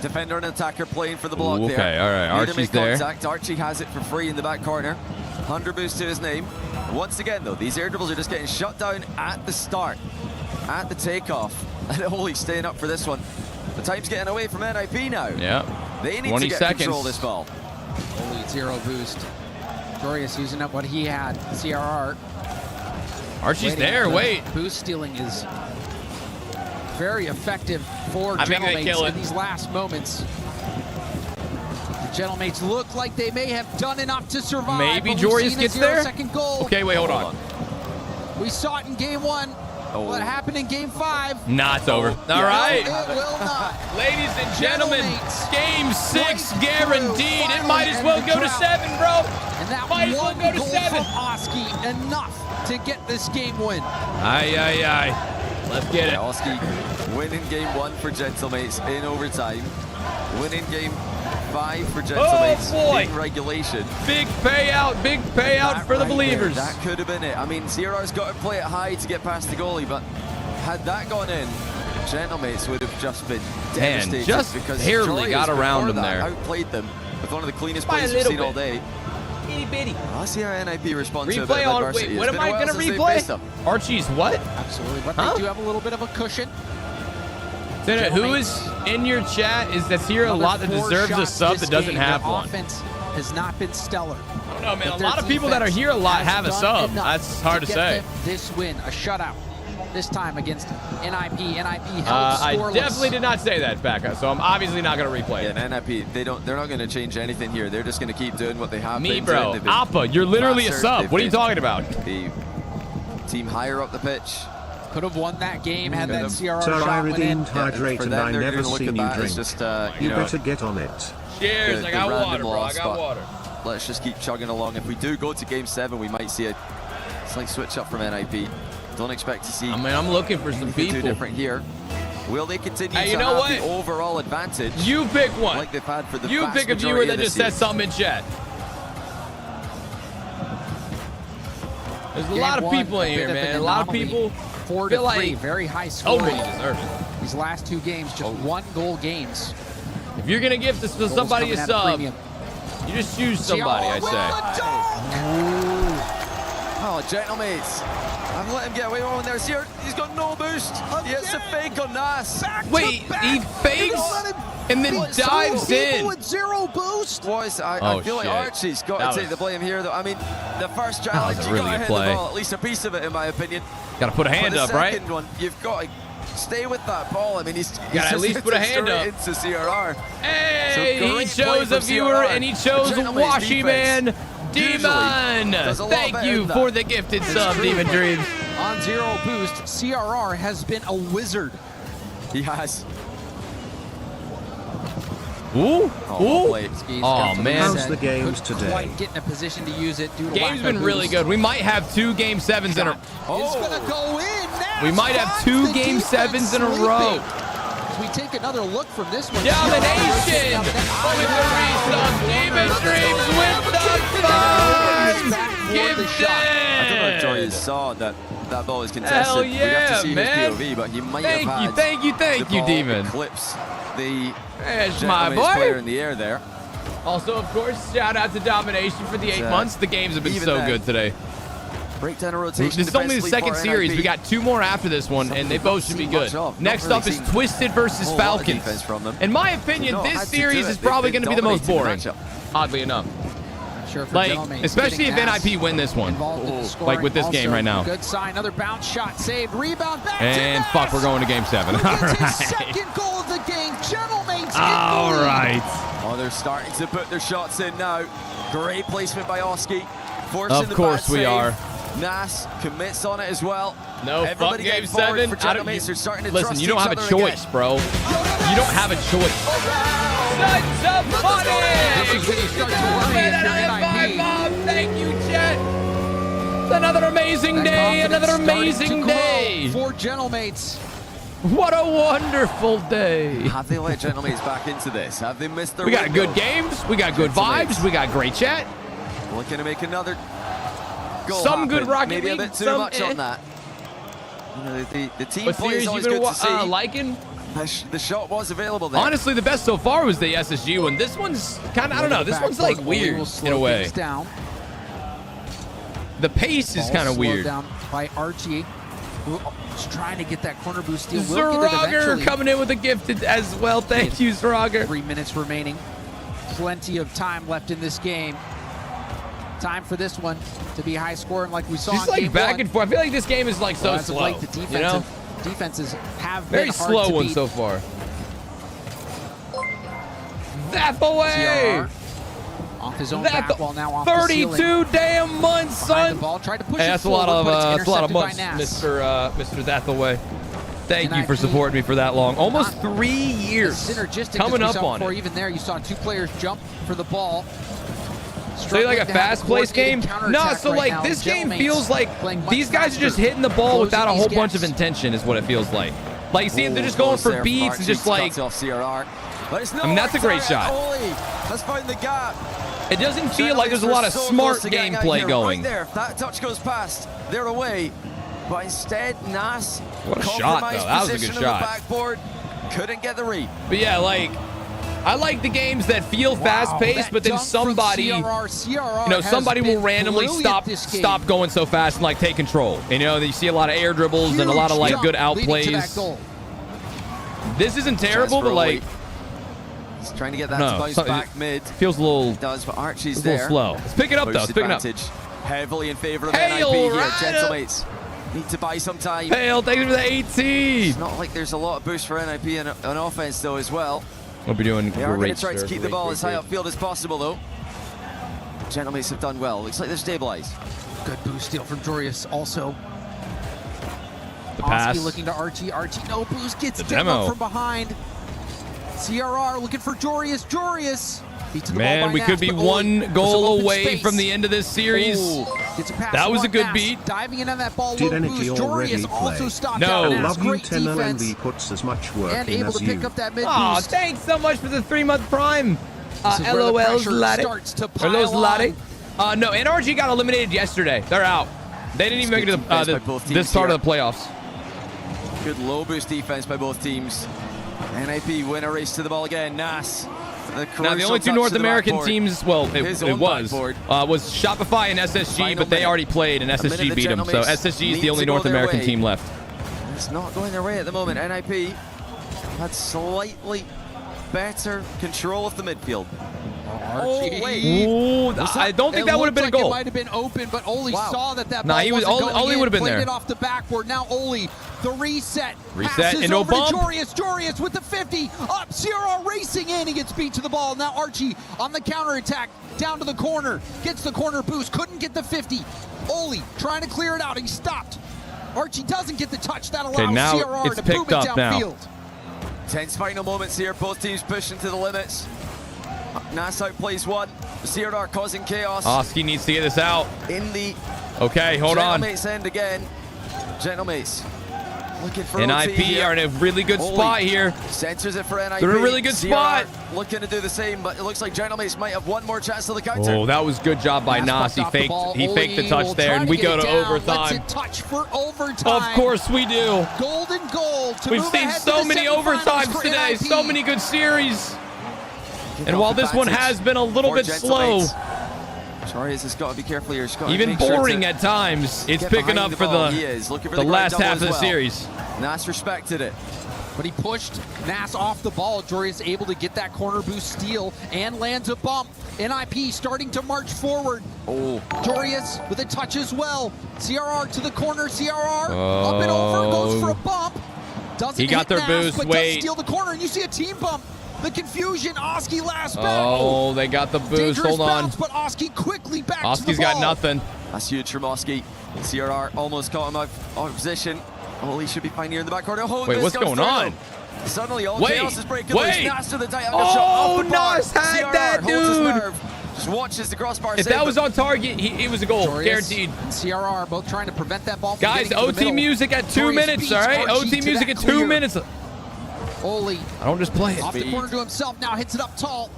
O: defender and attacker playing for the block there.
C: Okay, all right. Archie's there.
O: Archie has it for free in the back corner. 100 boost to his name. Once again, though, these air dribbles are just getting shut down at the start, at the takeoff. And Holy staying up for this one. The time's getting away from NIP now.
C: Yeah.
O: They need to get control of this ball.
K: Holy 0 boost. Jorius using up what he had. CRR.
C: Archie's there. Wait.
K: Boost stealing is very effective for
C: I think they kill
K: Gentlemates
C: it.
K: in these last moments. The Gentlemates look like they may have done enough to survive.
C: Maybe
K: but we've
C: Jorius
K: seen a
C: gets there?
K: 0-second goal.
C: Okay, wait, hold on.
K: We saw it in game 1. What happened in game 5?
C: Nah, it's over. All right.
K: No, it will not.
C: Ladies and gentlemen, game 6 guaranteed. It might as well go to 7, bro.
K: And that
C: might as well
K: one
C: go to
K: goal
C: 7.
K: from Oski, enough to get this game win.
C: Aye, aye, aye. Let's get it.
O: Oski winning game 1 for Gentlemates in overtime. Winning game 5 for Gentlemates in regulation.
C: Big payout for the believers.
O: That could have been it. I mean, CRR's got to play it high to get past the goalie, but had that gone in, Gentlemates would have just been devastated.
C: Just
O: because
C: barely
O: Jorius
C: got around
O: before
C: him
O: that
C: there.
O: Outplayed them with one of the cleanest
C: By a
O: plays we've
C: little
O: seen all
C: bit.
O: day.
C: Itty bitty.
O: I'll see how NIP responds to a bit
C: Replay
O: of
C: on.
O: adversity.
C: Wait, what
O: It's
C: am
O: been a
C: I
O: while
C: going to
O: since they've faced
C: replay?
O: them.
C: Archie's what?
K: Absolutely, but
C: Huh?
K: they do have a little bit of a cushion.
C: Senna, who is in your chat that's here a lot that deserves a sub that doesn't have one?
K: Offense has not been stellar.
C: I don't know, man. A lot of people that are here a lot have a sub. That's hard to say.
K: This win, a shutout. This time against NIP. NIP held
C: I
K: scoreless.
C: definitely did not say that, Becca, so I'm obviously not going to replay it.
O: Yeah, and NIP, they're not going to change anything here. They're just going to keep doing what they have
C: Me,
O: been
C: bro.
O: doing. They've been
C: Appa, you're literally a
O: faster.
C: sub.
O: They've
C: What are you
O: been
C: talking about?
O: The team higher up the pitch.
K: Could have won that game had that CRR
D: Sir, I
K: shot went in.
D: redeemed hydrate and I never seen you drink.
O: Just,
D: you better get on it.
C: Cheers, I got
O: random
C: water, bro. I
O: loss,
C: got
O: but
C: water.
O: Let's just keep chugging along. If we do go to game 7, we might see a slight switch up from NIP. Don't expect to see.
C: I mean, I'm looking for some
O: anything
C: people.
O: too different here. Will they continue
C: Hey,
O: to
C: you know
O: have
C: what?
O: the overall advantage?
C: You pick one.
O: Like they've had for the
C: You
O: vast
C: pick a viewer
O: majority
C: that
O: of this
C: just said
O: series.
C: something in chat. There's a lot of people in here, man. A lot of people
K: 4-3,
C: feel like
K: very high scoring.
C: Oh, you deserve it.
K: These last 2 games, just 1-goal games.
C: If you're gonna give this to somebody a
K: coming at a
C: sub,
K: premium.
C: you just choose somebody, I say.
O: Oh, Gentlemates. I've let him get away with one there. Here, he's got no boost. He hits a fake on Nas.
C: Wait, he fakes and then dives in.
K: With 0 boost.
O: Boys, I
C: Oh,
O: feel like
C: shit.
O: Archie's got
C: That
O: to take
C: was-
O: the blame here, though. I mean, the first
C: That
O: challenge,
C: was a
O: you
C: really
O: got to
C: good
O: hit the
C: play.
O: ball, at least a piece of it, in my opinion.
C: Got to put a hand
O: For the
C: up, right?
O: second one, you've got to stay with that ball. I mean, he's
C: Gotta
O: just
C: at least put a
O: hit it
C: hand
O: straight
C: up.
O: into CRR.
C: Hey,
O: So
C: he
O: great play
C: chose a
O: from
C: viewer
O: CRR.
C: and he chose
O: Gentleman's
C: Washy
O: defense
C: Man
O: usually
C: Demon.
O: does a lot
C: Thank
O: better
C: you
O: than
C: for
O: that.
C: the gifted
O: It's
C: sub,
O: true.
C: Demon Dreams.
K: On 0 boost, CRR has been a wizard.
O: He has.
C: Ooh, ooh.
K: He's
C: Oh,
K: got the
C: man.
D: How's
K: reset.
D: the games
K: Couldn't
D: today?
K: quite get in a position to use it due to
C: Game's
K: lack
C: been
K: of
C: really
K: boost.
C: good. We might have 2 game 7s in a
K: It's gonna go in now.
C: We might have 2 game 7s in a row.
K: As we take another look from this one.
C: Domination with the resub. Demon Dreams with the fun. Give
O: I don't know if Jorius saw that ball is contested.
C: Hell
O: We'd have
C: yeah,
O: to see
C: man.
O: his POV, but he might
C: Thank
O: have
C: you,
O: had
C: thank you, thank
O: the
C: you,
O: ball
C: Demon.
O: eclipse the
C: That's my
O: Gentlemates player
C: boy.
O: in the air there.
C: Also, of course, shout out to Domination for the 8 months. The games have been
O: even
C: so
O: then,
C: good today.
O: Breakdown of rotation.
C: This is only the
O: defensively
C: second
O: for
C: series.
O: NIP.
C: We got 2 more after this one, and they both should be good. Next up is Twisted versus Falcons. In my opinion, this series is probably going to be the most boring, oddly enough.
K: Sure for
C: Like,
K: Gentlemates
C: especially if
K: getting
C: NIP win this one.
K: involved in the
C: Like
K: scoring.
C: with this game
K: Also,
C: right now.
K: Good sign. Another bounce shot saved. Rebound back
C: And
K: to
C: fuck, we're going to game 7. All
K: Gets his
C: right.
K: second goal of the game. Gentlemates.
C: All right.
O: Oh, they're starting to put their shots in now. Great placement by Oski. Forcing
C: Of
O: the
C: course
O: bad
C: we
O: save.
C: are.
O: Nas commits on it as well.
C: No, fuck
O: Everybody
C: game
O: getting forward
C: 7.
O: for
C: I don't,
O: Gentlemates. They're starting to
C: listen,
O: trust
C: you don't
O: each
C: have a
O: other
C: choice,
O: again.
C: bro. You don't have a choice. Such a funny.
K: This is when you start to worry if you're NIP.
C: Thank you, Chet. It's another amazing
K: That
C: day.
K: confidence
C: Another
K: starting
C: amazing
K: to grow
C: day.
K: for Gentlemates.
C: What a wonderful day.
O: Have they let Gentlemates back into this? Have they missed their
C: We got
O: window?
C: good games. We got good vibes. We got great chat.
O: Looking to make another goal
C: Some good
O: happen.
C: Rocket
O: Maybe
C: League,
O: a bit too
C: some
O: much
C: eh.
O: on that. You know, the team
C: What
O: play
C: series
O: is
C: you
O: always
C: been
O: good to see.
C: liking?
O: The shot was available there.
C: Honestly, the best so far was the SSG one. This one's kind of, I don't know. This one's like weird in a way.
K: Down.
C: The pace is
K: Ball
C: kind of
K: slowed
C: weird.
K: down by Archie, who is trying to get that corner boost steal. Will get it
C: Zroger
K: eventually.
C: coming in with a gifted as well. Thank you, Zroger.
K: 3 minutes remaining. Plenty of time left in this game. Time for this one to be high scoring like we saw
C: Just
K: in
C: like
K: game
C: back
K: one.
C: and forth. I feel like this game is like so
K: As of
C: slow.
K: late, the defenses have
C: very
K: been hard
C: slow
K: to
C: one
K: beat.
C: so far. Zap away!
K: CRR off his own
C: That
K: back wall now off the
C: 32
K: ceiling.
C: damn months,
K: Behind
C: son.
K: the ball, tried to push
C: Hey,
K: it
C: that's a lot
K: forward,
C: of
K: but it's
C: that's a lot of
K: intercepted
C: months,
K: by Nas.
C: Mr. Zathaway. Thank you for supporting me for that long. Almost 3 years.
K: Synergistic
C: Coming
K: as we
C: up
K: saw
C: on
K: before.
C: it.
K: Even there, you saw 2 players jump for the ball.
C: So you like a fast-paced game? No, so like this game feels like these guys are just hitting the ball without a whole bunch of intention is what it feels like. Like you see, they're just going for beats and just like, I mean, that's a great shot.
O: Let's find the gap.
C: It doesn't feel like there's a lot of smart gameplay going.
O: Right there, if that touch goes past, they're away. But instead, Nas,
C: What a shot, though. That was a good shot.
O: Backboard, couldn't get the read.
C: But yeah, like, I like the games that feel fast-paced, but then somebody, you know, somebody will randomly stop going so fast and like take control. You know, you see a lot of air dribbles and a lot of like good outplays. This isn't terrible, but like,
O: he's trying to get that to bounce back mid.
C: Feels a little.
O: It does, but Archie's
C: a little
O: there.
C: slow. Let's pick it up though. Let's pick it up.
O: Heavily in favor of
C: Hail,
O: NIP here,
C: Ryder.
O: gentlemates. Need to buy some time.
C: Hail, thank you for the 18.
O: It's not like there's a lot of boost for NIP on offense though as well.
C: We'll be doing
O: They are going
C: great.
O: to try to keep the ball as high upfield as possible though. Gentlemates have done well. Looks like they're stabilized.
K: Good boost steal from Jorius also.
C: The pass.
K: Oski looking to Archie. Archie, no boost, gets
C: The
K: demoed
C: demo.
K: from behind. CRR looking for Jorius. Jorius. Beats the ball
C: Man,
K: by
C: we
K: Nas,
C: could be
K: but
C: one
K: there's
C: goal
K: some open
C: away
K: space.
C: from the end of this series.
K: Ooh, gets a pass
C: That was a
K: on
C: good
K: Nas.
C: beat.
K: Diving in on that ball,
D: Did
K: low
D: Energy
K: boost.
D: already
K: Jorius also
D: play?
K: stopped
C: No.
K: out. Nas,
D: Love you,
K: great
D: 10
K: defense.
D: LNB puts as much work
K: And
D: in
K: able
D: as
K: to pick
D: you.
K: up that mid
C: Oh,
K: boost.
C: thanks so much for the 3-month prime.
K: This is where the
C: LOL's
K: pressure
C: latte.
K: starts to
C: Are those
K: pile
C: latte?
K: on.
C: No, NRG got eliminated yesterday. They're out. They didn't even make it to this part of the playoffs.
O: Good low boost defense by both teams. NIP win a race to the ball again. Nas.
C: Now, the only 2 North American teams, well, it was Shopify and SSG, but they already played, and SSG beat them. So SSG is the only North American team left.
O: It's not going their way at the moment. NIP had slightly better control of the midfield.
K: Archie.
C: Ooh, I don't think that would have been a goal.
K: It might have been open, but Oli saw that ball
C: Nah, he was
K: wasn't going
C: Oli
K: in,
C: would have been
K: played
C: there.
K: it off the backboard. Now Oli, the reset.
C: Reset
K: passes
C: into a
K: over
C: bump.
K: to Jorius. Jorius with the 50. Up, Sierra racing in. He gets beat to the ball. Now Archie on the counterattack. Down to the corner. Gets the corner boost. Couldn't get the 50. Oli trying to clear it out. He stopped. Archie doesn't get the touch. That allows
C: now
K: CRR
C: it's
K: to
C: picked
K: move it
C: up now.
K: downfield.
O: Tense final moments here. Both teams pushing to the limits. Nas outplays one. CRR causing chaos.
C: Oski needs to get this out.
O: In the
C: Okay, hold on.
O: Gentlemates end again. Gentlemates looking for
C: NIP
O: OT
C: are in a really good spot here.
O: Centers it for NIP.
C: They're in a really good spot.
O: CRR looking to do the same, but it looks like Gentlemates might have one more chance to the counter.
C: Oh, that was good job by Nas. He faked the touch there, and we go to overtime.
K: Let's touch for overtime.
C: Of course we do.
K: Golden goal to
C: We've
K: move
C: seen
K: ahead
C: so
K: to the
C: many
K: semifinals
C: overtimes
K: for
C: today,
K: NIP.
C: so many good series. And while this one has been a little bit slow,
O: Jorius has got to be careful here.
C: even boring at times, it's picking up for the last half of the series.
O: Nas respected it.
K: But he pushed Nas off the ball. Jorius able to get that corner boost steal and lands a bump. NIP starting to march forward.
O: Oh.
K: Jorius with a touch as well. CRR to the corner. CRR up and over, goes for a bump. Doesn't
C: He got
K: hit
C: their
K: Nas,
C: boost.
K: but
C: Wait.
K: does steal the corner, and you see a team bump. The confusion. Oski last back.
C: Oh, they got the boost.
K: Dangerous
C: Hold on.
K: bounce, but Oski quickly back to the
C: Oski's
K: ball.
C: got nothing.
O: That's huge from Oski. CRR almost caught him out of position. Oh, he should be fine here in the back corner. Oh,
C: Wait,
O: this
C: what's
O: goes
C: going
O: through.
C: on?
O: Suddenly, all
C: Wait,
O: chaos is breaking
C: wait.
O: loose. Nas to the tight
C: Oh,
O: off the bar.
C: Nas had
O: CRR
C: that,
O: holds his
C: dude.
O: nerve. Just watches the crossbar.
C: If
O: save,
C: that was
O: but
C: on target, it was a goal,
K: Jorius
C: guaranteed.
K: and CRR both trying to prevent that ball from
C: Guys,
K: getting to the
C: OT
K: middle.
C: music at 2
K: Jorius
C: minutes,
K: beats
C: all right?
K: Archie
C: OT
K: to
C: music
K: that
C: at 2
K: clear.
C: minutes.
K: Oli
C: I don't just play it.
K: off the corner to himself, now hits it up tall.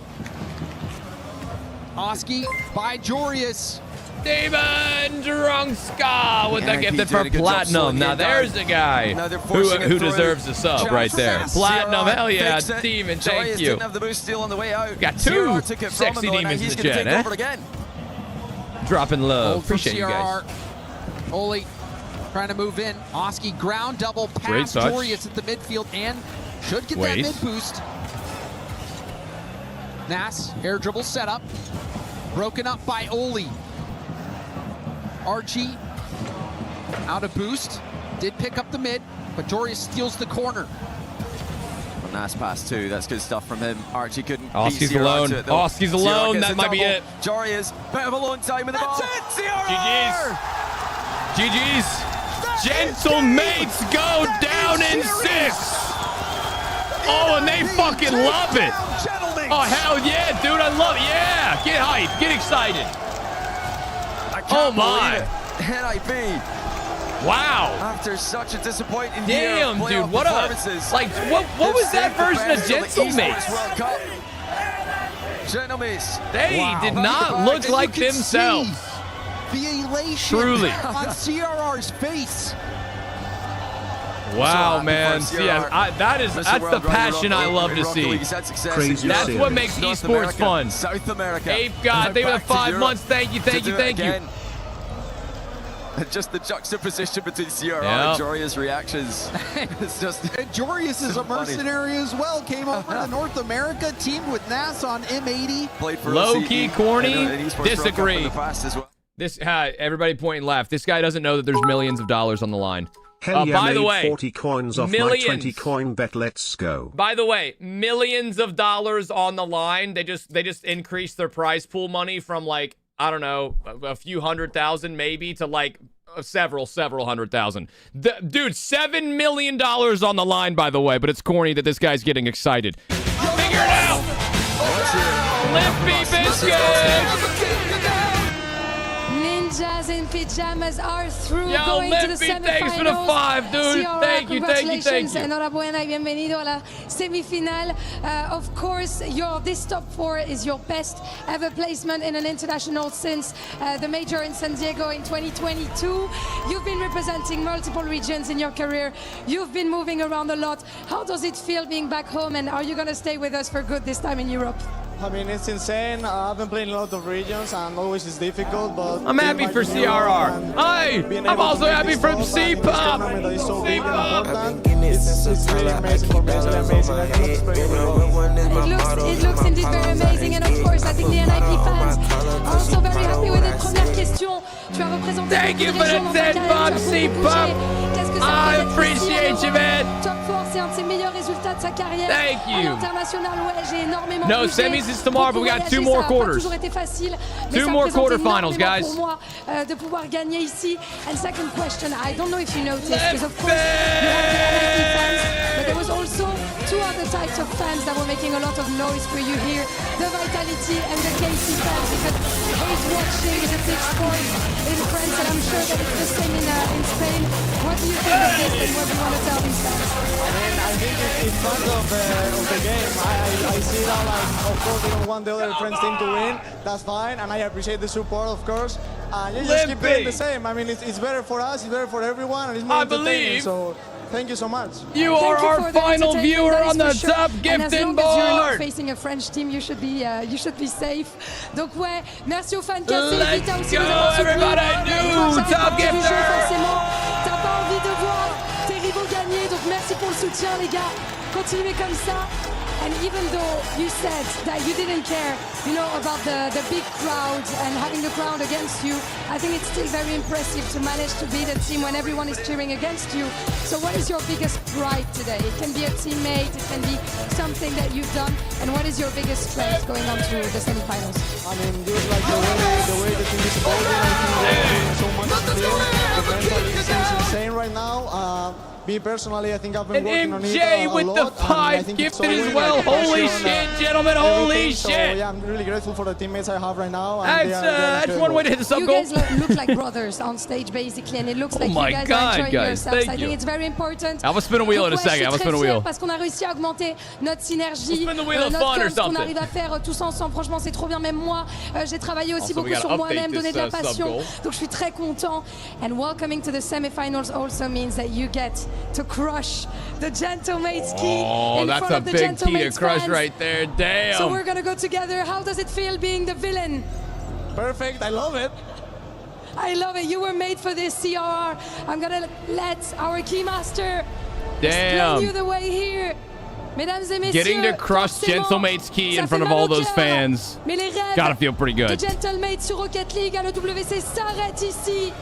K: Oski by Jorius.
C: Demon Drunska with the
O: NIP
C: gifted
O: doing
C: for
O: a good job
C: Platinum.
O: slowing
C: Now
O: him down.
C: there's a guy
O: Now they're forcing it
C: who
O: through.
C: deserves a sub
O: Chance
C: right
O: for
C: there.
O: Nas.
C: Platinum,
O: CRR
C: hell yeah,
O: fixed it.
C: Demon,
O: Jorius
C: thank you.
O: didn't have the boost steal on the way out.
C: Got two
O: CRR took it from
C: sexy
O: him, though, and now
C: demons
O: he's
C: in the
O: gonna
C: chat,
O: take
C: eh?
O: over again.
C: Dropping love.
K: Hold for
C: Appreciate you guys.
K: CRR. Oli trying to move in. Oski ground double
C: Great
K: past
C: touch.
K: Jorius at the midfield and should get
C: Wait.
K: that mid boost. Nas, air dribble setup. Broken up by Oli. Archie out of boost. Did pick up the mid, but Jorius steals the corner.
O: A nice pass too. That's good stuff from him. Archie couldn't.
C: Oski's alone. Oski's alone. That might be it.
O: Jorius, bit of a long time with the ball.
K: That's it.
C: GG's. GG's. Gentle mates go down in 6. Oh, and they fucking love it. Oh, hell yeah, dude. I love it. Yeah. Get hyped. Get excited. Oh, my.
O: NIP.
C: Wow.
O: After such a disappointing
C: damn,
O: year
C: dude. What was that version of Gentle mates? They did not look like themselves.
K: The elation
C: Truly.
K: on CRR's face.
C: Wow, man. Yeah, that's the passion I love to see. That's what makes esports fun.
O: South America.
C: Ape God, they were 5 months. Thank you.
O: Just the juxtaposition between CRR and Jorius' reactions. It's just.
K: And Jorius is a mercenary as well. Came over to North America, teamed with Nas on M80.
O: Played for
C: low-key corny. Disagree.
O: This
C: everybody pointing left. This guy doesn't know that there's millions of dollars on the line.
D: Hell yeah,
C: by the way,
D: 40 coins off my 20 coin bet. Let's go.
C: By the way, millions of dollars on the line. They just increased their prize pool money from like, I don't know, a few 100,000 maybe to like several 100,000. Dude, $7 million on the line, by the way, but it's corny that this guy's getting excited. Figure it out! Limpy Biscuits!
F: Ninjas in pajamas are through,
C: Yo,
F: going
C: Limpy,
F: to the semifinals.
C: thanks for the 5, dude.
F: CRR,
C: Thank you.
F: Enhorabuena y bienvenido a la semifinal. Of course, this top 4 is your best ever placement in an international since the major in San Diego in 2022. You've been representing multiple regions in your career. You've been moving around a lot. How does it feel being back home, and are you going to stay with us for good this time in Europe?
E: I mean, it's insane. I've been playing a lot of regions, and always it's difficult, but...
C: I'm happy for CRR. I'm also happy for C-Pop.
E: It's really amazing for me. It's really amazing.
F: It looks indeed very amazing, and of course, I think the NIP fans are also very happy with it. Première question. Tu as représenté
C: Thank you for the 10 Bob C-Pop. I appreciate you, man.
F: Top 4, c'est un de ses meilleurs résultats de sa carrière.
C: Thank you.
F: À l'international, ouais, j'ai énormément
C: No, semis is tomorrow, but we got 2 more quarters. 2 more quarterfinals, guys.
F: Pour moi, de pouvoir gagner ici. And second question, I don't know if you noticed, because of course you have the NIP fans, but there was also 2 other types of fans that were making a lot of noise for you here. The Vitality and the KC fans, because hate watching is a big sport in France, and I'm sure that it's the same in Spain. What do you think of this, and what do you want to tell these fans?
E: I think it's part of the game. I see that, like, of course, we don't want the other French team to win. That's fine, and I appreciate the support, of course. And you just keep playing the same. I mean, it's better for us, it's better for everyone, and it's more entertaining. So thank you so much.
C: You are our final viewer on the top gifting board.
F: You're not facing a French team, you should be safe. Donc ouais, merci aux fans cassés.
C: Let's go, everybody. Top gifter.
F: T'as pas envie de voir tes rivaux gagner, donc merci pour le soutien, les gars. Continuez comme ça. And even though you said that you didn't care, about the big crowd and having the crowd against you, I think it's still very impressive to manage to beat a team when everyone is cheering against you. So what is your biggest pride today? It can be a teammate, it can be something that you've done, and what is your biggest strength going on to the semifinals?
E: I mean, just like the way the team is evolving, I think so much to do. The mental is insane right now. Me personally, I think I've been working on it a lot.
C: with the 5 gifted as well. Holy shit, gentlemen, holy shit.
E: So, yeah, I'm really grateful for the teammates I have right now.
C: That's one way to hit the sub goal.
F: You guys look like brothers on stage, basically, and it looks like you guys are enjoying yourselves. I think it's very important.
C: I'm going to spin a wheel in a second. I'm going to spin a wheel.
F: Parce qu'on a réussi à augmenter notre synergie,
C: notre
F: ce qu'on arrive à faire tous ensemble. Franchement, c'est trop bien. Même moi, j'ai travaillé aussi beaucoup sur moi-même, donner de la passion. Donc, je suis très content. And welcoming to the semifinals also means that you get to crush the Gentlemates key in front of the Gentlemates fans.
C: That's a big key to crush right there. Damn.
F: So we're gonna go together. How does it feel being the villain?
E: Perfect. I love it.
F: I love it. You were made for this, CRR. I'm gonna let our keymaster explain you the way here.
C: Getting to crush Gentlemate's key in front of all those fans. Gotta feel pretty good.
F: Gentlemate sur Rocket League à l'EWC s'arrête ici.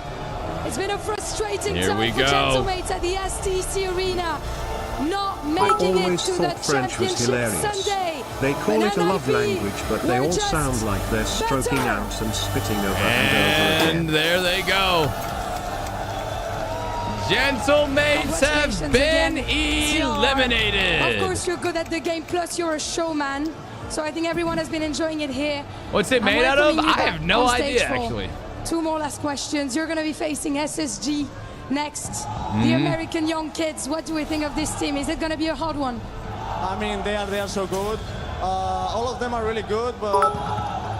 F: It's been a frustrating
C: Here
F: time
C: we
F: for
C: go.
F: Gentlemates at the STC Arena. Not making it to the
D: French was
F: championship
D: hilarious.
F: Sunday.
D: They call it a love language, but they all sound like they're stroking out and spitting over and over again.
C: And there they go. Gentlemates have been eliminated.
F: Of course, you're good at the game, plus you're a showman. So I think everyone has been enjoying it here.
C: What's it made out of? I have no idea, actually.
F: 2 more last questions. You're going to be facing SSG next. The American young kids. What do we think of this team? Is it going to be a hard one?
E: I mean, they are so good. All of them are really good, but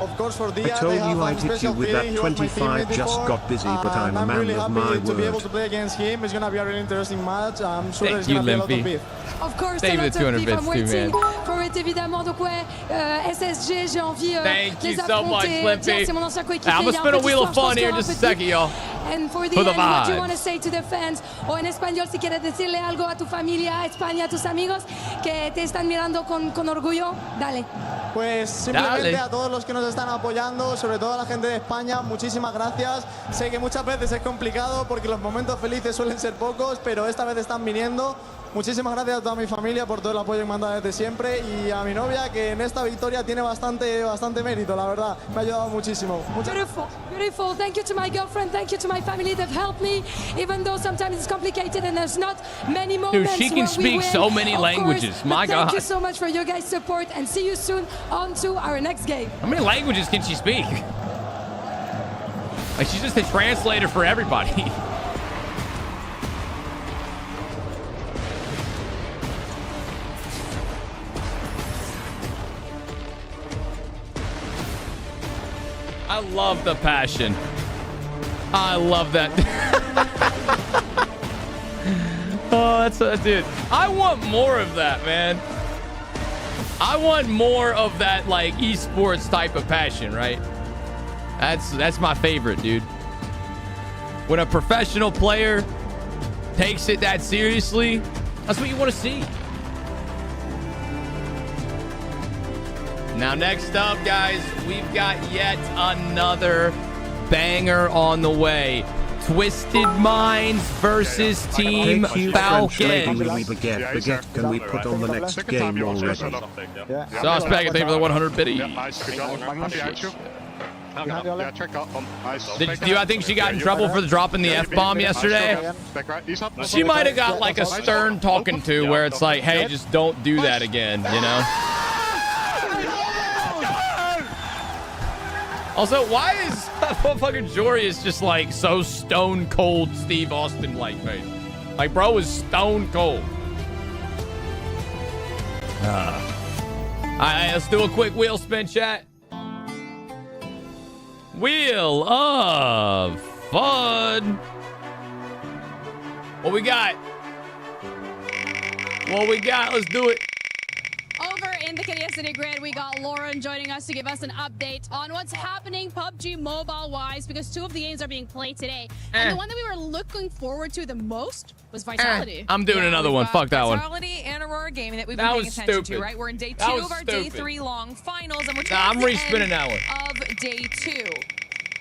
E: of course for Dia,
D: I told
E: they have
D: you
E: a
D: I'd hit
E: special
D: you with
E: feeling.
D: that 25, just got busy, but I'm a man
E: really
D: of
E: happy
D: my
E: to be able
D: word.
E: to play against him. It's going to be a really interesting match. I'm sure there's
C: Thank
E: going
C: you,
E: to be a lot of
C: Limpy.
E: beef.
F: Of course,
C: Save
F: a
C: the
F: lot of
C: 200
F: beef. I'm
C: bits too,
F: waiting
C: man.
F: for it, évidemment. Donc ouais, SSG, j'ai envie
C: Thank
F: de
C: you
F: les
C: so much,
F: affronter.
C: Limpy.
F: Dia, c'est mon ancien coéquipier.
C: I'm
F: Il y
C: gonna
F: a un
C: spin a
F: peu
C: wheel
F: d'histoire,
C: of fun
F: je
C: here
F: pense
C: in just
F: qu'il y
C: a
F: aura un peu
C: second, y'all.
F: And for the
C: For the
F: end, what do you
C: vibes.
F: want to say to the fans? O en español, si quieres decirle algo a tu familia, a España, a tus amigos que te están mirando con orgullo, dale.
E: Pues simplemente
C: Dale.
E: a todos los que nos están apoyando, sobre todo a la gente de España, muchísimas gracias. Sé que muchas veces es complicado porque los momentos felices suelen ser pocos, pero esta vez están viniendo. Muchísimas gracias a toda mi familia por todo el apoyo que me han dado desde siempre y a mi novia que en esta victoria tiene bastante mérito, la verdad. Me ha ayudado muchísimo.
F: Beautiful, beautiful. Thank you to my girlfriend. Thank you to my family. They've helped me, even though sometimes it's complicated and there's not many moments.
C: Dude, she can
F: where we
C: speak
F: win,
C: so many
F: of
C: languages.
F: course.
C: My
F: But Thank
C: God.
F: you so much for your guys' support and see you soon on to our next game.
C: How many languages can she speak? Like, she's just a translator for everybody. I love the passion. I love that. Oh, that's dude. I want more of that, man. I want more of that, like, esports type of passion, right? That's my favorite, dude. When a professional player takes it that seriously, that's what you want to see. Now, next up, guys, we've got yet another banger on the way. Twisted Minds versus Team Falcon.
D: We baguette, can we put on the next game already?
C: Sauce Packet, thank you for the 100 biddy. Do I think she got in trouble for dropping the F-bomb yesterday? She might have got like a stern talking to where it's like, hey, just don't do that again, you know? Also, why is motherfucking Jorius just like so stone cold Steve Austin like, man? Like, bro is stone cold. All right, let's do a quick wheel spin, chat. Wheel of Fun. What we got? What we got? Let's do it.
L: Over in the Kadia City Grid, we got Lauren joining us to give us an update on what's happening PUBG Mobile-wise, because 2 of the games are being played today. And the one that we were looking forward to the most was Vitality.
C: I'm doing another one. Fuck that one.
A: Vitality and Aurora Gaming that we've been paying attention to, right? We're in day 2 of our day 3 long finals, and we're
C: I'm respinning that one.
A: of day 2.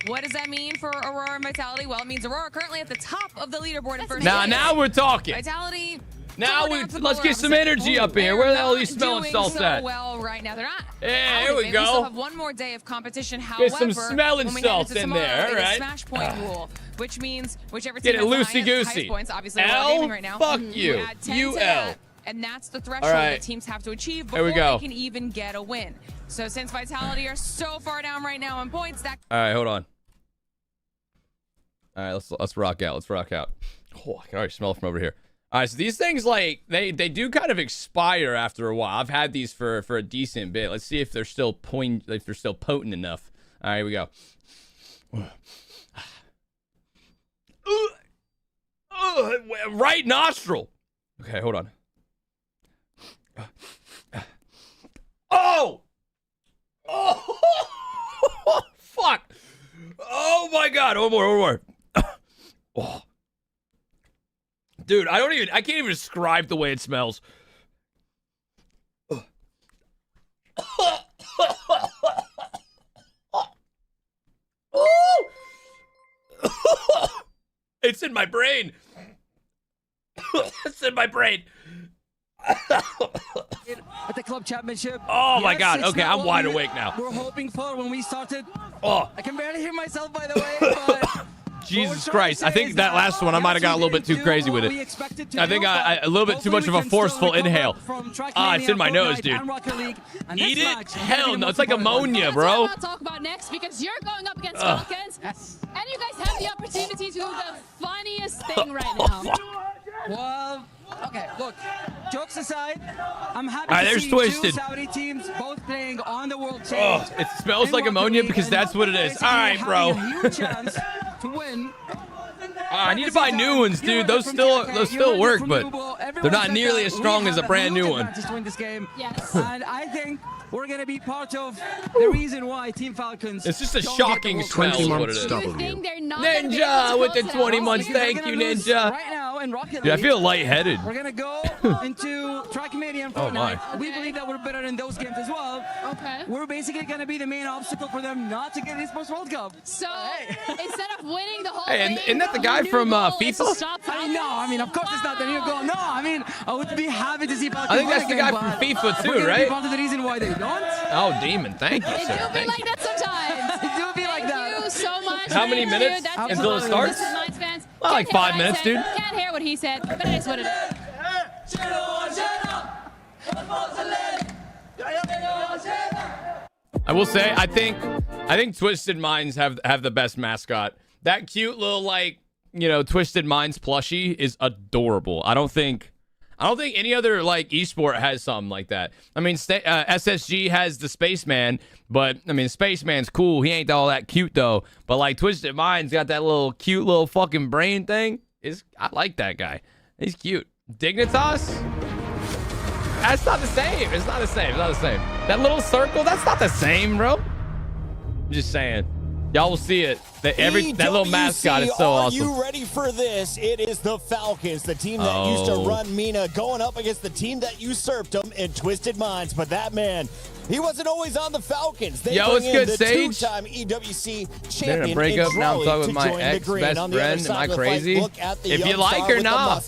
A: What does that mean for Aurora and Vitality? Well, it means Aurora currently at the top of the leaderboard in first place.
C: Now we're talking.
A: Vitality.
C: Now let's get some energy up here. Where the hell are these smelling salts at?
A: Well, right now they're not.
C: Yeah, here we go.
A: We still have one more day of competition. However,
C: Get some smelling
A: when we head
C: salts
A: into
C: in
A: tomorrow,
C: there,
A: it is
C: right?
A: Smash point rule, which means whichever
C: Get
A: team
C: it
A: has the
C: loosey-goosey.
A: highest points, obviously
C: L,
A: Aurora Gaming right now.
C: fuck you.
A: We add 10 to
C: UL.
A: that, and that's the threshold
C: right.
A: that teams have to achieve
C: Here
A: before
C: we go.
A: they can even get a win. So since Vitality are so far down right now in points, that.
C: All right, hold on. All right, let's rock out. Let's rock out. Oh, I can already smell it from over here. All right, so these things, like, they do kind of expire after a while. I've had these for a decent bit. Let's see if they're still potent enough. All right, here we go. Right nostril. Okay, hold on. Oh! Oh! Fuck! Oh my God! One more. Oh. Dude, I can't even describe the way it smells. It's in my brain. It's in my brain.
M: At the club championship.
C: Oh my God. Okay, I'm wide awake now.
M: We're hoping for when we started.
C: Oh.
M: I can barely hear myself, by the way. But
C: Jesus Christ. I think that last one, I might have got a little bit too crazy with it. I think a little bit too much of a forceful inhale. It's in my nose, dude. Eat it? Hell no. It's like ammonia, bro.
L: That's what I'll talk about next because you're going up against Falcons. And you guys have the opportunity to do the funniest thing right now.
M: Well, okay, look, jokes aside, I'm happy to see
C: Twisted.
M: two Saudi teams both playing on the world stage.
C: It smells like ammonia because that's what it is. All right, bro.
M: A huge chance to win.
C: I need to buy new ones, dude. Those still work, but they're not nearly as strong as a brand new one.
M: To win this game. Yes. And I think we're going to be part of the reason why Team Falcons.
C: It's just a shocking smell is what it is. Ninja with the 20 months. Thank you, Ninja.
M: Right now in Rocket League,
C: dude, I feel lightheaded.
M: We're going to go into Trackmania and Fortnite. We believe that we're better in those games as well.
L: Okay.
M: We're basically going to be the main obstacle for them not to get Esports World Cup.
L: So instead of winning the whole
C: and
L: thing,
C: isn't that the guy from FIFA?
M: I mean, of course it's not the new goal. No, I mean, I would be happy to see Falcons.
C: I think that's the guy from FIFA too, right?
M: Part of the reason why they don't.
C: Oh, Demon, thank you, sir.
L: It do be like that sometimes.
M: It do be like that.
L: Thank you so much.
C: How many minutes until it starts? Well, like 5 minutes, dude.
L: Can't hear what he said, but it is what it is.
C: I will say, I think Twisted Minds have the best mascot. That cute little Twisted Minds plushie is adorable. I don't think any other esport has something like that. I mean, SSG has the Spaceman, but I mean, Spaceman's cool. He ain't all that cute though. But Twisted Minds got that little cute little fucking brain thing. I like that guy. He's cute. Dignitas? That's not the same. It's not the same. It's not the same. That little circle, that's not the same, bro. I'm just saying. Y'all will see it. That little mascot is so awesome.
N: Are you ready for this? It is the Falcons, the team that used to run Mina, going up against the team that usurped them in Twisted Minds. But that man, he wasn't always on the Falcons. They bring in the two-time EWC champion.
C: Break up now. I'm talking with my ex-best friend. Am I crazy?
N: If
C: you like her, nah.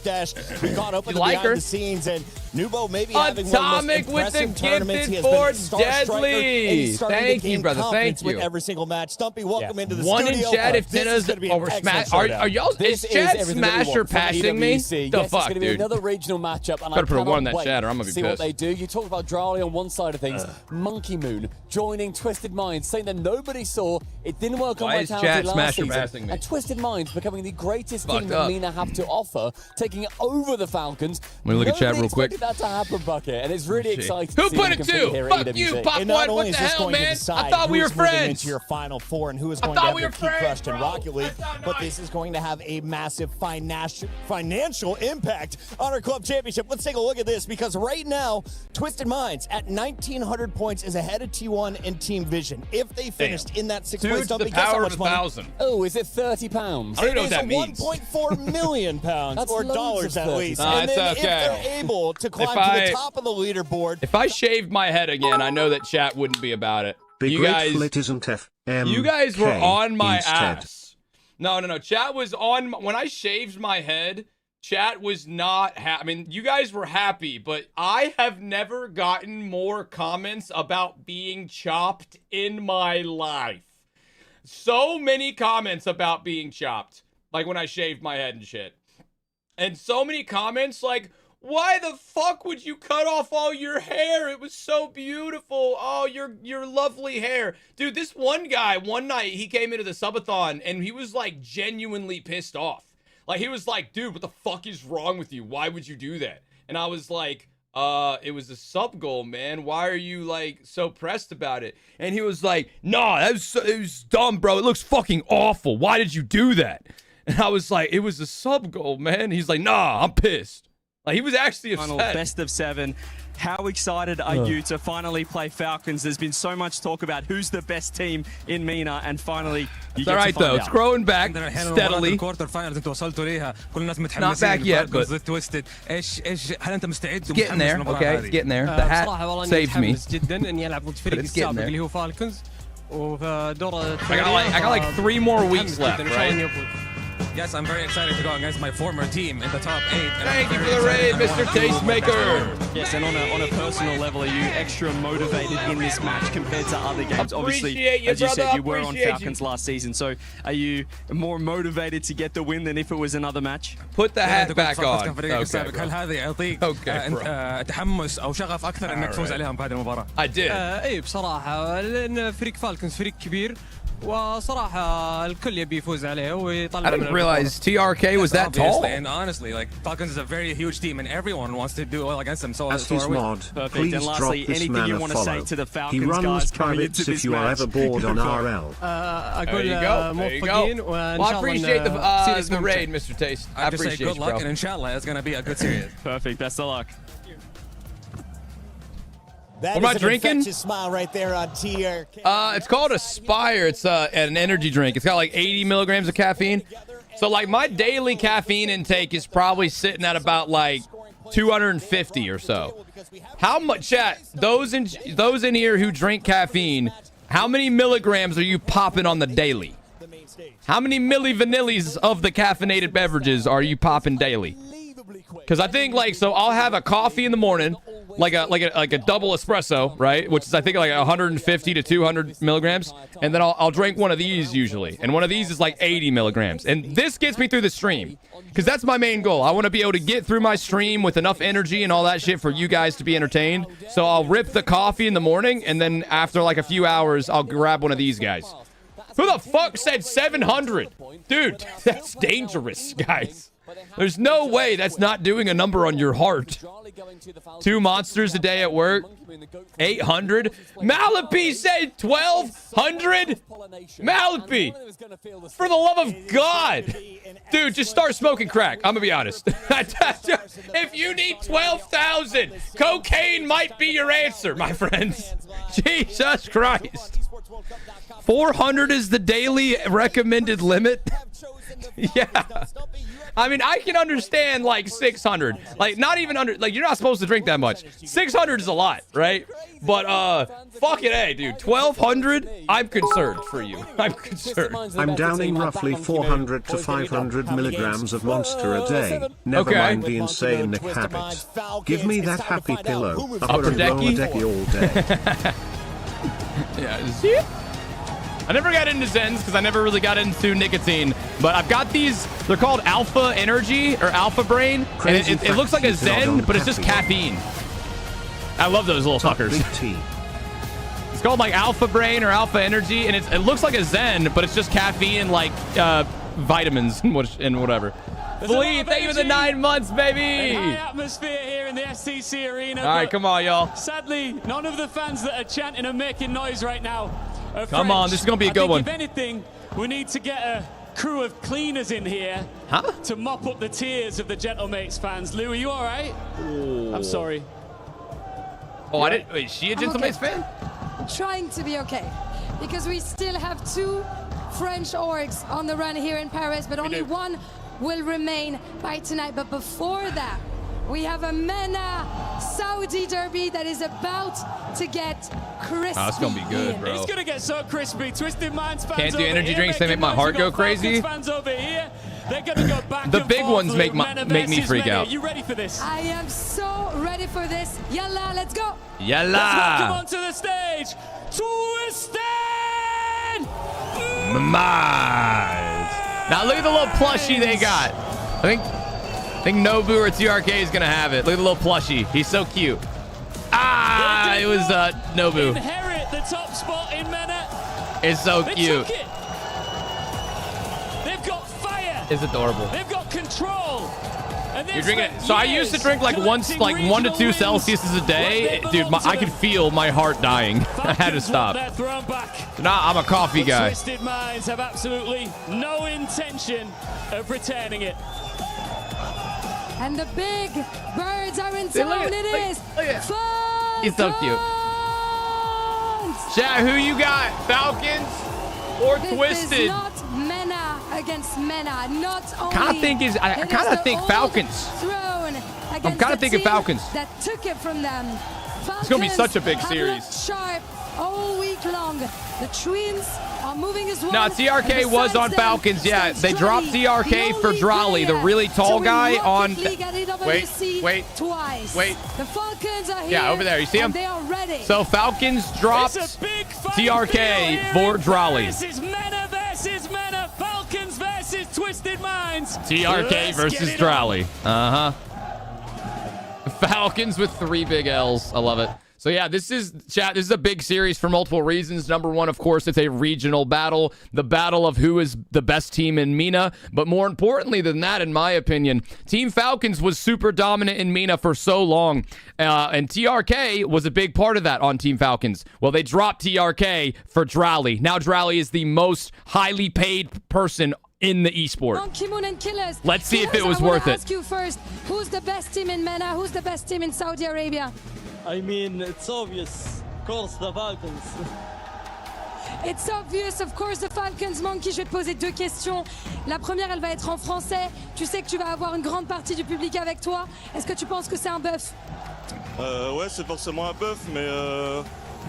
N: We caught up with
C: you like her?
N: the scenes, and Nubo maybe having
C: Atomic
N: one of the most
C: with the
N: tournaments.
C: gifted for Deadly. Thank you, brother. Thank you.
N: With every single match. Stumpy, welcome into the
C: One
N: studio.
C: in chat if Tinna's over Smash. Are y'all? Is chat Smasher passing me? The fuck,
Q: it's going to be
C: dude?
Q: another regional matchup, and
C: Gotta
Q: I
C: put a one in that
Q: cannot
C: chat, or I'm gonna be
Q: see
C: pissed.
Q: what they do. You talked about Drali on one side of things, Monkey Moon joining Twisted Minds, saying that nobody saw it didn't work on Vitality last season, and Twisted Minds becoming the greatest team that Mina have to offer, taking it over the Falcons.
C: Let me look at chat real quick.
Q: That to happen, Bucket, and it's really exciting.
C: Who put it to? Fuck you, Pop One. What the hell, man? I thought we were friends.
N: Into your Final Four and who is going to have their key crushed in Rocket League, but this is going to have a massive financial impact on our club championship. Let's take a look at this because right now, Twisted Minds at 1,900 points is ahead of T1 and Team Vision. If they finished in that sixth place dump, guess how much money?
Q: Oh, is it £30?
C: I don't even know what that means.
N: 1.4 million pounds or dollars at least.
C: Nah,
N: and then if they're able to climb to the top of the leaderboard.
C: If I shaved my head again, I know that chat wouldn't be about it.
D: You guys
C: were on my ass. No. Chat was on when I shaved my head. Chat was not I mean, you guys were happy, but I have never gotten more comments about being chopped in my life. So many comments about being chopped, like when I shaved my head and shit. And so many comments like, why the fuck would you cut off all your hair? It was so beautiful. Oh, your lovely hair. Dude, this one guy, one night, he came into the subathon and he was like genuinely pissed off. Like, he was like, dude, what the fuck is wrong with you? Why would you do that? And I was like, it was a sub goal, man. Why are you like so pressed about it? And he was like, nah, it was dumb, bro. It looks fucking awful. Why did you do that? And I was like, it was a sub goal, man. He's like, nah, I'm pissed. Like, he was actually upset.
W: Best of 7. how excited are you to finally play Falcons? There's been so much talk about who's the best team in MENA, and finally you get to find out.
C: It's growing back steadily. Not back yet, but it's getting there. Okay, it's getting there. The hat saves me. But it's getting there. I got like 3 more weeks left, right?
I: Yes, I'm very excited to go against my former team in the top 8.
C: Thank you for the raid, Mr. Tastemaker.
W: Yes, and on a personal level, are you extra motivated in this match compared to other games? Obviously, as you said, you were on Falcons last season, so are you more motivated to get the win than if it was another match?
C: Put the hat back on. I did.
I: اي بصراحة لأن فريق فالكونز فريق كبير وصراحة الكل يبي يفوز عليه ويطلع.
C: I didn't realize TRK was that tall.
I: And honestly, like Falcons is a very huge team, and everyone wants to do well against them. So
D: as his mod, please drop this man a follow. He runs privates if you are ever bored on RL.
C: There you go. There you go. Well, I appreciate the raid, Mr. Taste. I appreciate it,
I: good luck, and inshallah, it's gonna be a good series.
W: Perfect. Best of luck.
N: That
C: what am I drinking?
N: Smile right there on TRK.
C: It's called Aspire. It's an energy drink. It's got like 80 milligrams of caffeine. So like my daily caffeine intake is probably sitting at about like 250 or so. How much, chat? Those in here who drink caffeine, how many milligrams are you popping on the daily? How many milli vanillis of the caffeinated beverages are you popping daily? Because I think like, so I'll have a coffee in the morning, like a double espresso, right? Which is I think like 150 to 200 milligrams, and then I'll drink one of these usually, and one of these is like 80 milligrams, and this gets me through the stream, because that's my main goal. I want to be able to get through my stream with enough energy and all that shit for you guys to be entertained. So I'll rip the coffee in the morning, and then after like a few hours, I'll grab one of these guys. Who the fuck said 700? Dude, that's dangerous, guys. There's no way that's not doing a number on your heart. 2 monsters a day at work. 800. Malapi said 1,200. Malapi, for the love of God. Dude, just start smoking crack. I'm going to be honest. If you need 12,000, cocaine might be your answer, my friends. Jesus Christ. 400 is the daily recommended limit. Yeah. I mean, I can understand like 600. Like not even under, like you're not supposed to drink that much. 600 is a lot, right? But fuck it, hey, dude. 1,200, I'm concerned for you. I'm concerned.
D: I'm downing roughly 400 to 500 milligrams of Monster a day. Never mind the insane Nick habit. Give me that happy pillow. Upper decky all day.
C: Yeah. I never got into Zens because I never really got into nicotine, but I've got these. They're called Alpha Energy or Alpha Brain, and it looks like a Zen, but it's just caffeine. I love those little fuckers. It's called like Alpha Brain or Alpha Energy, and it looks like a Zen, but it's just caffeine and like vitamins and whatever. Flea, thank you for the 9 months, baby.
T: High atmosphere here in the STC arena.
C: All right, come on, y'all.
T: Sadly, none of the fans that are chanting and making noise right now are
C: Come on, this is going to be a good one.
T: If anything, we need to get a crew of cleaners in here to mop up the tears of the Gentlemates fans. Lou, are you all right?
C: Ooh.
T: I'm sorry.
C: Oh, I didn't. Wait, is she a Gentlemates fan?
F: Trying to be okay, because we still have 2 French orgs on the run here in Paris, but only one will remain by tonight. But before that, we have a MENA Saudi derby that is about to get crispy.
C: Oh, it's gonna be good, bro.
T: It's gonna get so crispy. Twisted Minds fans
C: can't do energy
T: here,
C: drinks. They make my heart go crazy.
T: Fans over here, they're gonna go back
C: the big ones make me freak out.
T: Are you ready for this?
F: I am so ready for this. Yalla, let's go.
C: Yalla.
T: Let's welcome onto the stage, Twisted
C: Minds. Now look at the little plushie they got. I think Nobu or TRK is gonna have it. Look at the little plushie. He's so cute. Ah, it was Nobu.
T: Inherit the top spot in MENA.
C: It's so cute.
T: Took it. They've got fire.
C: It's adorable.
T: They've got control.
C: You're drinking it. So I used to drink like 1 to 2 Celsius a day. Dude, I could feel my heart dying. I had to stop. So now I'm a coffee guy.
T: Twisted Minds have absolutely no intention of returning it.
F: And the big birds are in town. It is Falcons.
C: He's so cute. Chat, who you got? Falcons or Twisted?
F: This is not Mena against Mena. Not only.
C: I kind of think Falcons. I'm kind of thinking Falcons.
F: That took it from them. Falcons
C: it's gonna be such a big
F: have
C: series.
F: looked sharp all week long. The Twins are moving as well.
C: No, TRK was on Falcons. Yeah, they dropped TRK for Drolly, the really tall guy on. Wait.
F: Twice. The Falcons are here.
C: Yeah, over there. You see him?
F: They are ready.
C: So Falcons dropped TRK for Drolly.
T: This is Mena versus Mena. Falcons versus Twisted Minds.
C: TRK versus Drolly. Falcons with 3 big L's. I love it. So yeah, this is a big series for multiple reasons. Number one, of course, it's a regional battle, the battle of who is the best team in MENA. But more importantly than that, in my opinion, Team Falcons was super dominant in MENA for so long. And TRK was a big part of that on Team Falcons. Well, they dropped TRK for Drolly. Now Drolly is the most highly paid person in the esport. Let's see if it was worth it.
F: I ask you first, who's the best team in MENA? Who's the best team in Saudi Arabia?
B: I mean, it's obvious. Of course, the Falcons.
F: It's obvious, of course, the Falcons. Monkey, je vais te poser 2 questions. La première, elle va être en français. Tu sais que tu vas avoir une grande partie du public avec toi. Est-ce que tu penses que c'est un bœuf?
P: Ouais, c'est forcément un bœuf, mais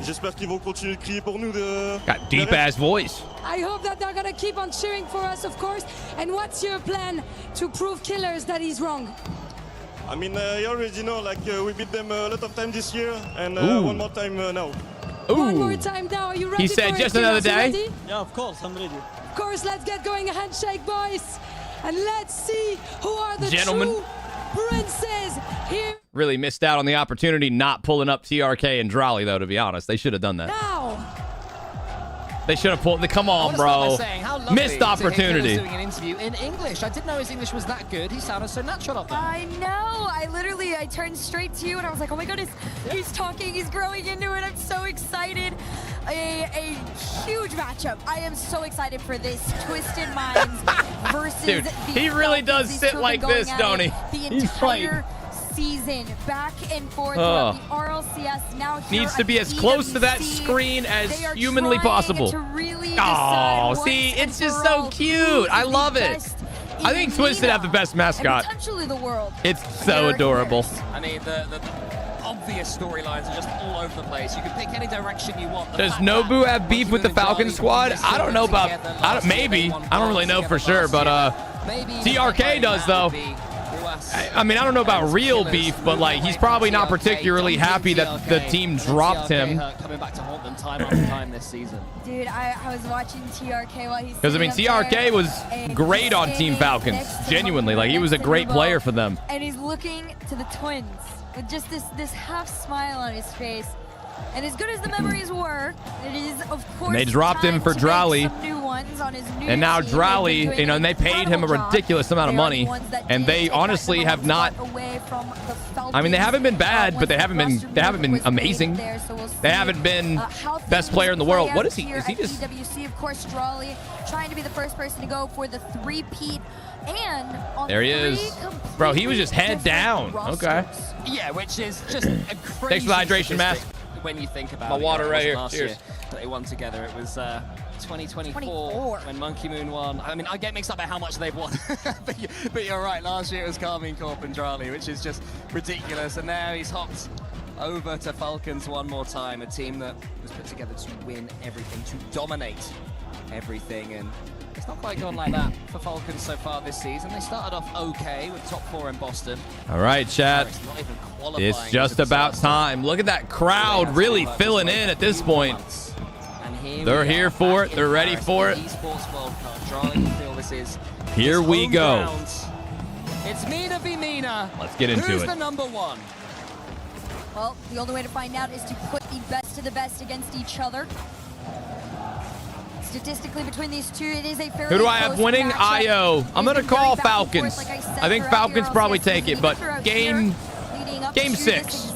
P: j'espère qu'ils vont continuer de crier pour nous.
C: Got deep ass voice.
F: I hope that they're gonna keep on cheering for us, of course. And what's your plan to prove Killers that he's wrong?
P: I mean, you already know, like, we beat them a lot of time this year, and one more time now.
F: One more time now. Are you ready?
C: He said just another day.
B: Yeah, of course, I'm ready.
F: Of course, let's get going. A handshake, boys. And let's see who are the
C: Gentlemen.
F: true princes here.
C: Really missed out on the opportunity not pulling up TRK and Drolly, though, to be honest. They should have done that.
F: Now.
C: They should have pulled. Come on, bro. Missed opportunity.
K: Doing an interview in English. I didn't know his English was that good. He sounded so natural up there.
G: I know. I turned straight to you and I was like, oh my goodness, he's talking, he's growing into it. I'm so excited. A huge matchup. I am so excited for this. Twisted Minds versus
C: Dude,
G: the
C: he really
G: Falcons.
C: does sit like this, don't he?
G: The entire season, back and forth throughout the RLCS. Now here
C: needs to be as
G: at
C: close to that
G: EWC.
C: screen as
G: They are
C: humanly
G: trying
C: possible.
G: to really
C: Oh,
G: decide
C: see,
G: once
C: it's
G: and
C: just
G: for
C: so
G: all
C: cute.
G: who
C: I
G: is the
C: love it.
G: best
C: I think
G: in
C: Twisted
G: MENA
C: have the best
G: and
C: mascot.
G: potentially the world.
C: It's so adorable.
K: I mean, the obvious storylines are just all over the place. You can pick any direction you want.
C: Does Nobu have beef with the Falcon squad? I don't know about. Maybe. I don't really know for sure, but TRK does though. I mean, I don't know about real beef, but like he's probably not particularly happy that the team dropped him.
K: Coming back to haunt them time after time this season.
G: Dude, I was watching TRK while he's
C: Because I mean, TRK was great on Team Falcons. Genuinely, like he was a great player for them.
G: And he's looking to the Twins with just this half smile on his face. And as good as the memories were, it is of course.
C: And they dropped him for Drolly. And now Drolly, you know, and they paid him a ridiculous amount of money. And they honestly have not. I mean, they haven't been bad, but they haven't been amazing. They haven't been best player in the world. What is he? Is he just?
G: EWC, of course, Drolly trying to be the first person to go for the 3-peat. And on
C: there he is. Bro, he was just head down. Okay.
K: Yeah, which is just a crazy.
C: Thanks for the hydration mask.
K: When you think about
C: my water right here. Cheers.
K: They won together. It was 2024 when Monkey Moon won. I mean, I get mixed up about how much they've won, but you're right. Last year it was Carmine Corp and Drolly, which is just ridiculous. And now he's hopped over to Falcons one more time, a team that was put together to win everything, to dominate everything. And it's not quite gone like that for Falcons so far this season. They started off okay with top 4 in Boston.
C: All right, chat. It's just about time. Look at that crowd really filling in at this point. They're here for it. They're ready for it. Here we go.
K: It's MENA v MENA.
C: Let's get into it.
K: Who's the number 1?
G: Well, the only way to find out is to put the best of the best against each other. Statistically, between these two, it is a fairly
C: Who do I have winning? IO. I'm going to call Falcons. I think Falcons probably take it, but game 6.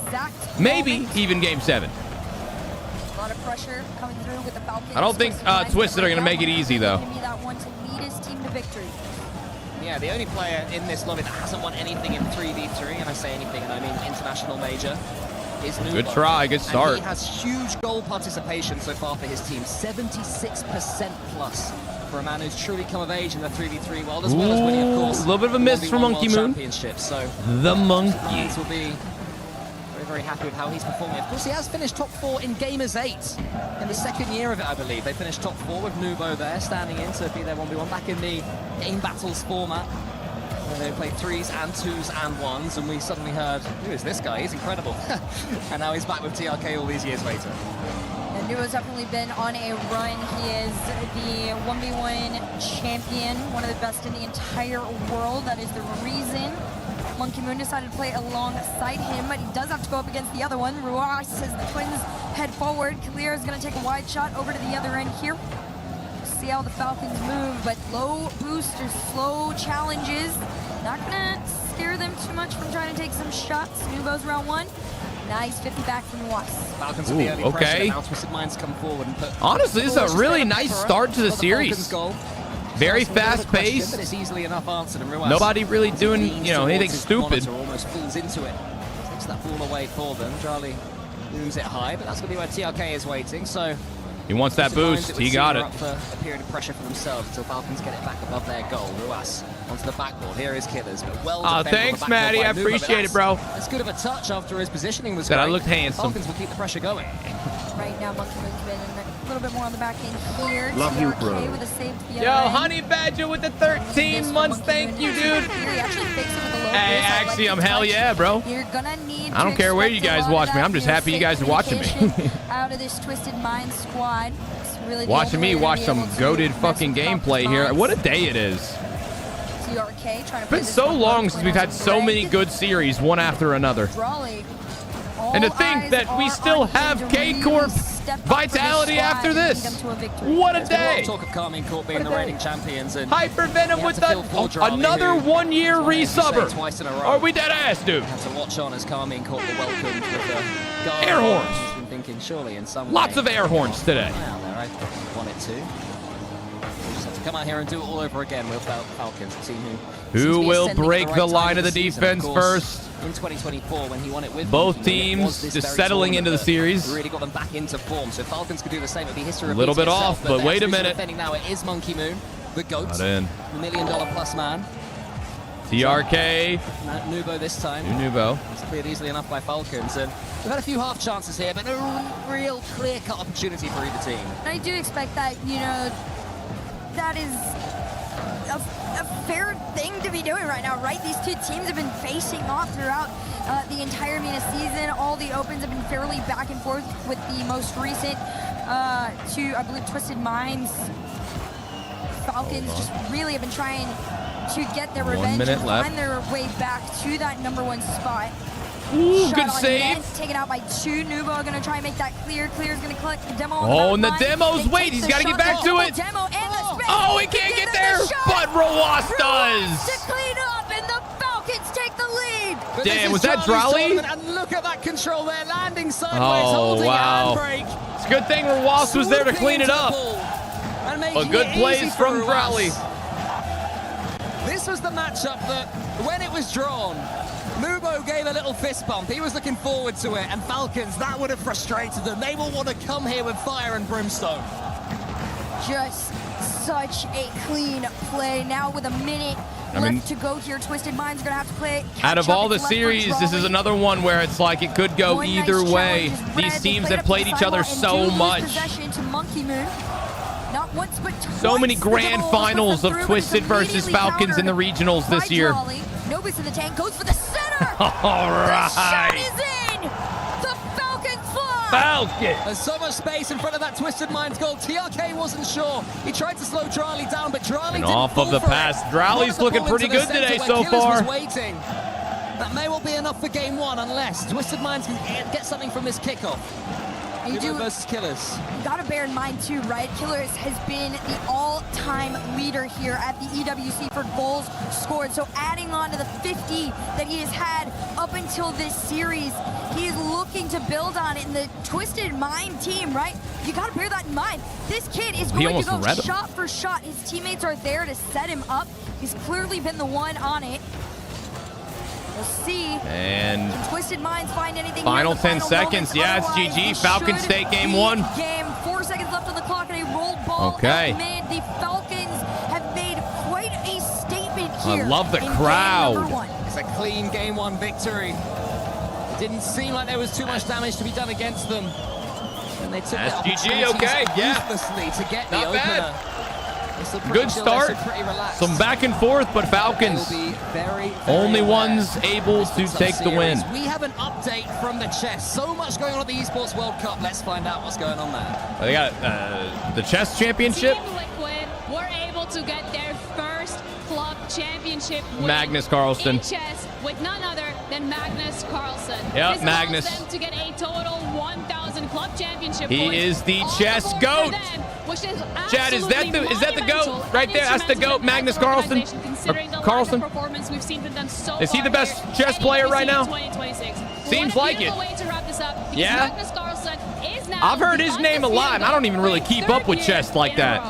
C: Maybe even game 7.
G: A lot of pressure coming through with the Falcons.
C: I don't think Twisted are going to make it easy, though.
G: Be that one to lead his team to victory.
R: yeah, the only player in this lobby that hasn't won anything in 3v3, and I say anything, and I mean international major, is Nubo.
C: Good try, good start.
R: And he has huge goal participation so far for his team, 76% plus for a man who's truly come of age in the 3v3 world, as well as winning, of course,
C: a little bit of a miss from Monkey Moon.
R: So
C: the Monkey
R: will be very happy with how he's performing. Of course, he has finished top 4 in Gamers 8 in the second year of it, I believe. They finished top 4 with Nubo there, standing in to be their 1v1 back in the Game Battles format. They played 3s and 2s and 1s, and we suddenly heard, who is this guy? He's incredible. And now he's back with TRK all these years later.
G: And Nubo's definitely been on a run. He is the 1v1 champion, one of the best in the entire world. That is the reason Monkey Moon decided to play alongside him, but he does have to go up against the other one. Ruas, as the twins head forward. Kalir is going to take a wide shot over to the other end here. See how the Falcons move, but low boost or slow challenges. Not going to scare them too much from trying to take some shots. Nubo's round 1. Nice 50 back from Ruas.
R: Falcons with the early pressure. Now Twisted Minds come forward and put...
C: Honestly, this is a really nice start to the series. Very fast-paced.
R: But it's easily enough answered, and Ruas,
C: nobody really doing, anything stupid.
R: Almost falls into it. Takes that ball away for them. Charlie moves it high, but that's going to be where TRK is waiting. So
C: he wants that boost. He got it.
R: Up for a period of pressure for themselves until Falcons get it back above their goal. Ruas onto the backboard. Here is Killers, but well defended.
C: Thanks, Maddie. I appreciate it, bro.
R: That's good of a touch after his positioning was
C: great.
R: I
C: looked handsome.
R: Falcons will keep the pressure going.
G: Right now, Monkey Moon's been a little bit more on the back end here.
D: Love you, bro.
G: With a save to the
C: Yo,
G: other
C: Honey Badger with the 13 months. Thank you, dude. Hey, Axiom, hell yeah, bro.
G: You're gonna need
C: I don't care where you guys watch me. I'm just happy you guys are watching me.
G: Out of this Twisted Mind squad. Really
C: watching me watch some goated fucking gameplay here. What a day it is.
G: TRK trying to
C: it's been so long since we've had so many good series, one after another. And to think that we still have K-Corp Vitality after this. What a day.
R: Talk of Carmine Corp being the reigning champions. And
C: Hypervenom with another 1-year resubber. Are we dead ass, dude?
R: Have to watch on as Carmine Corp were welcomed with the
C: air horns.
R: Been thinking surely in some
C: lots of air horns today.
R: I wanted to. We'll just have to come out here and do it all over again with Falcons. See
C: who will break the line of the defense first.
R: In 2024, when he won it with
C: both teams just settling into the series.
R: Really got them back into form. So Falcons could do the same. It'd be history.
C: A little bit off, but wait a minute.
R: Now it is Monkey Moon, the GOAT,
C: not in.
R: The $1 million plus man.
C: TRK.
R: Nubo this time.
C: Nubo.
R: It's cleared easily enough by Falcons. And we've had a few half chances here, but no real clear-cut opportunity for either team.
G: I do expect that, that is a fair thing to be doing right now, right? These two teams have been facing off throughout the entire MENA season. All the opens have been fairly back and forth, with the most recent two, I believe, Twisted Minds. Falcons just really have been trying to get their revenge and find their way back to that #1 spot.
C: Ooh, good save.
G: Taken out by 2. Nubo going to try and make that clear. Clear's going to collect the demo.
C: Oh, and the demo's wait. He's got to get back to it. Oh, he can't get there, but Rawas does.
G: To clean up, and the Falcons take the lead.
C: Damn, was that Drolly?
R: And look at that control there, landing sideways, holding
C: wow.
R: handbrake.
C: It's a good thing Rawas was there to clean it up. A good plays from Drolly.
R: This was the matchup that, when it was drawn, Nubo gave a little fist bump. He was looking forward to it, and Falcons, that would have frustrated them. They will want to come here with fire and brimstone.
G: Just such a clean play. Now with a minute left to go here, Twisted Minds are going to have to play.
C: Out of all the series, this is another one where it's like it could go either way. These teams have played each other so much.
G: Possession to Monkey Moon. Not once, but twice.
C: So many grand finals of Twisted versus Falcons in the regionals this year.
G: Nobody's in the tank, goes for the center.
C: All right.
G: The shot is in. The Falcons fly.
C: Falcon.
R: There's so much space in front of that Twisted Minds goal. TRK wasn't sure. He tried to slow Drolly down, but Drolly didn't
C: off of the pass. Drolly's looking pretty good today so far.
R: Waiting. That may well be enough for game 1 unless Twisted Minds can get something from this kickoff.
G: Nubo
R: versus Killers.
G: You gotta bear in mind too, right? Killers has been the all-time leader here at the EWC for goals scored. So adding on to the 50 that he has had up until this series, he is looking to build on it in the Twisted Mind team, right? You gotta bear that in mind. This kid is going to go shot for shot. His teammates are there to set him up. He's clearly been the one on it. We'll see.
C: And
G: can Twisted Minds find anything?
C: Final 10 seconds. Yeah, it's GG. Falcons take game 1.
G: Game 4 seconds left on the clock, and a roll ball.
C: Okay.
G: Mid. The Falcons have made quite a statement here.
C: I love the crowd.
R: It's a clean game 1 victory. It didn't seem like there was too much damage to be done against them. And they took that
C: GG. Okay. Yeah.
R: Ruthlessly to get the
C: Not
R: opener.
C: bad. Good start. Some back and forth, but Falcons only ones able to take the win.
R: We have an update from the chess. So much going on at the Esports World Cup. Let's find out what's going on there.
C: They got the chess championship.
L: Team Liquid were able to get their first club championship win
C: Magnus Carlsen.
L: in chess with none other than Magnus Carlsen.
C: Yep,
L: this
C: Magnus.
L: allows them to get a total 1,000 club championship
C: He
L: points
C: is the
L: on
C: chess
L: board
C: goat.
L: for them, which is
C: Chad, is that the goat right there? That's the goat, Magnus Carlsen. Carlsen.
L: Performance we've seen from them so
C: Is he the
L: far
C: best
L: here
C: chess
L: at
C: player
L: EWC
C: right now?
L: 2026.
C: Seems
L: What a
C: like it.
L: beautiful way to wrap this up, because
C: Yeah.
L: Magnus Carlsen is now
C: I've heard
L: the
C: his name a lot, and I don't even really keep up with chess like that.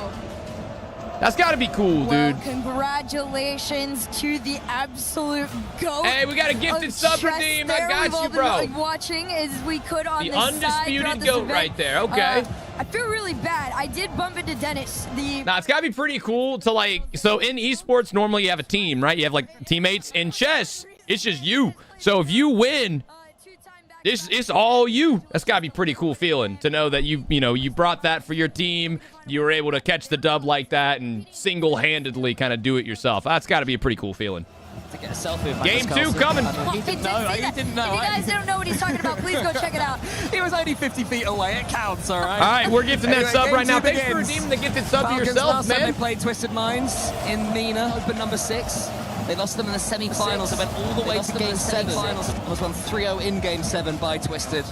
C: That's got to be cool, dude.
G: Congratulations to the absolute GOAT.
C: Hey, we got a gifted sub redeem. I got you, bro.
G: Been watching as we could on
C: The
G: this side
C: undisputed
G: this
C: GOAT
G: event.
C: right there. Okay.
G: I feel really bad. I did bump into Dennis.
C: Now, it's got to be pretty cool to, like, so in esports, normally you have a team, right? You have, like, teammates. In chess, it's just you. So if you win, it's all you. That's got to be pretty cool feeling to know that you brought that for your team. You were able to catch the dub like that and single-handedly kind of do it yourself. That's got to be a pretty cool feeling.
R: To get a selfie with
C: Game
R: Magnus
C: 2
R: Carlsen.
C: coming.
R: He didn't know. He didn't know.
G: If you guys don't know what he's talking about, please go check it out.
R: He was only 50 feet away. It counts, all right?
C: All right, we're gifting that sub
R: game
C: right now.
R: 2
C: Thanks for
R: begins.
C: redeeming the gifted sub to
R: Falcons
C: yourself,
R: last time
C: man.
R: they played Twisted Minds in MENA, open number 6. They lost them in the semi-finals. They went all the way to Game 7. Was won 3-0 in Game 7 by Twisted.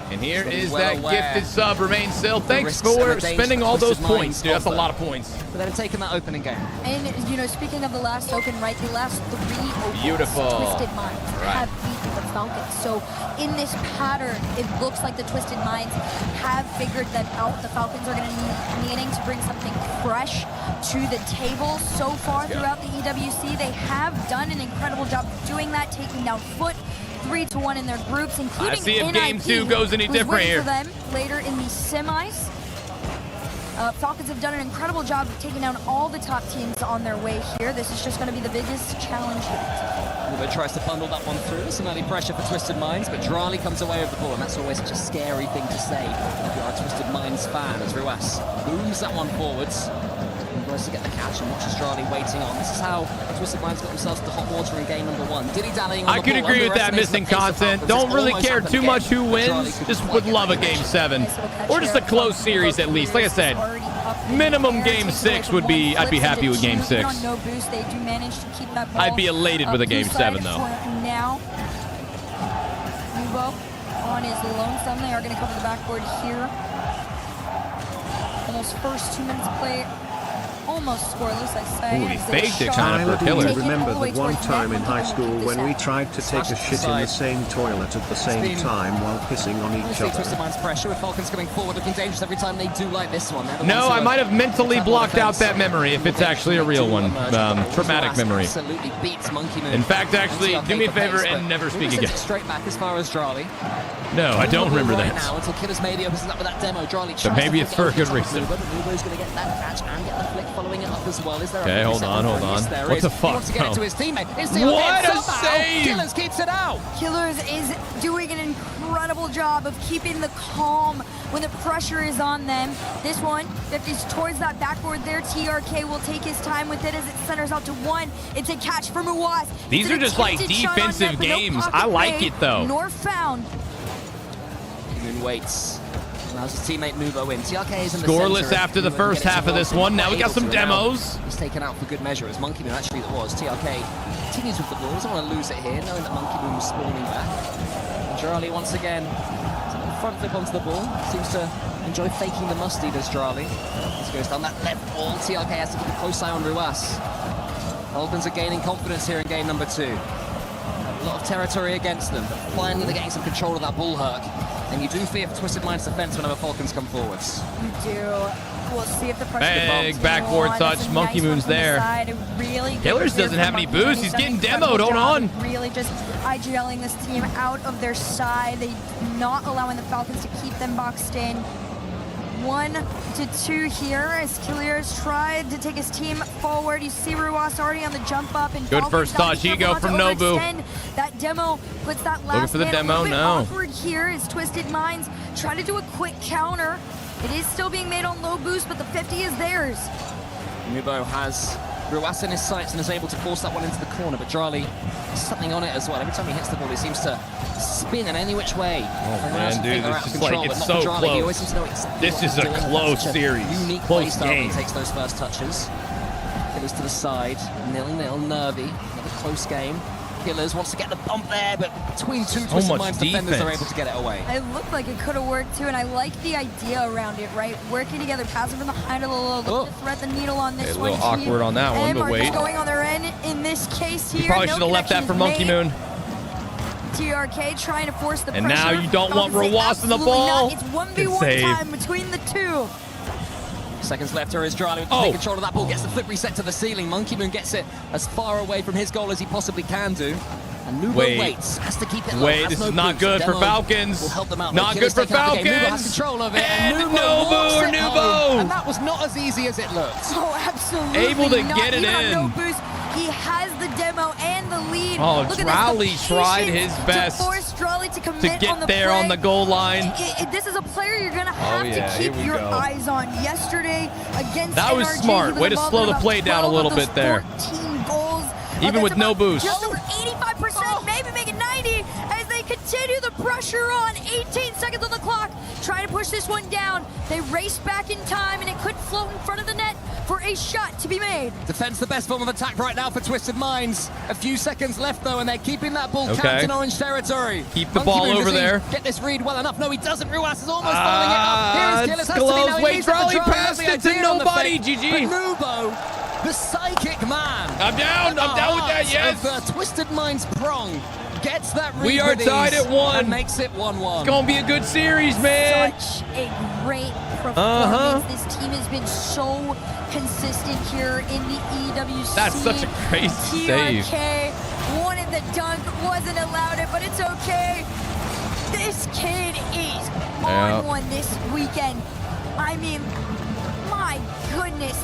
C: And here is
R: well
C: that
R: aware.
C: gifted sub. Remain still. Thanks
R: risks and
C: for
R: the dangers
C: spending all
R: that
C: those
R: Twisted
C: points, dude. That's a
R: Minds
C: lot of points.
R: But they've taken that opening game.
G: And, speaking of the last open, right, the last 3 opens,
C: Beautiful.
G: Twisted Minds have beaten the Falcons. So in this pattern, it looks like the Twisted Minds have figured that out. The Falcons are going to be needing to bring something fresh to the table. So far throughout the EWC, they have done an incredible job of doing that, taking down Foot 3-1 in their groups, including
C: I see if
G: NIP,
C: game 2 goes any
G: who's
C: different
G: waiting
C: here.
G: for them later in the semis. Falcons have done an incredible job of taking down all the top teams on their way here. This is just going to be the biggest challenge yet.
R: Nubo tries to bundle that one through. Some early pressure for Twisted Minds, but Drali comes away with the ball, and that's always such a scary thing to say if you are a Twisted Minds fan, as Ruas booms that one forwards. And tries to get the catch and watches Drali waiting on. This is how Twisted Minds got themselves to hot water in game number 1. Dilly-dallying on
C: I
R: the
C: could
R: ball,
C: agree with that
R: underestimates
C: missing
R: the pace of
C: content.
R: Falcons.
C: Don't
R: This
C: really
R: almost
C: care
R: happened
C: too
R: again.
C: much who
R: But
C: wins.
R: Drali could
C: Just
R: plug
C: would
R: it
C: love a
R: right
C: game
R: in.
C: 7. Or just a close series at least. Like I said, minimum game 6 would be, I'd be happy with game 6.
G: On no boost, they do manage to keep that ball
C: I'd be elated with a game 7 though.
G: Now, Nubo on his lonesome. They are going to cover the backboard here. Almost first 2 minutes of play. Almost scoreless, I say.
C: Ooh, he
G: As they
C: faked it
G: shot
C: kind of for Killer.
D: Do you remember that one time in high school when we tried to take a shit in the same toilet at the same time while pissing on each
R: Obviously,
D: other?
R: Twisted Minds pressure with Falcons coming forward, looking dangerous every time they do like this one.
C: No, I might have mentally blocked out that memory if it's actually a real one. Traumatic memory.
R: Absolutely beats Monkey Moon.
C: In fact, actually, do me a favor and never speak again.
R: Straight back as far as Drali.
C: No, I don't remember
R: right
C: that.
R: now until Killers maybe opens up with that demo. Drali
C: So maybe it's for a good reason.
R: But Nubo's going to get that catch and get the flick following it up as well. Is there
C: Okay, hold on. What the fuck?
R: He wants to get it to his teammate.
C: What a save!
R: Killers keeps it out.
G: Killers is doing an incredible job of keeping the calm when the pressure is on them. This one, if it's towards that backboard there, TRK will take his time with it as it centers out to 1. It's a catch for Muaz.
C: These are just like defensive games. I like it though.
G: Nor found.
R: Moon waits. Allows his teammate Nubo in. TRK is in the
C: Scoreless
R: center.
C: after the first half of this one. Now we got some demos.
R: He's taken out for good measure, as Monkey Moon actually it was. TRK continues with the ball. Doesn't want to lose it here, knowing that Monkey Moon was spawning back. And Drali once again front flip onto the ball. Seems to enjoy faking the musty, does Drali. As he goes down that left wall, TRK has to keep a close eye on Ruas. Falcons are gaining confidence here in game number 2. A lot of territory against them, but finally they're getting some control of that bull herc. And you do fear for Twisted Mind's defense whenever Falcons come forwards.
G: You do. We'll see if the pressure
C: big backboard touch. Monkey Moon's there.
G: Really
C: Killers doesn't have any boost. He's getting demoed. Hold on.
G: Really just IGLing this team out of their side. They not allowing the Falcons to keep them boxed in. 1 to 2 here as Killers tried to take his team forward. You see Ruas already on the jump up. And
C: good first touch. Ego from Nobu.
G: That demo puts that last
C: looking for the demo. No.
G: Awkward here is Twisted Minds trying to do a quick counter. It is still being made on low boost, but the 50 is theirs.
R: Nubo has Ruas in his sights and is able to force that one into the corner, but Drali has something on it as well. Every time he hits the ball, he seems to spin in any which way.
C: Oh man, dude, it's just like, it's so close. This is a close series.
R: Unique
C: close game.
R: He takes those first touches. Killers to the side, 0-0, nervy. Another close game. Killers wants to get the bump there, but between two Twisted Minds defenders are able to get it away.
G: It looked like it could have worked too, and I like the idea around it, right? Working together, passing from the high to the low, look to thread the needle on this one.
C: A little awkward on that one, but wait.
G: Going on their end in this case here.
C: You probably should have left that for Monkey Moon.
G: TRK trying to force the pressure.
C: And now you don't want Ruas in the ball.
G: It's 1v1 time between the two.
R: Seconds left here is Drali with take control of that ball, gets the flip reset to the ceiling. Monkey Moon gets it as far away from his goal as he possibly can do. And Nubo waits, has to keep it low.
C: Wait, this is not good for Falcons.
R: Will help them out.
C: Not good for Falcons.
R: Nubo has control of it.
C: And Nubo.
R: And that was not as easy as it looked.
G: Oh, absolutely.
C: Able to get it in.
G: No boost. He has the demo and the lead.
C: Oh, Drali tried his best
G: to force Drali to commit
C: to get
G: on the
C: there
G: play.
C: On the goal line.
G: This is a player you're going to have to keep your eyes on. Yesterday against
C: that was
G: NRG,
C: smart. Way to slow the play down a little bit there.
G: 14 goals.
C: Even with no boost.
G: Just over 85%, maybe make it 90 as they continue the pressure on. 18 seconds on the clock, trying to push this one down. They race back in time, and it could float in front of the net for a shot to be made.
R: Defense the best form of attack right now for Twisted Minds. A few seconds left though, and they're keeping that ball camped in orange territory.
C: Keep the ball over there.
R: Get this read well enough. No, he doesn't. Ruas is almost following it up. Here is
C: Killers. Wait, Drali passed it to nobody. GG.
R: Nubo, the psychic man.
C: I'm down with that, yes.
R: Of Twisted Minds prong. Gets that read.
C: We are tied at 1.
R: And makes it 1-1.
C: It's going to be a good series, man.
G: Such a great performance. This team has been so consistent here in the EWC.
C: That's such a great save.
G: TRK wanted the dunk, wasn't allowed it, but it's okay. This kid is on one this weekend. I mean, my goodness.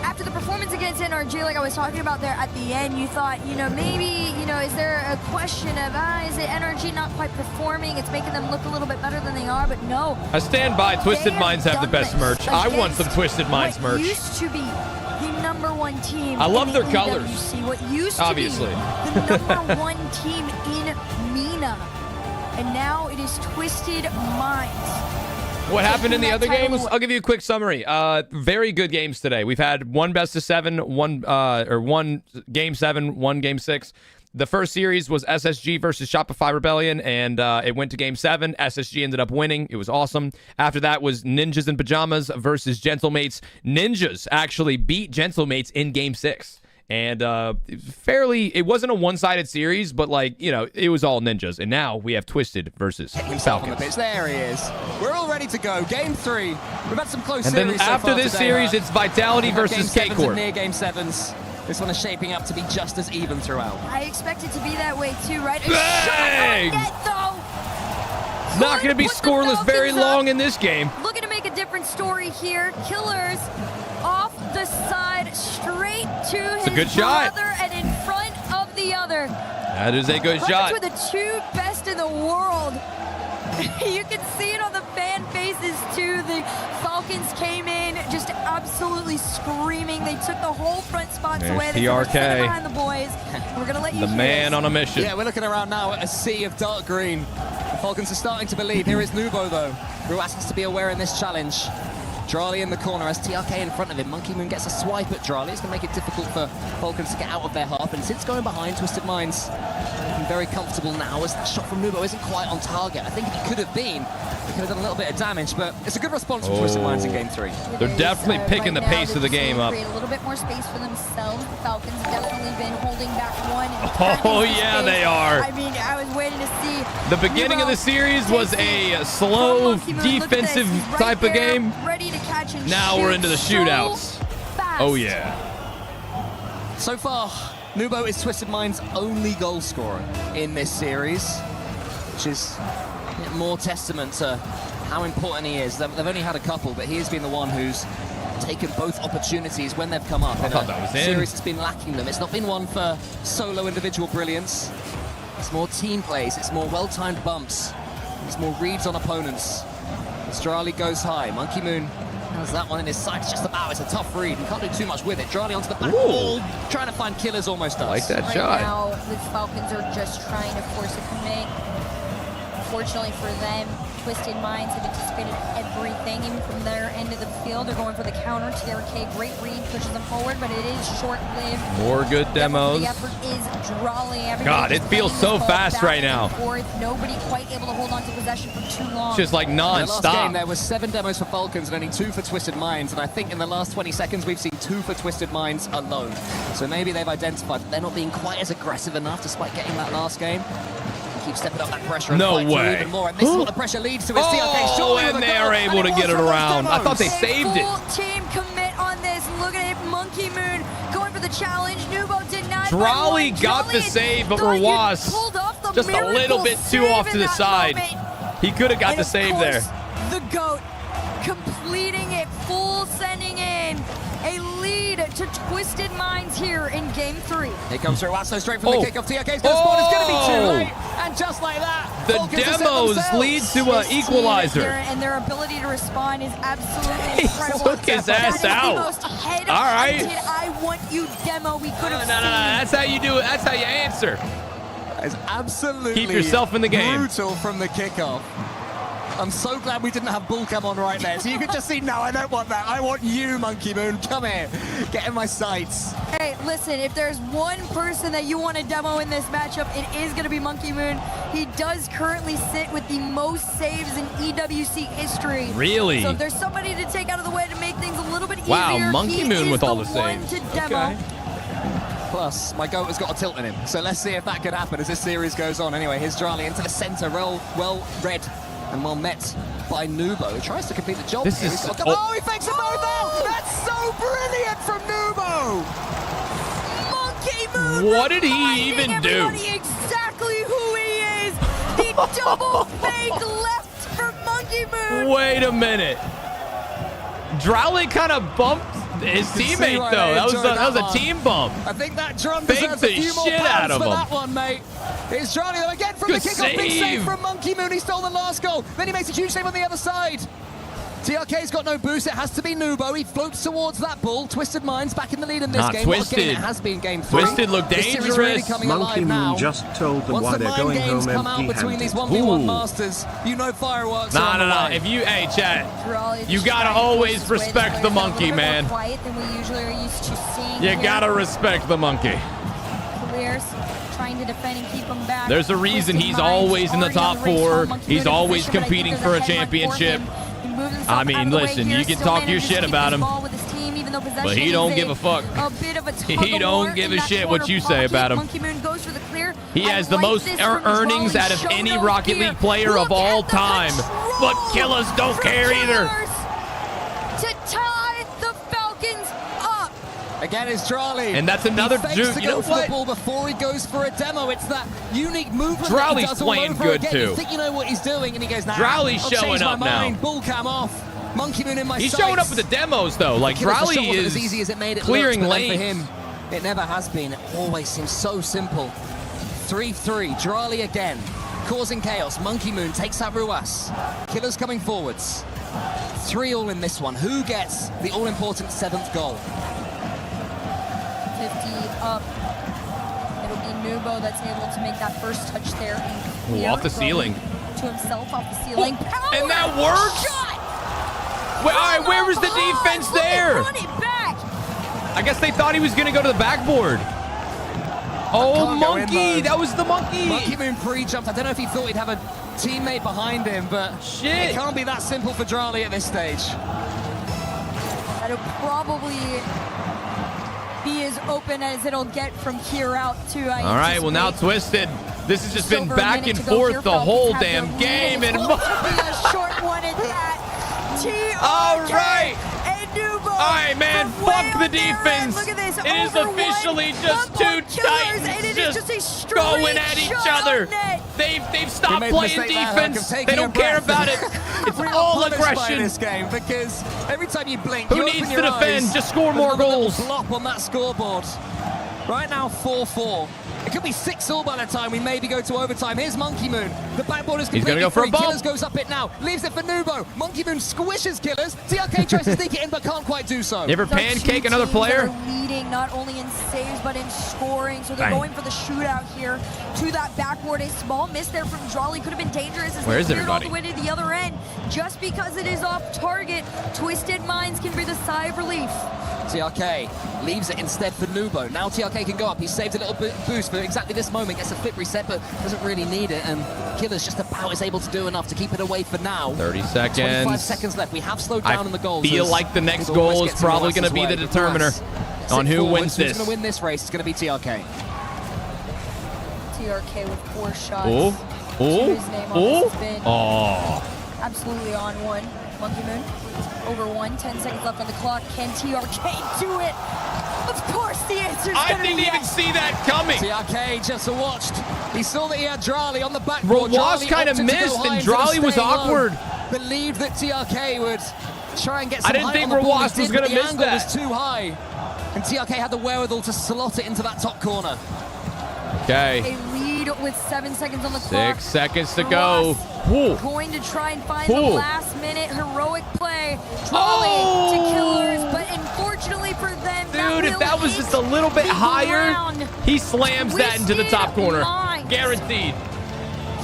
G: After the performance against NRG, like I was talking about there at the end, you thought, maybe, is there a question of, is it NRG not quite performing? It's making them look a little bit better than they are, but no.
C: I stand by. Twisted Minds have the best merch. I want some Twisted Minds merch.
G: What used to be the #1 team.
C: I love their colors.
G: What used to be the #1 team in MENA. And now it is Twisted Minds.
C: What happened in the other games? I'll give you a quick summary. Very good games today. We've had one best of 7, one game 7, one game 6. The first series was SSG versus Shopify Rebellion, and it went to game 7. SSG ended up winning. It was awesome. After that was Ninjas in Pajamas versus Gentlemates. Ninjas actually beat Gentlemates in game 6. And it wasn't a one-sided series, but it was all ninjas. And now we have Twisted versus Falcons.
R: There he is. We're all ready to go. Game 3. We've had some close series.
C: And then after this series, it's Vitality versus K-Corp.
R: Near game 7s. This one is shaping up to be just as even throughout.
G: I expect it to be that way too, right?
C: Bang! Not going to be scoreless very long in this game.
G: Looking to make a different story here. Killers off the side, straight to his brother and in front of the other.
C: That is a good shot.
G: With the 2 best in the world. You can see it on the fan faces too. The Falcons came in just absolutely screaming. They took the whole front spots away. They were sitting behind the boys. We're gonna let you
C: the man on a mission.
R: Yeah, we're looking around now at a sea of dark green. The Falcons are starting to believe. Here is Nubo though. Ruas has to be aware in this challenge. Drali in the corner as TRK in front of him. Monkey Moon gets a swipe at Drali. It's going to make it difficult for Falcons to get out of their half. And since going behind, Twisted Minds looking very comfortable now as that shot from Nubo isn't quite on target. I think if it could have been, it could have done a little bit of damage, but it's a good response from Twisted Minds in game 3.
C: They're definitely picking the pace of the game up.
G: Create a little bit more space for themselves. The Falcons have definitely been holding back one.
C: Oh, yeah, they are.
G: I mean, I was waiting to see.
C: The beginning of the series was a slow defensive type of game.
G: Ready to catch and
C: now we're into the shootouts. Oh, yeah.
R: So far, Nubo is Twisted Minds' only goal scorer in this series, which is more testament to how important he is. They've only had a couple, but he has been the one who's taken both opportunities when they've come up.
C: I thought that was in.
R: Series has been lacking them. It's not been one for solo individual brilliance. It's more team plays. It's more well-timed bumps. It's more reads on opponents. As Drali goes high, Monkey Moon has that one in his sights just about. It's a tough read. He can't do too much with it. Drali onto the back wall, trying to find killers almost does.
C: Like that
G: right
C: shot.
G: Now, the Falcons are just trying to force a commit. Fortunately for them, Twisted Minds have anticipated everything, even from their end of the field. They're going for the counter. TRK, great read, pushes them forward, but it is short-lived.
C: More good demos.
G: The effort is Drali.
C: God, it feels so fast right now.
G: Nobody quite able to hold on to possession for too long.
C: It's just like non-stop.
R: The last game, there was 7 demos for Falcons and only 2 for Twisted Minds, and I think in the last 20 seconds we've seen 2 for Twisted Minds alone. So maybe they've identified that they're not being quite as aggressive enough despite getting that last game. Keep stepping up that pressure.
C: No
R: and
C: way.
R: Even more. And this is what the pressure leads to. Is TRK surely
C: and they are able to get it around. I thought they saved it.
G: Full team commit on this. Look at it. Monkey Moon going for the challenge. Nubo did not.
C: Drali got the save, but Rawas just a little bit too off to the side. He could have got the save there.
G: The GOAT completing it, full sending in a lead to Twisted Minds here in game 3.
R: Here comes Rawas straight from the kickoff. TRK's going to spawn. It's going to be too late. And just like that,
C: the demos lead to an equalizer.
G: And their ability to respond is absolutely incredible.
C: Took his ass out. All right.
G: I want you demo we could have seen.
C: No. That's how you do it. That's how you answer.
R: It's absolutely
C: keep yourself in the game.
R: Brutal from the kickoff. I'm so glad we didn't have bull cam on right there, so you could just see, no, I don't want that. I want you, Monkey Moon. Come here. Get in my sights.
G: Hey, listen, if there's one person that you want to demo in this matchup, it is going to be Monkey Moon. He does currently sit with the most saves in EWC history.
C: Really?
G: So if there's somebody to take out of the way to make things a little bit easier,
C: wow, Monkey Moon with all the saves.
G: To demo.
C: Okay.
R: Plus, my goat has got a tilt in him, so let's see if that could happen as this series goes on. Anyway, here's Drali into the center, well read and well met by Nubo. He tries to complete the job.
C: This is
R: he fakes them both out! That's so brilliant from Nubo!
G: Monkey Moon!
C: What did he even do?
G: Exactly who he is! The double fake left for Monkey Moon!
C: Wait a minute. Drali kind of bumped his teammate, though. That was a team bump.
R: I think that drum
C: faked
R: deserves
C: the
R: a few more
C: shit out of
R: for
C: him.
R: that one, mate. It's Drali again from
C: Good
R: the kickoff. Big
C: save.
R: save from Monkey Moon. He stole the last goal. Then he makes a huge save on the other side. TRK's got no boost. It has to be Nubo. He floats towards that ball. Twisted Minds back in the lead in this
C: Not
R: game.
C: Twisted.
R: Again, it has been game 3.
C: Twisted looked dangerous.
R: Really coming
D: Monkey
R: alive now.
D: Moon just told them
R: Once
D: why
R: the
D: they're
R: mind
D: going
R: games
D: home
R: come out between these 1v1 masters, you know fireworks are on the way.
C: If you, hey, chat, you gotta always respect the monkey, man.
G: Quiet than we usually are used to seeing.
C: You gotta respect the monkey.
G: Clears, trying to defend and keep him back.
C: There's a reason he's always in the top 4. He's always competing for a championship. I mean, listen, you can talk your shit about him, but he don't give a fuck. He don't give a shit what you say about him. He has the most earnings out of any Rocket League player of all time, but killers don't care either.
G: To tie the Falcons up.
R: Again, it's Drali.
C: And that's another dude. You know what?
R: The ball before he goes for a demo. It's that unique movement.
C: Drali's playing good too.
R: You think you know what he's doing, and he goes, nah,
C: Drali's showing up now.
R: Bull cam off. Monkey Moon in my
C: He's
R: sights.
C: showing up with the demos though. Like Drali is
R: as easy as it made it
C: clearing
R: look,
C: lanes.
R: For him, it never has been. It always seems so simple. 3-3. Drali again, causing chaos. Monkey Moon takes out Ruas. Killers coming forwards. 3-all in this one. Who gets the all-important 7th goal?
G: 50 up. It'll be Nubo that's able to make that first touch there.
C: Ooh, off the ceiling.
G: To himself off the ceiling.
C: And that works?
G: Shot!
C: All right, where was the defense there?
G: Run it back.
C: I guess they thought he was going to go to the backboard. Oh, monkey. That was the monkey.
R: Monkey Moon pre-jumped. I don't know if he thought he'd have a teammate behind him, but
C: shit.
R: It can't be that simple for Drali at this stage.
G: That'll probably be as open as it'll get from here out to.
C: All right, well now Twisted. This has just been back and forth the whole damn game. And
G: a short one at that.
C: All right.
G: All
C: right, man. Fuck the defense.
G: Look at this.
C: It is officially just two titans just going at each other. They've stopped playing defense. They don't care about it. It's all aggression.
R: This game because every time you blink,
C: who needs to defend? Just score more goals.
R: Flop on that scoreboard. Right now, 4-4. It could be 6-all by the time we maybe go to overtime. Here's Monkey Moon. The backboard is completely
C: He's going to go for
R: free.
C: a bump.
R: Killers goes up it now. Leaves it for Nubo. Monkey Moon squishes Killers. TRK tries to sneak it in, but can't quite do so.
C: You ever pancake another player?
G: They're leading not only in saves, but in scoring. So they're going for the shootout here to that backboard. A small miss there from Drali could have been dangerous as
C: Where is
G: they cleared all
C: everybody?
G: the way to the other end. Just because it is off target, Twisted Minds can breathe a sigh of relief.
R: TRK leaves it instead for Nubo. Now TRK can go up. He saved a little bit boost for exactly this moment. Gets a flip reset, but doesn't really need it. And Killer's just about is able to do enough to keep it away for now.
C: 30 seconds.
R: 25 seconds left. We have slowed down on the goals.
C: I feel like the next goal is probably going to be the determiner on who wins this.
R: Who's going to win this race? It's going to be TRK.
G: TRK with 4 shots.
C: Oh.
G: Absolutely on one. Monkey Moon over 1. 10 seconds left on the clock. Can TRK do it? Of course the answer is
C: I didn't even see that coming.
R: TRK just watched. He saw that he had Drali on the backboard.
C: Rawas kind of missed and Drali was awkward.
R: Believed that TRK would try and get some
C: I didn't think Rawas was going to miss that.
R: The angle was too high. And TRK had the wherewithal to slot it into that top corner.
C: Okay.
G: A lead with 7 seconds on the clock.
C: 6 seconds to go.
G: Going to try and find the last minute heroic play. Drali to Killers, but unfortunately for them,
C: dude, if that was just a little bit higher, he slams that into the top corner. Guaranteed.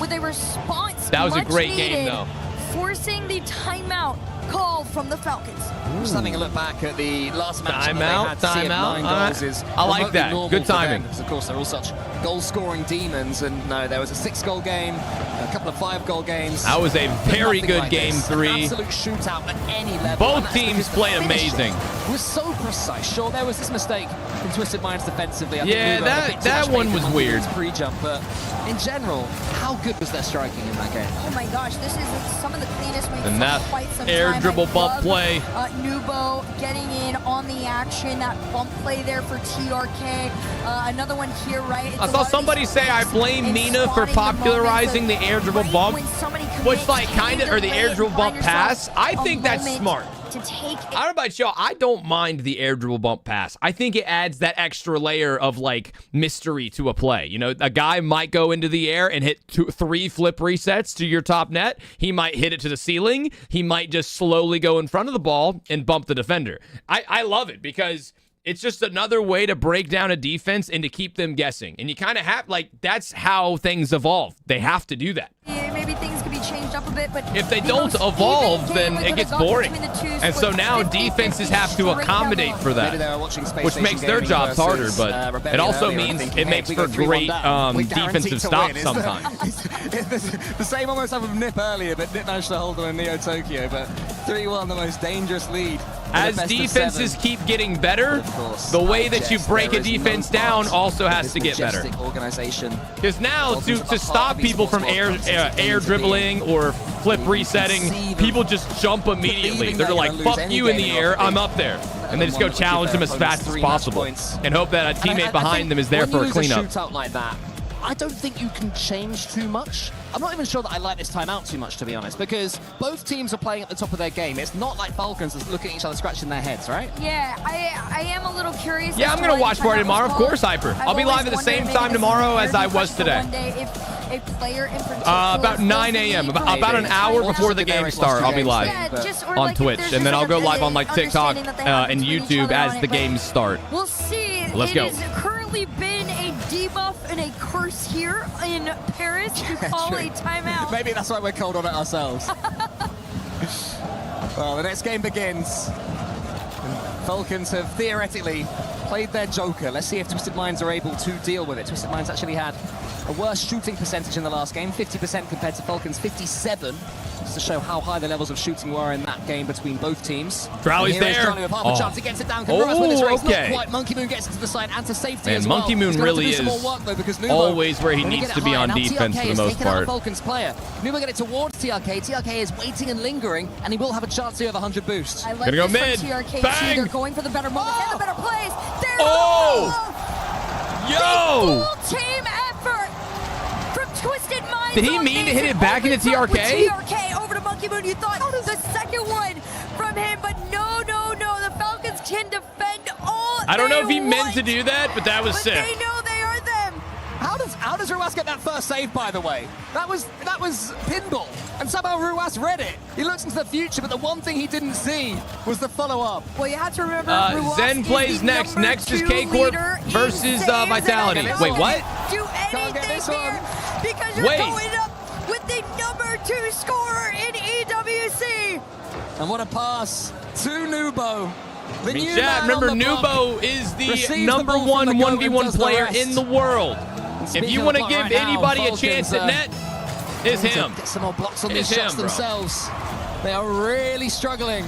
G: With a response,
C: that was a great game, though.
G: Forcing the timeout call from the Falcons.
R: Just having a look back at the last match
C: Timeout. I like that. Good timing.
R: Because of course they're all such goal-scoring demons, and no, there was a 6-goal game, a couple of 5-goal games.
C: That was a very good game 3.
R: An absolute shootout at any level.
C: Both teams played amazing.
R: Was so precise. Sure, there was this mistake from Twisted Minds defensively.
C: Yeah, that one was weird.
R: Pre-jump, but in general, how good was their striking in that game?
G: Oh my gosh, this is some of the cleanest we've
C: seen
G: in quite some time.
C: Air dribble bump play.
G: Nubo getting in on the action. That bump play there for TRK. Another one here, right?
C: I saw somebody say I blame Mina for popularizing the air dribble bump, which like kind of, or the air dribble bump pass. I think that's smart.
G: To take
C: I don't know about y'all. I don't mind the air dribble bump pass. I think it adds that extra layer of like mystery to a play. You know, a guy might go into the air and hit 3 flip resets to your top net. He might hit it to the ceiling. He might just slowly go in front of the ball and bump the defender. I love it because it's just another way to break down a defense and to keep them guessing. And you kind of have, like, that's how things evolve. They have to do that.
G: Yeah, maybe things could be changed up a bit, but
C: if they don't evolve, then it gets boring. And so now defenses have to accommodate for that, which makes their jobs harder, but it also means it makes for great defensive stops sometimes.
R: The same almost happened with Nip earlier, but Nip managed to hold on in Neo Tokyo, but 3-1, the most dangerous lead.
C: As defenses keep getting better, the way that you break a defense down also has to get better. Because now, to stop people from air dribbling or flip resetting, people just jump immediately. They're like, fuck you in the air, I'm up there. And they just go challenge them as fast as possible and hope that a teammate behind them is there for a cleanup.
R: I don't think you can change too much. I'm not even sure that I like this timeout too much, to be honest, because both teams are playing at the top of their game. It's not like Falcons that's looking at each other scratching their heads, right?
G: Yeah, I am a little curious.
C: Yeah, I'm going to watch for it tomorrow. Of course, Hyper. I'll be live at the same time tomorrow as I was today. About 9 a.m. About an hour before the game start, I'll be live on Twitch. And then I'll go live on like TikTok and YouTube as the games start.
G: We'll see.
C: Let's go.
G: It has currently been a debuff and a curse here in Paris to call a timeout.
R: Maybe that's why we're cold on it ourselves. Well, the next game begins. Falcons have theoretically played their joker. Let's see if Twisted Minds are able to deal with it. Twisted Minds actually had a worse shooting percentage in the last game, 50% compared to Falcons' 57%, just to show how high the levels of shooting were in that game between both teams.
C: Drowley's there.
R: Drowley with half a chance. He gets it down. Can Ruas win this race?
C: Okay.
R: Not quite. Monkey Moon gets it to the side and to safety
C: Man,
R: as well.
C: Monkey Moon really is always where he needs to be on defense for the most part.
R: Falcons player. Nubo get it towards TRK. TRK is waiting and lingering, and he will have a chance to have 100 boost.
G: I like
C: Gonna go
G: this
C: mid.
G: from TRK
C: Bang.
G: too. They're going for the better moments and the better plays. There's
C: Yo!
G: full team effort from Twisted Minds.
C: Did he mean to hit it back into TRK?
G: TRK over to Monkey Moon. You thought the second one from him, but no. The Falcons can defend all.
C: I don't know if he meant to do that, but that was sick.
G: They know they are them.
R: How does Ruas get that first save, by the way? That was pinball, and somehow Ruas read it. He looks into the future, but the one thing he didn't see was the follow-up.
G: Well, you have to remember, Ruas
C: Zen plays next. Next is K-Corp versus Vitality. Wait, what?
G: Do anything here because you're going up with the #2 scorer in EWC.
R: And what a pass to Nubo.
C: I mean, Chad, remember, Nubo is the #1 1v1 player in the world. If you want to give anybody a chance at net, it's him.
R: Get some more blocks on these shots themselves. They are really struggling.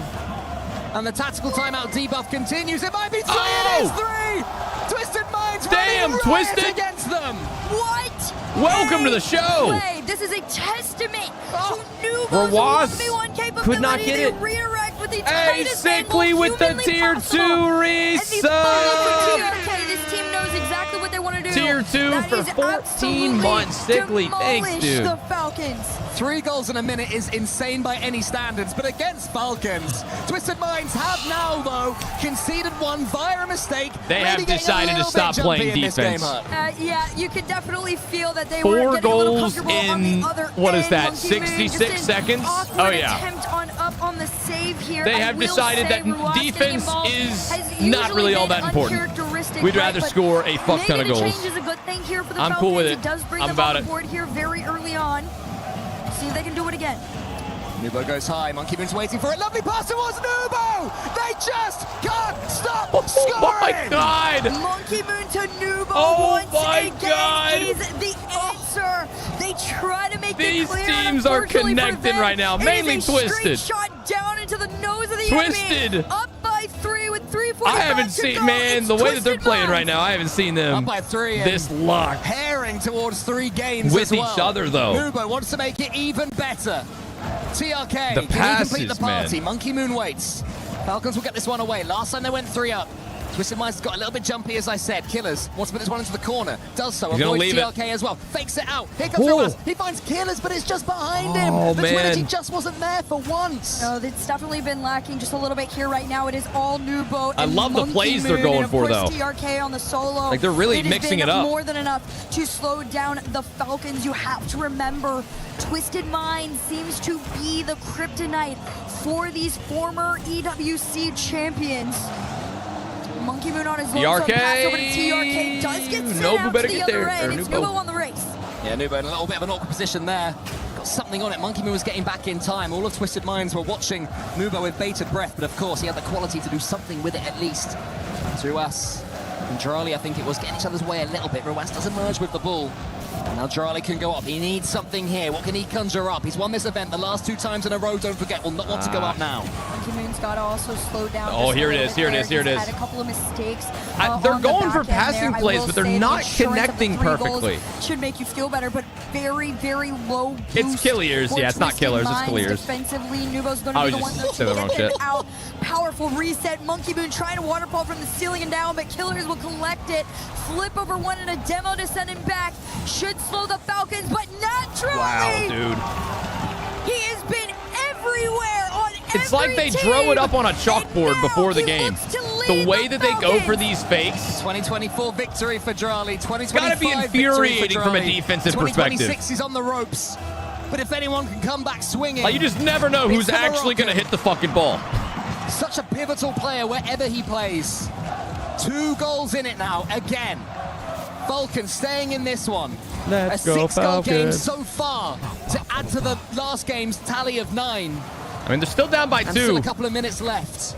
R: And the tactical timeout debuff continues. It might be 3. It is 3. Twisted Minds.
C: Damn, Twisted
R: against them.
G: What?
C: Welcome to the show.
G: This is a testament to Nubo's
C: Rawas
G: 1v1 capability.
C: could not get it.
G: Redirect with the
C: Hey, Sickly with the tier 2 resub.
G: This team knows exactly what they want to do.
C: Tier 2 for 14 months. Sickly, thanks, dude.
G: The Falcons.
R: 3 goals in a minute is insane by any standards, but against Falcons, Twisted Minds have now, though, conceded one via a mistake.
C: They have decided to stop playing defense.
G: Yeah, you can definitely feel that they
C: 4
G: were getting a little
C: goals
G: comfortable on the other
C: what is
G: end.
C: that,
G: Monkey Moon
C: 66 seconds? Oh, yeah.
G: Attempt up on the save here.
C: They have decided that defense is not really all that important. We'd rather score a fuck ton of goals.
G: Change is a good thing here for the
C: I'm
G: Falcons.
C: cool with it.
G: It does bring
C: I'm
G: them
C: about
G: on
C: it.
G: board here very early on. See if they can do it again.
R: Nubo goes high. Monkey Moon's waiting for it. Lovely pass towards Nubo. They just can't stop scoring.
C: Oh my God!
G: Monkey Moon to Nubo
C: Oh my
G: again
C: God!
G: is the answer. They try to make
C: These
G: it clear.
C: teams are connected right now, mainly Twisted.
G: Shot down into the nose of the
C: Twisted.
G: enemy. Up by 3 with 3:45
C: I haven't seen, man, the way that they're playing right now, I haven't seen them
R: Up by 3
C: this locked.
R: Pairing towards 3 games
C: With
R: as well.
C: each other, though.
R: Nubo wants to make it even better. TRK,
C: The
R: can he complete the
C: passes,
R: party?
C: man.
R: Monkey Moon waits. Falcons will get this one away. Last time they went 3 up. Twisted Minds got a little bit jumpy, as I said. Killers wants to put this one into the corner. Does so.
C: He's gonna
R: Avoids
C: leave it.
R: TRK as well. Fakes it out. Here comes
C: Ooh.
R: Ruas. He finds Killers, but it's just behind him.
C: Oh,
R: The
C: man.
R: Twinity just wasn't there for once.
G: No, it's definitely been lacking just a little bit here right now. It is all Nubo.
C: I
G: and
C: love the
G: Monkey
C: plays they're
G: Moon,
C: going
G: and of
C: for,
G: course,
C: though.
G: TRK on the solo.
C: Like, they're really
G: has
C: mixing
G: been
C: it up.
G: more than enough to slow down the Falcons. You have to remember, Twisted Minds seems to be the kryptonite for these former EWC champions. Monkey Moon on his low, so pass over to TRK does get sent
C: Nobu
G: out
C: better
G: to the
C: get
G: other
C: there.
G: end.
C: Or
G: It's
C: Nubo.
G: Nubo on the race.
R: Yeah, Nubo in a little bit of an awkward position there. Got something on it. Monkey Moon was getting back in time. All of Twisted Minds were watching Nubo with bated breath, but of course he had the quality to do something with it at least. Ruas and Drali, I think it was getting each other's way a little bit. Ruas does emerge with the ball. And now Drali can go up. He needs something here. What can he conjure up? He's won this event the last 2 times in a row. Don't forget, will not want to go up now.
G: Monkey Moon's got to also slow down.
C: Oh,
G: just a
C: here it
G: little
C: is,
G: bit
C: here it
G: there.
C: is, here it
G: He's
C: is.
G: had a couple of mistakes.
C: They're
G: on the
C: going for
G: back end
C: passing
G: there. I
C: plays,
G: will
C: but they're
G: say the
C: not
G: insurance of the
C: connecting
G: 3 goals
C: perfectly.
G: Should make you feel better, but very, very low boost.
C: It's Killiers.
G: for
C: Yeah, it's not
G: Twisted
C: Killers, it's
G: Minds
C: Killiers.
G: Defensively, Nubo's going
C: I
G: to be
C: was
G: the one
C: just
G: that's
C: saying the wrong
G: getting
C: shit.
G: out. Powerful reset. Monkey Moon trying to waterfall from the ceiling and down, but Killers will collect it. Flip over one and a demo to send him back. Should slow the Falcons, but not Drali.
C: Wow, dude.
G: He has been everywhere on
C: It's like they drew it up on a chalkboard before the game. The way that they go for these fakes.
R: 2024 victory for Drali. 2025
C: It's gotta be infuriating from a defensive perspective.
R: 2026 he's on the ropes. But if anyone can come back swinging,
C: Like, you just never know who's
R: it's the
C: actually going to hit the fucking ball.
R: Such a pivotal player wherever he plays. 2 goals in it now, again. Falcons staying in this one.
C: Let's
R: a
C: go,
R: 6-goal game
C: Falcons.
R: so far to add to the last game's tally of 9.
C: I mean, they're still down by 2.
R: Still a couple of minutes left.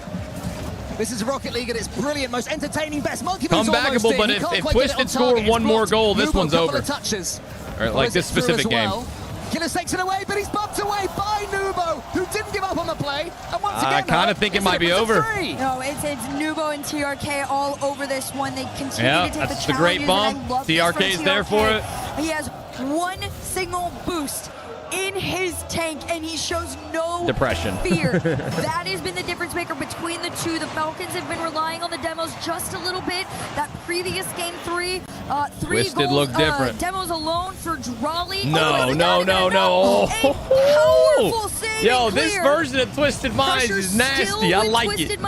R: This is Rocket League at its brilliant, most entertaining best. Monkey Moon's
C: Comebackable, but if Twisted score one more goal, this one's over. Or like this specific game.
R: Killers takes it away, but he's bumped away by Nubo, who didn't give up on the play. And once again,
C: I kind of think it might be over.
G: No, it's Nubo and TRK all over this one. They continue to take the
C: that's the great bump. TRK's there for it.
G: He has one single boost in his tank, and he shows no
C: depression.
G: fear. That has been the difference maker between the two. The Falcons have been relying on the demos just a little bit. That previous game 3, 3
C: Twisted
G: goals,
C: looked different.
G: Demos alone for Drawley.
C: No.
G: Powerful save.
C: Yo, this version of Twisted Minds is nasty. I like it.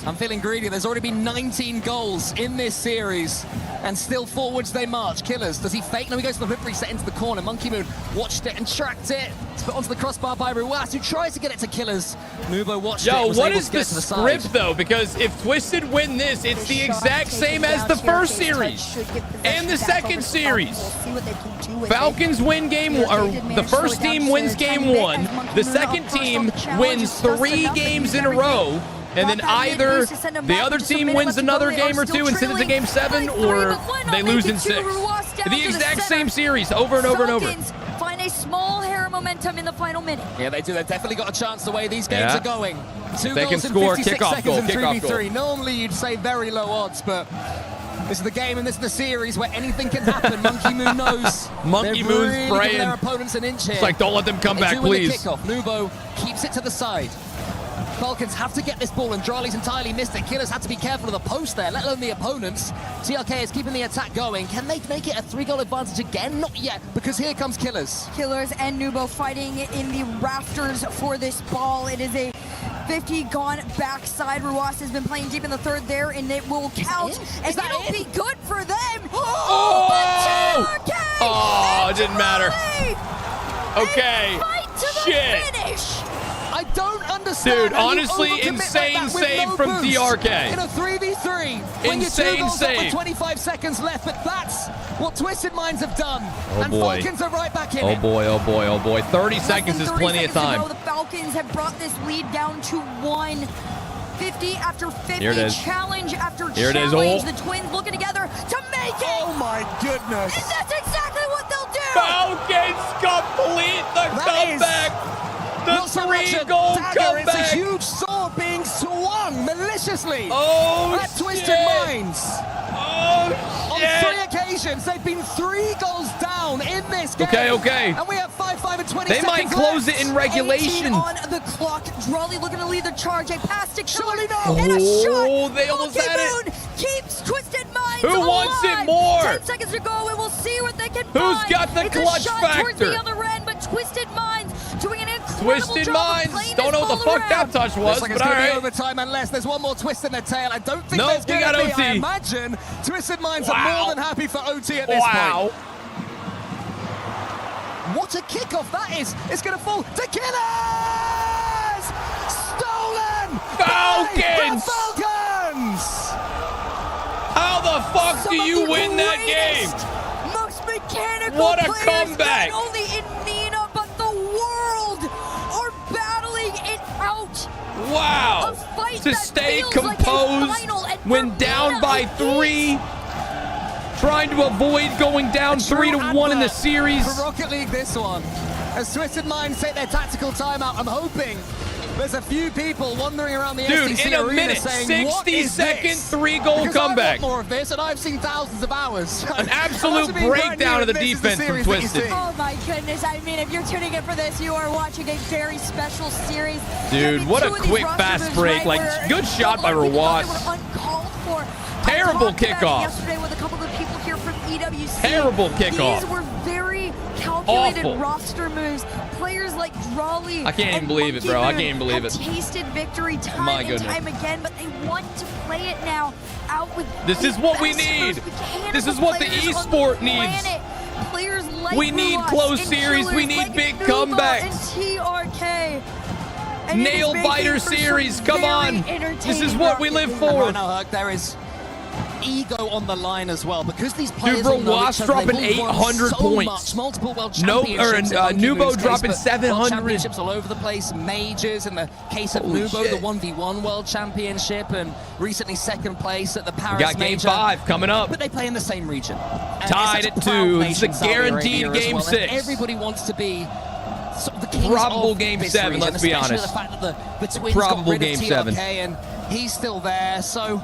R: I'm feeling greedy. There's already been 19 goals in this series, and still forwards they march. Killers, does he fake? No, he goes for the whip reset into the corner. Monkey Moon watched it and tracked it. It's put onto the crossbar by Ruas, who tries to get it to Killers. Nubo watched it.
C: Yo, what is the script, though? Because if Twisted win this, it's the exact same as the first series and the second series. Falcons win game 1, or the first team wins game 1. The second team wins 3 games in a row. And then either the other team wins another game or 2 and sends it to game 7, or they lose in 6. The exact same series over and over and over.
G: Find a small hair of momentum in the final minute.
R: Yeah, they do. They've definitely got a chance the way these games are going. 2
C: they
R: goals
C: can score
R: in 56
C: kickoff
R: seconds
C: goal,
R: and
C: kickoff
R: 3v3.
C: goal.
R: Normally you'd say very low odds, but this is the game and this is the series where anything can happen. Monkey Moon knows.
C: Monkey Moon's
R: really
C: praying.
R: Their opponents an inch here.
C: It's like, don't let them come back, please.
R: Kickoff. Nubo keeps it to the side. Falcons have to get this ball, and Drawley's entirely missed it. Killers have to be careful of the post there, let alone the opponents. TRK is keeping the attack going. Can they make it a 3-goal advantage again? Not yet, because here comes Killers.
G: Killers and Nubo fighting in the rafters for this ball. It is a 50 gone backside. Ruas has been playing deep in the third there, and it will count. And it'll be good for them.
C: Oh, it didn't matter. Okay. Shit.
R: I don't understand.
C: Dude, honestly, insane save from DRK.
R: In a 3v3, when
C: insane
R: you're 2 goals
C: save.
R: up with 25 seconds left, but that's what Twisted Minds have done.
C: Oh
R: and
C: boy.
R: Falcons are right back in
C: Oh
R: it.
C: boy, oh boy, oh boy. 30 seconds is plenty of time.
G: The Falcons have brought this lead down to 1. 50 after 50,
C: Here it is.
G: challenge after
C: Here it is.
G: challenge.
C: Oh.
G: The Twins looking together to make it.
Q: Oh my goodness.
G: And that's exactly what they'll do.
C: Falcons complete the comeback. The 3-goal comeback.
R: It's a huge sword being swung maliciously at Twisted Minds.
C: Oh,
R: on 3 occasions, they've been 3 goals down in this game.
C: Okay.
R: And we have 5 and 20
C: They
R: seconds
C: might close
R: left.
C: it in regulation.
G: 18 on the clock. Drawley looking to lead the charge. A pass to Surely
R: no.
G: And a shot.
C: They almost
G: Monkey
C: had
G: Moon keeps Twisted Minds
C: Who wants it more?
G: 10 seconds to go, and we'll see what they can
C: Who's
G: find.
C: got the
G: It's
C: clutch
G: a shot
C: factor?
G: towards the other end, but Twisted Minds doing an incredible
C: Twisted
G: job
C: Minds.
G: of playing
C: Don't know
G: this
C: what the
G: ball
C: fuck that
G: around.
C: touch was,
R: Looks like
C: but
R: it's
C: all
R: going to be
C: right.
R: overtime unless there's one more twist in the tail. I don't think
C: Nope,
R: there's
C: we
R: going
C: got
R: to be.
C: OT.
R: I imagine Twisted Minds are
C: Wow.
R: more than happy for OT at this point. What a kickoff that is. It's going to fall to Killers! Stolen!
C: Falcons!
R: By the Falcons!
C: How the fuck do you win that game?
G: Most mechanical
C: What a
G: players,
C: comeback.
G: Not only in MENA, but the world are battling it out.
C: Wow.
G: A fight
C: To
G: that
C: stay
G: feels like a
C: composed
G: final, and
C: when
G: for
C: down
G: MENA,
C: by
G: it
C: 3. Trying to avoid going down 3-1 in the series.
R: For Rocket League, this one. As Twisted Minds take their tactical timeout, I'm hoping there's a few people wandering around the
C: Dude,
R: STC
C: in a
R: arena
C: minute,
R: saying, what
C: 60-second
R: is this?
C: 3-goal
R: Because
C: comeback.
R: I want more of this, and I've seen thousands of hours.
C: An absolute breakdown of the defense from Twisted.
G: Oh my goodness, I mean, if you're tuning in for this, you are watching a very special series.
C: Dude, what a quick fast break. Like, good shot by Rawas. Terrible kickoff.
G: Yesterday with a couple of people here from EWC.
C: Terrible kickoff.
G: These were very calculated
C: Awful.
G: roster moves. Players like Drawley.
C: I can't even
G: and
C: believe it,
G: Monkey
C: bro. I
G: Moon
C: can't even believe
G: have
C: it.
G: tasted victory time
C: My
G: and
C: goodness.
G: time again, but they want to play it now out with
C: This is what we need. This is what the esport needs.
G: Players like
C: We need
G: Ruas
C: close
G: and
C: series. We
G: killers
C: need
G: like
C: big
G: Nubo
C: comebacks.
G: And TRK. And it is
C: Nail
G: making
C: biter
G: for some
C: series. Come
G: very
C: on. This is
G: entertaining
C: what we
G: Rocket
C: live
G: League.
R: And
C: for.
R: right now, Huck, there is ego on the line as well, because these players
C: Dude, bro, Wasp dropping 800 points.
R: Multiple world
C: Nope,
R: championships.
C: Nubo dropping
R: World
C: 700.
R: championships all over the place. Majors in the case of
C: Holy
R: Nubo,
C: shit.
R: the 1v1 world championship, and recently second place at the Paris
C: We got game
R: Major.
C: 5 coming up.
R: But they play in the same region. And
C: Tied
R: it's
C: at
R: such a proud
C: 2.
R: nation,
C: It's a
R: Saudi
C: guaranteed
R: Arabia as
C: game
R: well, and
C: 6.
R: everybody wants to be sort of the kings
C: Probable
R: of
C: game
R: this
C: 7,
R: region,
C: let's be
R: especially
C: honest.
R: the fact that the Twins
C: Probable
R: got rid
C: game
R: of TRK
C: 7.
R: and he's still there, so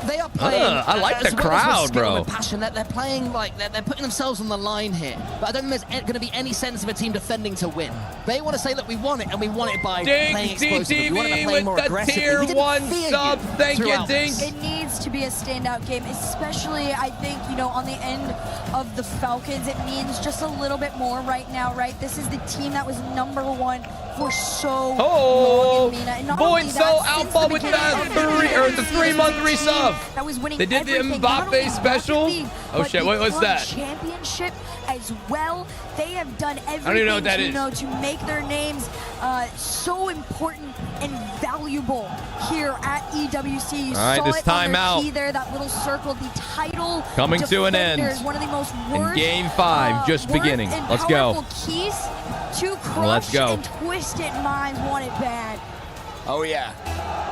R: they are playing.
C: I like the
R: as well as
C: crowd,
R: with skill
C: bro.
R: and passion. They're playing like they're putting themselves on the line here. But I don't think there's going to be any sense of a team defending to win. They want to say that we want it, and we want it by playing explosively. We want them to play
C: with
R: more
C: the
R: aggressively.
C: tier
R: We didn't
C: 1
R: fear
C: sub.
R: you
C: Thank you,
R: throughout
C: Dink.
R: this.
G: It needs to be a standout game, especially, I think, you know, on the end of the Falcons. It means just a little bit more right now, right? This is the team that was #1 for so long in MENA. And not
C: Boy,
G: only
C: so
G: that, since
C: Alpha
G: the
C: with
G: beginning
C: the
G: of
C: 3-month resub.
G: that was winning
C: They did the
G: everything, not only
C: Mbappe special.
G: League,
C: Oh
G: but
C: shit,
G: the
C: what's
G: club
C: that?
G: championship as well. They have done everything
C: don't even know what that
G: to,
C: is.
G: to make their names so important and valuable here at EWC. You
C: All right,
G: saw
C: this
G: it on their
C: timeout.
G: key there, that little circle, the title
C: Coming to an end.
G: defenders, one of the most
C: And
G: worst,
C: game 5 just
G: worst
C: beginning.
G: and
C: Let's go.
G: powerful keys to crush
C: Let's go.
G: and Twisted Minds want it bad.
R: Oh yeah,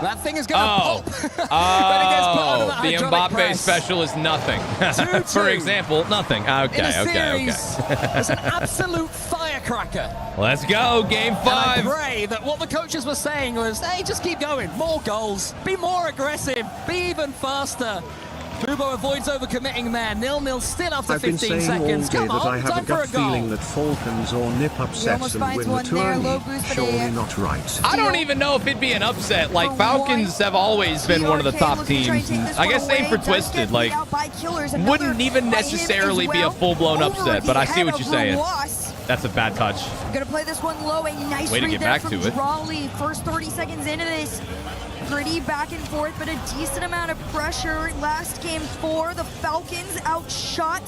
R: that thing is gonna pop.
C: Oh, the
R: hydraulic
C: Mbappe
R: press.
C: special is nothing.
R: 2-2.
C: For example, nothing.
R: In a
C: Okay.
R: series, it's an absolute firecracker.
C: Let's go, game 5.
R: And I pray that what the coaches were saying was, hey, just keep going. More goals. Be more aggressive. Be even faster. Nubo avoids overcommitting there. 0-0 still after
D: I've been
R: 15
D: saying
R: seconds.
D: all day
R: Come
D: that
R: on,
D: I have
R: time
D: a
R: for
D: gut
R: a goal.
D: feeling that Falcons or Nip upsets
G: almost
D: and
G: finds
D: win the
G: one there, low
D: tourney.
G: boost, but
D: Surely not right.
C: I don't even know if it'd be an upset. Like, Falcons have always been one of the top teams. I guess same for Twisted. Like, wouldn't even necessarily be a full-blown upset, but I see what you're saying. That's a bad touch.
G: Gonna play this one low. A nice
C: Way to
G: read
C: get
G: there
C: back
G: from
C: to it.
G: Drawley. First 30 seconds into this. Pretty back and forth, but a decent amount of pressure. Last game 4, the Falcons outshot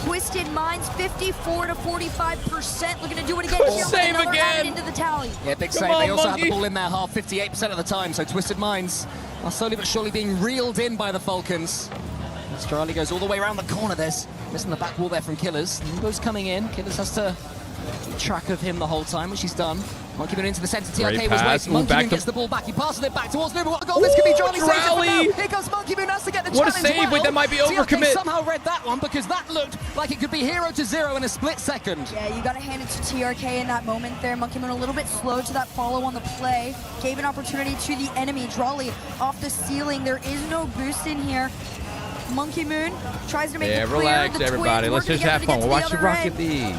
G: Twisted Minds 54 to 45%. Looking to do it again. Here,
C: Save
G: another
C: again.
G: added into the tally.
R: Yeah, big
C: Come
R: save.
C: on,
R: They also
C: monkey.
R: had the ball in their half 58% of the time, so Twisted Minds are slowly but surely being reeled in by the Falcons. Australia goes all the way around the corner. There's missing the back wall there from Killers. Nubo's coming in. Killers has to keep track of him the whole time, which he's done. Monkey Moon into the center. TRK
C: Great
R: was
C: pass.
R: waiting.
C: Ooh,
R: Monkey
C: back
R: Moon
C: to-
R: gets the ball back. He passes it back towards Nubo. What a goal this could be. Charlie saves it for
C: Drowley.
R: now. Here comes Monkey Moon. Has to get the
C: What a
R: challenge
C: save.
R: well.
C: That might be
R: TRK
C: overcommit.
R: somehow read that one because that looked like it could be 0-0 in a split second.
G: Yeah, you gotta hand it to TRK in that moment there. Monkey Moon a little bit slow to that follow on the play. Gave an opportunity to the enemy. Drawley off the ceiling. There is no boost in here. Monkey Moon tries to make it clear.
C: Relax,
G: The
C: everybody.
G: Twins
C: Let's
G: working
C: just have
G: together
C: fun.
G: to
C: We're
G: get to
C: watching
G: the other
C: Rocket
G: end.
C: League.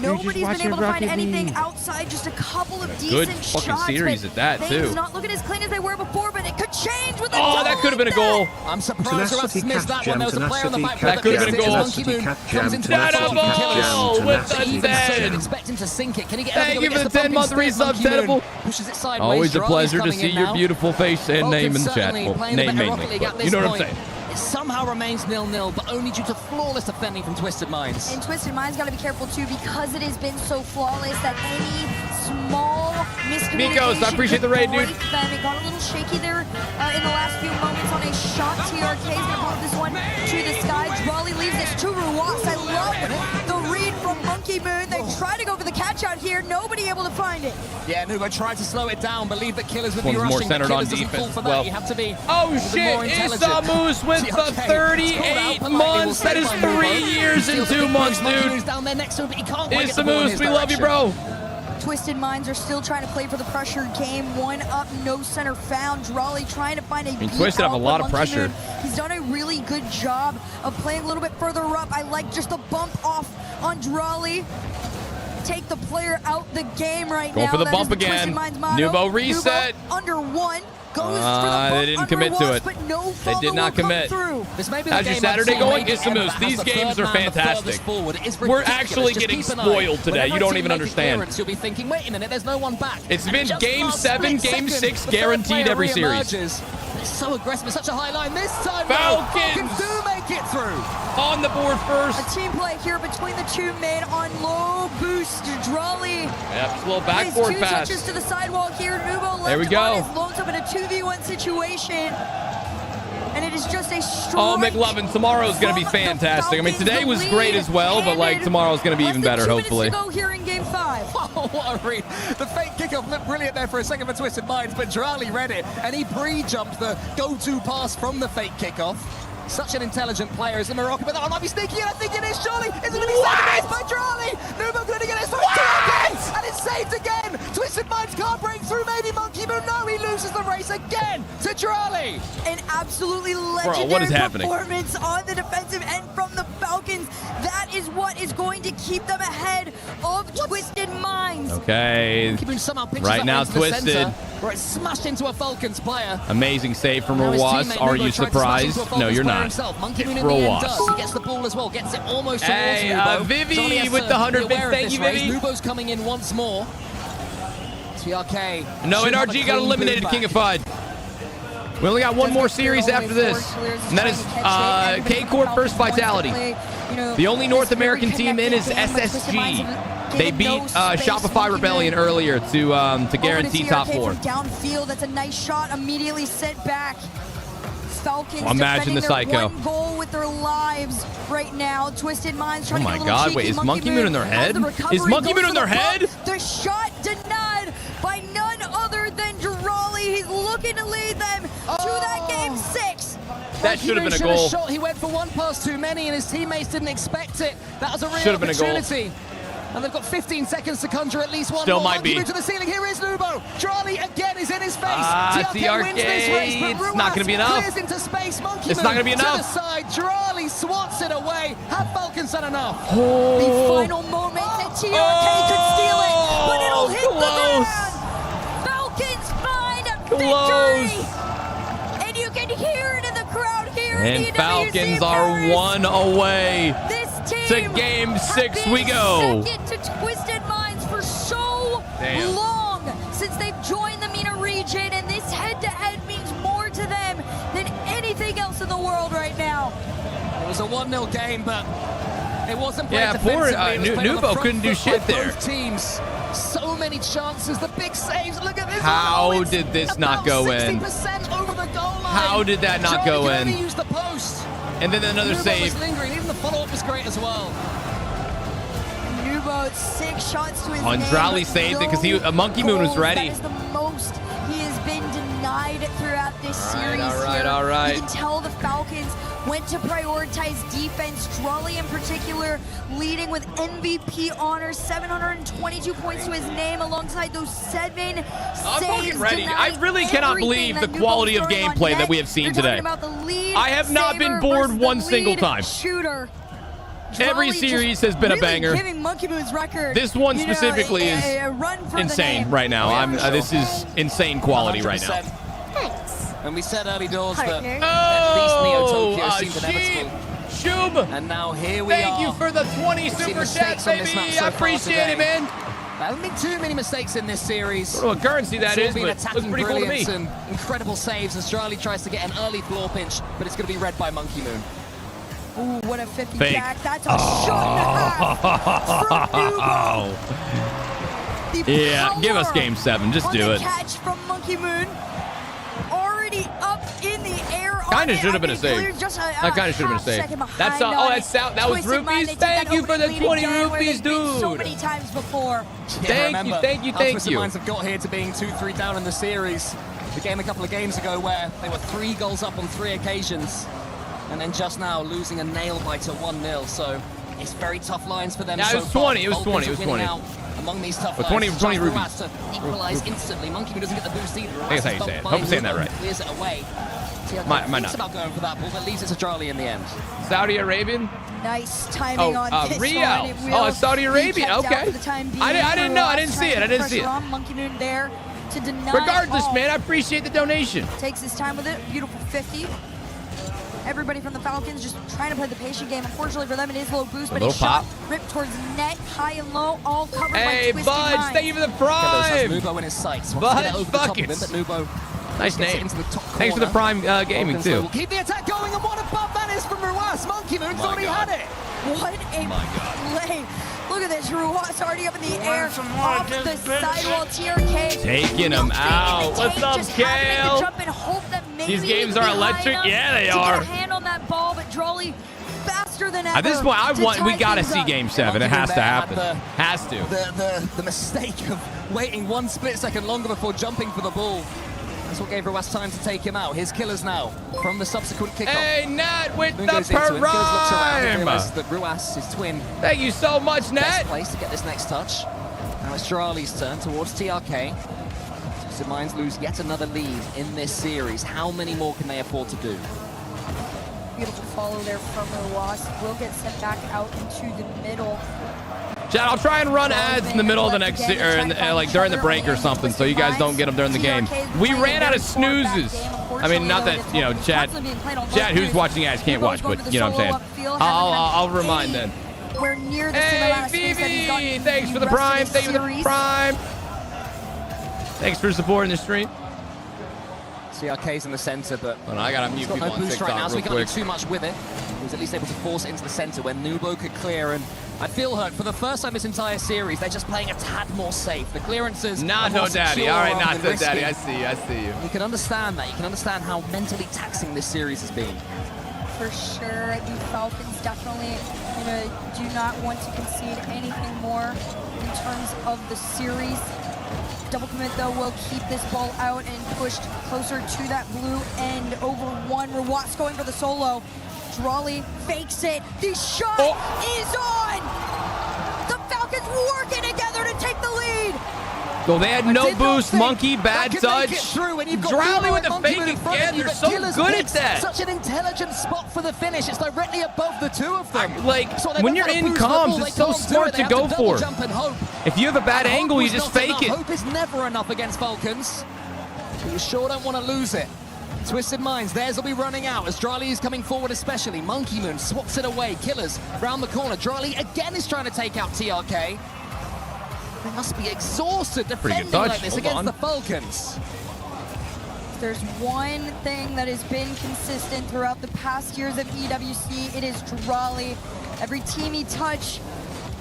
G: Nobody's been
C: watching
G: able to find
C: Rocket
G: anything
C: League.
G: outside, just a couple of
C: Good
G: decent
C: fucking
G: shots.
C: series
G: but
C: at that,
G: things
C: too.
G: not looking as clean as they were before, but it could change with a
C: Oh,
G: goal
C: that could have been a goal.
R: I'm surprised Russ missed that one. There was a player on the back
C: That could have been a goal.
R: Monkey Moon comes into the
C: Tenable with the
R: Even
C: 10.
R: expect him to sink it. Can he get
C: Thank you for the 10-month resub, Tenable.
R: Pushes it sideways.
C: Always a
R: Drawley's
C: pleasure to
R: coming
C: see
R: in
C: your
R: now.
C: beautiful face and name in the chat.
R: Certainly
C: Well,
R: playing
C: name
R: a better
C: mainly,
R: Rocket League
C: but
R: at this
C: you know what I'm
R: point.
C: saying.
R: It somehow remains 0-0, but only due to flawless defending from Twisted Minds.
G: And Twisted Minds got to be careful too, because it has been so flawless that any small miscommunication
C: Mikos, I appreciate the raid,
G: could
C: dude.
G: break them. It got a little shaky there in the last few moments on a shot. TRK is gonna blow this one to the sky. Drawley leaves this to Ruas. I love the read from Monkey Moon. They try to go for the catch out here. Nobody able to find it.
R: Yeah, Nubo tried to slow it down, believe that Killers would be
C: One's more
R: rushing, but
C: centered on
R: Killers doesn't fall
C: defense
R: for
C: as
R: that.
C: well.
R: You have to be
C: Oh
R: more
C: shit,
R: intelligent.
C: Isamus with the
R: TRK,
C: 38 months. That is 3 years and 2 months, dude.
R: Down there next to him, but he can't quite get the ball in
C: Isamus,
R: his
C: we love you, bro.
G: Twisted Minds are still trying to play for the pressure game. One up, no center found. Drawley trying to find a beat
C: Twisted have a
G: out,
C: lot
G: but
C: of
G: Monkey
C: pressure.
G: Moon, he's done a really good job of playing a little bit further up. I like just the bump off on Drawley. Take the player out the game right
C: Going
G: now.
C: for the
G: That
C: bump
G: is the Twisted
C: again.
G: Minds motto.
C: Nubo reset.
G: Nubo under one. Goes for the bump
C: They didn't
G: under
C: commit to
G: Wasp,
C: it.
G: but no
C: They
G: follow
C: did not
G: will come
C: commit.
G: through.
R: This may be the
C: How's your
R: game
C: Saturday
R: I've
C: going?
R: seen
C: Isamus,
R: ever that
C: these
R: has the
C: games
R: third
C: are
R: man the
C: fantastic.
R: furthest forward. It is
C: We're
R: ridiculous.
C: actually
R: Just
C: getting
R: keep an eye.
C: spoiled today.
R: Whenever
C: You
R: a
C: don't
R: team
C: even
R: make a
C: understand.
R: clearance, You'll be thinking, wait a minute, there's no one back.
C: It's
R: And
C: been
R: just
C: game
R: last
C: 7,
R: split
C: game
R: second,
C: 6
R: the third
C: guaranteed
R: player
C: every series.
R: reemerges. It's so aggressive. It's such a high line this time.
C: Falcons
R: do make it through.
C: On the board first.
G: A team play here between the two mid on low boost. Drawley
C: Yep, just a little
G: plays
C: backboard
G: two
C: pass.
G: touches to the sidewall here. Nubo
C: There we
G: left
C: go.
G: on his lones up in a 2v1 situation. and it is just a strong.
C: Oh, McLovin, tomorrow's going to be fantastic. I mean, today was great as well, but like tomorrow's going to be even better, hopefully.
G: Go here in game 5.
R: Oh, what a read. The fake kickoff looked brilliant there for a second for Twisted Minds, but Drali read it, and he pre-jumped the go-to pass from the fake kickoff. Such an intelligent player is the Morocco, but that one might be sneaky, and I think it is, surely. Is it going to be saved by Drali? Nubo going to get it again, and it's saved again. Twisted Minds can't break through, maybe Monkey Moon. No, he loses the race again to Drali.
G: An absolutely legendary
C: what is happening?
G: performance on the defensive end from the Falcons. That is what is going to keep them ahead of Twisted Minds.
C: Okay. Right now, Twisted.
R: Where it's smashed into a Falcons player.
C: Amazing save from Rawas. Are you surprised? No, you're not.
R: Monkey Moon in the end does. He gets the ball as well. Gets it almost towards Nubo.
C: Vivi with the 100 bits. Thank you, Vivi.
R: Nubo's coming in once more. TRK.
C: No, NRG got eliminated, Kingified. We only got one more series after this, and that is K-Corp First Vitality. The only North American team in is SSG. They beat Shopify Rebellion earlier to guarantee top 4.
G: Downfield, that's a nice shot. Immediately sent back. Falcons
C: imagine the psycho.
G: One goal with their lives right now. Twisted Minds trying to get a little
C: God,
G: cheeky.
C: wait, is Monkey Moon in their head? Is Monkey Moon in their head?
G: The shot denied by none other than Drali. He's looking to lead them to that game 6.
C: That should have been a goal.
R: Shot. He went for one pass too many, and his teammates didn't expect it. That was a real
C: Should have been a goal.
R: opportunity. And they've got 15 seconds to conjure at least one
C: Still
R: more.
C: might be.
R: To the ceiling. Here is Nubo. Drali again is in his face.
C: TRK
R: wins this race, but
C: it's not going to be enough.
R: clears into space. Monkey
C: It's not going to be
R: to the
C: enough.
R: side. Drali swats it away. Have Falcons done enough?
G: The final moment that TRK could steal it, but it'll hit the ground. Falcons find victory. And you can hear it in the crowd here.
C: And Falcons are 1 away. To game 6 we go.
G: Second to Twisted Minds for so long since they've joined the MENA region, and this head-to-head means more to them than anything else in the world right now.
R: It was a 1-0 game, but it wasn't played
C: poor
R: defensively.
C: Nubo couldn't do shit there.
R: Both teams, so many chances, the big saves. Look at this.
C: How did this not go in?
R: 60% over the goal line.
C: How did that not go in?
R: Use the post.
C: And then another
R: Nubo
C: save.
R: was lingering. Even the follow-up was great as well.
G: Nubo, 6 shots to his name.
C: Drali saved it because Monkey Moon was ready.
G: That is the most he has been denied throughout this series.
C: All right.
G: You can tell the Falcons went to prioritize defense. Drali in particular leading with MVP honors, 722 points to his name alongside those 7 saves.
C: I'm fucking ready. I really cannot believe the quality of gameplay that we have seen today. I have not been bored one single time.
G: Shooter.
C: Every series has been a banger.
G: Giving Monkey Moon's record,
C: this one specifically is insane right now. This is insane quality 100%. Right now.
R: Thanks. And we said early doors that at least Neo Tokyo seemed inevitable.
C: Shub.
R: And now here we are.
C: Thank you for the 20 super chats, baby. I appreciate it, man.
R: There haven't been too many mistakes in this series.
C: I don't know what currency that is, but it looks pretty cool to me.
R: And incredible saves as Drali tries to get an early floor pinch, but it's going to be read by Monkey Moon.
G: Ooh, what a 50 back. That's a shot and a half from Nubo.
C: Yeah, give us game 7. Just do it.
G: Catch from Monkey Moon. Already up in the air.
C: Kind of should have been a save. That kind of should have been a save. That's that was rupees. Thank you for the 20 rupees, dude.
G: So many times before.
C: Thank you.
R: Twisted Minds have got here to being 2-3 down in the series. The game a couple of games ago where they were 3 goals up on 3 occasions. And then just now losing a nail biter 1-0. So it's very tough lines for them.
C: Yeah, it was 20. It was 20. It was 20.
R: Among these tough
C: lines. 20 rupees.
R: To equalize instantly. Monkey Moon doesn't get the boost either.
C: I guess how you say it. Hope I'm saying that right.
R: Clears it away.
C: Might not.
R: About going for that ball, but leaves it to Drali in the end.
C: Saudi Arabian.
G: Nice timing on this
C: Real.
G: one.
C: Saudi Arabian. Okay. I didn't know. I didn't see it.
G: Monkey Moon there to deny.
C: Regardless, man, I appreciate the donation.
G: Takes his time with it. Beautiful 50. Everybody from the Falcons just trying to play the patient game. Unfortunately for them, it is low boost, but it's shot ripped towards net, high and low, all covered by Twisted
C: Budge,
G: Minds.
C: thank you for the prime.
R: Nubo in his sights.
C: Budge Buckets. Nice name. Thanks for the prime gaming, too.
R: Will keep the attack going, and what a bump that is from Ruas. Monkey Moon thought he had it.
G: What a play. Look at this. Ruas already up in the air, off the sidewall. TRK.
C: Taking him out. What's up, Kale?
G: Jump and hope that
C: These games are electric. Yeah, they are.
G: Get a hand on that ball, but Drawley faster than ever.
C: At this point, we got to see Game 7. It has to happen. Has to.
R: The mistake of waiting 1 split second longer before jumping for the ball. That's what gave Ruas time to take him out. His killers now from the subsequent kickoff.
C: Hey, Nat with
R: Moon
C: the
R: goes into it. Killers looks around and
C: prime.
R: realizes that Ruas, his twin,
C: Thank you so much, Nat.
R: best place to get this next touch. Now it's Jirali's turn towards TRK. Twisted Minds lose yet another lead in this series. How many more can they afford to do?
G: Beautiful follow there from Ruas. Will get sent back out into the middle.
C: Chad, I'll try and run ads in the middle of the next, or like during the break or something, so you guys don't get them during the game. We ran out of snoozes. I mean, not that, you know, Chad, who's watching ads can't watch, but you know what I'm saying. I'll remind then.
G: We're near the
C: Hey, Vivi, thanks for the prime. Thank you for the prime. Thanks for supporting the stream.
R: CRK's in the center, but
C: I gotta mute people on
R: boost right now,
C: TikTok
R: so we
C: real
R: can't
C: quick.
R: do too much with it. He was at least able to force it into the center when Nubo could clear, and I feel hurt. For the first time this entire series, they're just playing a tad more safe. The clearances are more
C: Nato Daddy.
R: secure
C: All right,
R: rather than
C: Nato
R: risky.
C: Daddy. I see you.
R: You can understand that. You can understand how mentally taxing this series has been.
G: For sure, the Falcons definitely do not want to concede anything more in terms of the series. Double commit, though, will keep this ball out and pushed closer to that blue end. Over one, Ruas going for the solo. Drawley fakes it. The shot is on! The Falcons working together to take the lead!
C: Well, they had no boost, Monkey, bad touch.
R: Drowley
C: with the fake again. They're so good at that.
R: Such an intelligent spot for the finish. It's directly above the two of them.
C: When you're in comms, it's so smart to go for. If you have a bad angle, you just fake it.
R: Hope is never enough against Falcons. But you sure don't want to lose it. Twisted Minds, theirs will be running out as Drali is coming forward especially. Monkey Moon swats it away. Killers round the corner. Drali again is trying to take out TRK. They must be exhausted defending like this against the Falcons.
G: There's one thing that has been consistent throughout the past years of EWC. It is Drali. Every team he touch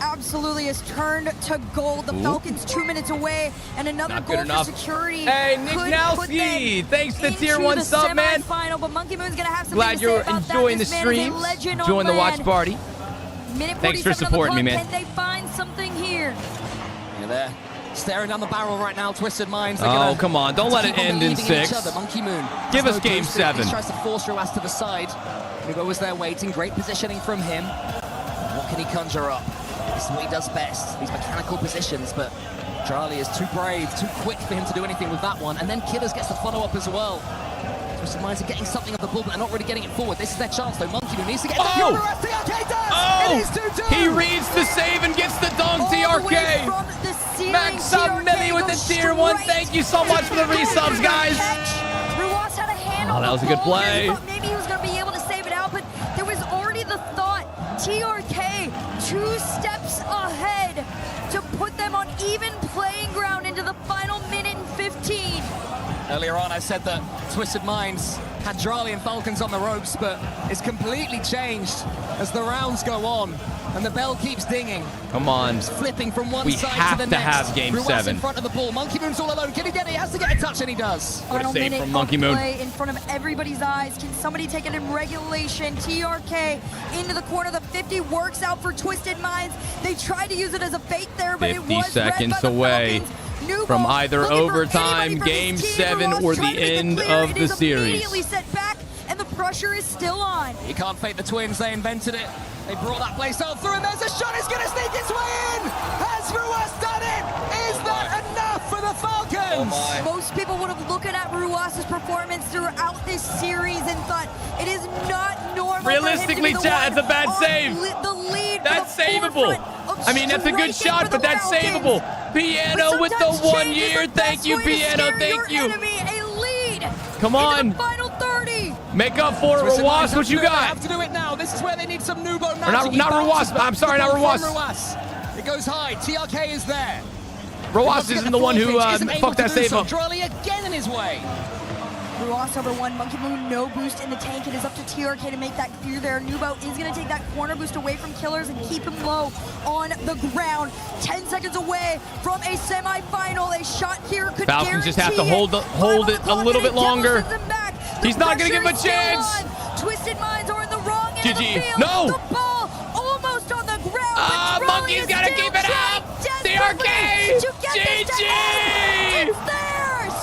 G: absolutely has turned to gold. The Falcons 2 minutes away, and another goal for security.
C: Hey, Nick Nowski, thanks to Tier 1 sub, man.
G: But Monkey Moon's gonna have
C: Glad you're enjoying the stream. Join the watch party. Thanks for supporting me, man.
G: Can they find something here?
R: Yeah, they're staring down the barrel right now. Twisted Minds.
C: Oh, come on. Don't let it end in 6.
R: Monkey Moon.
C: Give us Game 7.
R: He tries to force Ruas to the side. Nubo was there waiting. Great positioning from him. What can he conjure up? This is what he does best. These mechanical positions, but Charlie is too brave, too quick for him to do anything with that one. And then Killers gets the follow-up as well. Twisted Minds are getting something of the ball, but they're not really getting it forward. This is their chance, though. Monkey Moon needs to get it down. It is 2-2.
C: He reads the save and gets the dunk, TRK. Max Submilly with the Tier 1. Thank you so much for the resubs, guys.
G: Ruas had a hand
C: that was a good play.
G: Maybe he was going to be able to save it out, but there was already the thought. TRK 2 steps ahead to put them on even playing ground into the final minute and 15.
R: Earlier on, I said that Twisted Minds had Drali and Falcons on the ropes, but it's completely changed as the rounds go on and the bell keeps dinging.
C: Come on.
R: It's flipping from one
C: We
R: side
C: have
R: to the
C: to
R: next.
C: have Game
R: Ruas
C: 7.
R: in front of the ball. Monkey Moon's all alone. Can he get it? He has to get a touch, and he does.
G: Final
C: save
G: minute
C: from Monkey Moon.
G: play in front of everybody's eyes. Can somebody take it in regulation? TRK into the corner. The 50 works out for Twisted Minds. They tried to use it as a bait there, but
C: 50
G: it was
C: seconds away from either overtime, Game 7, or the end of the series.
G: Immediately set back, and the pressure is still on.
R: You can't fake the twins. They invented it. They brought that play style through, and there's a shot. It's going to sneak its way in. Has Ruas done it? Is that enough for the Falcons?
G: Most people would have looked at Ruas's performance throughout this series and thought it is not normal.
C: Realistically, Chad, that's a bad save.
G: The lead.
C: That's savable. I mean, that's a good shot, but that's savable. Piano with the 1 year. Thank you, Piano. Thank you.
G: A lead.
C: Come on.
G: Final 30.
C: Make up for it, Ruas. What you got?
R: They have to do it now. This is where they need some Nubo
C: Or
R: magic.
C: not Ruas. I'm sorry, not Ruas.
R: It goes high. TRK is there.
C: Ruas isn't the one who fucked that save up.
R: Drali again in his way.
G: Ruas over one. Monkey Moon, no boost in the tank. It is up to TRK to make that clear there. Nubo is going to take that corner boost away from Killers and keep him low on the ground. 10 seconds away from a semifinal. A shot here could
C: Falcons just have to hold it a little bit longer. He's not going to give him a chance.
G: Twisted Minds are in the wrong end of the
C: GG.
G: field.
C: No.
G: The ball almost on the ground.
C: Monkey's got to keep it up. CRK. GG.
G: It's theirs.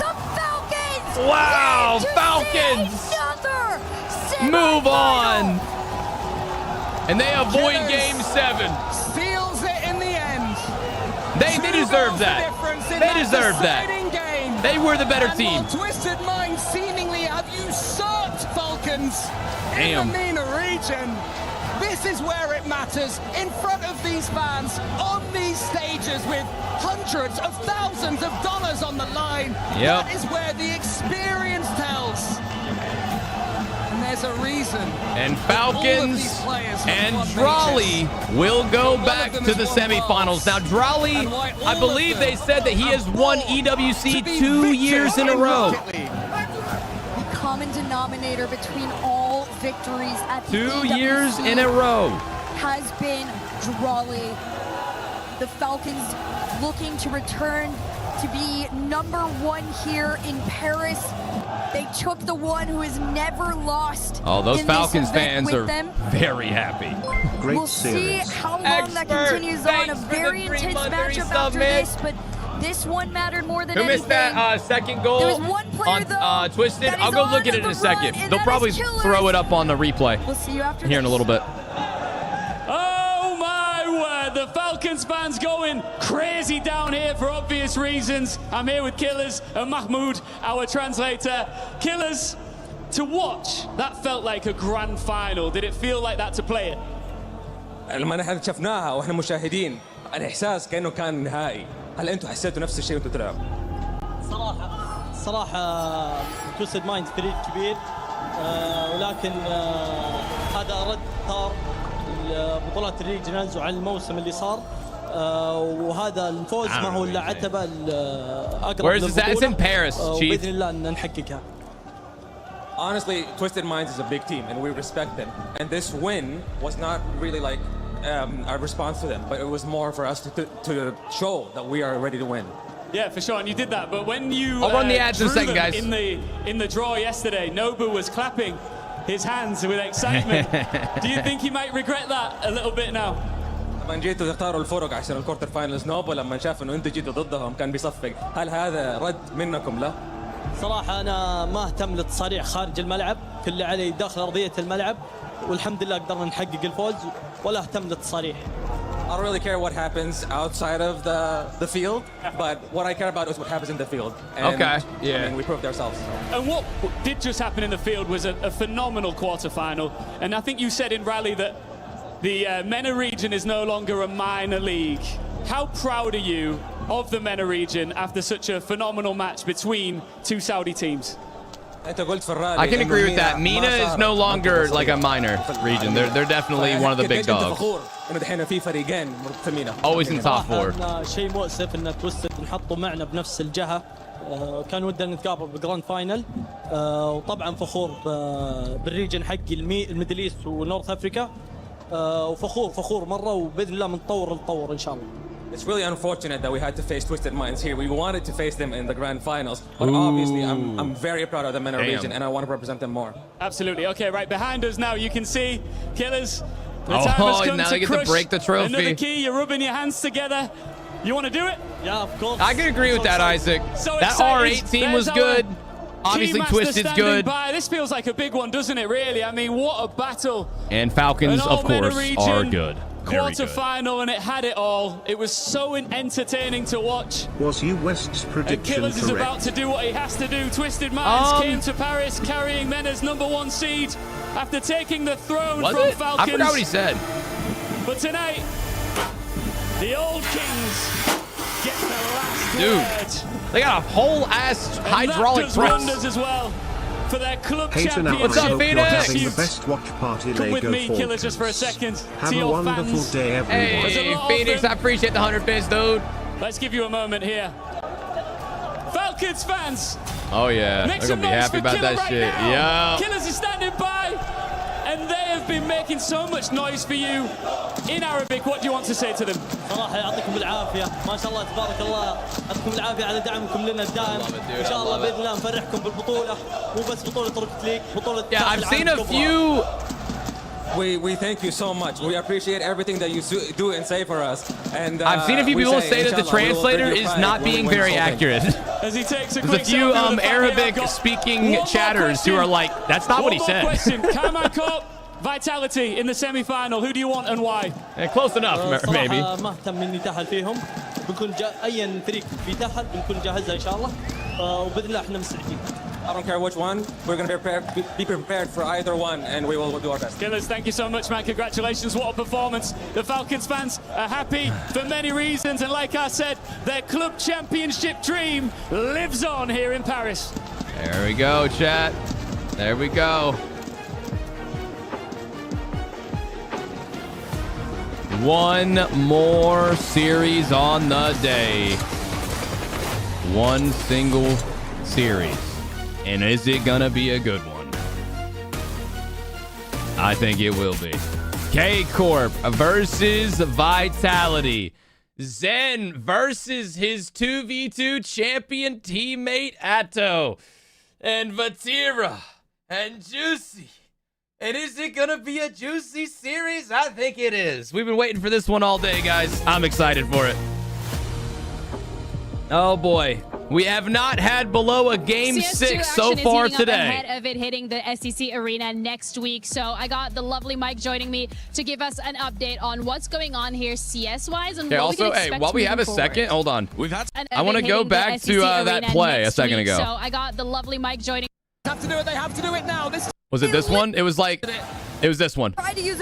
G: The Falcons.
C: Wow, Falcons. Move on. And they avoid Game 7.
M: Seals it in the end.
C: They deserve that. They deserve that. They were the better team.
M: Twisted Minds seemingly have usurped Falcons in the MENA region. This is where it matters, in front of these fans, on these stages with hundreds of thousands of dollars on the line.
C: Yep.
M: That is where the experience tells. And there's a reason.
C: And Falcons and Drawley will go back to the semifinals. Now, Drawley, I believe they said that he has won EWC 2 years in a row.
G: The common denominator between all victories at the
C: 2 years in a row
G: has been Drawley. The Falcons looking to return to be #1 here in Paris. They took the one who has never lost.
C: Oh, those Falcons fans are
G: them.
C: very happy.
G: We'll see how long that continues on. A very intense matchup after this, but this one mattered more than
C: Who
G: anything.
C: missed that second goal
G: There was one player,
C: on Twisted? I'll go look at it in a second. They'll probably throw it up on the replay
G: We'll see you after
C: here in a little bit.
T: Oh my word, the Falcons fans going crazy down here for obvious reasons. I'm here with Killers and Mahmoud, our translator. Killers, to watch, that felt like a grand final. Did it feel like that to play it?
S: لما نحن شفناها واحنا مشاهدين الاحساس كانه كان نهائي. هل انتم حسيتوا نفس الشيء وانتم تلعبوا؟
B: صراحة تويستد مايند فريق كبير ولكن هذا رد طار بطولات الريجنالز وعلى الموسم اللي صار وهذا الفوز ما هو الا عتبة اقرب للبطولة.
C: It's in Paris, Chief.
B: وبإذن الله ان نحققها.
S: Honestly, Twisted Minds is a big team and we respect them. And this win was not really like our response to them, but it was more for us to show that we are ready to win.
T: Yeah, for sure, and you did that. But when you
C: I'll run the ads in a second, guys.
T: In the draw yesterday, Nobu was clapping his hands with excitement. Do you think he might regret that a little bit now?
S: لما جيتوا تختاروا الفرق عشان الكورتر فاينلز نوبو لما شاف انه انتوا جيتوا ضدهم كان بيصفق، هل هذا رد منكم له؟
B: صراحة أنا ما أهتم للتصاريح خارج الملعب، كل اللي علي داخل أرضية الملعب والحمد لله قدرنا نحقق الفوز ولا أهتم للتصاريح.
S: I don't really care what happens outside of the field, but what I care about is what happens in the field. And,
C: okay, yeah.
S: I mean, we proved ourselves.
T: And what did just happen in the field was a phenomenal quarterfinal. And I think you said in Rally that the MENA region is no longer a minor league. How proud are you of the MENA region after such a phenomenal match between two Saudi teams?
S: I
C: can agree with that. MENA is no longer like a minor region. They're definitely one of the big dogs. Always in the top 4.
B: شيء مؤسف ان تويستد نحطوا معنا بنفس الجهة. كان ودنا نتقابل بالجراند فاينل وطبعا فخور بالريجن حقي الميدل ايست ونورث افريكا وفخور مرة وبإذن الله بنطور نطور ان شاء الله.
S: It's really unfortunate that we had to face Twisted Minds here. We wanted to face them in the grand finals, but obviously I'm very proud of the MENA region and I want to represent them more.
T: Absolutely. Okay, right behind us now you can see Killers. The time has come
C: now
T: to
C: they get
T: crush
C: to break the trophy.
T: Another key, you're rubbing your hands together. You want to do it?
B: Yeah, of course.
C: I can agree with that, Isaac.
T: So
C: that R8 team was good. Obviously, Twisted's good.
T: This feels like a big one, doesn't it, really? I mean, what a battle.
C: And Falcons, of course, are good.
T: Quarter-final, and it had it all. It was so entertaining to watch.
D: Was you West's prediction
T: and Killers
D: correct?
T: is about to do what he has to do. Twisted Minds came to Paris carrying MENA's #1 seed after taking the throne from Falcons.
C: I forgot what he said.
T: But tonight, the old Kings get the last word.
C: They got a whole ass hydraulic
T: press.
C: press.
T: Wonders as well. For their club
D: championship.
C: What's up, Phoenix?
D: Having the best watch party.
T: Come with me, Killers, just for a second.
D: Have a wonderful day, everyone.
C: Hey, Phoenix, I appreciate the 100 bits, dude.
T: Let's give you a moment here. Falcons fans.
C: Oh, yeah. They're going to be happy about that shit. Yeah.
T: Killers is standing by. and they have been making so much noise for you. In Arabic, what do you want to say to them?
B: صراحة يعطيكم العافية، ما شاء الله تبارك الله، يعطيكم العافية على دعمكم لنا الدائم. إن شاء الله بإذن الله نفرحكم بالبطولة، مو بس بطولة روكت ليج، بطولة
C: Yeah, I've seen a few.
S: We thank you so much. We appreciate everything that you do and say for us. And
C: I've seen a few people say that the translator is not being very accurate.
T: As he takes
C: There's a few Arabic-speaking chatters who are like, that's not what he said.
T: Question. Kamarko, Vitality in the semi-final. Who do you want and why?
C: Close enough, maybe.
B: ما اهتم إني تأهل فيهم، بنكون أي فريق بيتأهل بنكون جاهزة إن شاء الله، وبإذن الله إحنا مستعدين.
S: I don't care which one. We're going to be prepared for either one, and we will do our best.
T: Killers, thank you so much, man. Congratulations. What a performance. The Falcons fans are happy for many reasons, and like I said, their club championship dream lives on here in Paris.
C: There we go, chat. There we go. One more series on the day. One single series. And is it gonna be a good one? I think it will be. K-Corp versus Vitality. Zen versus his 2v2 champion teammate Atto. And Vatira. And Juicy. And is it gonna be a juicy series? I think it is. We've been waiting for this one all day, guys. I'm excited for it. Oh boy. We have not had below a game 6 so far today.
L: Ahead of it hitting the SEC Arena next week. So I got the lovely Mike joining me to give us an update on what's going on here CS-wise. And
C: also, hey, while we have a second, hold on. I want to go back to that play a second ago.
L: So I got the lovely Mike joining.
M: Have to do it. They have to do it now.
C: Was it this one? It was like, it was this one.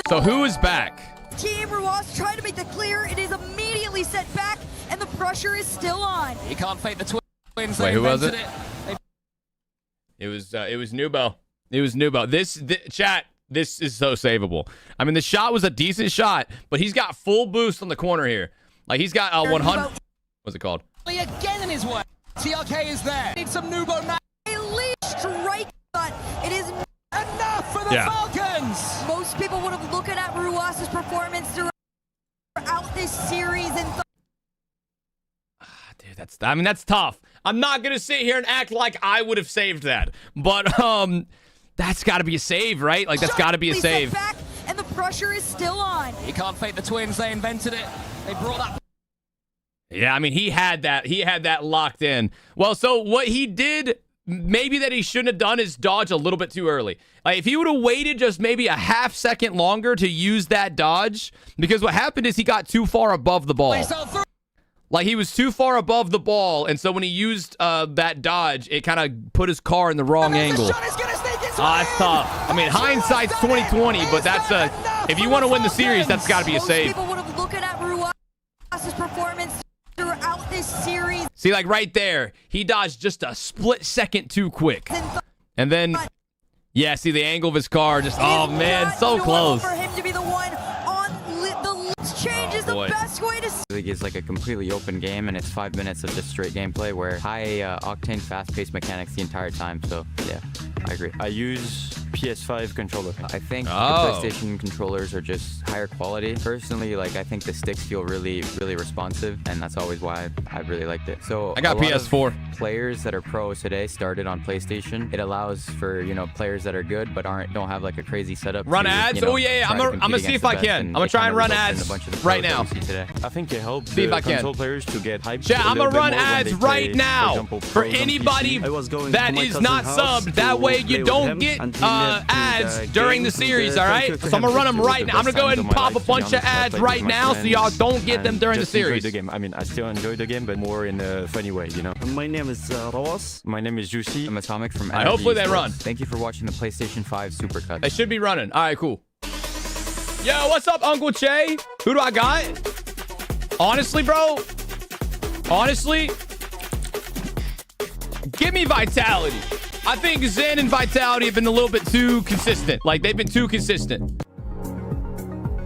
C: So who is back?
G: Team Ruas trying to make the clear. It is immediately set back, and the pressure is still on.
M: He can't fake the twins.
C: Wait, who was it? It was Nubo. It was Nubo. This chat, this is so savable. I mean, the shot was a decent shot, but he's got full boost on the corner here. Like, he's got 100. What's it called?
M: Again in his way. TRK is there. Need some Nubo now.
G: A lead strike, but it is
M: enough for the Falcons.
G: Most people would have looked at Ruas's performance throughout this series and
C: dude, that's tough. I'm not gonna sit here and act like I would have saved that, but that's got to be a save, right? Like, that's got to be a save.
G: Back, and the pressure is still on.
M: He can't fake the twins. They invented it. They brought that.
C: Yeah, I mean, he had that locked in. Well, so what he did, maybe that he shouldn't have done, is dodge a little bit too early. Like, if he would have waited just maybe a half second longer to use that dodge, because what happened is he got too far above the ball. Like, he was too far above the ball, and so when he used that dodge, it kind of put his car in the wrong angle. That's tough. I mean, hindsight's 20/20, but that's if you want to win the series, that's got to be a save.
G: People would have looked at Ruas's performance throughout this series.
C: See, like right there, he dodged just a split second too quick, and then yeah, see the angle of his car. Just oh man, so close.
G: For him to be the one on the change is the best way to.
H: League is like a completely open game, and it's 5 minutes of just straight gameplay where high octane, fast-paced mechanics the entire time. So yeah, I agree. I use PS5 controller. I think the PlayStation controllers are just higher quality. Personally, like I think the sticks feel really, really responsive, and that's always why I really liked it. So
C: I got PS4.
H: Players that are pros today started on PlayStation. It allows for players that are good but don't have like a crazy setup.
C: Run ads? Oh yeah, I'm gonna see if I can. I'm gonna try and run ads right now.
H: I think it helps
C: see if I can.
H: Players to get hyped.
C: Yeah, I'm gonna run ads right now for anybody that is not subbed. That way you don't get ads during the series, all right? So I'm gonna run them right now. I'm gonna go ahead and pop a bunch of ads right now so y'all don't get them during the series.
H: The game. I mean, I still enjoy the game, but more in a funny way, you know? My name is Roas. My name is Juicy. I'm Atomic from
C: hopefully they run.
H: Thank you for watching the PlayStation 5 Supercut.
C: They should be running. All right, cool. Yo, what's up, Uncle Che? Who do I got? Honestly, bro. Honestly, give me Vitality. I think Zen and Vitality have been a little bit too consistent. Like, they've been too consistent.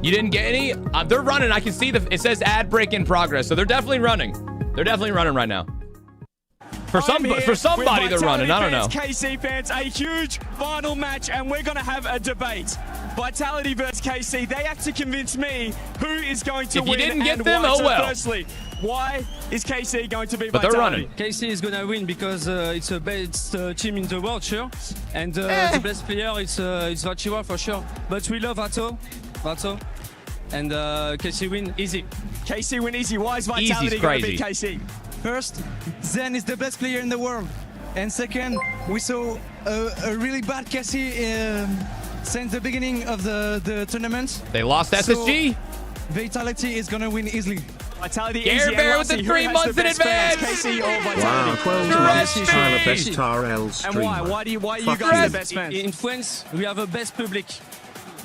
C: You didn't get any? They're running. I can see it says ad break in progress. So they're definitely running. They're definitely running right now. For somebody, they're running. I don't know.
W: KC fans, a huge final match, and we're going to have a debate.
T: Vitality versus KC. They have to convince me who is going to win.
C: If you didn't get
T: and
C: them,
T: why.
C: oh
T: So
C: well.
T: firstly, why is KC going to be
C: But they're
T: Vitality?
C: running.
I: KC is gonna win because it's the best team in the world, sure. And the best player it's Vachiwa for sure. But we love Vato. And KC win easy.
T: KC win easy. Why is Vitality going to beat KC?
J: First, Zen is the best player in the world. And second, we saw a really bad KC since the beginning of the tournament.
C: They lost SSG.
J: So, Vitality is gonna win easily.
T: Vitality
C: Gare
T: easy.
C: Bear with the 3 months in advance.
T: KC or Vitality?
D: Wow, 12 months, Tyler best RL streamer.
T: And why? Why are you guys the best fans?
I: In France, we have a best public.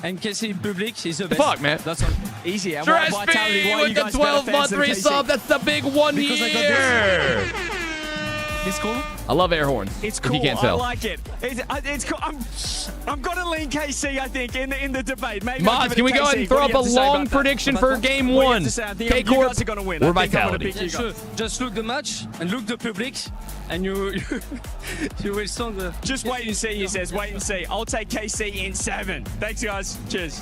I: And KC public is the best.
C: Fuck, man.
I: That's all.
T: Easy. And why Vitality? Why are you
C: with the
T: guys better
C: 12-month
T: fans than KC?
C: resub. That's the big 1
J: Because I got
C: year.
J: It's cool.
C: I love air horns.
T: It's
C: if
T: cool.
C: you can't tell.
T: I like it. It's cool. I'm gonna lean KC. I think in the debate. Maybe
C: Moz, can we go ahead and throw up a long prediction for game 1?
T: K-Corp, you guys are gonna win.
C: Or Vitality.
T: Yeah,
I: Sure. Just look the match and look the public, and you will sound the.
T: Just wait and see. He says, wait and see. I'll take KC in 7. Thanks, guys. Cheers.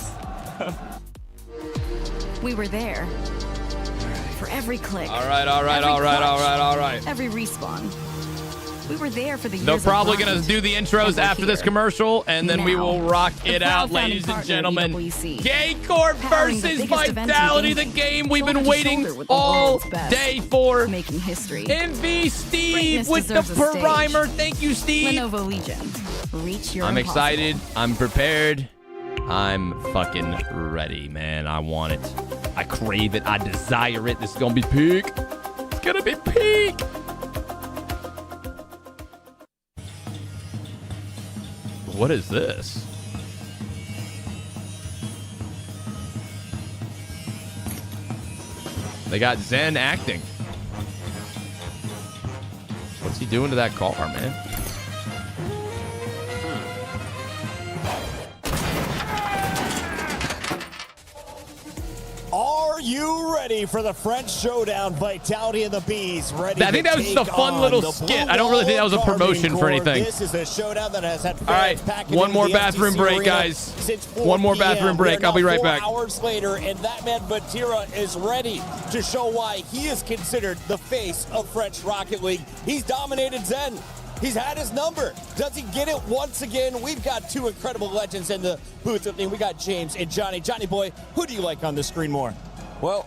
U: We were there for every click.
C: All right.
U: Every respawn. We were there for the years.
C: They're probably
U: of
C: going to
U: grind.
C: do the intros after this commercial, and then we will rock it out, ladies and gentlemen. K-Corp versus Vitality, the game we've been waiting all day for.
U: Making history.
C: MV Steve with the primer. Thank you, Steve.
U: Lenovo Legion. Reach your
C: I'm
U: impossible.
C: excited. I'm prepared. I'm fucking ready, man. I want it. I crave it. I desire it. This is going to be peak. It's going to be peak. What is this? They got Zen acting. What's he doing to that car, man?
N: Are you ready for the French showdown? Vitality and the Bees ready.
C: I think that was just a fun little skit. I don't really think that was a promotion for anything.
N: This is a showdown that has had fans.
C: All right, one more bathroom break, guys. One more bathroom break. I'll be right back.
N: 4 hours later, and that man Vatira is ready to show why he is considered the face of French Rocket League. He's dominated Zen. He's had his number. Does he get it once again? We've got 2 incredible legends in the booth with me. We got James and Johnny. Johnny boy, who do you like on the screen more?
O: Well,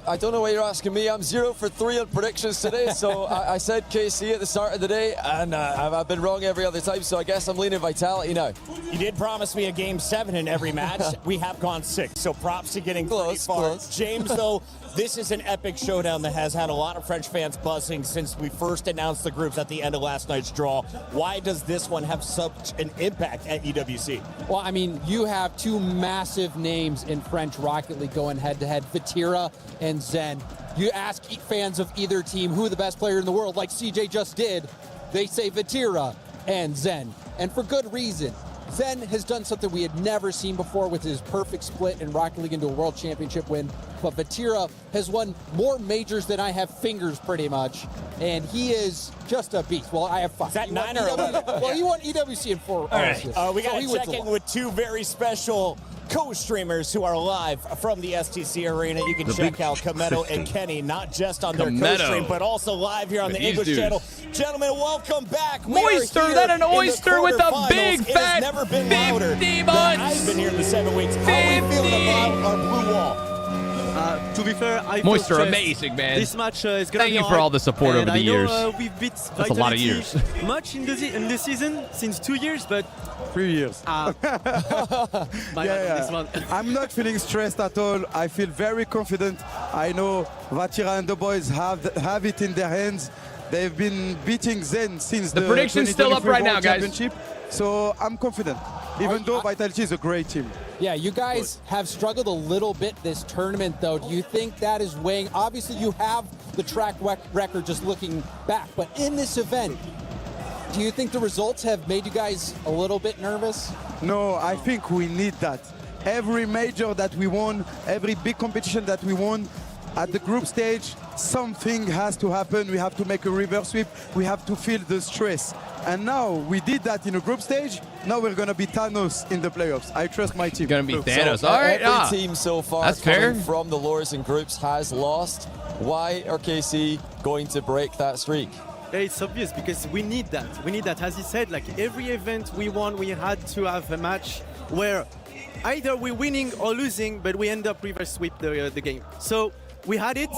O: I don't know why you're asking me. I'm 0 for 3 on predictions today, so I said KC at the start of the day, and I've been wrong every other time, so I guess I'm leaning Vitality now.
N: You did promise me a game 7 in every match. We have gone 6, so props to getting close. James, though, this is an epic showdown that has had a lot of French fans buzzing since we first announced the groups at the end of last night's draw. Why does this one have such an impact at EWC?
K: Well, I mean, you have 2 massive names in French Rocket League going head-to-head, Vatira and Zen. You ask fans of either team who the best player in the world, like CJ just did, they say Vatira and Zen, and for good reason. Zen has done something we had never seen before with his perfect split in Rocket League into a World Championship win. But Vatira has won more majors than I have fingers, pretty much. And he is just a beast. Well, I have 5.
N: Is that 9 or 11?
K: Well, he won EWC in 4.
N: All right. We got to check in with 2 very special co-streamers who are live from the STC Arena. You can check out Kameto and Kenny, not just on their co-stream, but also live here on the English channel. Gentlemen, welcome back.
C: Moister, that an oyster with a big fat
N: 50 months. I've been here in the 7 weeks. How are we feeling about our blue wall?
V: To be fair, I
C: Moister, amazing, man.
V: This match is going to be
C: Thank you for all the support over the years.
V: We've beat
C: That's a lot of years.
V: much in the season, since 2 years, but 3 years.
X: This one. I'm not feeling stressed at all. I feel very confident. I know Vatira and the boys have it in their hands. They've been beating Zen since the
C: prediction's still up right now, guys.
X: Championship. So I'm confident, even though Vitality is a great team.
K: Yeah, you guys have struggled a little bit this tournament, though. Do you think that is weighing? Obviously, you have the track record just looking back, but in this event, do you think the results have made you guys a little bit nervous?
X: No, I think we need that. Every major that we won, every big competition that we won, at the group stage, something has to happen. We have to make a reverse sweep. We have to feel the stress. And now we did that in a group stage. Now we're going to be Thanos in the playoffs. I trust my team.
C: Going to be Thanos. All right.
O: Every team so far
C: That's fair.
O: from the lowers and groups has lost. Why are KC going to break that streak?
V: Yeah, it's obvious because we need that. We need that. As he said, like every event we won, we had to have a match where either we're winning or losing, but we end up reverse sweep the game. So we had it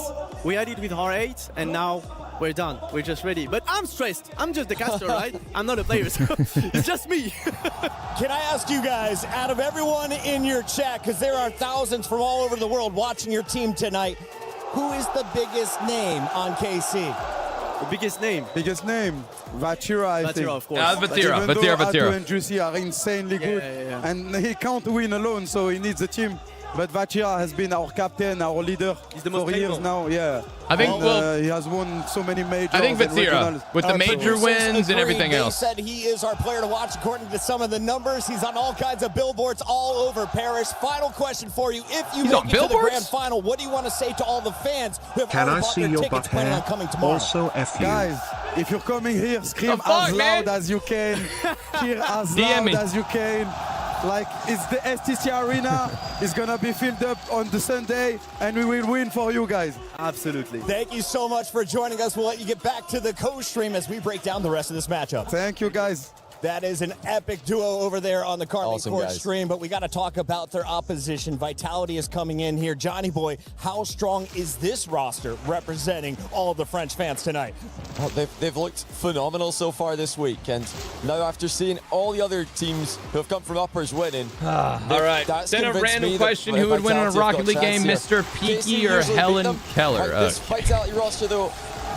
V: with R8, and now we're done. We're just ready. But I'm stressed. I'm just the caster, right? I'm not a player, so it's just me.
N: Can I ask you guys, out of everyone in your chat, because there are thousands from all over the world watching your team tonight, who is the biggest name on KC?
V: The biggest name?
X: Biggest name? Vatira, I think.
V: Of course.
C: Vatira.
X: and Juicy are insanely good. And he can't win alone, so he needs a team. But Vatira has been our captain, our leader for years now. Yeah,
C: I think
X: he has won so many majors.
C: I think Vatira with the major wins and everything else.
N: They said he is our player to watch according to some of the numbers. He's on all kinds of billboards all over Paris. Final question for you: if you make it to the grand final, what do you want to say to all the fans who have already bought their tickets planning on coming tomorrow?
D: Also, F you.
X: Guys, if you're coming here, scream as loud as you can, cheer as loud as you can. Like, it's the STC Arena. It's going to be filled up on the Sunday, and we will win for you guys.
V: Absolutely.
N: Thank you so much for joining us. We'll let you get back to the co-stream as we break down the rest of this matchup.
X: Thank you, guys.
N: That is an epic duo over there on the Carly Court
O: guys.
N: stream, but we got to talk about their opposition. Vitality is coming in here. Johnny Boy, how strong is this roster representing all of the French fans tonight?
O: Well, they've looked phenomenal so far this week, and now after seeing all the other teams who have come from uppers winning,
C: all right. Then a random question: who would win in a Rocket League game, Mr. Peaky or Helen Keller?
O: This Vitality roster, though,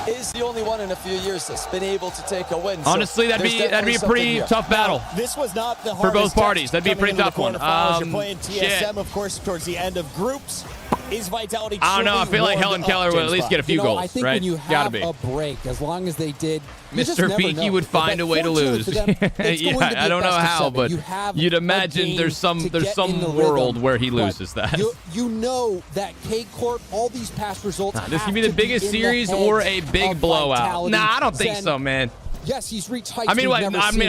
O: is the only one in a few years that's been able to take a win.
C: Honestly, that'd be a pretty tough battle.
N: This was not the
C: for both parties. That'd be a pretty tough one.
N: You're playing TSM, of course, towards the end of groups. Is Vitality?
C: I don't know. I feel like Helen Keller would at least get a few goals,
K: I think
C: right?
K: when you have a break, as long as they did,
C: Mr. Peaky would find a way to lose. Yeah, I don't know how, but you'd imagine there's some world where he loses that.
K: You know that K Corp, all these past results.
C: This could be the biggest series or a big blowout. Nah, I don't think so, man.
K: Yes, he's reached heights.
C: I mean,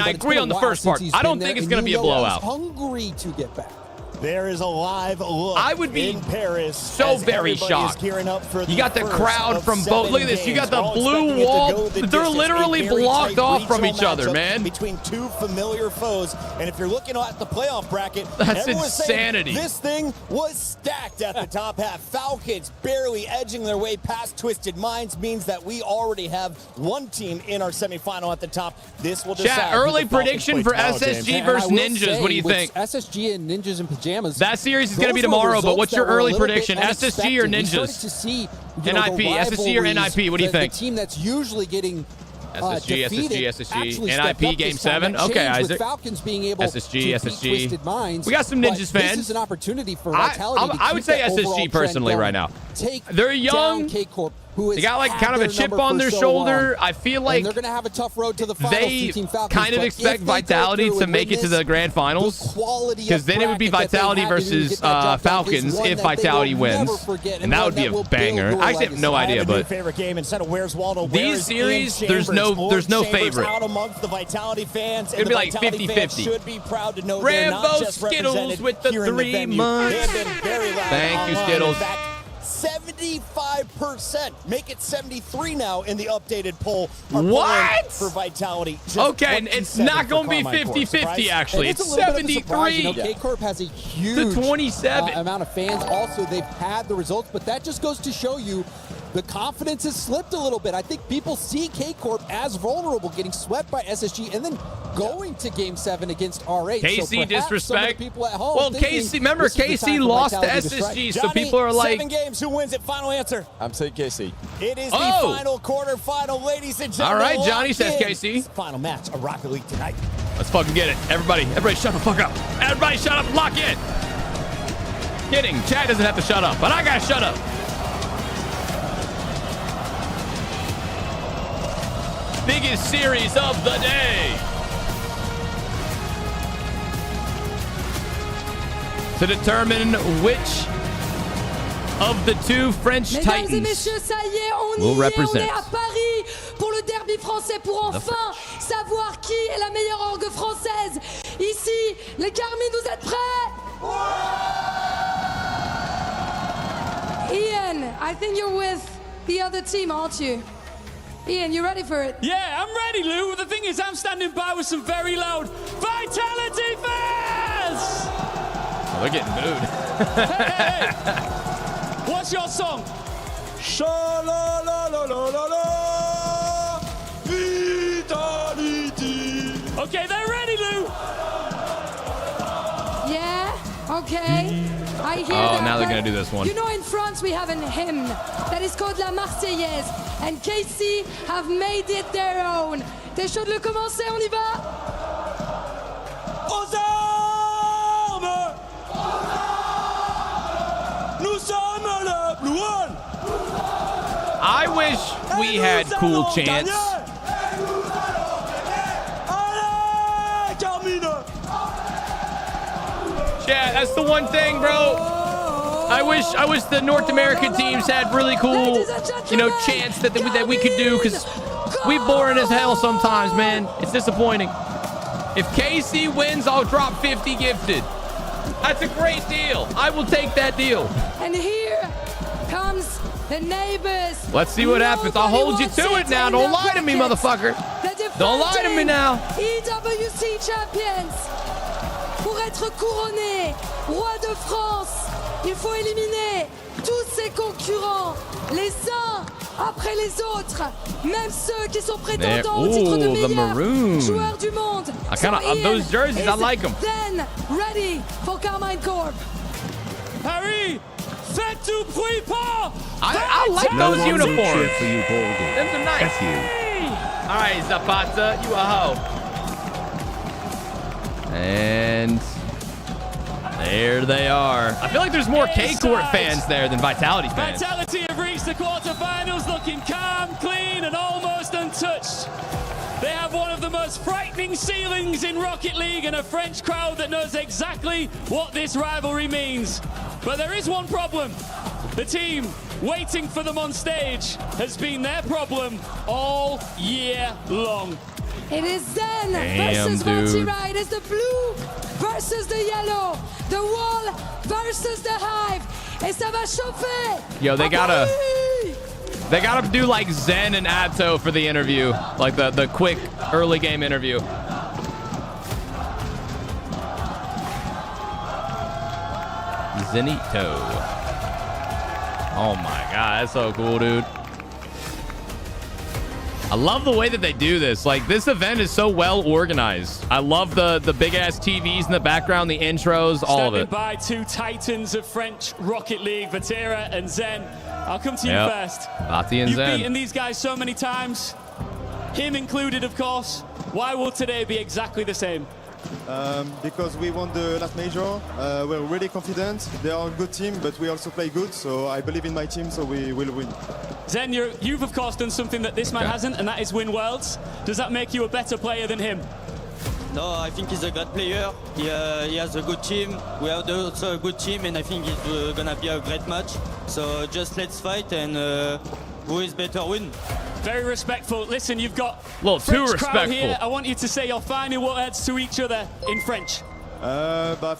C: I agree on the first part. I don't think it's going to be a blowout.
K: Hungry to get back.
N: There is a live look.
C: I would be
N: in Paris
C: so very shocked. You got the crowd from both. Look at this. You got the blue wall. They're literally blocked off from each other, man.
N: Between two familiar foes. And if you're looking at the playoff bracket,
C: that's insanity.
N: This thing was stacked at the top half. Falcons barely edging their way past Twisted Minds means that we already have one team in our semifinal at the top. This will decide.
C: Chat, early prediction for SSG versus Ninjas. What do you think?
K: SSG and Ninjas in pajamas.
C: That series is going to be tomorrow, but what's your early prediction? SSG or Ninjas? NIP. SSG or NIP? What do you think?
K: The team that's usually getting
C: SSG, NIP Game 7. Okay, Isaac.
K: Falcons being able
C: SSG. We got some Ninjas fans.
K: This is an opportunity for Vitality.
C: I would say SSG personally right now. They're young. They got like kind of a chip on their shoulder. I feel like
K: they're going to have a tough road to the finals.
C: They kind of expect Vitality to make it to the grand finals, because then it would be Vitality versus Falcons if Vitality wins, and that would be a banger. I actually have no idea, but these series, there's no favorite.
N: Out amongst the Vitality fans,
C: it'd be like 50-50.
N: Should be proud to know
C: Rambo Skittles with the 3 months. Thank you, Skittles.
N: 75%. Make it 73 now in the updated poll.
C: What?
N: For Vitality.
C: Okay, and it's not going to be 50-50, actually. It's 73.
K: K-Corp has a huge
C: 27
K: amount of fans. Also, they've had the results, but that just goes to show you the confidence has slipped a little bit. I think people see K-Corp as vulnerable, getting swept by SSG, and then going to Game 7 against R8.
C: KC disrespect. Well, KC, remember, KC lost to SSG, so people are like...
N: 7 games, who wins it? Final answer.
O: I'm saying KC.
N: It is the final quarterfinal, ladies and gentlemen.
C: All right, Johnny says KC.
N: Final match of Rocket League tonight.
C: Let's fucking get it. Everybody shut the fuck up. Everybody shut up, lock in. Kidding, Chad doesn't have to shut up, but I gotta shut up. Biggest series of the day. To determine which of the two French
A: Mesdames
C: Titans
A: et messieurs, ça y est, on
C: will
A: y est, on
C: represent
A: est à Paris pour le derby français pour enfin savoir qui est la meilleure orgue française. Ici, les Carmine, vous êtes prêts? Ian, I think you're with the other team, aren't you? Ian, you ready for it?
T: Yeah, I'm ready, Lou. The thing is, I'm standing by with some very loud Vitality fans!
C: Oh, they're getting booed.
T: Hey. What's your song? Sha-la-la-la-la-la-la, Vitality. Okay, they're ready, Lou.
A: Yeah, okay. I hear
C: Oh,
A: that,
C: now they're
A: but
C: gonna do this one.
A: You know, in France we have a hymn that is called La Marseillaise, and KC have made it their own. T'es chaud de le commencer? On y va?
T: Aux armes! Nous sommes le Blue One!
C: I wish we had cool chants. Yeah, that's the one thing, bro. I wish the North American teams had really cool, chants that we could do, because we boring as hell sometimes, man. It's disappointing. If KC wins, I'll drop 50 gifted. That's a great deal. I will take that deal.
A: And here comes the neighbors.
C: Let's see what happens. I'll hold you to it now. Don't lie to me, motherfucker. Don't lie to me now.
A: EWC champions. Pour être couronné roi de France, il faut éliminer tous ses concurrents, les uns après les autres, même ceux qui sont prétendants au titre de meilleur joueur du monde.
C: Those jerseys, I like them.
A: Then ready for Carmine Corp.
T: Harry, faites du bruit pas.
C: I like those uniforms.
D: For you,
C: Them are nice. All right, Zapata, you a hoe. And there they are. I feel like there's more K-Court fans there than Vitality fans.
T: Vitality have reached the quarterfinals looking calm, clean, and almost untouched. They have one of the most frightening ceilings in Rocket League and a French crowd that knows exactly what this rivalry means. But there is one problem. The team waiting for them on stage has been their problem all year long.
A: It is Zen versus Monty Ride. It's the blue versus the yellow. The wall versus the hive. Et ça va chauffer.
C: Yo, they gotta do like Zen and Atto for the interview, like the quick early game interview. Zenito. Oh my god, that's so cool, dude. I love the way that they do this. Like, this event is so well organized. I love the big ass TVs in the background, the intros, all of it.
T: By two titans of French Rocket League, Vatira and Zen. I'll come to you first.
C: Vati and Zen.
T: You've beaten these guys so many times, him included, of course. Why will today be exactly the same?
E: Because we won the last major. We're really confident. They are a good team, but we also play good. So I believe in my team, so we will win.
T: Zen, you've of course done something that this man hasn't, and that is win Worlds. Does that make you a better player than him?
B: No, I think he's a great player. He has a good team. We have also a good team, and I think it's gonna be a great match. So just let's fight, and who is better win.
T: Very respectful. Listen, you've got
C: a little
T: French
C: too
T: crowd
C: respectful
T: here. I want you to say your final words to each other in French.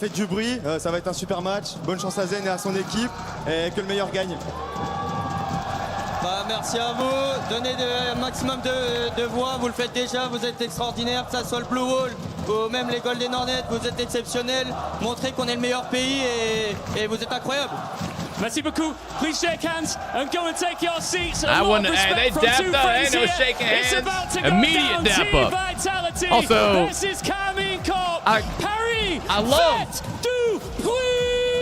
E: Faites du bruit, ça va être un super match. Bonne chance à Zen et à son équipe, et que le meilleur gagne.
B: Merci à vous, donnez un maximum de voix, vous le faites déjà, vous êtes extraordinaires, que ça soit le Blue Wall ou même les Golden Hornets, vous êtes exceptionnels, montrez qu'on est le meilleur pays et vous êtes incroyables.
T: Merci beaucoup. Please shake hands and go and take your seats.
C: I wouldn't. They dapped up. Ain't no shaking hands. Immediate dap up.
T: Vitality
C: Also,
T: versus Carmine Corp.
C: I love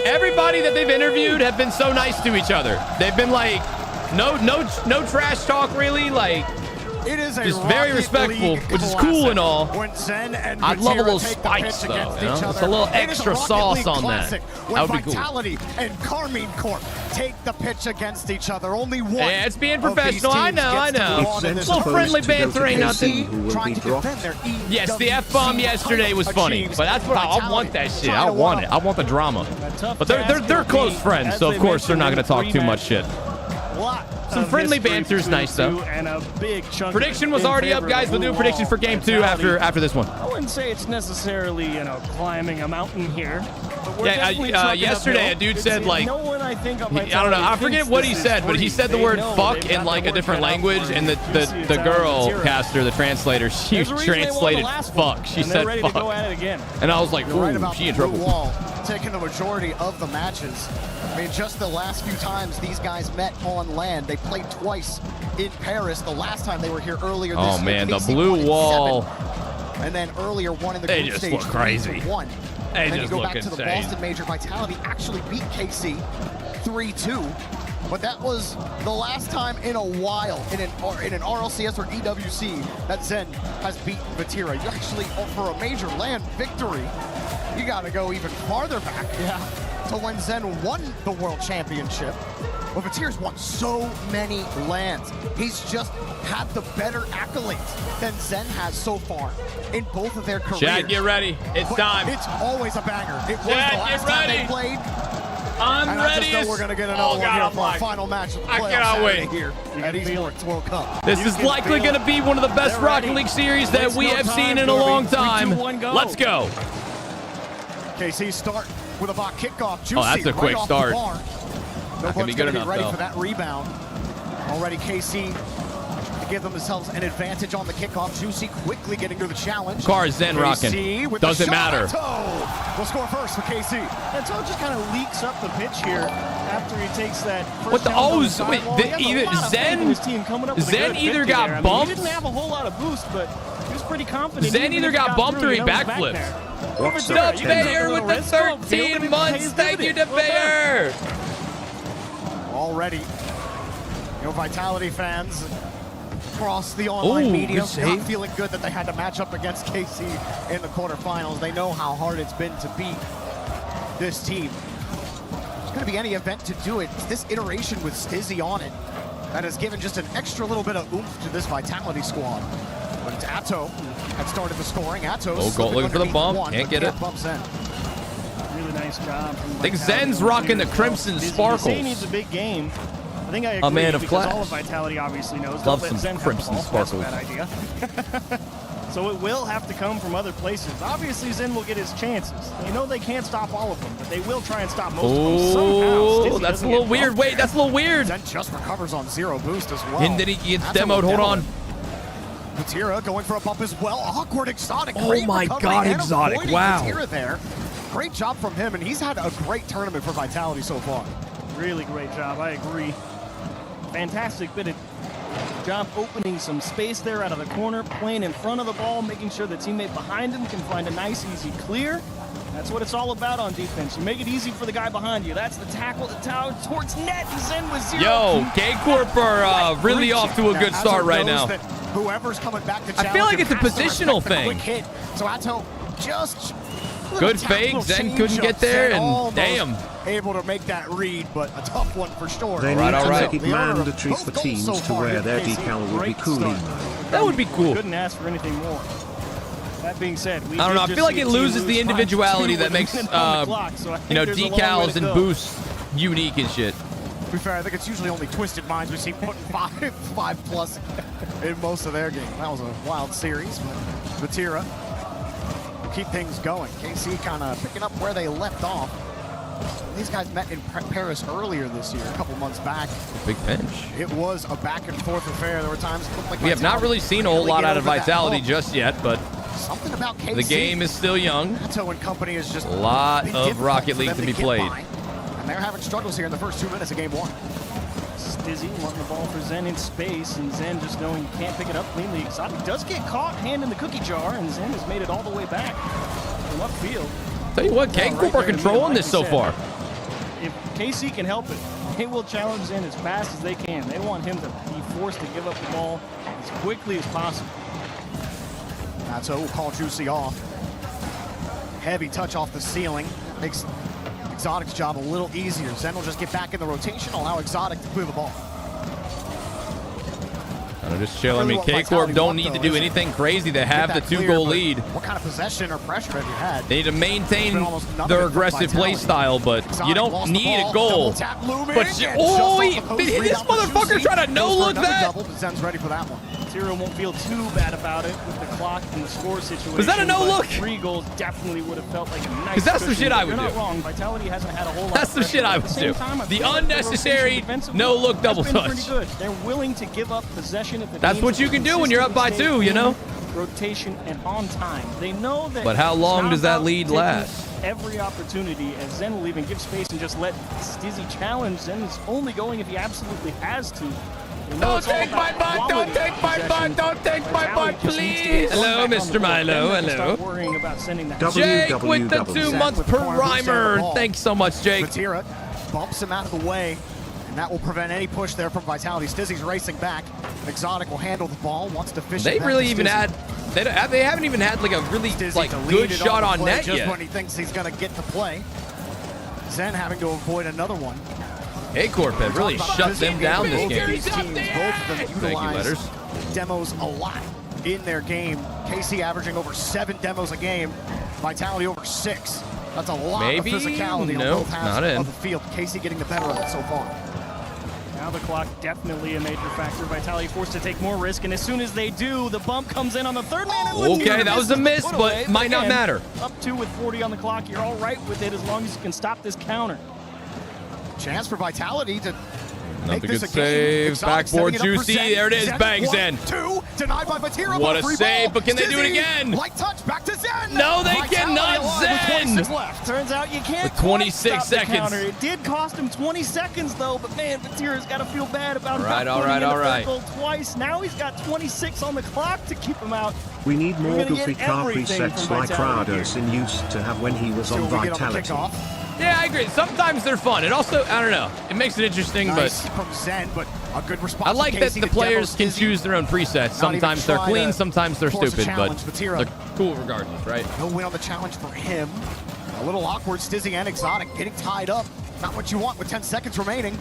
C: everybody that they've interviewed have been so nice to each other. They've been like, no trash talk really. Like,
F: it is
C: just very respectful, which is cool and all. I'd love a little spice though, just a little extra sauce on that. That would be cool.
F: Vitality and Carmine Corp take the pitch against each other. Only one.
C: Yeah, it's being professional. I know. A little friendly banter ain't nothing. Yes, the F-bomb yesterday was funny, but that's what I want. That shit. I want it. I want the drama. But they're close friends, so of course they're not gonna talk too much shit. Some friendly banter is nice, though.
P: And a big chunk
C: Prediction was already up, guys. We'll do a prediction for game 2 after this one.
P: I wouldn't say it's necessarily, climbing a mountain here. But we're
C: yesterday a dude said, like,
P: no one I think of
C: I don't know. I forget what he said, but he said the word fuck in, like, a different language, and the girl caster, the translator, she translated fuck. She said fuck. And I was like, ooh, she in trouble.
F: Wall taking the majority of the matches. I mean, just the last few times these guys met on land, they played twice in Paris. The last time they were here earlier this year.
C: Oh man, the blue wall.
F: 7, and then earlier one in the group stage.
C: They just look crazy.
F: 3-1.
C: They
F: and then
C: just
F: you go
C: look
F: back
C: insane.
F: to the Boston Major. Vitality actually beat KC 3-2. But that was the last time in a while in an RLCS or EWC that Zen has beaten Vatira. You actually, for a major land victory, you got to go even farther back to when Zen won the World Championship. Well, Vatira's won so many lands. He's just had the better accolades than Zen has so far in both of their careers.
C: Chad, get ready. It's time.
F: It's always a banger. It was
C: Chad,
F: the last time they played.
C: I'm
F: and
C: ready.
F: I just know we're going to get another one here for our final match of the playoffs.
C: I cannot wait.
F: Here at Esports World Cup.
C: This is likely going to be one of the best Rocket League series that we have seen in a long time. Let's go.
F: KC start with a bot kickoff. Juicy,
C: oh, that's a quick start.
F: Not
C: going to be good enough,
F: ready
C: though.
F: for that rebound. Already KC to give themselves an advantage on the kickoff. Juicy quickly getting to the challenge.
C: Car Zen rocking. Doesn't matter.
F: Will score first for KC.
P: And so it just kind of leaks up the pitch here after he takes that first
C: what the Zen either got bumped.
P: He didn't have a whole lot of boost, but he was pretty confident.
C: Zen either got bumped or he backflipped. The Bayer with the 13 months. Thank you to Bayer.
F: Already, Vitality fans across the online media not feeling good that they had to match up against KC in the quarterfinals. They know how hard it's been to beat this team. There's going to be any event to do it. It's this iteration with Stizzy on it that has given just an extra little bit of oomph to this Vitality squad. But it's Atto that started the scoring. Atto's
C: looking for the bump. Can't get it.
P: Really nice job.
C: I think Zen's rocking the Crimson Sparkles.
P: He needs a big game. I think I agree.
C: A man of class.
P: All of Vitality obviously knows.
C: Love some Crimson Sparkles.
P: That's a bad idea. So it will have to come from other places. Obviously, Zen will get his chances. They know they can't stop all of them, but they will try and stop most of them somehow.
C: That's a little weird. Wait, that's a little weird.
F: Zen just recovers on 0 boost as well.
C: And then he gets demoed. Hold on.
F: Vatira going for a bump as well. Awkward Exotic.
C: Oh my God, Exotic. Wow.
F: Vatira there. Great job from him, and he's had a great tournament for Vitality so far.
P: Really great job. I agree. Fantastic bit of job opening some space there out of the corner, playing in front of the ball, making sure the teammate behind him can find a nice, easy clear. That's what it's all about on defense. You make it easy for the guy behind you. That's the tackle towards net. He's in with 0.
C: Yo, K-Corp are really off to a good start right now.
F: Whoever's coming back to challenge,
C: I feel like it's a positional thing.
F: Quick hit. So Atto just
C: good fake. Zen couldn't get there, and damn.
F: Able to make that read, but a tough one for sure.
D: They need to make it mandatory for teams to wear their decal would be cool.
C: That would be cool.
P: Couldn't ask for anything more. That being said,
C: I don't know. I feel like it loses the individuality that makes decals and boosts unique and shit.
F: To be fair, I think it's usually only Twisted Minds we see putting 5 plus in most of their games. That was a wild series, but Vatira will keep things going. KC kind of picking up where they left off. These guys met in Paris earlier this year, a couple months back.
C: Big bench.
F: It was a back and forth affair. There were times it looked like
C: we have not really seen a whole lot out of Vitality just yet, but
F: something about KC.
C: The game is still young.
F: Atto and company is just
C: a lot of Rocket League to be played.
F: And they're having struggles here in the first 2 minutes of game 1.
P: Stizzy wanting the ball for Zen in space, and Zen just knowing he can't pick it up cleanly. Exotic does get caught, hand in the cookie jar, and Zen has made it all the way back from upfield.
C: Tell you what, K-Corp are controlling this so far.
P: If KC can help it, they will challenge Zen as fast as they can. They want him to be forced to give up the ball as quickly as possible.
F: Atto will call Juicy off. Heavy touch off the ceiling. Makes Exotic's job a little easier. Zen will just get back in the rotation, allow Exotic to clear the ball.
C: They're just chilling. I mean, K-Corp don't need to do anything crazy. They have the 2-goal lead.
F: What kind of possession or pressure have you had?
C: They need to maintain their aggressive play style, but you don't need a goal. But did this motherfucker try to no-look that?
F: Zen's ready for that one.
P: Zero won't feel too bad about it with the clock and the score situation.
C: Was that a no-look?
P: 3 goals definitely would have felt like a nice.
C: Because that's some shit I would do.
P: You're not wrong. Vitality hasn't had a whole lot.
C: That's some shit I would do. The unnecessary no-look double touch.
P: Pretty good. They're willing to give up possession if
C: that's what you can do when you're up by 2, you know?
P: Rotation and on time. They know that.
C: But how long does that lead last?
P: Every opportunity, as Zen will even give space and just let Stizzy challenge. Zen is only going if he absolutely has to.
C: Don't take my butt! Don't take my butt! Don't take my butt, please! Hello, Mr. Milo. Hello. Jake with the 2-month primer. Thanks so much, Jake.
F: Vatira bumps him out of the way, and that will prevent any push there from Vitality. Stizzy's racing back. Exotic will handle the ball. Wants to fish.
C: They really even had. They haven't even had like a really good shot on net yet.
F: Just when he thinks he's gonna get to play. Zen having to avoid another one.
C: K-Corp have really shut them down this game.
F: These teams, both of them utilize demos a lot in their game. KC averaging over 7 demos a game. Vitality over 6. That's a lot of physicality on both halves of the field. KC getting the better of it so far.
P: Now the clock definitely a major factor. Vitality forced to take more risk, and as soon as they do, the bump comes in on the third man.
C: Okay, that was a miss, but might not matter.
P: Up 2 with 40 on the clock. You're all right with it as long as you can stop this counter.
F: Chance for Vitality to
C: make this a save. Backboard juicy. There it is. Bang, Zen.
F: 2 denied by Vatira.
C: What a save, but can they do it again?
F: Light touch back to Zen.
C: No, they cannot. Zen.
P: Turns out you can't.
C: With 26 seconds.
P: It did cost him 20 seconds though, but man, Vatira's got to feel bad about
C: all right.
P: Goal twice. Now he's got 26 on the clock to keep him out.
D: We need more goofy car presets like Radosin used to have when he was on Vitality.
C: Yeah, I agree. Sometimes they're fun. It also, I don't know, it makes it interesting,
F: nice
C: but
F: from Zen, but a good response.
C: I like that the players can choose their own presets. Sometimes they're clean, sometimes they're stupid, but they're cool regardless, right?
F: No win on the challenge for him. A little awkward, Stizzy and Exotic getting tied up. Not what you want with 10 seconds remaining.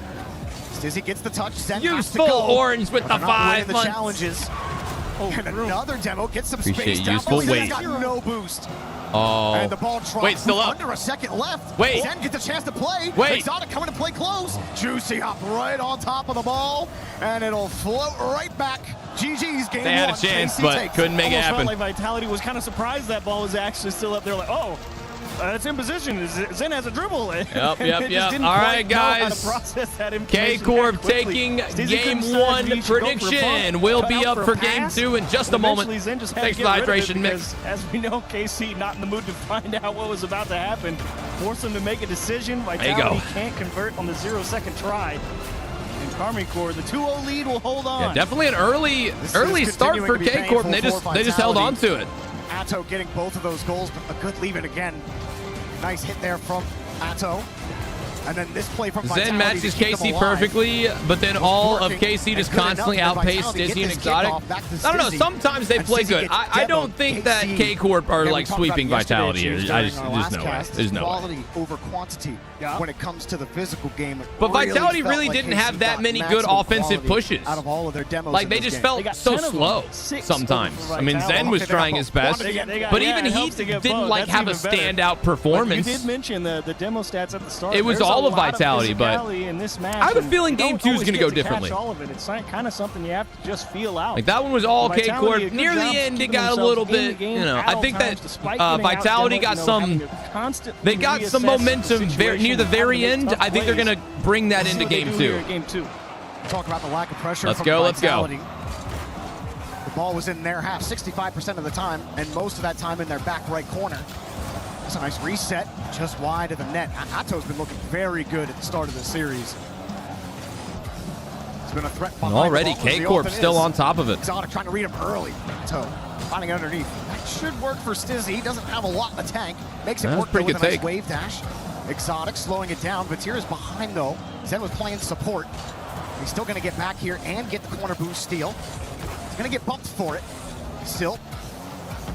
F: Stizzy gets the touch. Zen
C: useful orange with the 5
F: the challenges. And another demo gets some space down.
C: Useful weight.
F: Got no boost.
C: Oh.
F: And the ball drops.
C: Wait, still up.
F: Under a second left.
C: Wait.
F: Zen gets a chance to play.
C: Wait.
F: Exotic coming to play close. Juicy hop right on top of the ball. And it'll float right back. GG's game.
C: They had a chance, but couldn't make it happen.
P: Felt like Vitality was kind of surprised that ball was actually still up there. Like, oh, it's in position. Zen has a dribble.
C: Yep. All right, guys. K-Corp taking game 1 prediction. We'll be up for game 2 in just a moment. Thanks for the hydration, Mix.
P: As we know, KC not in the mood to find out what was about to happen. Force them to make a decision. Vitality can't convert on the 0-second try. And Army Corps, the 2-0 lead will hold on.
C: Yeah, definitely an early start for K-Corp, and they just held on to it.
F: Atto getting both of those goals, but a good leave-in again. Nice hit there from Atto. And then this play from Vitality.
C: Zen matches KC perfectly, but then all of KC just constantly outpaced Stizzy and Exotic. I don't know, sometimes they play good. I don't think that K-Corp are like sweeping Vitality here. There's no way. There's no way.
F: Quality over quantity when it comes to the physical game.
C: But Vitality really didn't have that many good offensive pushes.
F: Out of all of their demos.
C: Like they just felt so slow sometimes. I mean, Zen was trying his best, but even he didn't like have a standout performance.
P: You did mention the demo stats at the start.
C: It was all of Vitality, but I have a feeling game 2 is going to go differently.
P: All of it. It's kind of something you have to just feel out.
C: Like that one was all K-Corp. Near the end, it got a little bit, you know, I think that Vitality got some, they got some momentum near the very end. I think they're going to bring that into game 2.
F: Talk about the lack of pressure.
C: Let's go.
F: The ball was in their half 65% of the time, and most of that time in their back right corner. That's a nice reset, just wide of the net. Atto's been looking very good at the start of the series. It's been a threat behind
C: already. K-Corp still on top of it.
F: Exotic trying to read him early. Atto finding underneath. That should work for Stizzy. He doesn't have a lot in the tank. Makes it work with a nice wave dash. Exotic slowing it down. Vatira's behind though. Zen was playing support. He's still going to get back here and get the corner boost steal. He's going to get bumped for it. Still.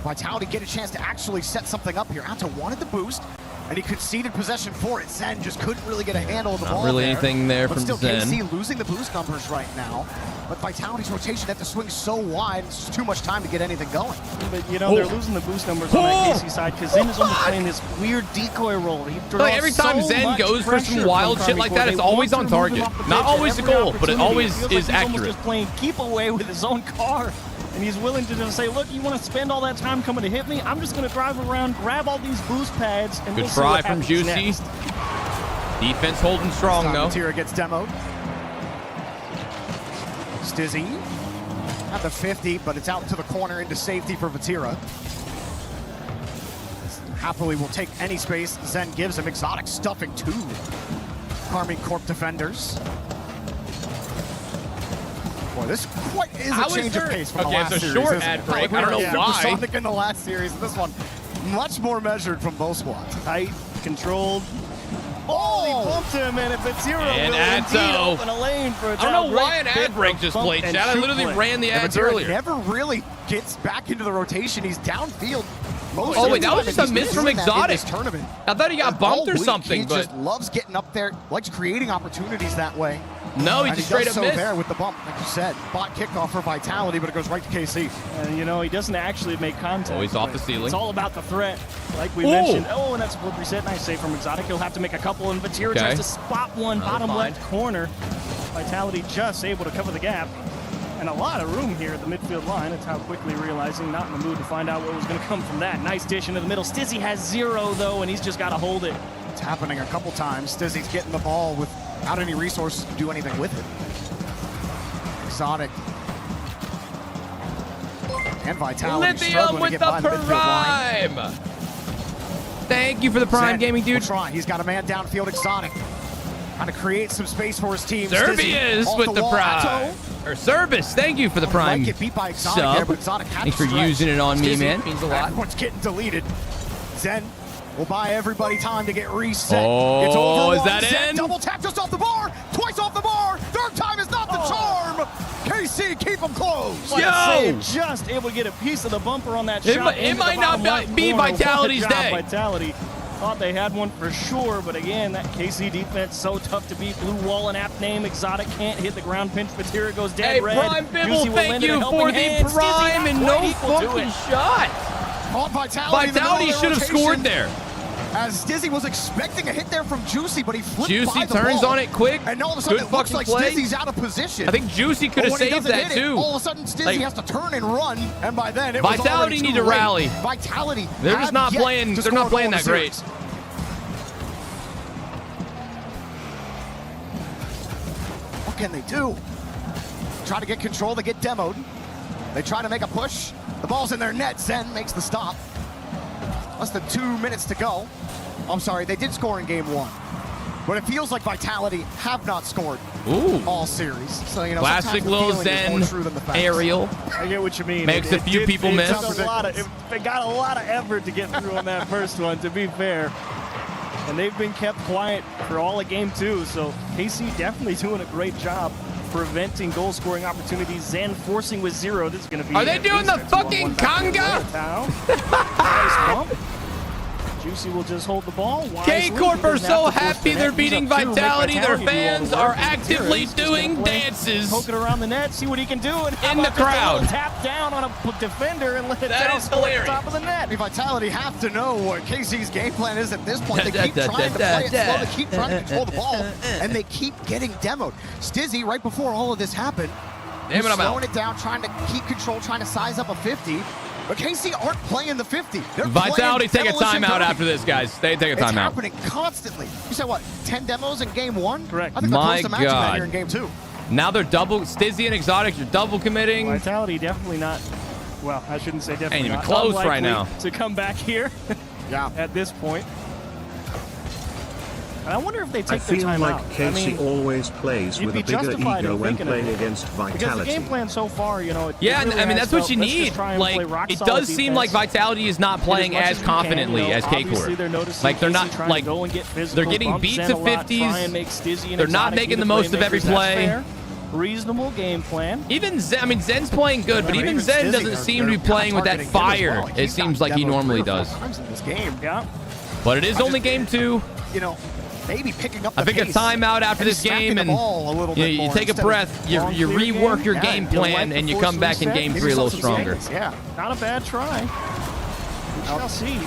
F: Vitality get a chance to actually set something up here. Atto wanted the boost, and he conceded possession for it. Zen just couldn't really get a handle of the ball.
C: Not really anything there
F: but
C: from
F: still,
C: Zen.
F: KC losing the boost numbers right now. But Vitality's rotation had to swing so wide, it's just too much time to get anything going.
P: But, you know, they're losing the boost numbers on that KC side because Zen is almost playing this weird decoy role. He
C: Like every time Zen goes for some wild shit like that, it's always on target. Not always the goal, but it always is
P: he's
C: accurate.
P: almost just playing keep away with his own car. And he's willing to just say, look, you want to spend all that time coming to hit me? I'm just going to drive around, grab all these boost pads, and
C: Good
P: we'll
C: try
P: see what
C: from
P: happens
C: Juicy.
P: next.
C: Defense holding strong, though.
F: Vatira gets demoed. Stizzy at the 50, but it's out to the corner into safety for Vatira. Happily will take any space Zen gives him. Exotic stuffing two Army Corp defenders. Boy, this quite is a change of pace from the last series.
C: Okay, it's a short ad break. I don't know why.
F: Sonic in the last series. This one, much more measured from both squads.
P: Tight, controlled. Oh, he bumped him, and if it's 0,
C: And
P: will
C: Adso.
P: indeed open a lane for a
C: I don't know why an ad break just played, Chad. I literally ran the ads earlier.
F: Never really gets back into the rotation. He's downfield.
C: Oh, wait, that was just a miss from Exotic.
F: Tournament.
C: I thought he got bumped or something,
F: He
C: but
F: just loves getting up there, likes creating opportunities that way.
C: no, he
F: And
C: just
F: does
C: straight up
F: so
C: missed.
F: there with the bump, like you said. Bot kickoff for Vitality, but it goes right to KC.
P: And, you know, he doesn't actually make contact.
C: Oh, he's off the
P: but
C: ceiling.
P: It's all about the threat, like we
C: Ooh.
P: mentioned. Oh, and that's a flip reset. Nice save from Exotic. He'll have to make a couple, and Vatira
C: Okay.
P: tries to spot one bottom
C: fine.
P: left corner. Vitality just able to cover the gap. And a lot of room here at the midfield line. It's how quickly realizing not in the mood to find out what was going to come from that. Nice dish into the middle. Stizzy has 0, though, and he's just got to hold it.
F: It's happening a couple times. Stizzy's getting the ball without any resources to do anything with it. Exotic and Vitality
C: Lithium
F: struggling to
C: with
F: get
C: the
F: by the midfield line.
C: prime. Thank you for the prime,
F: Zen
C: gaming dude.
F: will try. He's got a man downfield. Exotic trying to create some space for his team.
C: Serbius
F: Stizzy
C: with
F: off
C: the
F: wall.
C: prime. Or Service, thank you for the prime
F: Might get beat by Exotic there,
C: sub.
F: but Exotic had
C: Thanks
F: to
C: for
F: stretch.
C: using it on me,
F: Stizzy,
C: man. Means a lot.
F: Everyone's getting deleted. Zen will buy everybody time to get reset.
C: Oh,
F: it's over
C: is
F: one.
C: that
F: Zen
C: in?
F: double tap just off the bar, twice off the bar. Third time is not the charm. KC, keep them closed.
P: Like I say, just able to get a piece of the bumper on that shot.
C: It might not be
P: corner.
C: Vitality's
P: What a job,
C: day.
P: Vitality thought they had one for sure, but again, that KC defense so tough to beat. Blue wall and app name. Exotic can't hit the ground. Pinch Vatira goes dead
C: Hey,
P: red.
C: Prime
P: Juicy
C: Bibble,
P: will
C: thank
P: lend it a
C: you
P: helping
C: for the
P: hand. Stizzy
C: prime
P: not
C: and
P: quite
C: no
P: equal to
C: fucking
P: it.
C: shot.
F: Caught Vitality.
C: Vitality should have scored there.
F: As Stizzy was expecting a hit there from Juicy, but he flipped
C: Juicy
F: by the
C: turns
F: ball.
C: on it quick.
F: And all of a sudden
C: Good
F: it looks
C: fucking
F: like
C: play.
F: Stizzy's out of position.
C: I think Juicy could have
F: But when he
C: saved
F: doesn't
C: that
F: hit it,
C: too.
F: all of a sudden Stizzy
C: Like,
F: has to turn and run, and by then it was
C: Vitality
F: already
C: need
F: too
C: to
F: late.
C: rally.
F: Vitality,
C: They're just
F: have
C: not
F: yet
C: playing.
F: to
C: They're
F: score
C: not
F: a
C: playing
F: goal
C: that
F: in the
C: great.
F: series. What can they do? Try to get control. They get demoed. They try to make a push. The ball's in their net. Zen makes the stop. Less than 2 minutes to go. I'm sorry, they did score in game 1. But it feels like Vitality have not scored all series. So, you know,
C: Classic
F: sometimes the
C: little
F: feeling is more
C: Zen
F: true than the facts.
C: aerial.
P: I get what you mean.
C: Makes a few people miss.
P: It got a lot of effort to get through on that first one, to be fair. And they've been kept quiet for all of game 2. So KC definitely doing a great job preventing goal-scoring opportunities. Zen forcing with 0. This is going to be.
C: Are they doing the fucking conga?
P: Nice bump. Juicy will just hold the ball.
C: K-Corp are so happy they're beating Vitality. Their fans are actively doing dances.
P: Poke it around the net, see what he can do. And
C: in the crowd.
P: Tap down on a defender and let it
C: That
P: down
C: is
P: score at
C: hilarious.
P: the top of the net.
F: Vitality have to know what KC's game plan is at this point. They keep trying to play it slow. They keep trying to control the ball, and they keep getting demoed. Stizzy, right before all of this happened, was slowing it down, trying to keep control, trying to size up a 50. But KC aren't playing the 50. They're
C: Vitality take a
F: demolition
C: timeout
F: derby.
C: after this, guys. They take a
F: It's
C: timeout.
F: happening constantly. You said what? 10 demos in game 1?
P: Correct.
F: I think they're
C: My
F: close to matching that
C: God.
F: here in game 2.
C: Now they're double. Stizzy and Exotics are double committing.
P: Vitality definitely not. Well, I shouldn't say definitely.
C: Ain't even
P: not.
C: close right
P: Unlikely
C: now.
P: to come back here.
F: Yeah.
P: At this point. And I wonder if they
D: I
P: take their
D: feel
P: time
D: like
P: out.
D: KC always plays
P: you'd
D: with
P: be
D: a bigger
P: justified
D: ego
P: in
D: when
P: thinking of
D: playing
P: it.
D: against
P: Because the
D: Vitality.
P: game plan so far, you know,
C: Yeah,
P: really
C: I mean,
P: has
C: that's what
P: felt,
C: you
P: let's just
C: need.
P: try and play
C: Like,
P: rock
C: it
P: solid
C: does seem like
P: defense.
C: Vitality is not
P: Get
C: playing
P: much
C: as
P: we can,
C: confidently
P: you know.
C: as
P: Obviously,
C: K-Corp.
P: they're noticing
C: Like, they're
P: KC
C: not,
P: trying
C: like,
P: to go and get physical,
C: they're getting
P: bump
C: beat
P: Zen
C: to
P: a lot,
C: 50s.
P: try and make Stizzy and
C: They're not
P: Exotic
C: making
P: be
C: the most of
P: playmakers.
C: every
P: That's
C: play.
P: fair. Reasonable game plan.
C: Even Zen, I mean, Zen's playing good, but even Zen doesn't seem to be playing with that fire it seems like he normally does.
F: In this game.
P: Yeah.
C: But it is only game 2.
F: You know, maybe picking up the
C: I think a
F: pace
C: timeout after this game, and you take a breath, you rework your game plan, and you come back in game 3 a little stronger.
F: Yeah,
P: not a bad try. We shall see.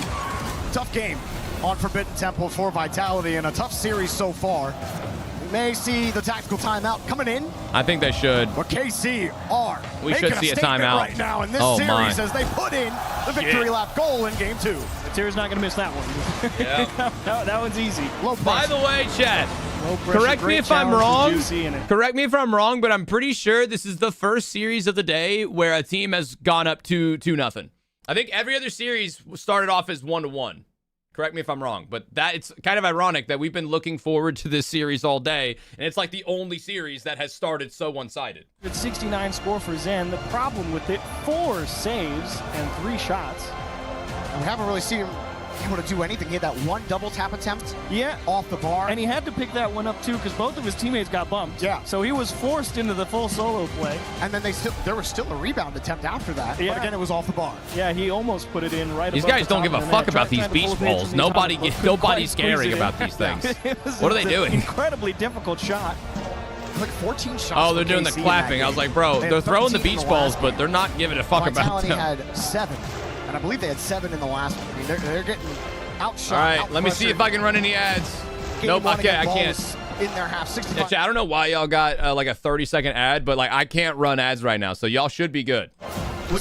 F: Tough game on Forbidden Temple for Vitality, and a tough series so far. We may see the tactical timeout coming in.
C: I think they should.
F: But KC are
C: We should see a timeout
F: right now in this
C: my.
F: series as they put in the victory lap goal in game 2.
P: Tira's not going to miss that one.
C: Yeah.
P: that one's easy.
C: By the way, chat, correct me if I'm wrong. Correct me if I'm wrong, but I'm pretty sure this is the first series of the day where a team has gone up 2-0. I think every other series started off as 1-1. Correct me if I'm wrong, but it's kind of ironic that we've been looking forward to this series all day, and it's like the only series that has started so one-sided.
P: It's 69 score for Zen. The problem with it, 4 saves and 3 shots.
F: And we haven't really seen him able to do anything. He had that one double tap attempt off the bar.
P: And he had to pick that one up too because both of his teammates got bumped.
F: Yeah.
P: So he was forced into the full solo play.
F: And then there was still a rebound attempt after that.
P: Yeah.
F: But again, it was off the bar.
P: Yeah, he almost put it in right
C: These
P: above
C: guys
P: the
C: don't
P: top
C: give a
P: of the
C: fuck
P: net.
C: about these
P: Tried to
C: beach
P: pull it in
C: balls.
P: from the top, but couldn't
C: Nobody's
P: quite squeeze
C: caring
P: it in.
C: about these things.
P: It was
C: What are they doing?
P: Incredibly difficult shot.
F: Like 14 shots.
C: Oh, they're doing the clapping. I was like, bro, they're throwing the beach balls, but they're not giving a fuck about
F: Vitality
C: them.
F: had 7, and I believe they had 7 in the last one. I mean, they're getting outshot.
C: All right, let me see if I can run any ads. Nope, okay, I can't.
F: In their half, 65.
C: Yeah, I don't know why y'all got like a 30-second ad, but like I can't run ads right now, so y'all should be good.
F: The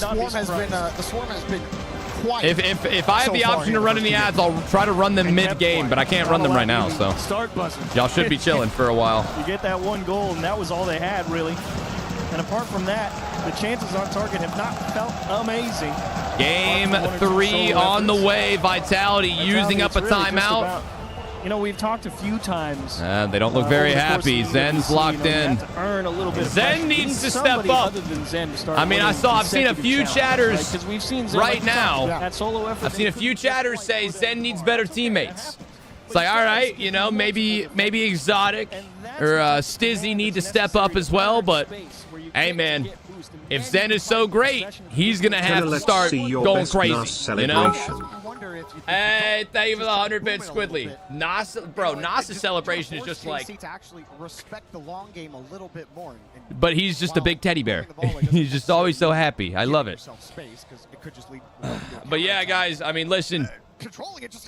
F: Swarm has been quiet.
C: If I have the option to run any ads, I'll try to run them mid-game, but I can't run them right now, so
P: Start buzzing.
C: y'all should be chilling for a while.
P: You get that one goal, and that was all they had, really. And apart from that, the chances on target have not felt amazing.
C: Game 3 on the way. Vitality using up a timeout.
P: You know, we've talked a few times.
C: They don't look very happy. Zen's locked in.
P: Earn a little bit of
C: Zen needs to step up. I mean, I've seen a few chatters right now. I've seen a few chatters say Zen needs better teammates. It's like, all right, you know, maybe Exotic or Stizzy need to step up as well, but hey, man, if Zen is so great, he's going to have to start going crazy, you know? Hey, thank you for the 100 bits, Squidly. Nas's celebration is just like...
F: to actually respect the long game a little bit more.
C: But he's just a big teddy bear. He's just always so happy. I love it. But yeah, guys, I mean, listen...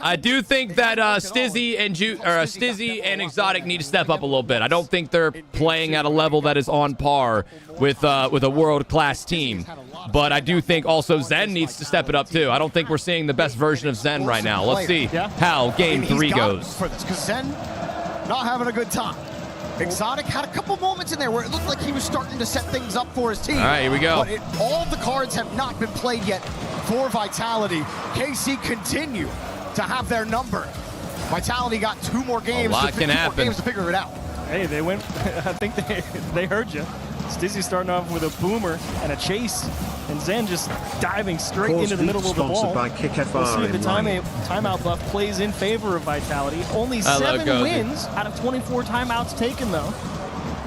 C: I do think that Stizzy and Exotic need to step up a little bit. I don't think they're playing at a level that is on par with a world-class team. But I do think also Zen needs to step it up too. I don't think we're seeing the best version of Zen right now. Let's see how game 3 goes.
F: Because Zen not having a good time. Exotic had a couple moments in there where it looked like he was starting to set things up for his team.
C: All right, here we go.
F: But all the cards have not been played yet for Vitality. KC continue to have their number. Vitality got 2 more games.
C: A lot can happen.
F: Games to figure it out.
P: Hey, they went. I think they heard you. Stizzy starting off with a boomer and a chase, and Zen just diving straight into the middle of the ball.
D: By
P: We'll see if the timeout buff plays in favor of Vitality. Only 7 wins out of 24 timeouts taken, though.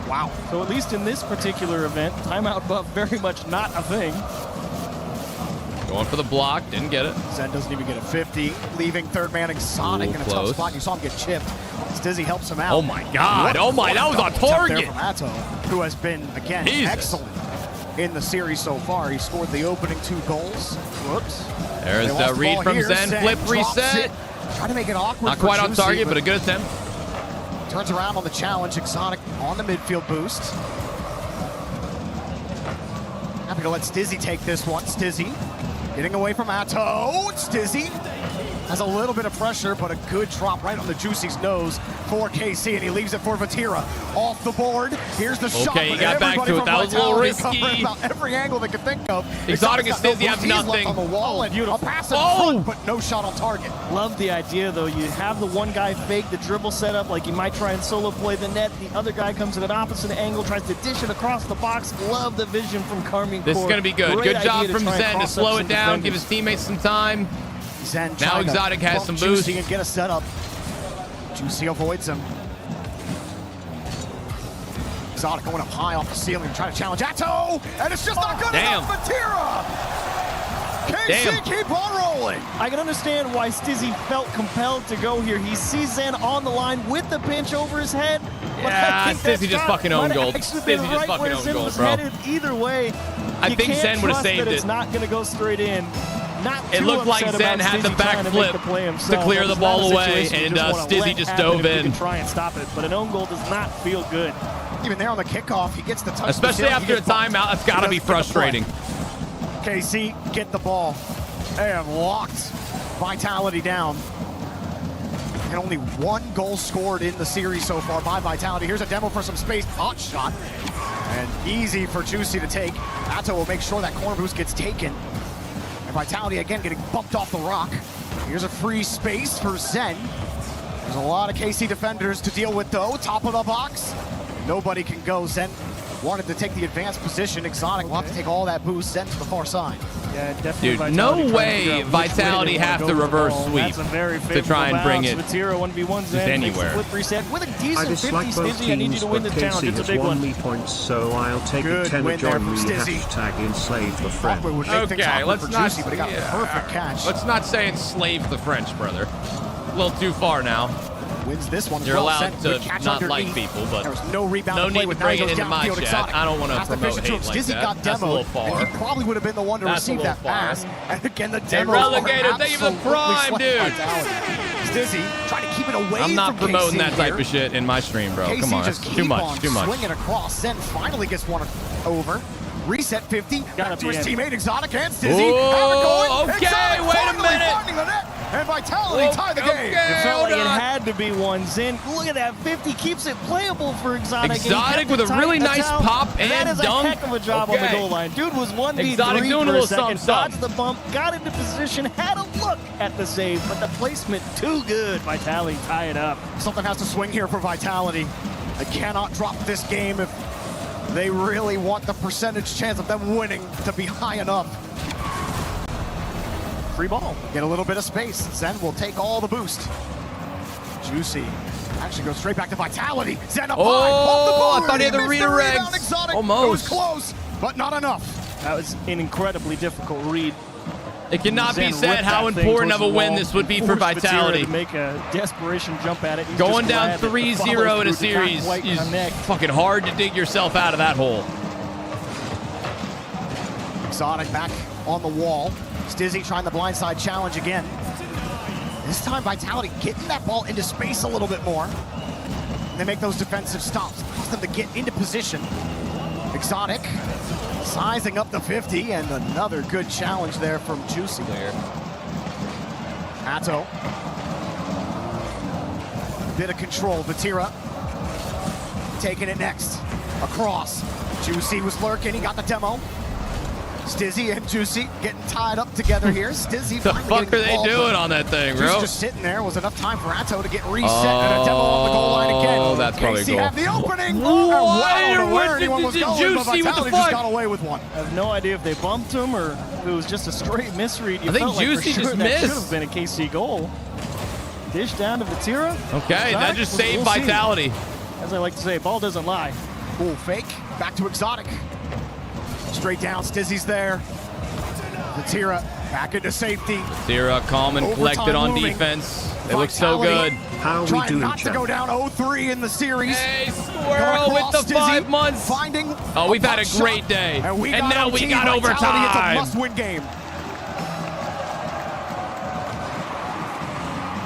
P: Wow. So at least in this particular event, timeout buff very much not a thing.
C: Going for the block, didn't get it.
F: Zen doesn't even get a 50, leaving third man Exotic in a tough spot. You saw him get chipped. Stizzy helps him out.
C: Oh my God! Oh my! That was on target.
F: From Atto, who has been again excellent in the series so far. He scored the opening 2 goals. Whoops.
C: There's the read from Zen. Flip reset.
F: Trying to make it awkward.
C: Not quite on target, but a good attempt.
F: Turns around on the challenge. Exotic on the midfield boost. Happy to let Stizzy take this one. Stizzy getting away from Atto. Stizzy has a little bit of pressure, but a good drop right on the Juicy's nose for KC, and he leaves it for Vatira. Off the board. Here's the shot.
C: Okay, he got back to it. That was a little risky.
F: About every angle they could think of.
C: Exotic and Stizzy have nothing.
F: On the wall, and a pass in front, but no shot on target.
P: Love the idea, though. You have the one guy fake the dribble setup, like you might try and solo play the net. The other guy comes at an opposite angle, tries to dish it across the box. Love the vision from Carmine.
C: This is going to be good. Good job from Zen to slow it down, give his teammates some time.
F: Zen
C: now Exotic has some boost.
F: Juicy and get a setup. Juicy avoids him. Exotic going up high off the ceiling, trying to challenge Atto, and it's just not good enough. Vatira KC, keep on rolling.
P: I can understand why Stizzy felt compelled to go here. He sees Zen on the line with the pinch over his head.
C: Yeah, Stizzy just fucking owned gold. Stizzy just fucking owned gold, bro.
P: Either way,
C: I think Zen would have saved it.
P: It's not going to go straight in.
C: It looked like Zen had the backflip to clear the ball away, and Stizzy just dove in.
P: Try and stop it, but an own goal does not feel good.
F: Even there on the kickoff, he gets the touch.
C: Especially after a timeout, that's got to be frustrating.
F: KC, get the ball. They have locked Vitality down. And only one goal scored in the series so far by Vitality. Here's a demo for some space. Hot shot. And easy for Juicy to take. Atto will make sure that corner boost gets taken. And Vitality again getting bumped off the rock. Here's a free space for Zen. There's a lot of KC defenders to deal with though. Top of the box. Nobody can go. Zen wanted to take the advanced position. Exotic will have to take all that boost. Zen to the far side.
P: Yeah, definitely.
C: Dude, no way Vitality have to reverse sweep to try and bring it just anywhere.
P: With a decent
D: I dislike
P: 50
D: both
P: Stizzy, I need you
D: teams,
P: to win
D: but
P: this challenge.
D: KC
P: It's a
D: has
P: big
D: won
P: one.
D: me points, so I'll take a 10 join me hashtag enslave the French.
C: Okay, let's not say enslave the French, brother. A little too far now.
F: Wins this one.
C: You're allowed to not like people, but
F: there was no rebound.
C: No
F: to play
C: need
F: with.
C: to bring it into
F: Now
C: my
F: he goes
C: chat.
F: Exotic.
C: I don't want to promote hate like
F: Stizzy
C: that.
F: got
C: That's a little
F: demoed,
C: far.
F: and he probably would have been the one to
C: That's a
F: receive
C: little
F: that
C: far.
F: pass. And again, the
C: Hey,
F: demo.
C: Relegator, thank you for the prime, dude.
F: Stizzy trying to keep it away.
C: I'm not
F: from
C: promoting
F: KC
C: that type
F: here.
C: of shit in my stream, bro.
F: KC
C: Come on,
F: just
C: that's too much. Too much.
F: Swinging across. Zen finally gets one over. Reset 50. Back to his teammate Exotic and Stizzy.
C: Oh, okay,
F: Exotic
C: wait a
F: finally
C: minute.
F: finding the net. And Vitality tie the game.
P: It felt like it had to be one. Zen, look at that 50, keeps it playable for Exotic.
C: Exotic with a really nice pop and
P: that is
C: dunk.
P: a heck of a job on the goal line. Dude was 1v3
C: Exotic doing a
P: for
C: little
P: a second,
C: something,
P: dodged the bump, got into position, had a look at the save, but the placement too good. Vitality tie it up.
F: Something has to swing here for Vitality. They cannot drop this game if they really want the percentage chance of them winning to be high enough. Free ball. Get a little bit of space. Zen will take all the boost. Juicy. Actually goes straight back to Vitality. Zen up high.
C: Oh, I thought he had the redirect.
F: Exotic.
C: Almost.
F: It was close, but not enough.
P: That was an incredibly difficult read.
C: It cannot be
P: Zen
C: said
P: ripped
C: how
P: that thing
C: important of
P: towards
C: a
P: the
C: win
P: wall,
C: this would be for
P: forced
C: Vitality.
P: Vatira to make a desperation jump at it. He's
C: Going
P: just
C: down
P: glad that the
C: 3-0 in a
P: follow-through did not
C: series
P: quite
C: is
P: connect.
C: fucking hard to dig yourself out of that hole.
F: Exotic back on the wall. Stizzy trying the blindside challenge again. This time Vitality getting that ball into space a little bit more. And they make those defensive stops. Allows them to get into position. Exotic sizing up the 50, and another good challenge there from Juicy. Atto. Bit of control. Vatira taking it next. Across. Juicy was lurking. He got the demo. Stizzy and Juicy getting tied up together here. Stizzy
C: The fuck are they doing on that thing, bro?
F: Just sitting there. Was enough time for Atto to get reset and a demo on the goal line again.
C: Oh, that's probably a goal.
F: have the opening.
C: What?
F: Anyone was going,
C: Juicy,
F: but
C: what the
F: Vitality
C: fuck?
F: just got away with one.
P: I have no idea if they bumped him or if it was just a straight misread. You
C: I think
P: felt like for
C: Juicy
P: sure
C: just
P: that
C: missed.
P: should have been a KC goal. Dish down to Vatira.
C: Okay, that just saved Vitality.
P: See. As I like to say, ball doesn't lie.
F: Cool fake. Back to Exotic. Straight down. Stizzy's there. Vatira back into safety.
C: Vatira calm and collected on defense. They look so good.
D: How we
F: Trying
D: doing,
F: not to go down 0-3 in the series.
C: Hey, Squirrel with the 5 months.
F: Finding
C: Oh, we've had a
F: shot.
C: great day.
F: And
C: now we got
F: Vitality.
C: overtime.
F: It's a must-win game.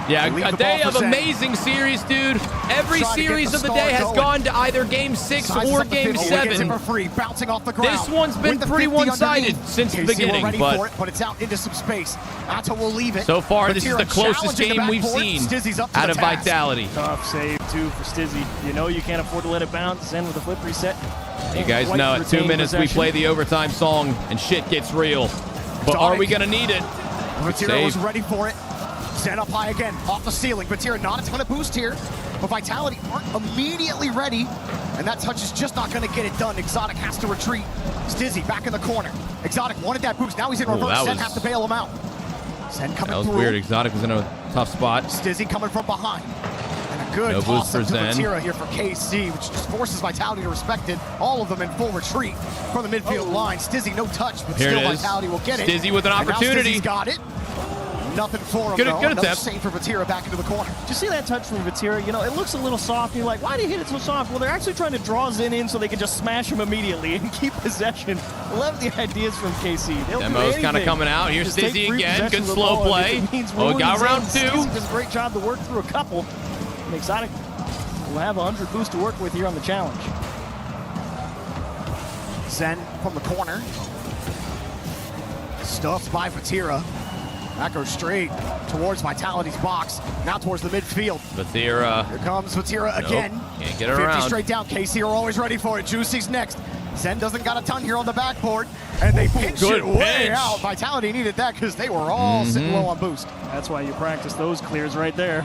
C: Yeah,
F: Leave
C: a
F: the
C: day
F: ball
C: of
F: for Zen.
C: amazing series, dude. Every
F: Trying to get
C: series
F: the
C: of the
F: start
C: day has
F: going.
C: gone to either game 6
F: Sizes
C: or
F: up the
C: game
F: 50, gets it
C: 7.
F: for free, bouncing off the ground.
C: This one's been
F: With the
C: pretty
F: 50
C: one-sided
F: underneath.
C: since the
F: KC
C: beginning,
F: were ready
C: but
F: for it, but it's out into some space. Atto will leave it.
C: so far, this is
F: Vatira
C: the closest
F: challenging the
C: game we've
F: backboard.
C: seen
F: Stizzy's up to
C: out
F: the
C: of
F: task.
C: Vitality.
P: Tough save, too, for Stizzy. You know you can't afford to let it bounce. Zen with a flip reset.
C: You guys
P: Quite
C: know at 2
P: retain
C: minutes we
P: possession.
C: play the overtime song and shit gets real. But are we going to need it?
F: Vatira was ready for it. Zen up high again, off the ceiling. Vatira not a ton of boost here, but Vitality aren't immediately ready, and that touch is just not going to get it done. Exotic has to retreat. Stizzy back in the corner. Exotic wanted that boost. Now he's in reverse. Zen has to bail him out. Zen coming
C: That was
F: through.
C: weird. Exotic was in a tough spot.
F: Stizzy coming from behind. And a Good
C: No boost
F: toss-up
C: for
F: to
C: Zen.
F: Vatira here for KC, which just forces Vitality to respect it. All of them in full retreat from the midfield line. Stizzy, no touch, but
C: Here
F: still
C: it is.
F: Vitality will get it.
C: Stizzy with an
F: And now
C: opportunity.
F: Stizzy's got it. Nothing for him,
C: Good
F: though. Another
C: attempt.
F: save for Vatira back into the corner.
P: Did you see that touch from Vatira? You know, it looks a little soft. You're like, why did he hit it so soft? Well, they're actually trying to draw Zen in so they can just smash him immediately and keep possession. Love the ideas from KC. They'll
C: Demo's
P: do
C: kind of coming out. Here's
P: Just take
C: Stizzy
P: free
C: again.
P: possession
C: Good
P: of the
C: slow
P: ball, and
C: play.
P: if it means
C: Oh, got
P: ruining
C: round
P: Zen,
C: 2.
P: Stizzy does a great job to work through a couple. And Exotic will have 100 boost to work with here on the challenge.
F: Zen from the corner. Stuffed by Vatira. That goes straight towards Vitality's box. Now towards the midfield.
C: Vatira.
F: Here comes Vatira
C: Nope.
F: again.
C: Can't get
F: 50
C: around.
F: straight down. KC are always ready for it. Juicy's next. Zen doesn't got a ton here on the backboard. And they pinch
C: good
F: it way
C: pinch.
F: out. Vitality needed that because they were all sitting low on boost.
P: That's why you practice those clears right there.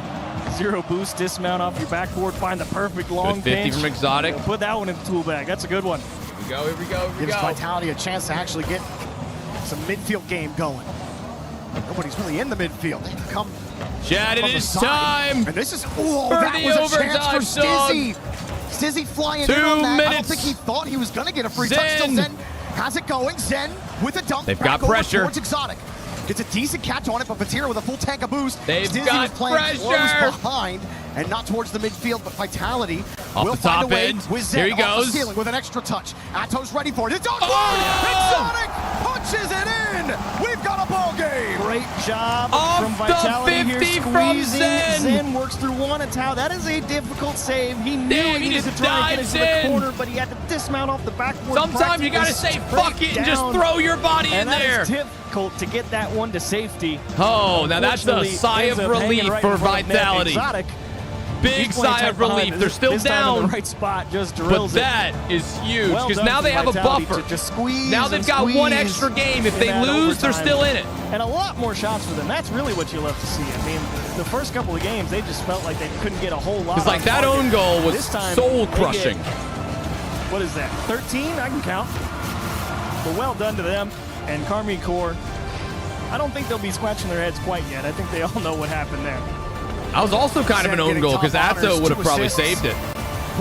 P: 0 boost, dismount off your backboard, find the perfect long
C: Good 50
P: pinch.
C: from Exotic.
P: Put that one in the tool bag. That's a good one.
C: Here we go.
F: Gives Vitality a chance to actually get some midfield game going. Nobody's really in the midfield. They can come.
C: Chad, it
F: from the
C: is
F: side.
C: time.
F: And this is,
C: for
F: that
C: the
F: was a
C: overtime
F: chance for Stizzy. Stizzy flying
C: 2
F: in on that. I don't
C: minutes.
F: think he thought he was going to get a free touch. Still Zen has it going. Zen with a dunk.
C: They've
F: back
C: got
F: over
C: pressure.
F: towards Exotic. Gets a decent catch on it, but Vatira with a full tank of boost.
C: They've
F: Stizzy
C: got
F: was playing
C: pressure.
F: close behind and not towards the midfield, but Vitality
C: Off
F: will
C: the
F: find
C: top
F: a way
C: end.
F: with Zen
C: Here he
F: off the
C: goes.
F: ceiling with an extra touch. Ato's ready for it. It's on board.
C: Oh!
F: Exotic punches it in. We've got a ball game.
P: Great job
C: Off
P: from
C: the
P: Vitality
C: 50
P: here,
C: from
P: squeezing.
C: Zen.
P: Zen works through one Atao. That is a difficult save. He knew
C: Damn,
P: he
C: he
P: needed to
C: just
P: try and get
C: dives
P: into the
C: in.
P: corner, but he had to dismount off the backboard.
C: Sometimes you gotta say fuck it and just throw your body in
P: and that
C: there.
P: is difficult to get that one to safety.
C: Oh, now that's a
P: Unfortunately,
C: sigh of
P: ends up hanging
C: relief
P: right
C: for
P: in front of net.
C: Vitality.
P: Exotic.
C: Big
P: He's playing
C: sigh
P: tight
C: of relief.
P: behind.
C: They're still
P: This time in
C: down.
P: the right spot, just
C: But
P: drills
C: that is huge
P: Well
C: because
P: done
C: now
P: from
C: they have a
P: Vitality
C: buffer.
P: to just squeeze
C: Now they've
P: and
C: got one
P: squeeze
C: extra game. If
P: in
C: they
P: that
C: lose, they're
P: overtime.
C: still in it.
P: And a lot more shots for them. That's really what you love to see. I mean, the first couple of games, they just felt like they couldn't get a whole lot.
C: It's like
P: on
C: that
P: target.
C: own goal was
P: This time,
C: soul
P: they
C: crushing.
P: get, what is that, 13? I can count. But well done to them. And Carmi Core, I don't think they'll be scratching their heads quite yet. I think they all know what happened there.
C: That was also kind of an own goal because Atto would have probably saved it.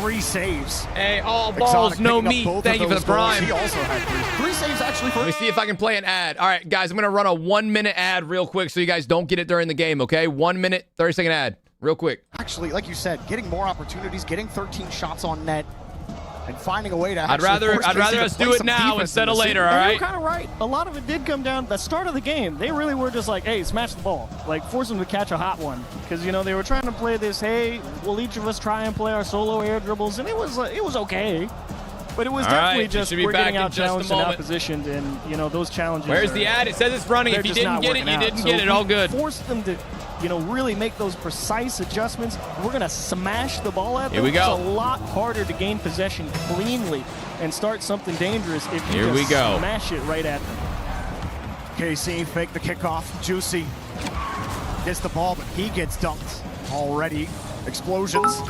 F: 3 saves.
C: Hey, all balls,
F: Exotic
C: no
F: picking up
C: meat.
F: both
C: Thank
F: of
C: you for
F: those
C: the prime.
F: goals. He also had 3 saves actually for.
C: Let me see if I can play an ad. All right, guys, I'm going to run a 1-minute ad real quick so you guys don't get it during the game, okay? 1 minute, 30-second ad, real quick.
F: Actually, like you said, getting more opportunities, getting 13 shots on net, and finding a way to.
C: I'd rather us do it now instead of later, all right?
P: You're kind of right. A lot of it did come down the start of the game. They really were just like, hey, smash the ball. Like, force them to catch a hot one. Because, you know, they were trying to play this, hey, will each of us try and play our solo air dribbles? And it was okay. But it was
C: All
P: definitely
C: right,
P: just
C: you should be
P: we're getting
C: back in
P: out
C: just a
P: challenged and
C: moment.
P: out positioned. And, you know, those challenges.
C: Where's the ad? It says it's running. If you didn't get it, you didn't get it. All good.
P: Force them to, you know, really make those precise adjustments. We're going to smash the ball at them.
C: Here we go.
P: It's a lot harder to gain possession cleanly and start something dangerous if you
C: Here
P: just
C: we go.
P: smash it right at them.
F: KC fake the kickoff. Juicy gets the ball, but he gets dunked already. Explosions.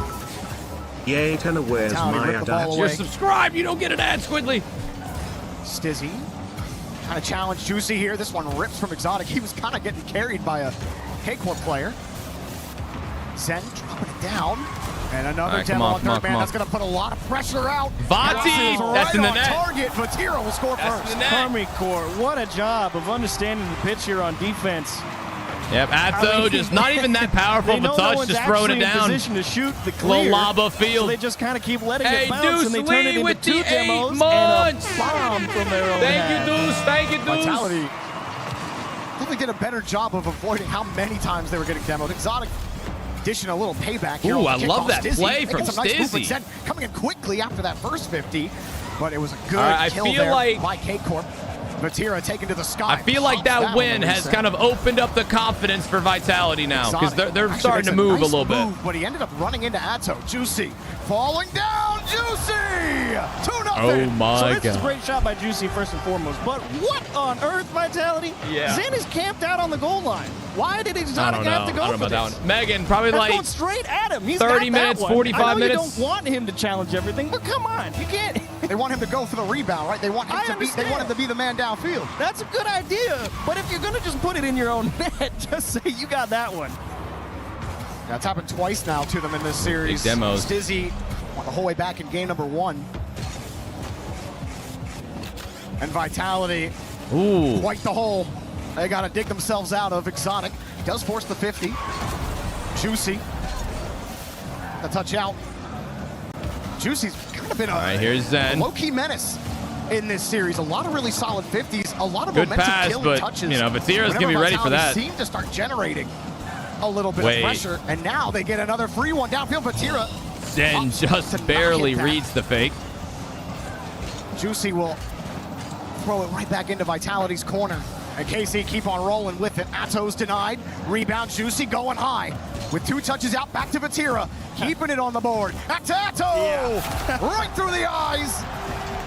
D: Yay, Tenor, where's
F: Vitality
D: my
F: ripped the ball
D: ad?
F: away.
C: You're subscribed. You don't get an ad, Squidly.
F: Stizzy kind of challenge Juicy here. This one rips from Exotic. He was kind of getting carried by a K-Corp player. Zen dropping it down. And another
C: right, come
F: demo
C: on,
F: on
C: come on,
F: third
C: come
F: man.
C: on.
F: That's going to put a lot of pressure out.
C: Vati, that's in the
F: on
C: net.
F: target. Vatira will score
C: That's
F: first.
C: in the net.
P: Army Corps, what a job of understanding the pitch here on defense.
C: Yep, Atto, just not even that powerful of a touch, just throwing it down.
P: In position to shoot the
C: Little
P: clear,
C: lava
P: so
C: field.
P: they just kind of keep letting
C: Hey,
P: it bounce,
C: Deuce
P: and they turn it
C: Lee
P: into
C: with
P: 2
C: the 8
P: demos
C: months.
P: and a bomb from their own
C: Thank
P: half.
C: you, Deuce. Thank you, Deuce.
F: Vitality. I think they did a better job of avoiding how many times they were getting demoed. Exotic dishing a little payback here.
C: Ooh,
F: on the
C: I love
F: kickoff.
C: that
F: Stizzy
C: play
F: making
C: from
F: some nice
C: Stizzy.
F: movement. Zen coming in quickly after that first 50, but it was a good
C: All right, I
F: kill
C: feel
F: there
C: like-
F: by K-Corp. Vatira taken to the sky.
C: I feel like
F: Pops
C: that
F: one
C: win
F: when
C: has
F: he
C: kind of opened up the confidence for Vitality now because
F: Exotic
C: they're
F: actually
C: starting to
F: makes
C: move a
F: nice
C: little bit.
F: move, but he ended up running into Atto. Juicy falling down. Juicy 2-0.
C: Oh my
P: So this is a
C: god.
P: great shot by Juicy first and foremost, but what on earth, Vitality?
C: Yeah.
P: Zen is camped out on the goal line. Why did
C: I
P: Exotic
C: don't know.
P: have to go
C: I don't know
P: for
C: about
P: this?
C: that one. Megan, probably
P: That's
C: like
P: going straight at him. He's
C: 30
P: got that
C: minutes,
P: one.
C: 45
P: I know
C: minutes.
P: You don't want him to challenge everything, but come on, you can't.
F: They want him to go for the rebound, right? They want him to be. They want him to be the man downfield.
P: That's a good idea, but if you're gonna just put it in your own net, just say you got that one.
F: That's happened twice now to them in this series.
C: Big demos.
F: Stizzy went the whole way back in game number 1. And Vitality, quite the hole they got to dig themselves out of. Exotic does force the 50. Juicy, the touch out. Juicy's kind of been
C: here's Zen.
F: a low-key menace in this series. A lot of really solid 50s, a lot of
C: Good
F: momentum
C: pass,
F: killing
C: but
F: touches.
C: you know, Vatira's gonna be ready for that.
F: Seem to start generating a little bit of pressure, and now they get another free one downfield. Vatira
C: Zen just barely reads the fake.
F: Juicy will throw it right back into Vitality's corner. And KC keep on rolling with it. Atto's denied. Rebound Juicy going high. With 2 touches out, back to Vatira. Keeping it on the board. Back to Atto! Right through the eyes.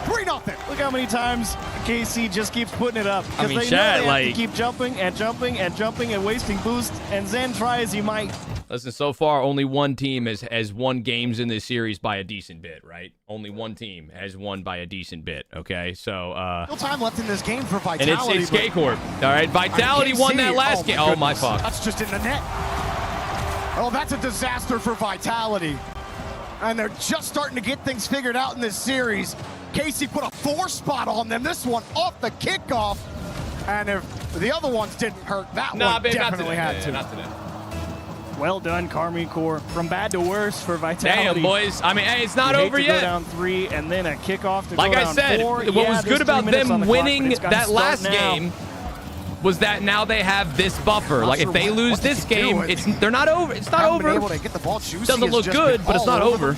F: 3-0.
P: Look how many times KC just keeps putting it up.
C: I mean,
P: they know they have to keep jumping and jumping and jumping and wasting boost. And Zen try as he might.
C: Listen, so far, only one team has won games in this series by a decent bit, right? Only one team has won by a decent bit, okay? So,
F: Still time left in this game for Vitality.
C: And it's K-Corp, all right? Vitality won that last game. Oh, my fuck.
F: That's just in the net. Oh, that's a disaster for Vitality. And they're just starting to get things figured out in this series. Casey put a 4 spot on them. This one off the kickoff. And if the other ones didn't hurt, that one definitely had to.
C: Not today.
P: Well done, Karmine Corps. From bad to worse for Vitality.
C: Damn, boys. I mean, hey, it's not over yet.
P: Go down 3 and then a kickoff to
C: like
P: go
C: I
P: down
C: said,
P: 4.
C: what was good about them winning that last game was that now they have this buffer. Like, if they lose this game, they're not over. It's not over.
F: Able to get the ball. Juicy
C: doesn't look good, but it's not over.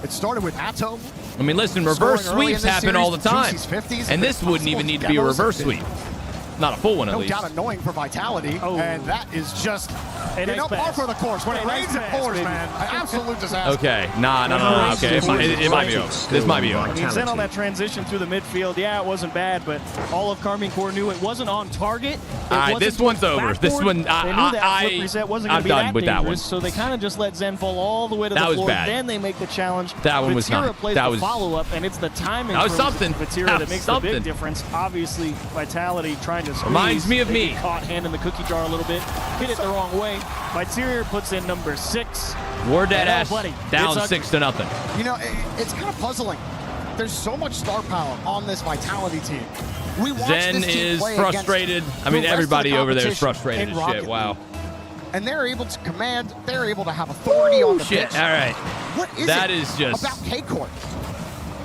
F: It started with Atto.
C: I mean, listen, reverse sweeps happen all the time. And this wouldn't even need to be a reverse sweep. Not a full one, at least.
F: No doubt annoying for Vitality, and that is just par for the course. When it rains, it pours, man. An absolute disaster.
C: Okay, nah. Okay, it might be over. This might be over.
P: He's in on that transition through the midfield. Yeah, it wasn't bad, but all of Karmine Corps knew it wasn't on target.
C: All right, this one's over. This one,
P: they knew that flip reset wasn't going to be
C: I'm done with that one.
P: So they kind of just let Zen fall all the way to the floor.
C: That was bad.
P: Then they make the challenge.
C: That one was not.
P: Plays
C: That
P: the
C: was
P: follow-up, and it's the timing
C: that was
P: from
C: something.
P: Vatira that makes the big difference. Obviously, Vitality trying to squeeze.
C: Reminds me of me.
P: Caught hand in the cookie jar a little bit. Hit it the wrong way. Vitality puts in number 6.
C: We're dead ass down 6-0.
F: You know, it's kind of puzzling. There's so much star power on this Vitality team. We watched
C: Zen
F: this team
C: is
F: play
C: frustrated. I mean, everybody over there is frustrated as shit. Wow.
F: And they're able to command. They're able to have authority on the pitch.
C: All right.
F: What is
C: that
F: it
C: is just
F: about K-Corp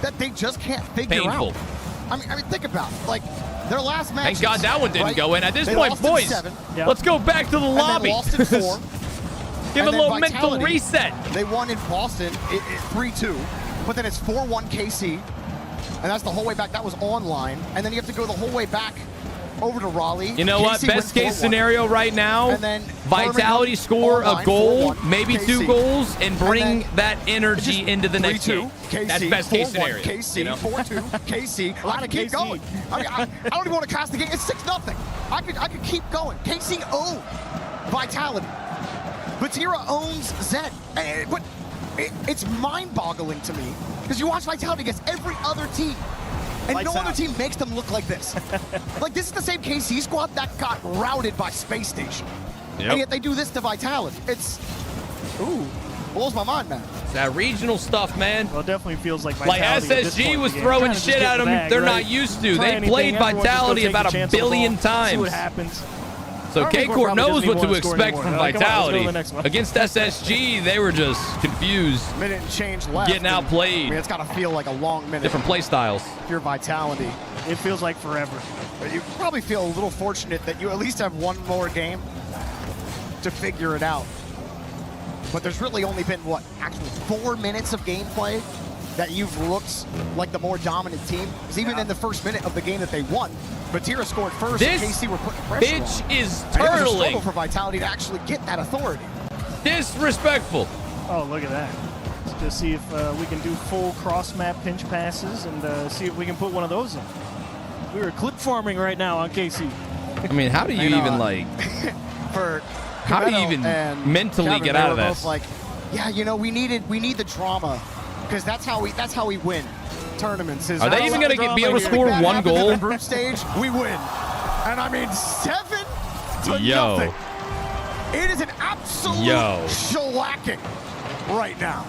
F: that they just can't figure out? I mean, think about it. Like, their last match.
C: Thank God that one didn't go in. At this point, boys, let's go back to the
F: and
C: lobby.
F: Then lost in 4.
C: Give it a little mental reset.
F: They won in Boston 3-2, but then it's 4-1 KC, and that's the whole way back. That was online, and then you have to go the whole way back over to Raleigh.
C: You know what? Best case scenario right now,
F: and then
C: Vitality score a goal,
F: 4-1,
C: maybe
F: KC.
C: 2 goals, and bring that energy into the next game.
F: KC,
C: That's best case scenario.
F: KC,
C: you know?
F: 4-2, KC. I can keep going. I mean, I don't even want to cast the game. It's 6-0. I could keep going. KC owns Vitality. Vatira owns Zen. But it's mind-boggling to me because you watch Vitality against every other team. And no other team makes them look like this. Like, this is the same KC squad that got routed by Space Station.
C: Yep.
F: And yet they do this to Vitality. It's, blows my mind, man.
C: It's that regional stuff, man.
P: Well, it definitely feels like Vitality.
C: Like SSG was throwing shit at them they're not used to. They played Vitality about a billion times.
P: See what happens.
C: So K-Corp knows what to expect from Vitality. Against SSG, they were just confused.
F: Minute and change left.
C: Getting outplayed.
F: I mean, it's got to feel like a long minute.
C: Different play styles.
F: If you're Vitality.
P: It feels like forever.
F: But you probably feel a little fortunate that you at least have one more game to figure it out. But there's really only been, what, actually 4 minutes of gameplay that you've looked like the more dominant team. Because even in the first minute of the game that they won, Vatira scored first, and KC were putting pressure
C: bitch
F: on.
C: is
F: And it was a
C: turtling.
F: struggle for Vitality to actually get that authority.
C: Disrespectful.
P: Oh, look at that. To see if we can do full cross-map pinch passes and see if we can put one of those in. We were clip farming right now on KC.
C: I mean, how do you even, like...
F: for
C: how do you even mentally
F: Kevin,
C: get out of
F: they were
C: this?
F: both like, yeah, you know, we need the drama because that's how we win tournaments.
C: Are they even going to be able to score one goal?
F: In the group stage, we win, and I mean 7-0. It is an absolute shellacking right now.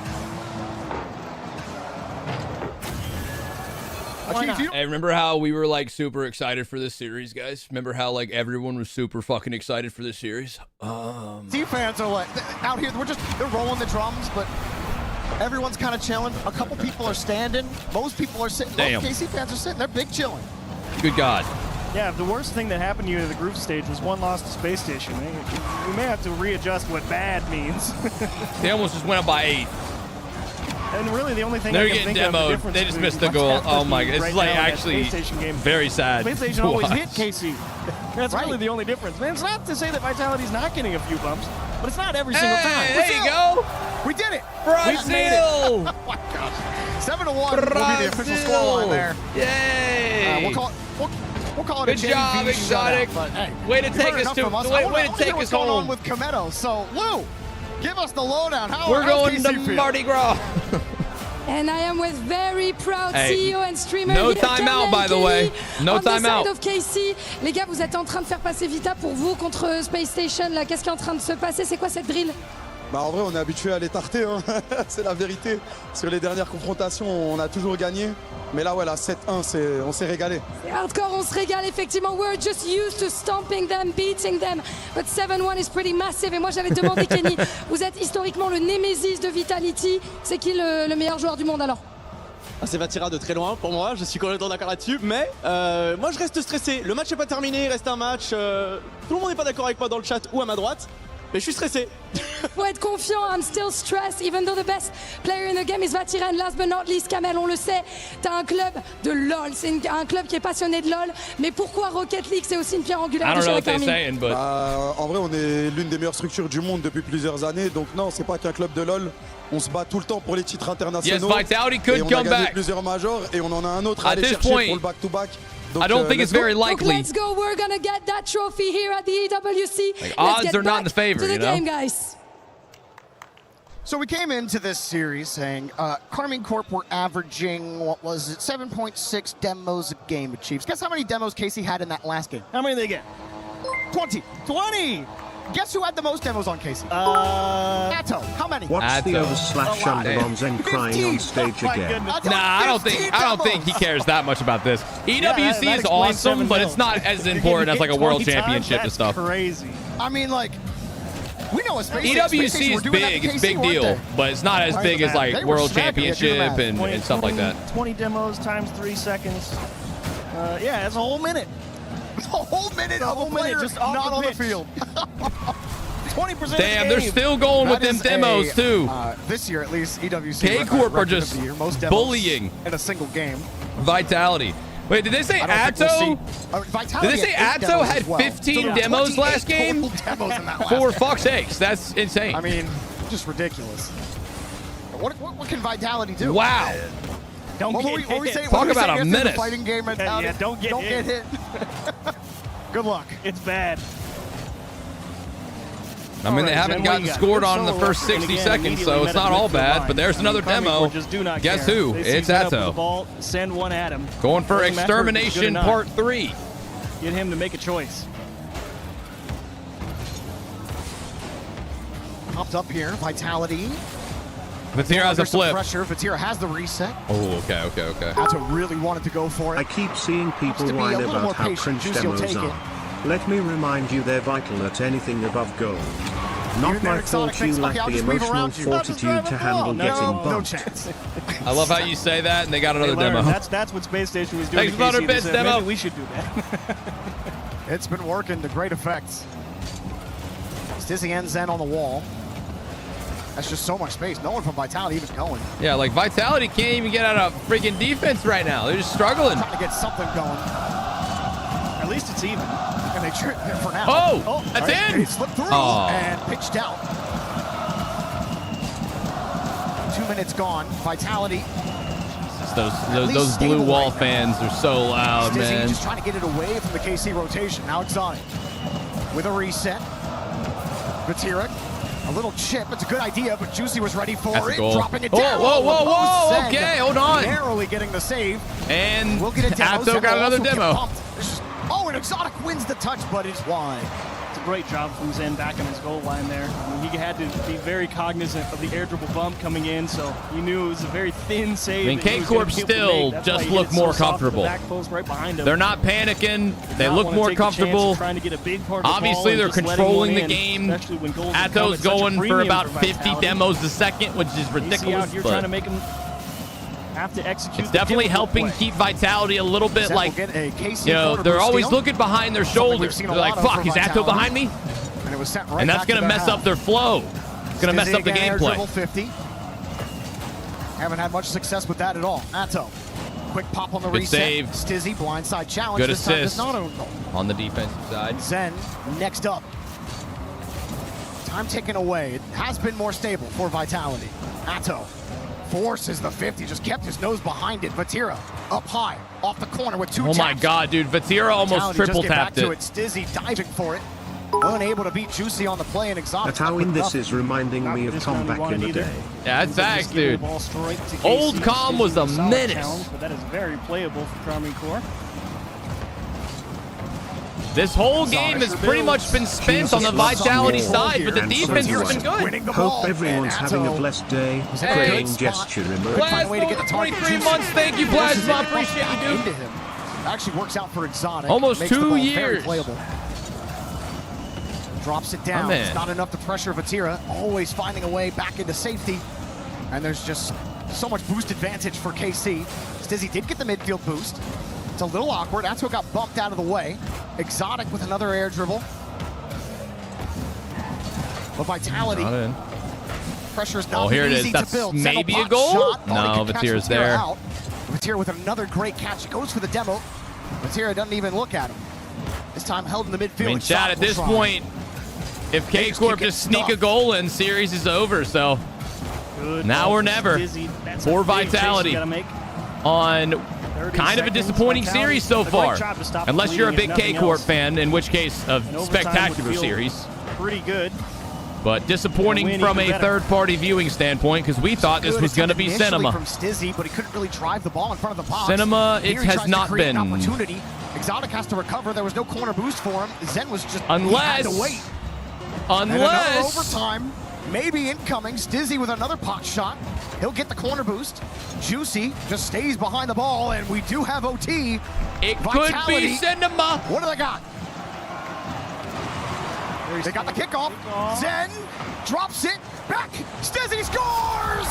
C: Hey, remember how we were like super excited for this series, guys? Remember how like everyone was super fucking excited for this series?
F: Team fans are like out here. They're rolling the drums, but everyone's kind of chilling. A couple people are standing. Most people are sitting.
C: Damn.
F: Most KC fans are sitting. They're big chilling.
C: Good God.
P: Yeah, the worst thing that happened to you in the group stage was one loss to Space Station. We may have to readjust what bad means.
C: They almost just went up by 8.
P: And really, the only thing
C: They're
P: I can
C: getting
P: think of, the
C: demoed.
P: difference
C: They just
P: between
C: missed the goal.
P: What's
C: Oh my
P: happening
C: God. It's
P: right
C: like
P: now in that
C: actually
P: Space Station game.
C: very sad.
P: Space Station
C: to
P: always
C: watch.
P: hit KC. That's really the only difference. Man, it's not to say that Vitality's not getting a few bumps, but it's not every single time.
C: There you go.
F: We did it.
C: Brazil.
F: Oh my gosh. 7-1 will be the official scoreline there.
C: Yay.
F: We'll call it
C: Good
F: a
C: job,
F: JV
C: Exotic.
F: shutout, but, hey,
C: Way to
F: you've
C: take
F: heard
C: us
F: enough from us.
C: way to take
F: what's
C: us
F: going
C: home.
F: on with Kometo. So, Lou, give us the lowdown.
C: We're going to
F: KC feel?
C: Mardi Gras.
A: And I am with very proud
C: Hey,
A: CEO and streamer.
C: no
A: here,
C: timeout,
A: Kamel
C: by the way.
A: Kelly,
C: No
A: on the
C: timeout.
A: side of KC. Les gars, vous êtes en train de faire passer Vita pour vous contre Space Station. Là, qu'est-ce qui est en train de se passer? C'est quoi cette drill?
X: Bah en vrai, on est habitué à les tarter, hein. C'est la vérité. Sur les dernières confrontations, on a toujours gagné. Mais là, ouais, la 7-1, on s'est régalé.
A: C'est hardcore, on se régale effectivement. We're just used to stomping them, beating them. But 7-1 is pretty massive. Et moi, j'allais te demander, Kenny, vous êtes historiquement le némésis de Vitality. C'est qui le meilleur joueur du monde alors?
L: C'est Vatira de très loin pour moi, je suis complètement d'accord là-dessus, mais moi je reste stressé. Le match n'est pas terminé, il reste un match. Tout le monde n'est pas d'accord avec moi dans le chat ou à ma droite, mais je suis stressé.
A: Faut être confiant, I'm still stressed, even though the best player in the game is Vatira. And last but not least, Kamel, on le sait, t'as un club de LoL, c'est un club qui est passionné de LoL, mais pourquoi Rocket League, c'est aussi une pierre angulaire de chez la Carmine?
X: En vrai, on est l'une des meilleures structures du monde depuis plusieurs années, donc non, c'est pas qu'un club de LoL. On se bat tout le temps pour les titres internationaux.
C: Yes, Vitality could
X: et on
C: come
X: a gagné
C: back.
X: plusieurs majors et on en a un autre à
C: At
X: aller
C: this
X: chercher
C: point,
X: pour le back-to-back.
C: I don't think it's very likely.
A: Let's go, we're gonna get that trophy here at the EWC.
C: Like,
A: Let's
C: odds
A: get
C: are not
A: back
C: in the favor,
A: to the
C: you know?
A: game, guys.
F: So we came into this series saying Carmine Corp were averaging, what was it, 7.6 demos a game with Chiefs. Guess how many demos KC had in that last game?
P: How many did they get?
F: 20.
P: 20!
F: Guess who had the most demos on KC? Atto. How many?
D: Watch the /under on Zen crying on stage again.
C: Nah, I don't think he cares that much about this. EWC is awesome, but it's not as important as like a world championship and stuff.
P: Crazy.
F: I mean, like, we know a space
C: EWC is big, it's a big deal, but it's not as big as like world championship and stuff like that.
P: 20 demos times 3 seconds. Yeah, that's a whole minute.
F: A whole minute of a player just not on the field.
P: 20%.
C: Damn, they're still going with them demos too.
F: This year, at least, EWC
C: K-Corp are just bullying
F: in a single game.
C: Vitality. Wait, did they say Atto? Did they say Atto had 15 demos last game? For fuck's sakes, that's insane.
F: I mean, just ridiculous. What can Vitality do?
C: Wow.
P: Don't get hit.
C: Talk about a minute.
F: Fighting game mentality.
P: Yeah, don't get hit.
F: Good luck.
P: It's bad.
C: I mean, they haven't gotten scored on in the first 60 seconds, so it's not all bad, but there's another demo. Guess who? It's Atto.
P: Send one at him.
C: Going for Extermination Part 3.
P: Get him to make a choice.
F: Popped up here, Vitality.
C: Vatira has a flip.
F: Pressure. Vatira has the reset.
C: Oh, okay.
F: Atto really wanted to go for it.
D: I keep seeing people whine about how cringe demos are. Let me remind you they're vital at anything above gold. Not my fault you lack the emotional fortitude to handle getting bumped.
F: No chance.
C: I love how you say that, and they got another demo.
P: That's what Space Station was doing.
C: Thanks for 100 bits, demo.
P: Maybe we should do that.
F: It's been working to great effects. Stizzy and Zen on the wall. That's just so much space. No one from Vitality even going.
C: Yeah, like Vitality can't even get out of freaking defense right now. They're just struggling.
F: Trying to get something going.
P: At least it's even.
F: And they trip for now.
C: Oh, that's in.
F: He slipped through and pitched out. 2 minutes gone. Vitality.
C: Those blue wall fans are so loud,
F: Stizzy
C: man.
F: just trying to get it away from the KC rotation. Now Exotic with a reset. Vatira. A little chip. It's a good idea, but Juicy was ready for
C: That's
F: it.
C: a goal.
F: Dropping it down.
C: Whoa. Okay, hold on.
F: Narrowly getting the save.
C: And
F: we'll get a demo.
C: Atto got another demo.
F: Oh, and Exotic wins the touch, but it's wide.
P: great job from Zen back on his goal line there. I mean, he had to be very cognizant of the air dribble bump coming in, so he knew it was a very thin save.
C: I mean, K-Corp still just look more comfortable.
P: Right,
C: they're not panicking. They look more comfortable. Obviously, they're controlling the game. Ato's going for about 50 demos a second, which is ridiculous.
P: Trying to make him have to execute.
C: It's definitely helping keep Vitality a little bit like, you know, they're always looking behind their shoulders. They're like, fuck, is Ato behind me? And that's going to mess up their flow. It's going to mess up the gameplay.
F: 50. Haven't had much success with that at all. Ato, quick pop on the reset.
C: Save.
F: Stizzy, blindside challenge.
C: Good
F: this time
C: assist
F: does not own goal.
C: On the defensive side.
F: Zen, next up. Time taken away. It has been more stable for Vitality. Ato forces the 50, just kept his nose behind it. Vatira up high, off the corner with 2 taps.
C: Oh my god, dude. Vatira almost triple tapped it.
F: Stizzy diving for it. Unable to beat Juicy on the play, and Exotic.
D: That how in this is reminding me of Tom back in the day.
C: Yeah, that's facts, dude. Old Com was a menace.
P: But that is very playable for Charming Core.
C: This whole game has pretty much been spent on the Vitality side, but the defense has been good.
D: Hope everyone's having a blessed day. Praying gesture emoji.
C: Plasma, 23 months. Thank you, Plasma. Appreciate you, dude.
F: Actually works out for Exotic.
C: Almost
F: Makes the
C: 2
F: ball
C: years.
F: very playable. Drops it down. It's not enough to pressure Vatira. Always finding a way back into safety. And there's just so much boost advantage for KC. Stizzy did get the midfield boost. It's a little awkward. That's what got bumped out of the way. Exotic with another air dribble. But Vitality. Pressure's not
C: here it
F: easy
C: is. That's
F: to build.
C: maybe
F: Settle
C: a goal?
F: shot.
C: No, Vatira's there.
F: Vatira with another great catch. He goes for the demo. Vatira doesn't even look at him. This time held in the midfield.
C: I mean, Chad, at this point, if K-Corp just sneak a goal in, series is over. So now or never for Vitality on kind of a disappointing series so far. Unless you're a big K-Corp fan, in which case a spectacular series.
P: Pretty good.
C: But disappointing from a third-party viewing standpoint, because we thought this was going to be Cinema.
F: From Stizzy, but he couldn't really drive the ball in front of the box.
C: Cinema, it has not been.
F: Opportunity. Exotic has to recover. There was no corner boost for him. Zen was just
C: unless
F: he had to wait. And another overtime, maybe incoming. Stizzy with another pot shot. He'll get the corner boost. Juicy just stays behind the ball, and we do have OT.
C: It
F: Vitality.
C: could be Cinema.
F: What do they got? They got the kickoff. Zen drops it back. Stizzy scores!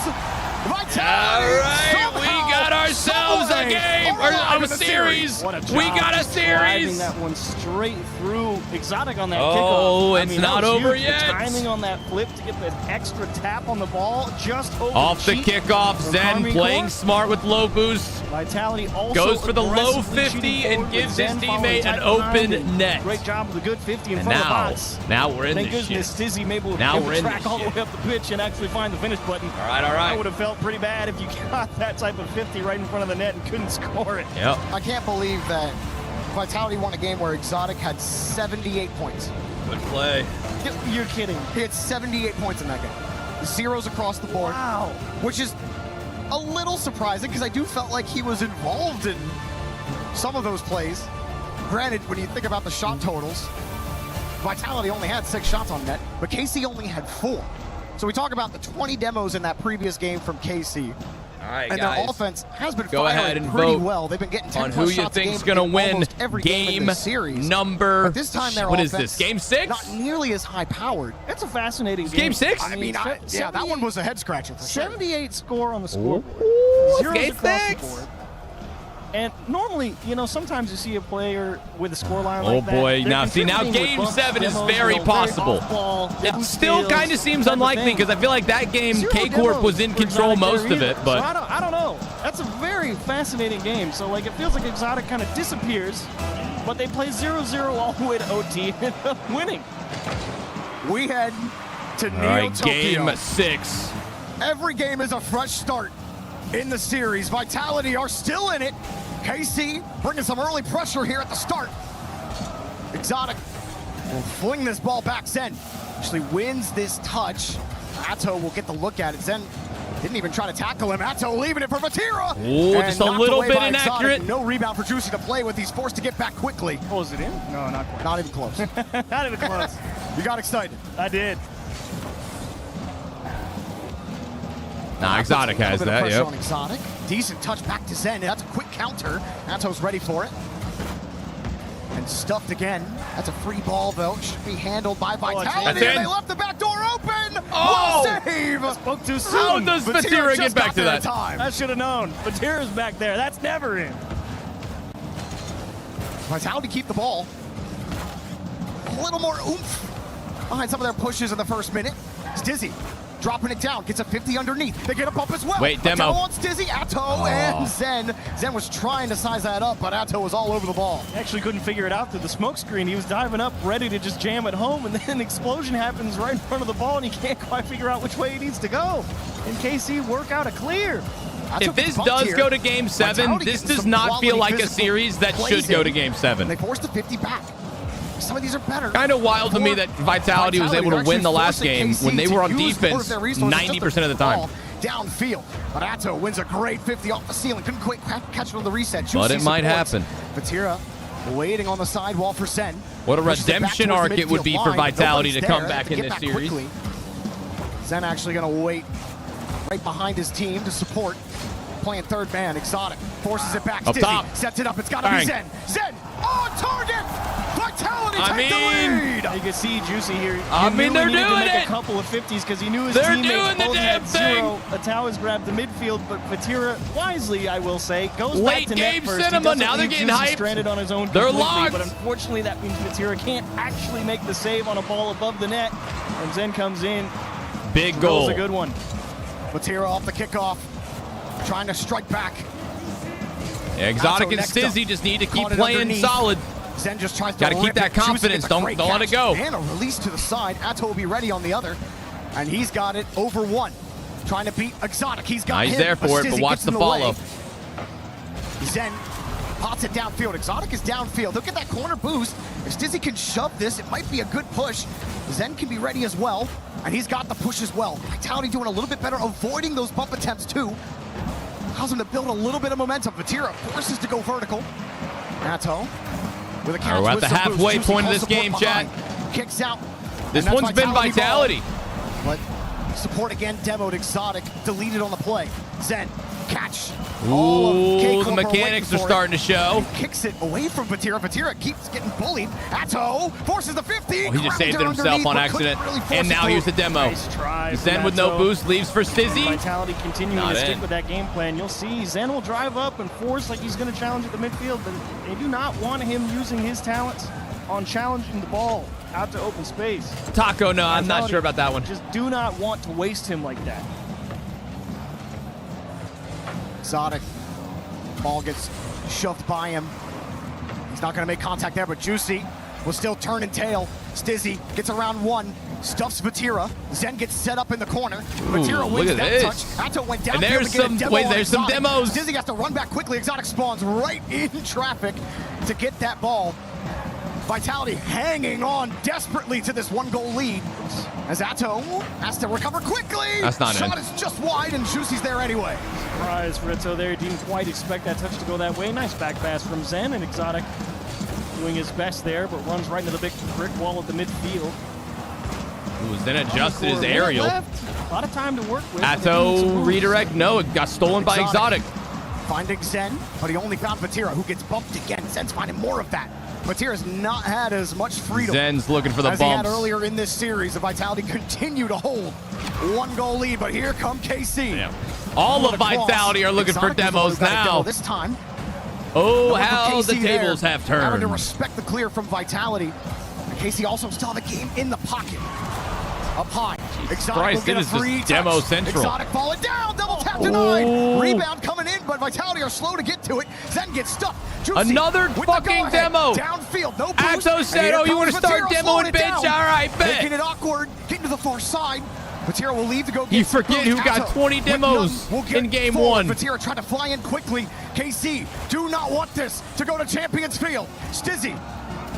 F: Vitality.
C: All right, we got ourselves a game, or a series. We got a series.
P: That one straight through Exotic on that kickoff.
C: Oh, it's not over yet.
P: The timing on that flip to get the extra tap on the ball just over
C: off the kickoff. Zen playing smart with low boost.
P: Vitality also
C: goes for the low 50 and gives his teammate an open net.
P: Great job with a good 50 in
C: and
P: front of the box.
C: Now we're in
P: Thank
C: this
P: goodness
C: shit.
P: Stizzy maybe
C: Now we're in
P: track all the way up the pitch and actually find the finish button.
C: All right, all right.
P: I would have felt pretty bad if you got that type of 50 right in front of the net and couldn't score it.
C: Yep.
F: I can't believe that Vitality won a game where Exotic had 78 points.
C: Good play.
P: You're kidding.
F: He had 78 points in that game. Zeros across the board.
P: Wow.
F: Which is a little surprising because I do felt like he was involved in some of those plays. Granted, when you think about the shot totals, Vitality only had 6 shots on net, but KC only had 4. So we talk about the 20 demos in that previous game from KC.
C: All right,
F: and
C: guys.
F: their offense has been
C: Go ahead
F: firing
C: and
F: pretty
C: vote
F: well. They've been getting 10
C: on
F: plus
C: who you
F: shots a
C: think's
F: game
C: going to
F: in
C: win
F: almost every game in the series.
C: number.
F: But this time their
C: what
F: offense,
C: is this? Game 6?
F: Not nearly as high powered.
P: It's a fascinating game.
C: Game 6?
F: I mean, yeah, that one was a head scratcher for sure.
P: 78 score on the scoreboard. Zeros
C: Game
P: across
C: 6.
P: the board. And normally, you know, sometimes you see a player with a scoreline
C: Oh
P: like that.
C: boy,
P: they're
C: now see, now
P: contributing with
C: game
P: bumps,
C: 7 is
P: demos,
C: very
P: you know,
C: possible.
P: off-ball,
C: It
P: boost
C: still
P: steals,
C: kind of seems
P: type of
C: unlikely
P: thing.
C: because I feel like that game
P: Zero
C: K-Corp
P: demos
C: was in
P: for
C: control
P: Exotic
C: most
P: there
C: of it,
P: either.
C: but
P: So I don't know. That's a very fascinating game. So like it feels like Exotic kind of disappears, but they play 0-0 all the way to OT and end up winning.
F: We head to
C: all right,
F: Neo-Tokyo.
C: game 6.
F: Every game is a fresh start in the series. Vitality are still in it. KC bringing some early pressure here at the start. Exotic will fling this ball back. Zen actually wins this touch. Ato will get the look at it. Zen Didn't even try to tackle him. Atto leaving it for Vatira.
C: Ooh, just a little bit inaccurate.
F: No rebound for Juicy to play with. He's forced to get back quickly.
P: Oh, is it in? No, not quite.
F: Not even close.
P: Not even close.
F: You got excited.
P: I did.
C: Nah, Exotic has that, yep.
F: On Exotic. Decent touch back to Zen. That's a quick counter. Atto's ready for it. And stuffed again. That's a free ball, though. Should be handled by Vitality. They left the back door open.
C: Oh!
F: What a save!
P: Spoke too soon.
C: How does Vatira get back to that?
P: I should have known. Vatira's back there. That's never in.
F: Vitality keep the ball. A little more oomph behind some of their pushes in the first minute. Stizzy dropping it down, gets a 50 underneath. They get a bump as well.
C: Wait, demo.
F: On Stizzy, Atto, and Zen. Zen was trying to size that up, but Atto was all over the ball.
P: He actually couldn't figure it out through the smoke screen. He was diving up, ready to just jam it home, and then an explosion happens right in front of the ball, and he can't quite figure out which way he needs to go. And KC work out a clear.
C: If this does go to Game 7, this does not feel like a series that should go to Game 7.
F: They forced the 50 back. Some of these are better.
C: Kind of wild to me that Vitality was able to win the last game when they were on defense 90% of the time.
F: Downfield, but Atto wins a great 50 off the ceiling. Couldn't quite catch it on the reset.
C: But it might happen.
F: Vatira waiting on the sidewall for Zen.
C: What a redemption arc it would be for Vitality to come back in this series.
F: Zen actually going to wait right behind his team to support. Playing third man, Exotic forces it back.
C: Up top.
F: Sets it up. It's got to be Zen. Zen on target. Vitality take the lead.
P: You can see Juicy here.
C: They're doing
P: a couple of 50s because he knew his teammates both had zero. Atao has grabbed the midfield, but Vatira wisely, I will say, goes back to net first.
C: Cinema. Now they're getting hyped.
P: Stranded on his own.
C: They're locked.
P: But unfortunately, that means Vatira can't actually make the save on a ball above the net. And Zen comes in.
C: Big goal.
P: A good one.
F: Vatira off the kickoff. Trying to strike back.
C: Yeah, Exotic and Stizzy just need to keep playing solid.
F: Zen just tries to
C: gotta keep that confidence. Don't let it go.
F: And a release to the side. Atto will be ready on the other. And he's got it over one. Trying to beat Exotic. He's got
C: he's there for it, but watch the follow.
F: Zen pots it downfield. Exotic is downfield. Look at that corner boost. If Stizzy can shove this, it might be a good push. Zen can be ready as well. And he's got the push as well. Vitality doing a little bit better, avoiding those bump attempts too. Allows him to build a little bit of momentum. Vatira forces to go vertical. Atto with a catch.
C: We're at the halfway point of this game, chat.
F: Kicks out.
C: This one's been Vitality.
F: But support again demoed. Exotic deleted on the play. Zen catch.
C: Ooh, the mechanics are starting to show.
F: Kicks it away from Vatira. Vatira keeps getting bullied. Atto forces the 50.
C: Oh, he just saved it himself on accident. And now here's the demo.
P: Nice try.
C: Zen with no boost leaves for Stizzy.
P: Vitality continuing to stick with that game plan. You'll see Zen will drive up and force like he's going to challenge at the midfield, but they do not want him using his talents on challenging the ball out to open space.
C: Taco, no, I'm not sure about that one.
P: Just do not want to waste him like that.
F: Exotic. Ball gets shoved by him. He's not going to make contact there, but Juicy will still turn and tail. Stizzy gets around one, stuffs Vatira. Zen gets set up in the corner. Vatira wins that touch. Atto went down.
C: And there's some demos.
F: Stizzy has to run back quickly. Exotic spawns right in traffic to get that ball. Vitality hanging on desperately to this one-goal lead as Atto has to recover quickly.
C: That's not
F: Shot is just wide, and Juicy's there anyway.
P: Surprise for Atto there. Didn't quite expect that touch to go that way. Nice back pass from Zen, and Exotic doing his best there, but runs right into the big brick wall at the midfield.
C: Ooh, Zen adjusted his aerial.
P: A lot of time to work with.
C: Atto redirect. No, it got stolen by Exotic.
F: Finding Zen, but he only found Vatira, who gets bumped again. Zen's finding more of that. Vatira's not had as much freedom
C: Zen's looking for the
F: as
C: bumps.
F: He had earlier in this series. The Vitality continue to hold one-goal lead, but here come KC.
C: Yeah. All of Vitality are looking for demos now.
F: This time.
C: Oh, how the tables have turned.
F: Having to respect the clear from Vitality. And KC also still have the game in the pocket. Up high. Exotic will get a free touch.
C: Demo central.
F: Exotic falling down. Double tap denied. Rebound coming in, but Vitality are slow to get to it. Zen gets stuck. Juicy
C: another fucking demo.
F: Downfield, no boost.
C: Atto said, oh, you want to start demoing, bitch? All right, bet.
F: Making it awkward. Getting to the far side. Vatira will leave to go get
C: You forget who got 20 demos in game one.
F: Vatira tried to fly in quickly. KC do not want this to go to Champions Field. Stizzy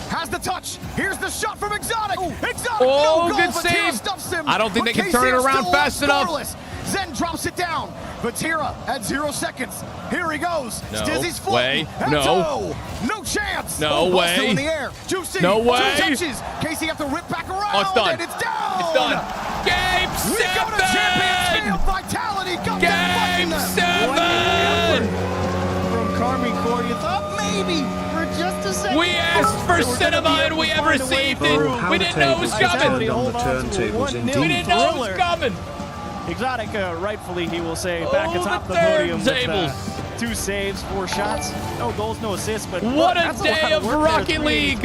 F: has the touch. Here's the shot from Exotic. Exotic,
C: oh,
F: no goal.
C: good
F: Vatira
C: save.
F: stuffs him.
C: I don't think they can turn it around fast enough.
F: Zen drops it down. Vatira at 0 seconds. Here he goes.
C: No
F: Stizzy's
C: way.
F: floating.
C: No.
F: No chance.
C: No way.
F: Still in the air. Juicy.
C: No way.
F: 2 touches. Casey have to rip back around.
C: Oh, it's done.
F: And it's down.
C: It's done. Game 7.
F: We go to Champions Field. Vitality got
C: Game 7.
P: From Karmine Corp, you thought maybe for just a second.
C: We asked for cinema and we have received it. We didn't know it was coming. We didn't know it was coming.
P: Exotic, rightfully, he will say, back atop the podium with 2 saves, 4 shots. No goals, no assists, but
C: what
P: look,
C: a day of Rocket League.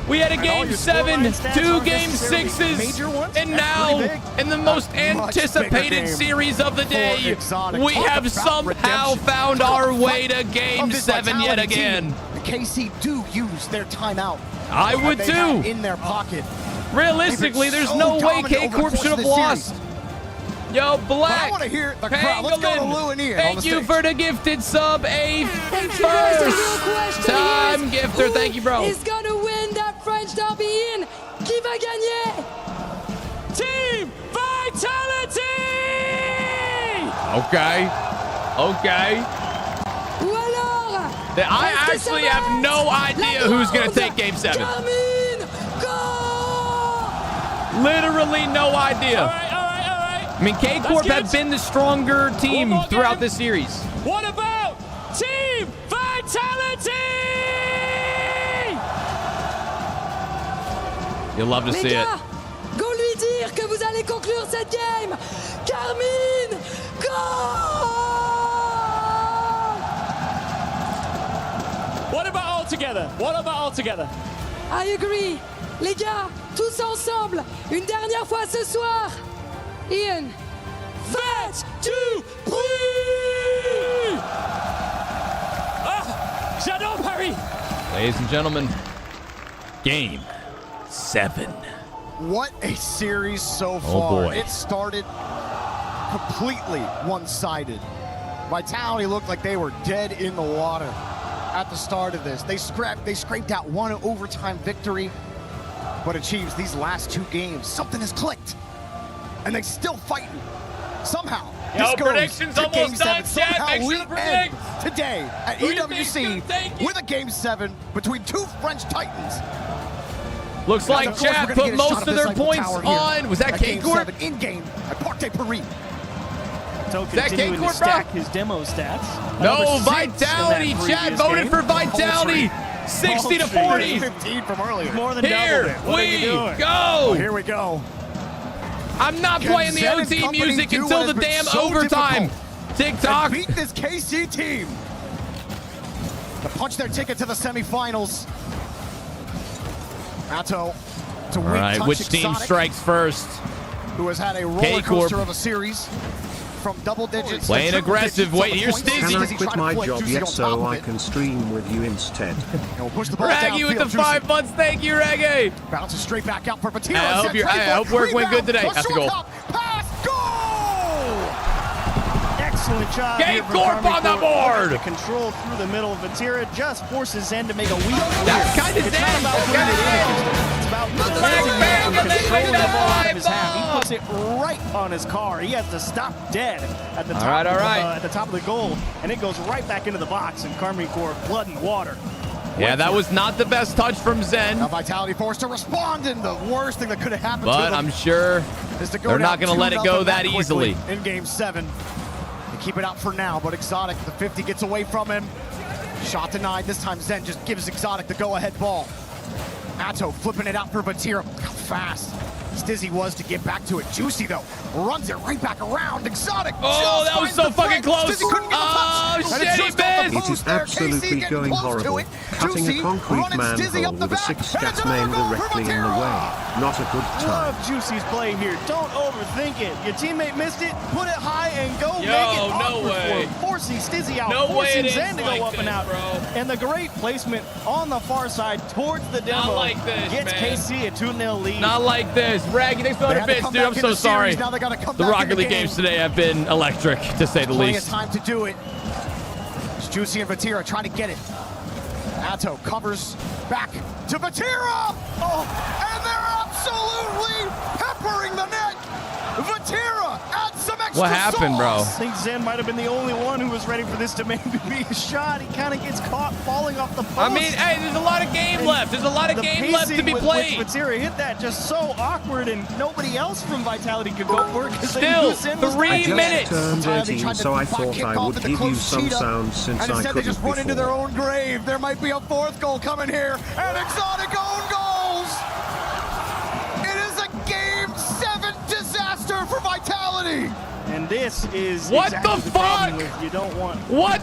C: We had a Game 7, 2 Game 6s, and now, in the most anticipated series of the day, we have somehow found our way to Game 7 yet again.
F: KC do use their timeout.
C: I would too.
F: In their pocket.
C: Realistically, there's no way K-Corp should have lost. Yo, Black.
F: I want to hear the crowd. Let's go to Lou and Ian.
C: Thank you for the gifted sub, a first time gifter. Thank you, bro.
A: Is gonna win that French derby in. Qui va gagner?
T: Team Vitality!
C: Okay. Okay.
A: Ou alors,
C: I actually have no idea who's going to take Game 7.
A: Karmine Corp!
C: Literally no idea.
T: All right.
C: I mean, K-Corp have been the stronger team throughout this series.
T: What about Team Vitality?
C: You'll love to see it.
A: Go lui dire que vous allez conclure cette game. Karmine Corp!
T: What about all together? What about all together?
A: I agree. Les gars, tous ensemble, une dernière fois ce soir. Ian,
T: faites du bruit! Ah, j'adore Paris!
C: Ladies and gentlemen, Game 7.
F: What a series so far.
C: Oh boy.
F: It started completely one-sided. Vitality looked like they were dead in the water at the start of this. They scraped out 1 overtime victory, but achieves these last 2 games. Something has clicked. And they still fighting. Somehow, this goes
C: predictions
F: to
C: almost
F: Game 7.
C: done, Chad.
F: Somehow
C: Make
F: we
C: sure to
F: end
C: predict.
F: today at EWC with a Game 7 between 2 French Titans.
C: Looks like Chad put most of their points on. Was that K-Corp?
F: In-game at Parc des Paris.
P: So continuing to stack his demo stats.
C: No, Vitality. Chad voted for Vitality. 60 to 40.
F: 15 from earlier.
P: More than
C: Here we go.
F: Here we go.
C: I'm not playing the OT music until the damn overtime. TikTok.
F: Beat this KC team to punch their ticket to the semifinals. Atto to win.
C: All right, which team strikes first?
F: Who has had a roller coaster of a series from double digits.
C: Playing aggressive. Wait, here's Stizzy.
D: Can I quit my job yet so I can stream with you instead?
C: Raggy with the 5 months. Thank you, Raggy.
F: Bounces straight back out for Patino.
C: I hope work went good today. That's a goal.
F: Pass, goal!
P: Excellent job.
C: K-Corp on the board.
P: The control through the middle. Vatira just forces Zen to make a weak clear.
C: That's kind of
P: It's not about putting it in. It's about controlling the ball out of his hand. He puts it right on his car. He has to stop dead at the top, at the top of the goal, and it goes right back into the box. And Karmine Corp, blood and water.
C: Yeah, that was not the best touch from Zen.
F: Now Vitality forced to respond, and the worst thing that could have happened to them.
C: But I'm sure they're not going to let it go that easily.
F: In Game 7. They keep it out for now, but Exotic, the 50 gets away from him. Shot denied. This time Zen just gives Exotic the go-ahead ball. Atto flipping it out for Vatira. How fast Stizzy was to get back to it. Juicy, though, runs it right back around. Exotic.
C: Oh, that was so fucking close.
F: Oh,
C: shit, he missed.
D: It is absolutely going horrible. Cutting a concrete manhole with a 6 stats main directly in the way. Not a good time.
P: Love Juicy's play here. Don't overthink it. Your teammate missed it. Put it high and go. Make it awkward for him. Forcing Stizzy out. Forcing Zen to go up and out. And the great placement on the far side towards the demo.
C: Not like this,
P: gets KC a 2-0 lead.
C: Not like this. Raggy, thanks for the bits, dude. I'm so sorry. The Rocket League games today have been electric, to say the least.
F: Plenty of time to do it. It's Juicy and Vatira trying to get it. Atto covers back to Vatira. Oh, and they're absolutely peppering the net. Vatira adds some extra
C: What happened, bro?
P: I think Zen might have been the only one who was ready for this to maybe be a shot. He kind of gets caught falling off the post.
C: I mean, hey, there's a lot of game left. There's a lot of game left to be played.
P: Vatira hit that just so awkward, and nobody else from Vitality could go for it.
C: Still, 3 minutes.
D: Turned 18, so I thought I would give you some sounds since
F: and
D: I
F: instead they
D: couldn't
F: just run into their
D: before.
F: own grave. There might be a fourth goal coming here. And Exotic own goals! It is a Game 7 disaster for Vitality!
P: And this is
C: what
P: exactly
C: the fuck?
P: You don't want.
C: What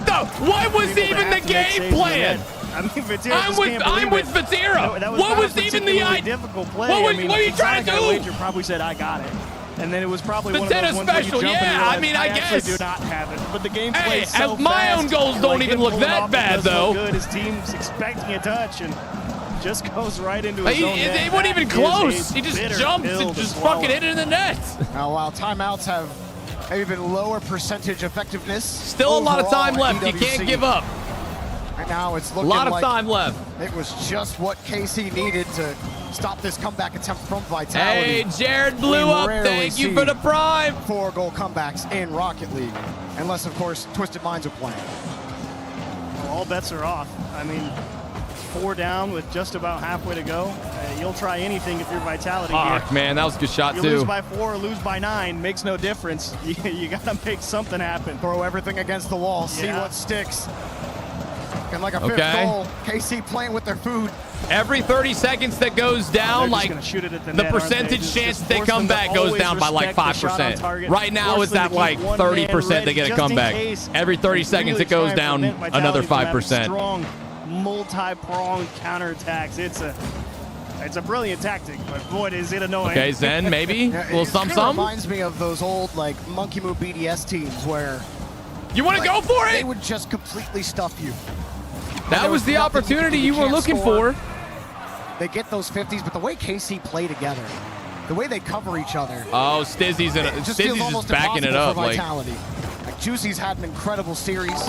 C: was even the game plan?
P: I mean, Vatira
C: I'm with Vatira. What was even the idea?
P: Difficult play.
C: What are you trying to do?
P: Wager probably said, "I got it," and then it was probably one of those ones
C: special.
P: Where you jump
C: Yeah,
P: and you realize,
C: I guess.
P: do not have it. But the game
C: Hey,
P: plays so
C: my
P: fast,
C: own goals don't even look that bad though.
P: Good. His team's expecting a touch and just goes right into his own net.
C: They weren't even close. He just jumped and just fucking hit it in the net.
F: Now, while timeouts have maybe been lower percentage effectiveness,
C: still a lot of time left. You can't give up.
F: Right now, it's looking
C: a lot of
F: like
C: time left.
F: It was just what KC needed to stop this comeback attempt from Vitality.
C: Hey, Jared blew up. Thank you for the prime.
F: 4-goal comebacks in Rocket League, unless of course Twisted Minds are playing.
P: Well, all bets are off. I mean, 4 down with just about halfway to go. You'll try anything if you're Vitality.
C: Fuck, man, that was a good shot
P: you
C: too.
P: Lose by 4 or lose by 9 makes no difference. You gotta make something happen.
F: Throw everything against the wall. See what sticks. And like a fifth goal, KC playing with their food.
C: Every 30 seconds that goes down, like the percentage chance they come back goes down by like 5%. Right now it's at like 30% they get a comeback. Every 30 seconds it goes down another 5%.
P: Strong, multi-pronged counterattacks. It's a brilliant tactic, but boy, is it annoying.
C: Okay, Zen, maybe?
F: Yeah,
C: little some.
F: Reminds me of those old like Monkey Move BDS teams where
C: you want to go for it?
F: They would just completely stuff you.
C: That was the opportunity you were looking for.
F: They get those 50s, but the way KC play together, the way they cover each other.
C: Oh, Stizzy's just backing it up.
F: Like Juicy's had an incredible series.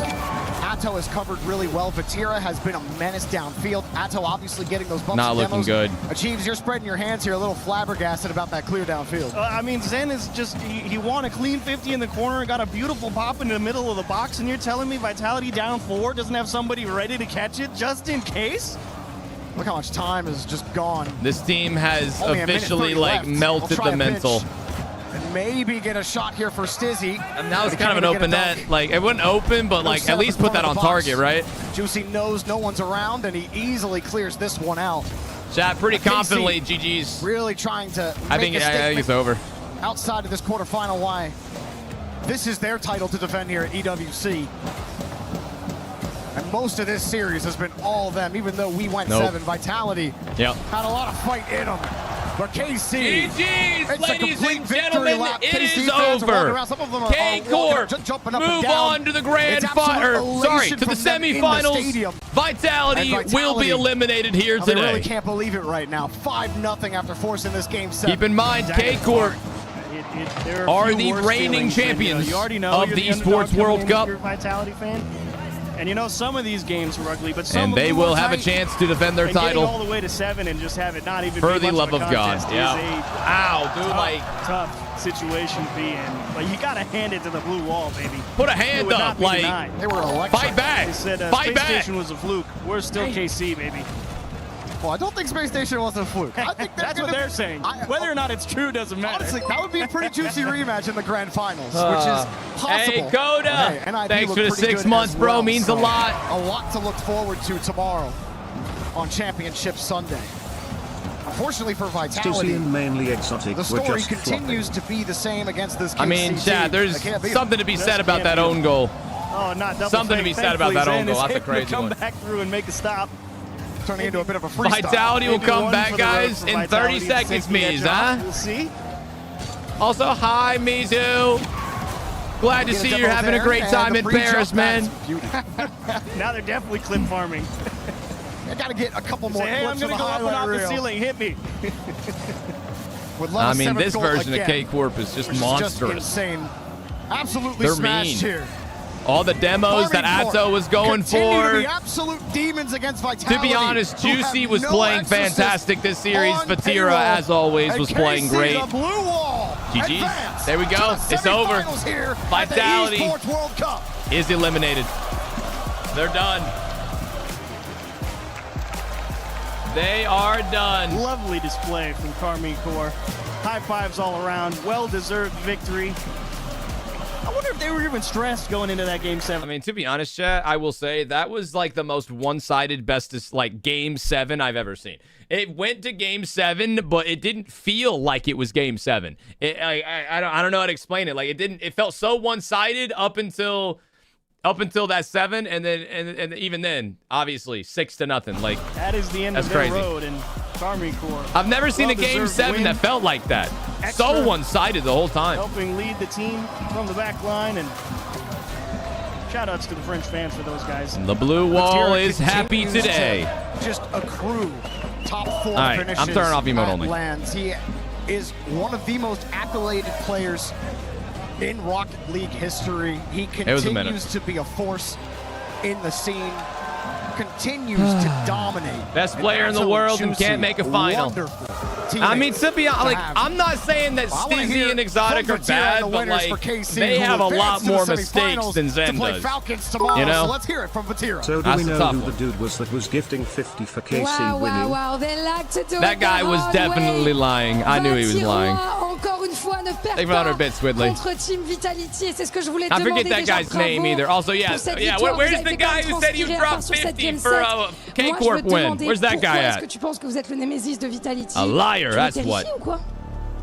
F: Atto has covered really well. Vatira has been a menace downfield. Atto obviously getting those bumps.
C: Not looking good.
F: Achieves, you're spreading your hands here, a little flabbergasted about that clear downfield.
P: I mean, Zen is just, he won a clean 50 in the corner and got a beautiful pop in the middle of the box, and you're telling me Vitality down 4 doesn't have somebody ready to catch it just in case?
F: Look how much time is just gone.
C: This team has
F: Only
C: officially like melted the mental.
F: And maybe get a shot here for Stizzy.
C: And that was kind of an open net. Like, it wasn't open, but like at least put that on target, right?
F: Juicy knows no one's around, and he easily clears this one out.
C: Chat pretty confidently, GG's.
F: Really trying to
C: I think it's over.
F: Outside of this quarterfinal, why? This is their title to defend here at EWC. And most of this series has been all them, even though we went 7. Vitality had a lot of fight in them. But KC,
C: GG's, ladies and gentlemen, it is over. K-Corp, move on to the grand final, to the semifinals. Vitality will be eliminated here today.
F: I really can't believe it right now. 5-0 after forcing this game 7.
C: Keep in mind, K-Corp are the reigning champions of the Esports World Cup.
P: Vitality fan. And you know, some of these games were ugly, but some
C: and they will have a chance to defend their title.
P: All the way to 7 and just have it not even
C: for
P: be
C: the love of God.
P: Ow, dude! Tough situation to be in. Like, you gotta hand it to the blue wall, baby.
C: Put a hand up, like
F: they were
C: fight back.
P: They said
C: fight
P: Space
C: back.
P: Station was a fluke. We're still KC, baby.
F: Well, I don't think Space Station was a fluke. I think
P: that's what they're saying. Whether or not it's true doesn't matter.
F: Honestly, that would be a pretty juicy rematch in the grand finals, which is possible.
C: Hey, Coda, thanks for the 6 months, bro. Means a lot.
F: A lot to look forward to tomorrow on Championship Sunday. Unfortunately for Vitality,
D: and mainly Exotic
F: the story
D: just
F: continues to be the same against this KC
C: I mean, Chad, there's something to be said about that own goal.
P: Oh, not double
C: something to be said about that own goal. That's a crazy
P: come
C: one.
P: Come back through and make a stop.
F: Turning into a bit of a freestyle.
C: Vitality will come back, guys, in 30 seconds, Miz, huh?
P: We'll see.
C: Also, hi, Mizu. Glad to see you're having a great time in Paris, man.
P: Now they're definitely clip farming.
F: I gotta get a couple more.
P: Hey, I'm gonna go up and off the ceiling. Hit me.
C: I mean, this version of K-Corp is just monstrous.
F: Just insane. Absolutely
C: They're
F: smashed
C: mean.
F: here.
C: All the demos that Atto was going for.
F: To be absolute demons against Vitality.
C: To be honest, Juicy was playing fantastic this series. Vatira, as always, was playing great. GG. There we go. It's over. Vitality is eliminated. They're done. They are done.
P: Lovely display from Karmine Corp. High fives all around. Well-deserved victory. I wonder if they were even stressed going into that game 7.
C: I mean, to be honest, chat, I will say that was like the most one-sided, bestest like game 7 I've ever seen. It went to game 7, but it didn't feel like it was game 7. I don't know how to explain it. Like it felt so one-sided up until that 7, and then and even then, obviously 6-0. Like
P: that is the end of their road in Karmine Corp.
C: I've never seen a game 7 that felt like that. So one-sided the whole time.
P: Helping lead the team from the back line, and shout outs to the French fans for those guys.
C: And the blue wall is happy today.
F: Just accrue top 4
C: All right,
F: finishes.
C: I'm turning off emote only.
F: Lands. He is one of the most accoladed players in Rocket League history. He continues to be a force in the scene, continues to dominate.
C: Best player in the world and can't make a final. I mean, to be honest, like, I'm not saying that Stizzy and Exotic are bad, but like they have a lot more mistakes than Zen does. You know?
F: So let's hear it from Vatira.
D: So do we know who the dude was that was gifting 50 for KC winning?
A: Wow, they like to do
C: That guy was definitely lying. I knew he was lying.
A: Encore une fois, ne perd
C: Thank you for 100 bits, Widley.
A: contre Team Vitality, c'est ce que je voulais
C: I
A: demander.
C: forget that guy's name either. Also, yeah, where's the guy who said he dropped 50 for a K-Corp win? Where's that guy at?
A: Est-ce que tu penses que vous êtes le némésis de Vitality?
C: A liar, that's what.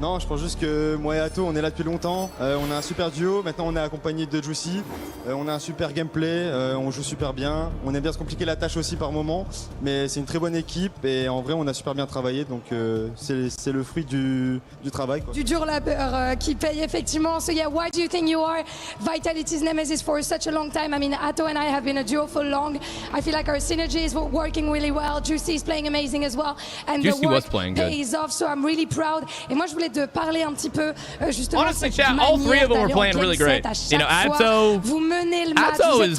E: Non, je pense juste que moi et Atto, on est là depuis longtemps. On a un super duo. Maintenant, on est accompagné de Juicy. On a un super gameplay. On joue super bien. On aime bien se compliquer la tâche aussi par moment. Mais c'est une très bonne équipe. Et en vrai, on a super bien travaillé. Donc, c'est le fruit du travail, quoi.
A: Du dur labeur qui paye effectivement. So yeah, why do you think you are Vitality's nemesis for such a long time? I mean, Atto and I have been a duo for long. I feel like our synergy is working really well. Juicy is playing amazing as well. And
C: Juicy
A: the work
C: was playing good.
A: pays off. So I'm really proud. Et moi, je voulais de parler un petit peu justement.
C: Honestly, chat, all 3 of them were playing really great. You know, Atto is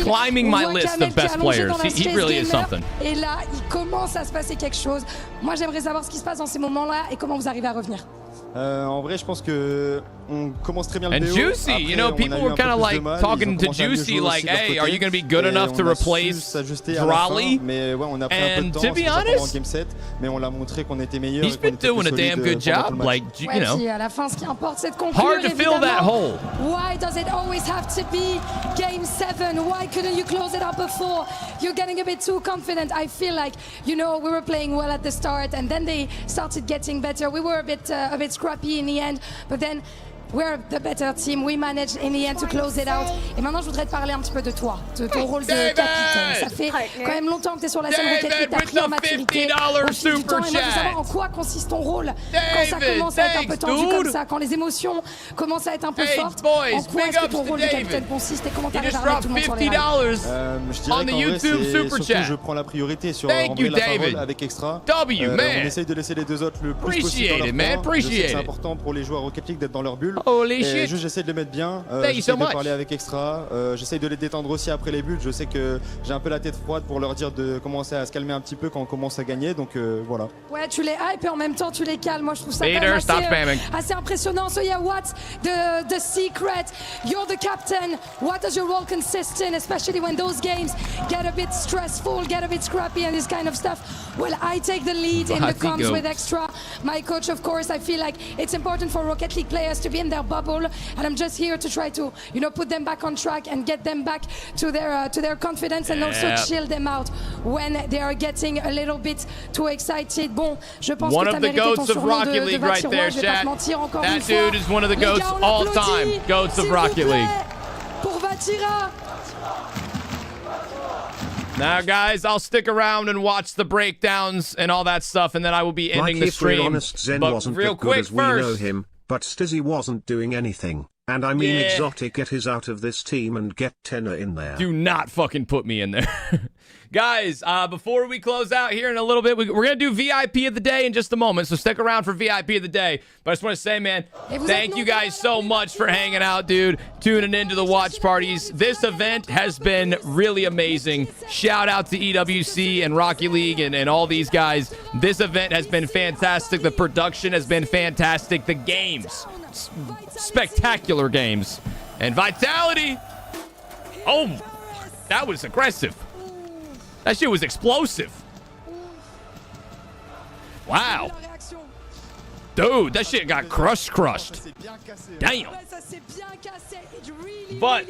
C: climbing my list of best players. He really is something.
A: Et là, il commence à se passer quelque chose. Moi, j'aimerais savoir ce qui se passe dans ces moments-là et comment vous arrivez à revenir.
E: En vrai, je pense que on commence très bien le BO.
C: And Juicy, you know, people were kind of like talking to Juicy like, hey, are you going to be good enough to replace Drolly? And to be honest, he's been doing a damn good job. Like, you know,
A: à la fin, ce qui importe, c'est de conclure,
C: hard to fill that hole.
A: Why does it always have to be game 7? Why couldn't you close it up before? You're getting a bit too confident. I feel like, you know, we were playing well at the start, and then they started getting better. We were a bit scrappy in the end, but then we're the better team. We managed in the end to close it out. Et maintenant, je voudrais te parler un petit peu de toi, de ton rôle de capitaine. Ça fait quand même longtemps que tu es sur la scène Rocket League, tu as pris en maturité. Au fil du temps, et moi, je veux savoir en quoi consiste ton rôle quand ça commence à être un peu tendu comme ça, quand les émotions commencent à être un peu fortes. En quoi est-ce que ton rôle de capitaine consiste et comment tu arrives à remettre tout le monde sur les rails?
E: Je dirais qu'en vrai, c'est surtout je prends la priorité sur rembler la parole avec Extra. On essaye de laisser les deux autres le plus possible dans leur coin. Je sais que c'est important pour les joueurs Rocket League d'être dans leur bulle.
C: Holy shit.
E: Juste j'essaie de les mettre bien, j'essaie de parler avec Extra, j'essaie de les détendre aussi après les buts. Je sais que j'ai un peu la tête froide pour leur dire de commencer à se calmer un petit peu quand on commence à gagner, donc voilà.
A: Ouais, tu les hype et en même temps tu les calmes. Moi je trouve ça quand même assez impressionnant. So yeah, what's the secret? You're the captain. What does your role consist in, especially when those games get a bit stressful, get a bit scrappy and this kind of stuff? Well, I take the lead in the comms with Extra. My coach, of course, I feel like it's important for Rocket League players to be in their bubble, and I'm just here to try to, you know, put them back on track and get them back to their confidence and also chill them out when they are getting a little bit too excited. Bon, je pense que t'as mérité ton surnom de Vatira, je vais pas te mentir encore une fois.
C: That dude is one of the goats all time. Goats of Rocket League.
A: Pour Vatira.
C: Now, guys, I'll stick around and watch the breakdowns and all that stuff, and then I will be ending the stream.
D: Honest, Zen
C: but
D: wasn't
C: real
D: that good
C: quick
D: as we know him, but Stizzy wasn't doing anything. And I mean, Exotic, get his out of this team and get Tenor in there.
C: Do not fucking put me in there. Guys, before we close out here in a little bit, we're going to do VIP of the day in just a moment, so stick around for VIP of the day. But I just want to say, man, thank you guys so much for hanging out, dude, tuning into the watch parties. This event has been really amazing. Shout out to EWC and Rocket League and all these guys. This event has been fantastic. The production has been fantastic. The games spectacular games. And Vitality, oh, that was aggressive. That shit was explosive. Wow. Dude, that shit got crushed. Damn. But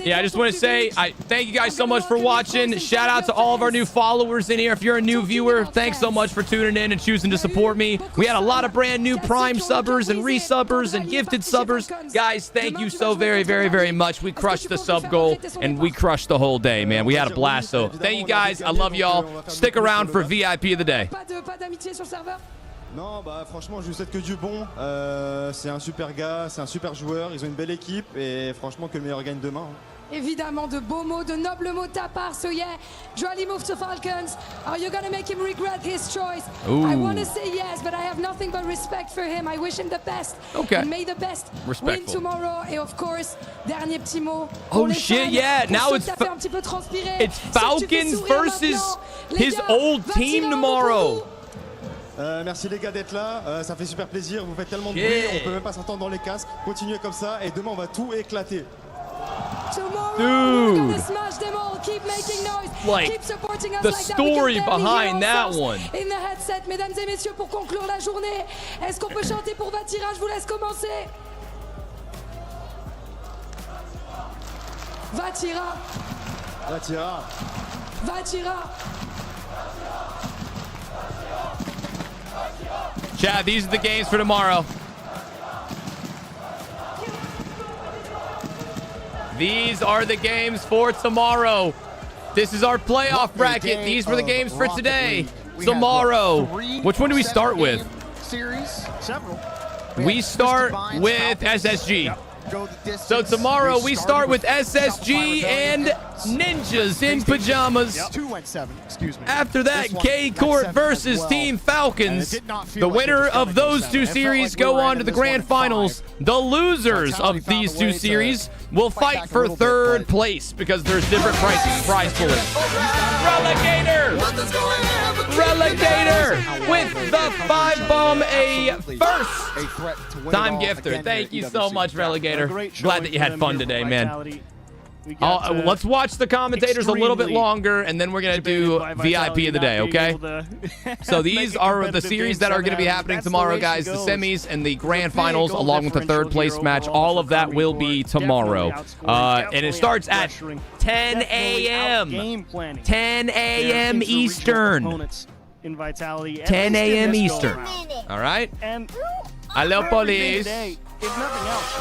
C: yeah, I just want to say I thank you guys so much for watching. Shout out to all of our new followers in here. If you're a new viewer, thanks so much for tuning in and choosing to support me. We had a lot of brand new Prime subbers and resubbers and gifted subbers. Guys, thank you so very much. We crushed the sub goal and we crushed the whole day, man. We had a blast. So thank you guys. I love y'all. Stick around for VIP of the day.
E: Non, bah franchement, je vous souhaite que du bon. C'est un super gars, c'est un super joueur. Ils ont une belle équipe et franchement, que le meilleur gagne demain.
A: Évidemment, de beaux mots, de nobles mots de ta part. So yeah, Joali move to Falcons. Are you gonna make him regret his choice?
C: Ooh.
A: I want to say yes, but I have nothing but respect for him. I wish him the best.
C: Okay.
A: And may the best win tomorrow. Et of course, dernier petit mot.
C: Oh shit, yeah. Now it's Falcons versus his old team tomorrow.
E: Merci les gars d'être là, ça fait super plaisir, vous faites tellement de bruit, on peut même pas s'entendre dans les casques. Continuez comme ça et demain on va tout éclater.
C: Dude, like the story behind that one.
A: In the headset, mesdames et messieurs, pour conclure la journée, est-ce qu'on peut chanter pour Vatira? Je vous laisse commencer. Vatira.
E: Vatira.
A: Vatira.
C: Chad, these are the games for tomorrow. These are the games for tomorrow. This is our playoff bracket. These were the games for today. Tomorrow. Which one do we start with?
F: Series, several.
C: We start with SSG. So tomorrow we start with SSG and Ninjas in Pajamas.
F: 2-7, excuse me.
C: After that, K-Court versus Team Falcons. The winner of those two series go on to the grand finals. The losers of these two series will fight for third place because there's different prize pools. Relegator with the 5-bomb, a first time gifter. Thank you so much, Relegator. Glad that you had fun today, man. Let's watch the commentators a little bit longer, and then we're going to do VIP of the day, okay? So these are the series that are going to be happening tomorrow, guys. The semis and the grand finals, along with the third place match. All of that will be tomorrow. And it starts at 10 a.m. 10 a.m. Eastern. 10 a.m. Eastern. All right? Hello, police.
P: If nothing else,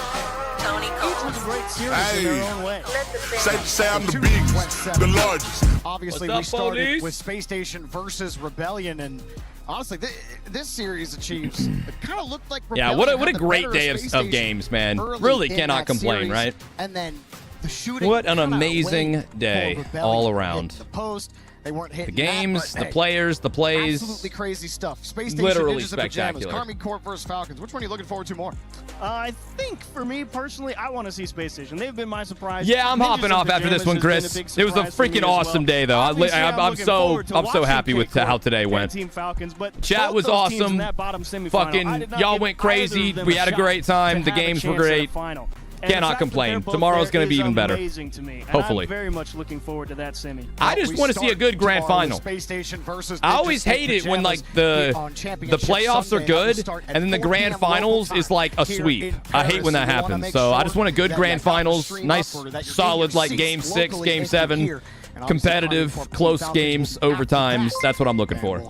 P: Tony each was a great series in their own way.
M: Say I'm the biggest, the largest.
F: Obviously, we started with Space Station versus Rebellion, and honestly, this series achieves. It kind of looked like Rebellion.
C: Yeah, what a great day of games, man. Really cannot complain,
F: series.
C: right?
F: And then the shooting.
C: What an amazing day all around.
F: The post. They weren't hitting
C: the games,
F: that, but,
C: the players, the plays.
F: Absolutely crazy stuff. Space Station,
C: literally
F: Ninjas
C: spectacular.
F: Army Corps versus Falcons. Which one are you looking forward to more?
P: I think for me personally, I want to see Space Station. They've been my surprise.
C: Yeah, I'm hopping off after this one, Chris. It was a freaking awesome day, though. I'm so happy with how today went.
P: Team Falcons, but
C: chat was awesome. Fucking y'all went crazy. We had a great time. The games were great. Cannot complain. Tomorrow's going to be even better.
P: To me.
C: Hopefully.
P: I'm very much looking forward to that semi.
C: I just want to see a good grand final. I always hate it when like the playoffs are good and then the grand finals is like a sweep. I hate when that happens. So I just want a good grand finals, nice solid like game 6, game 7. Competitive, close games, overtimes. That's what I'm looking for.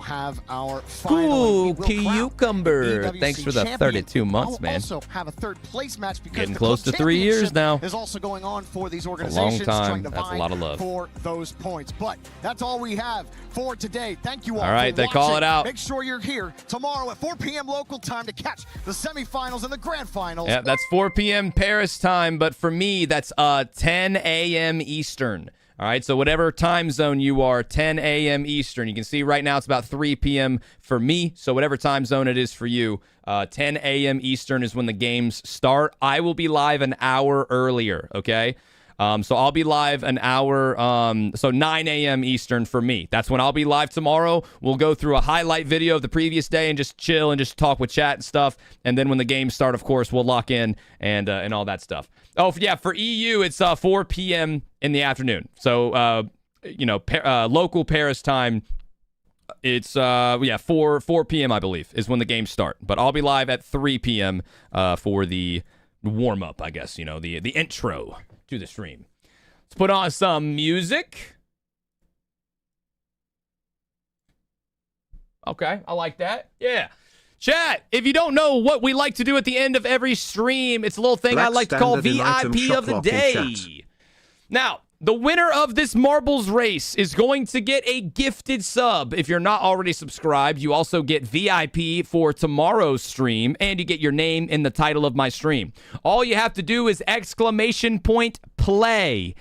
C: Ooh, cucumber. Thanks for the 32 months, man.
F: Also have a third place match because
C: getting close to 3 years now.
F: Is also going on for these
C: A
F: organizations.
C: long time. That's a lot of love.
F: For those points, but that's all we have for today. Thank you all.
C: All right, they call it out.
F: Make sure you're here tomorrow at 4 p.m. local time to catch the semifinals and the grand finals.
C: Yeah, that's 4 p.m. Paris time, but for me, that's 10 a.m. Eastern. All right, so whatever time zone you are, 10 a.m. Eastern. You can see right now it's about 3 p.m. for me, so whatever time zone it is for you, 10 a.m. Eastern is when the games start. I will be live an hour earlier, okay? So I'll be live an hour, so 9 a.m. Eastern for me. That's when I'll be live tomorrow. We'll go through a highlight video of the previous day and just chill and just talk with chat and stuff. And then when the games start, of course, we'll lock in and all that stuff. Oh, yeah, for EU, it's 4 p.m. in the afternoon. So, local Paris time, it's 4 p.m. I believe is when the games start. But I'll be live at 3 p.m. For the warm up, I guess, the intro to the stream. Let's put on some music. Okay, I like that. Yeah. Chat, if you don't know what we like to do at the end of every stream, it's a little thing I like to call VIP of the day. Now, the winner of this marbles race is going to get a gifted sub. If you're not already subscribed, you also get VIP for tomorrow's stream, and you get your name in the title of my stream. All you have to do is !play,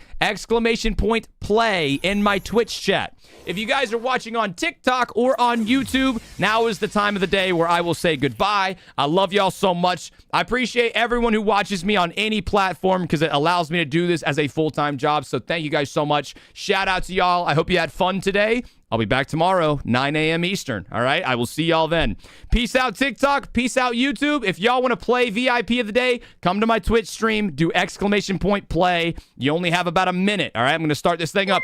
C: !play in my Twitch chat. If you guys are watching on TikTok or on YouTube, now is the time of the day where I will say goodbye. I love y'all so much. I appreciate everyone who watches me on any platform because it allows me to do this as a full-time job. So thank you guys so much. Shout out to y'all. I hope you had fun today. I'll be back tomorrow, 9 a.m. Eastern. All right? I will see y'all then. Peace out, TikTok. Peace out, YouTube. If y'all want to play VIP of the day, come to my Twitch stream. Do !play. You only have about a minute. All right? I'm going to start this thing up here.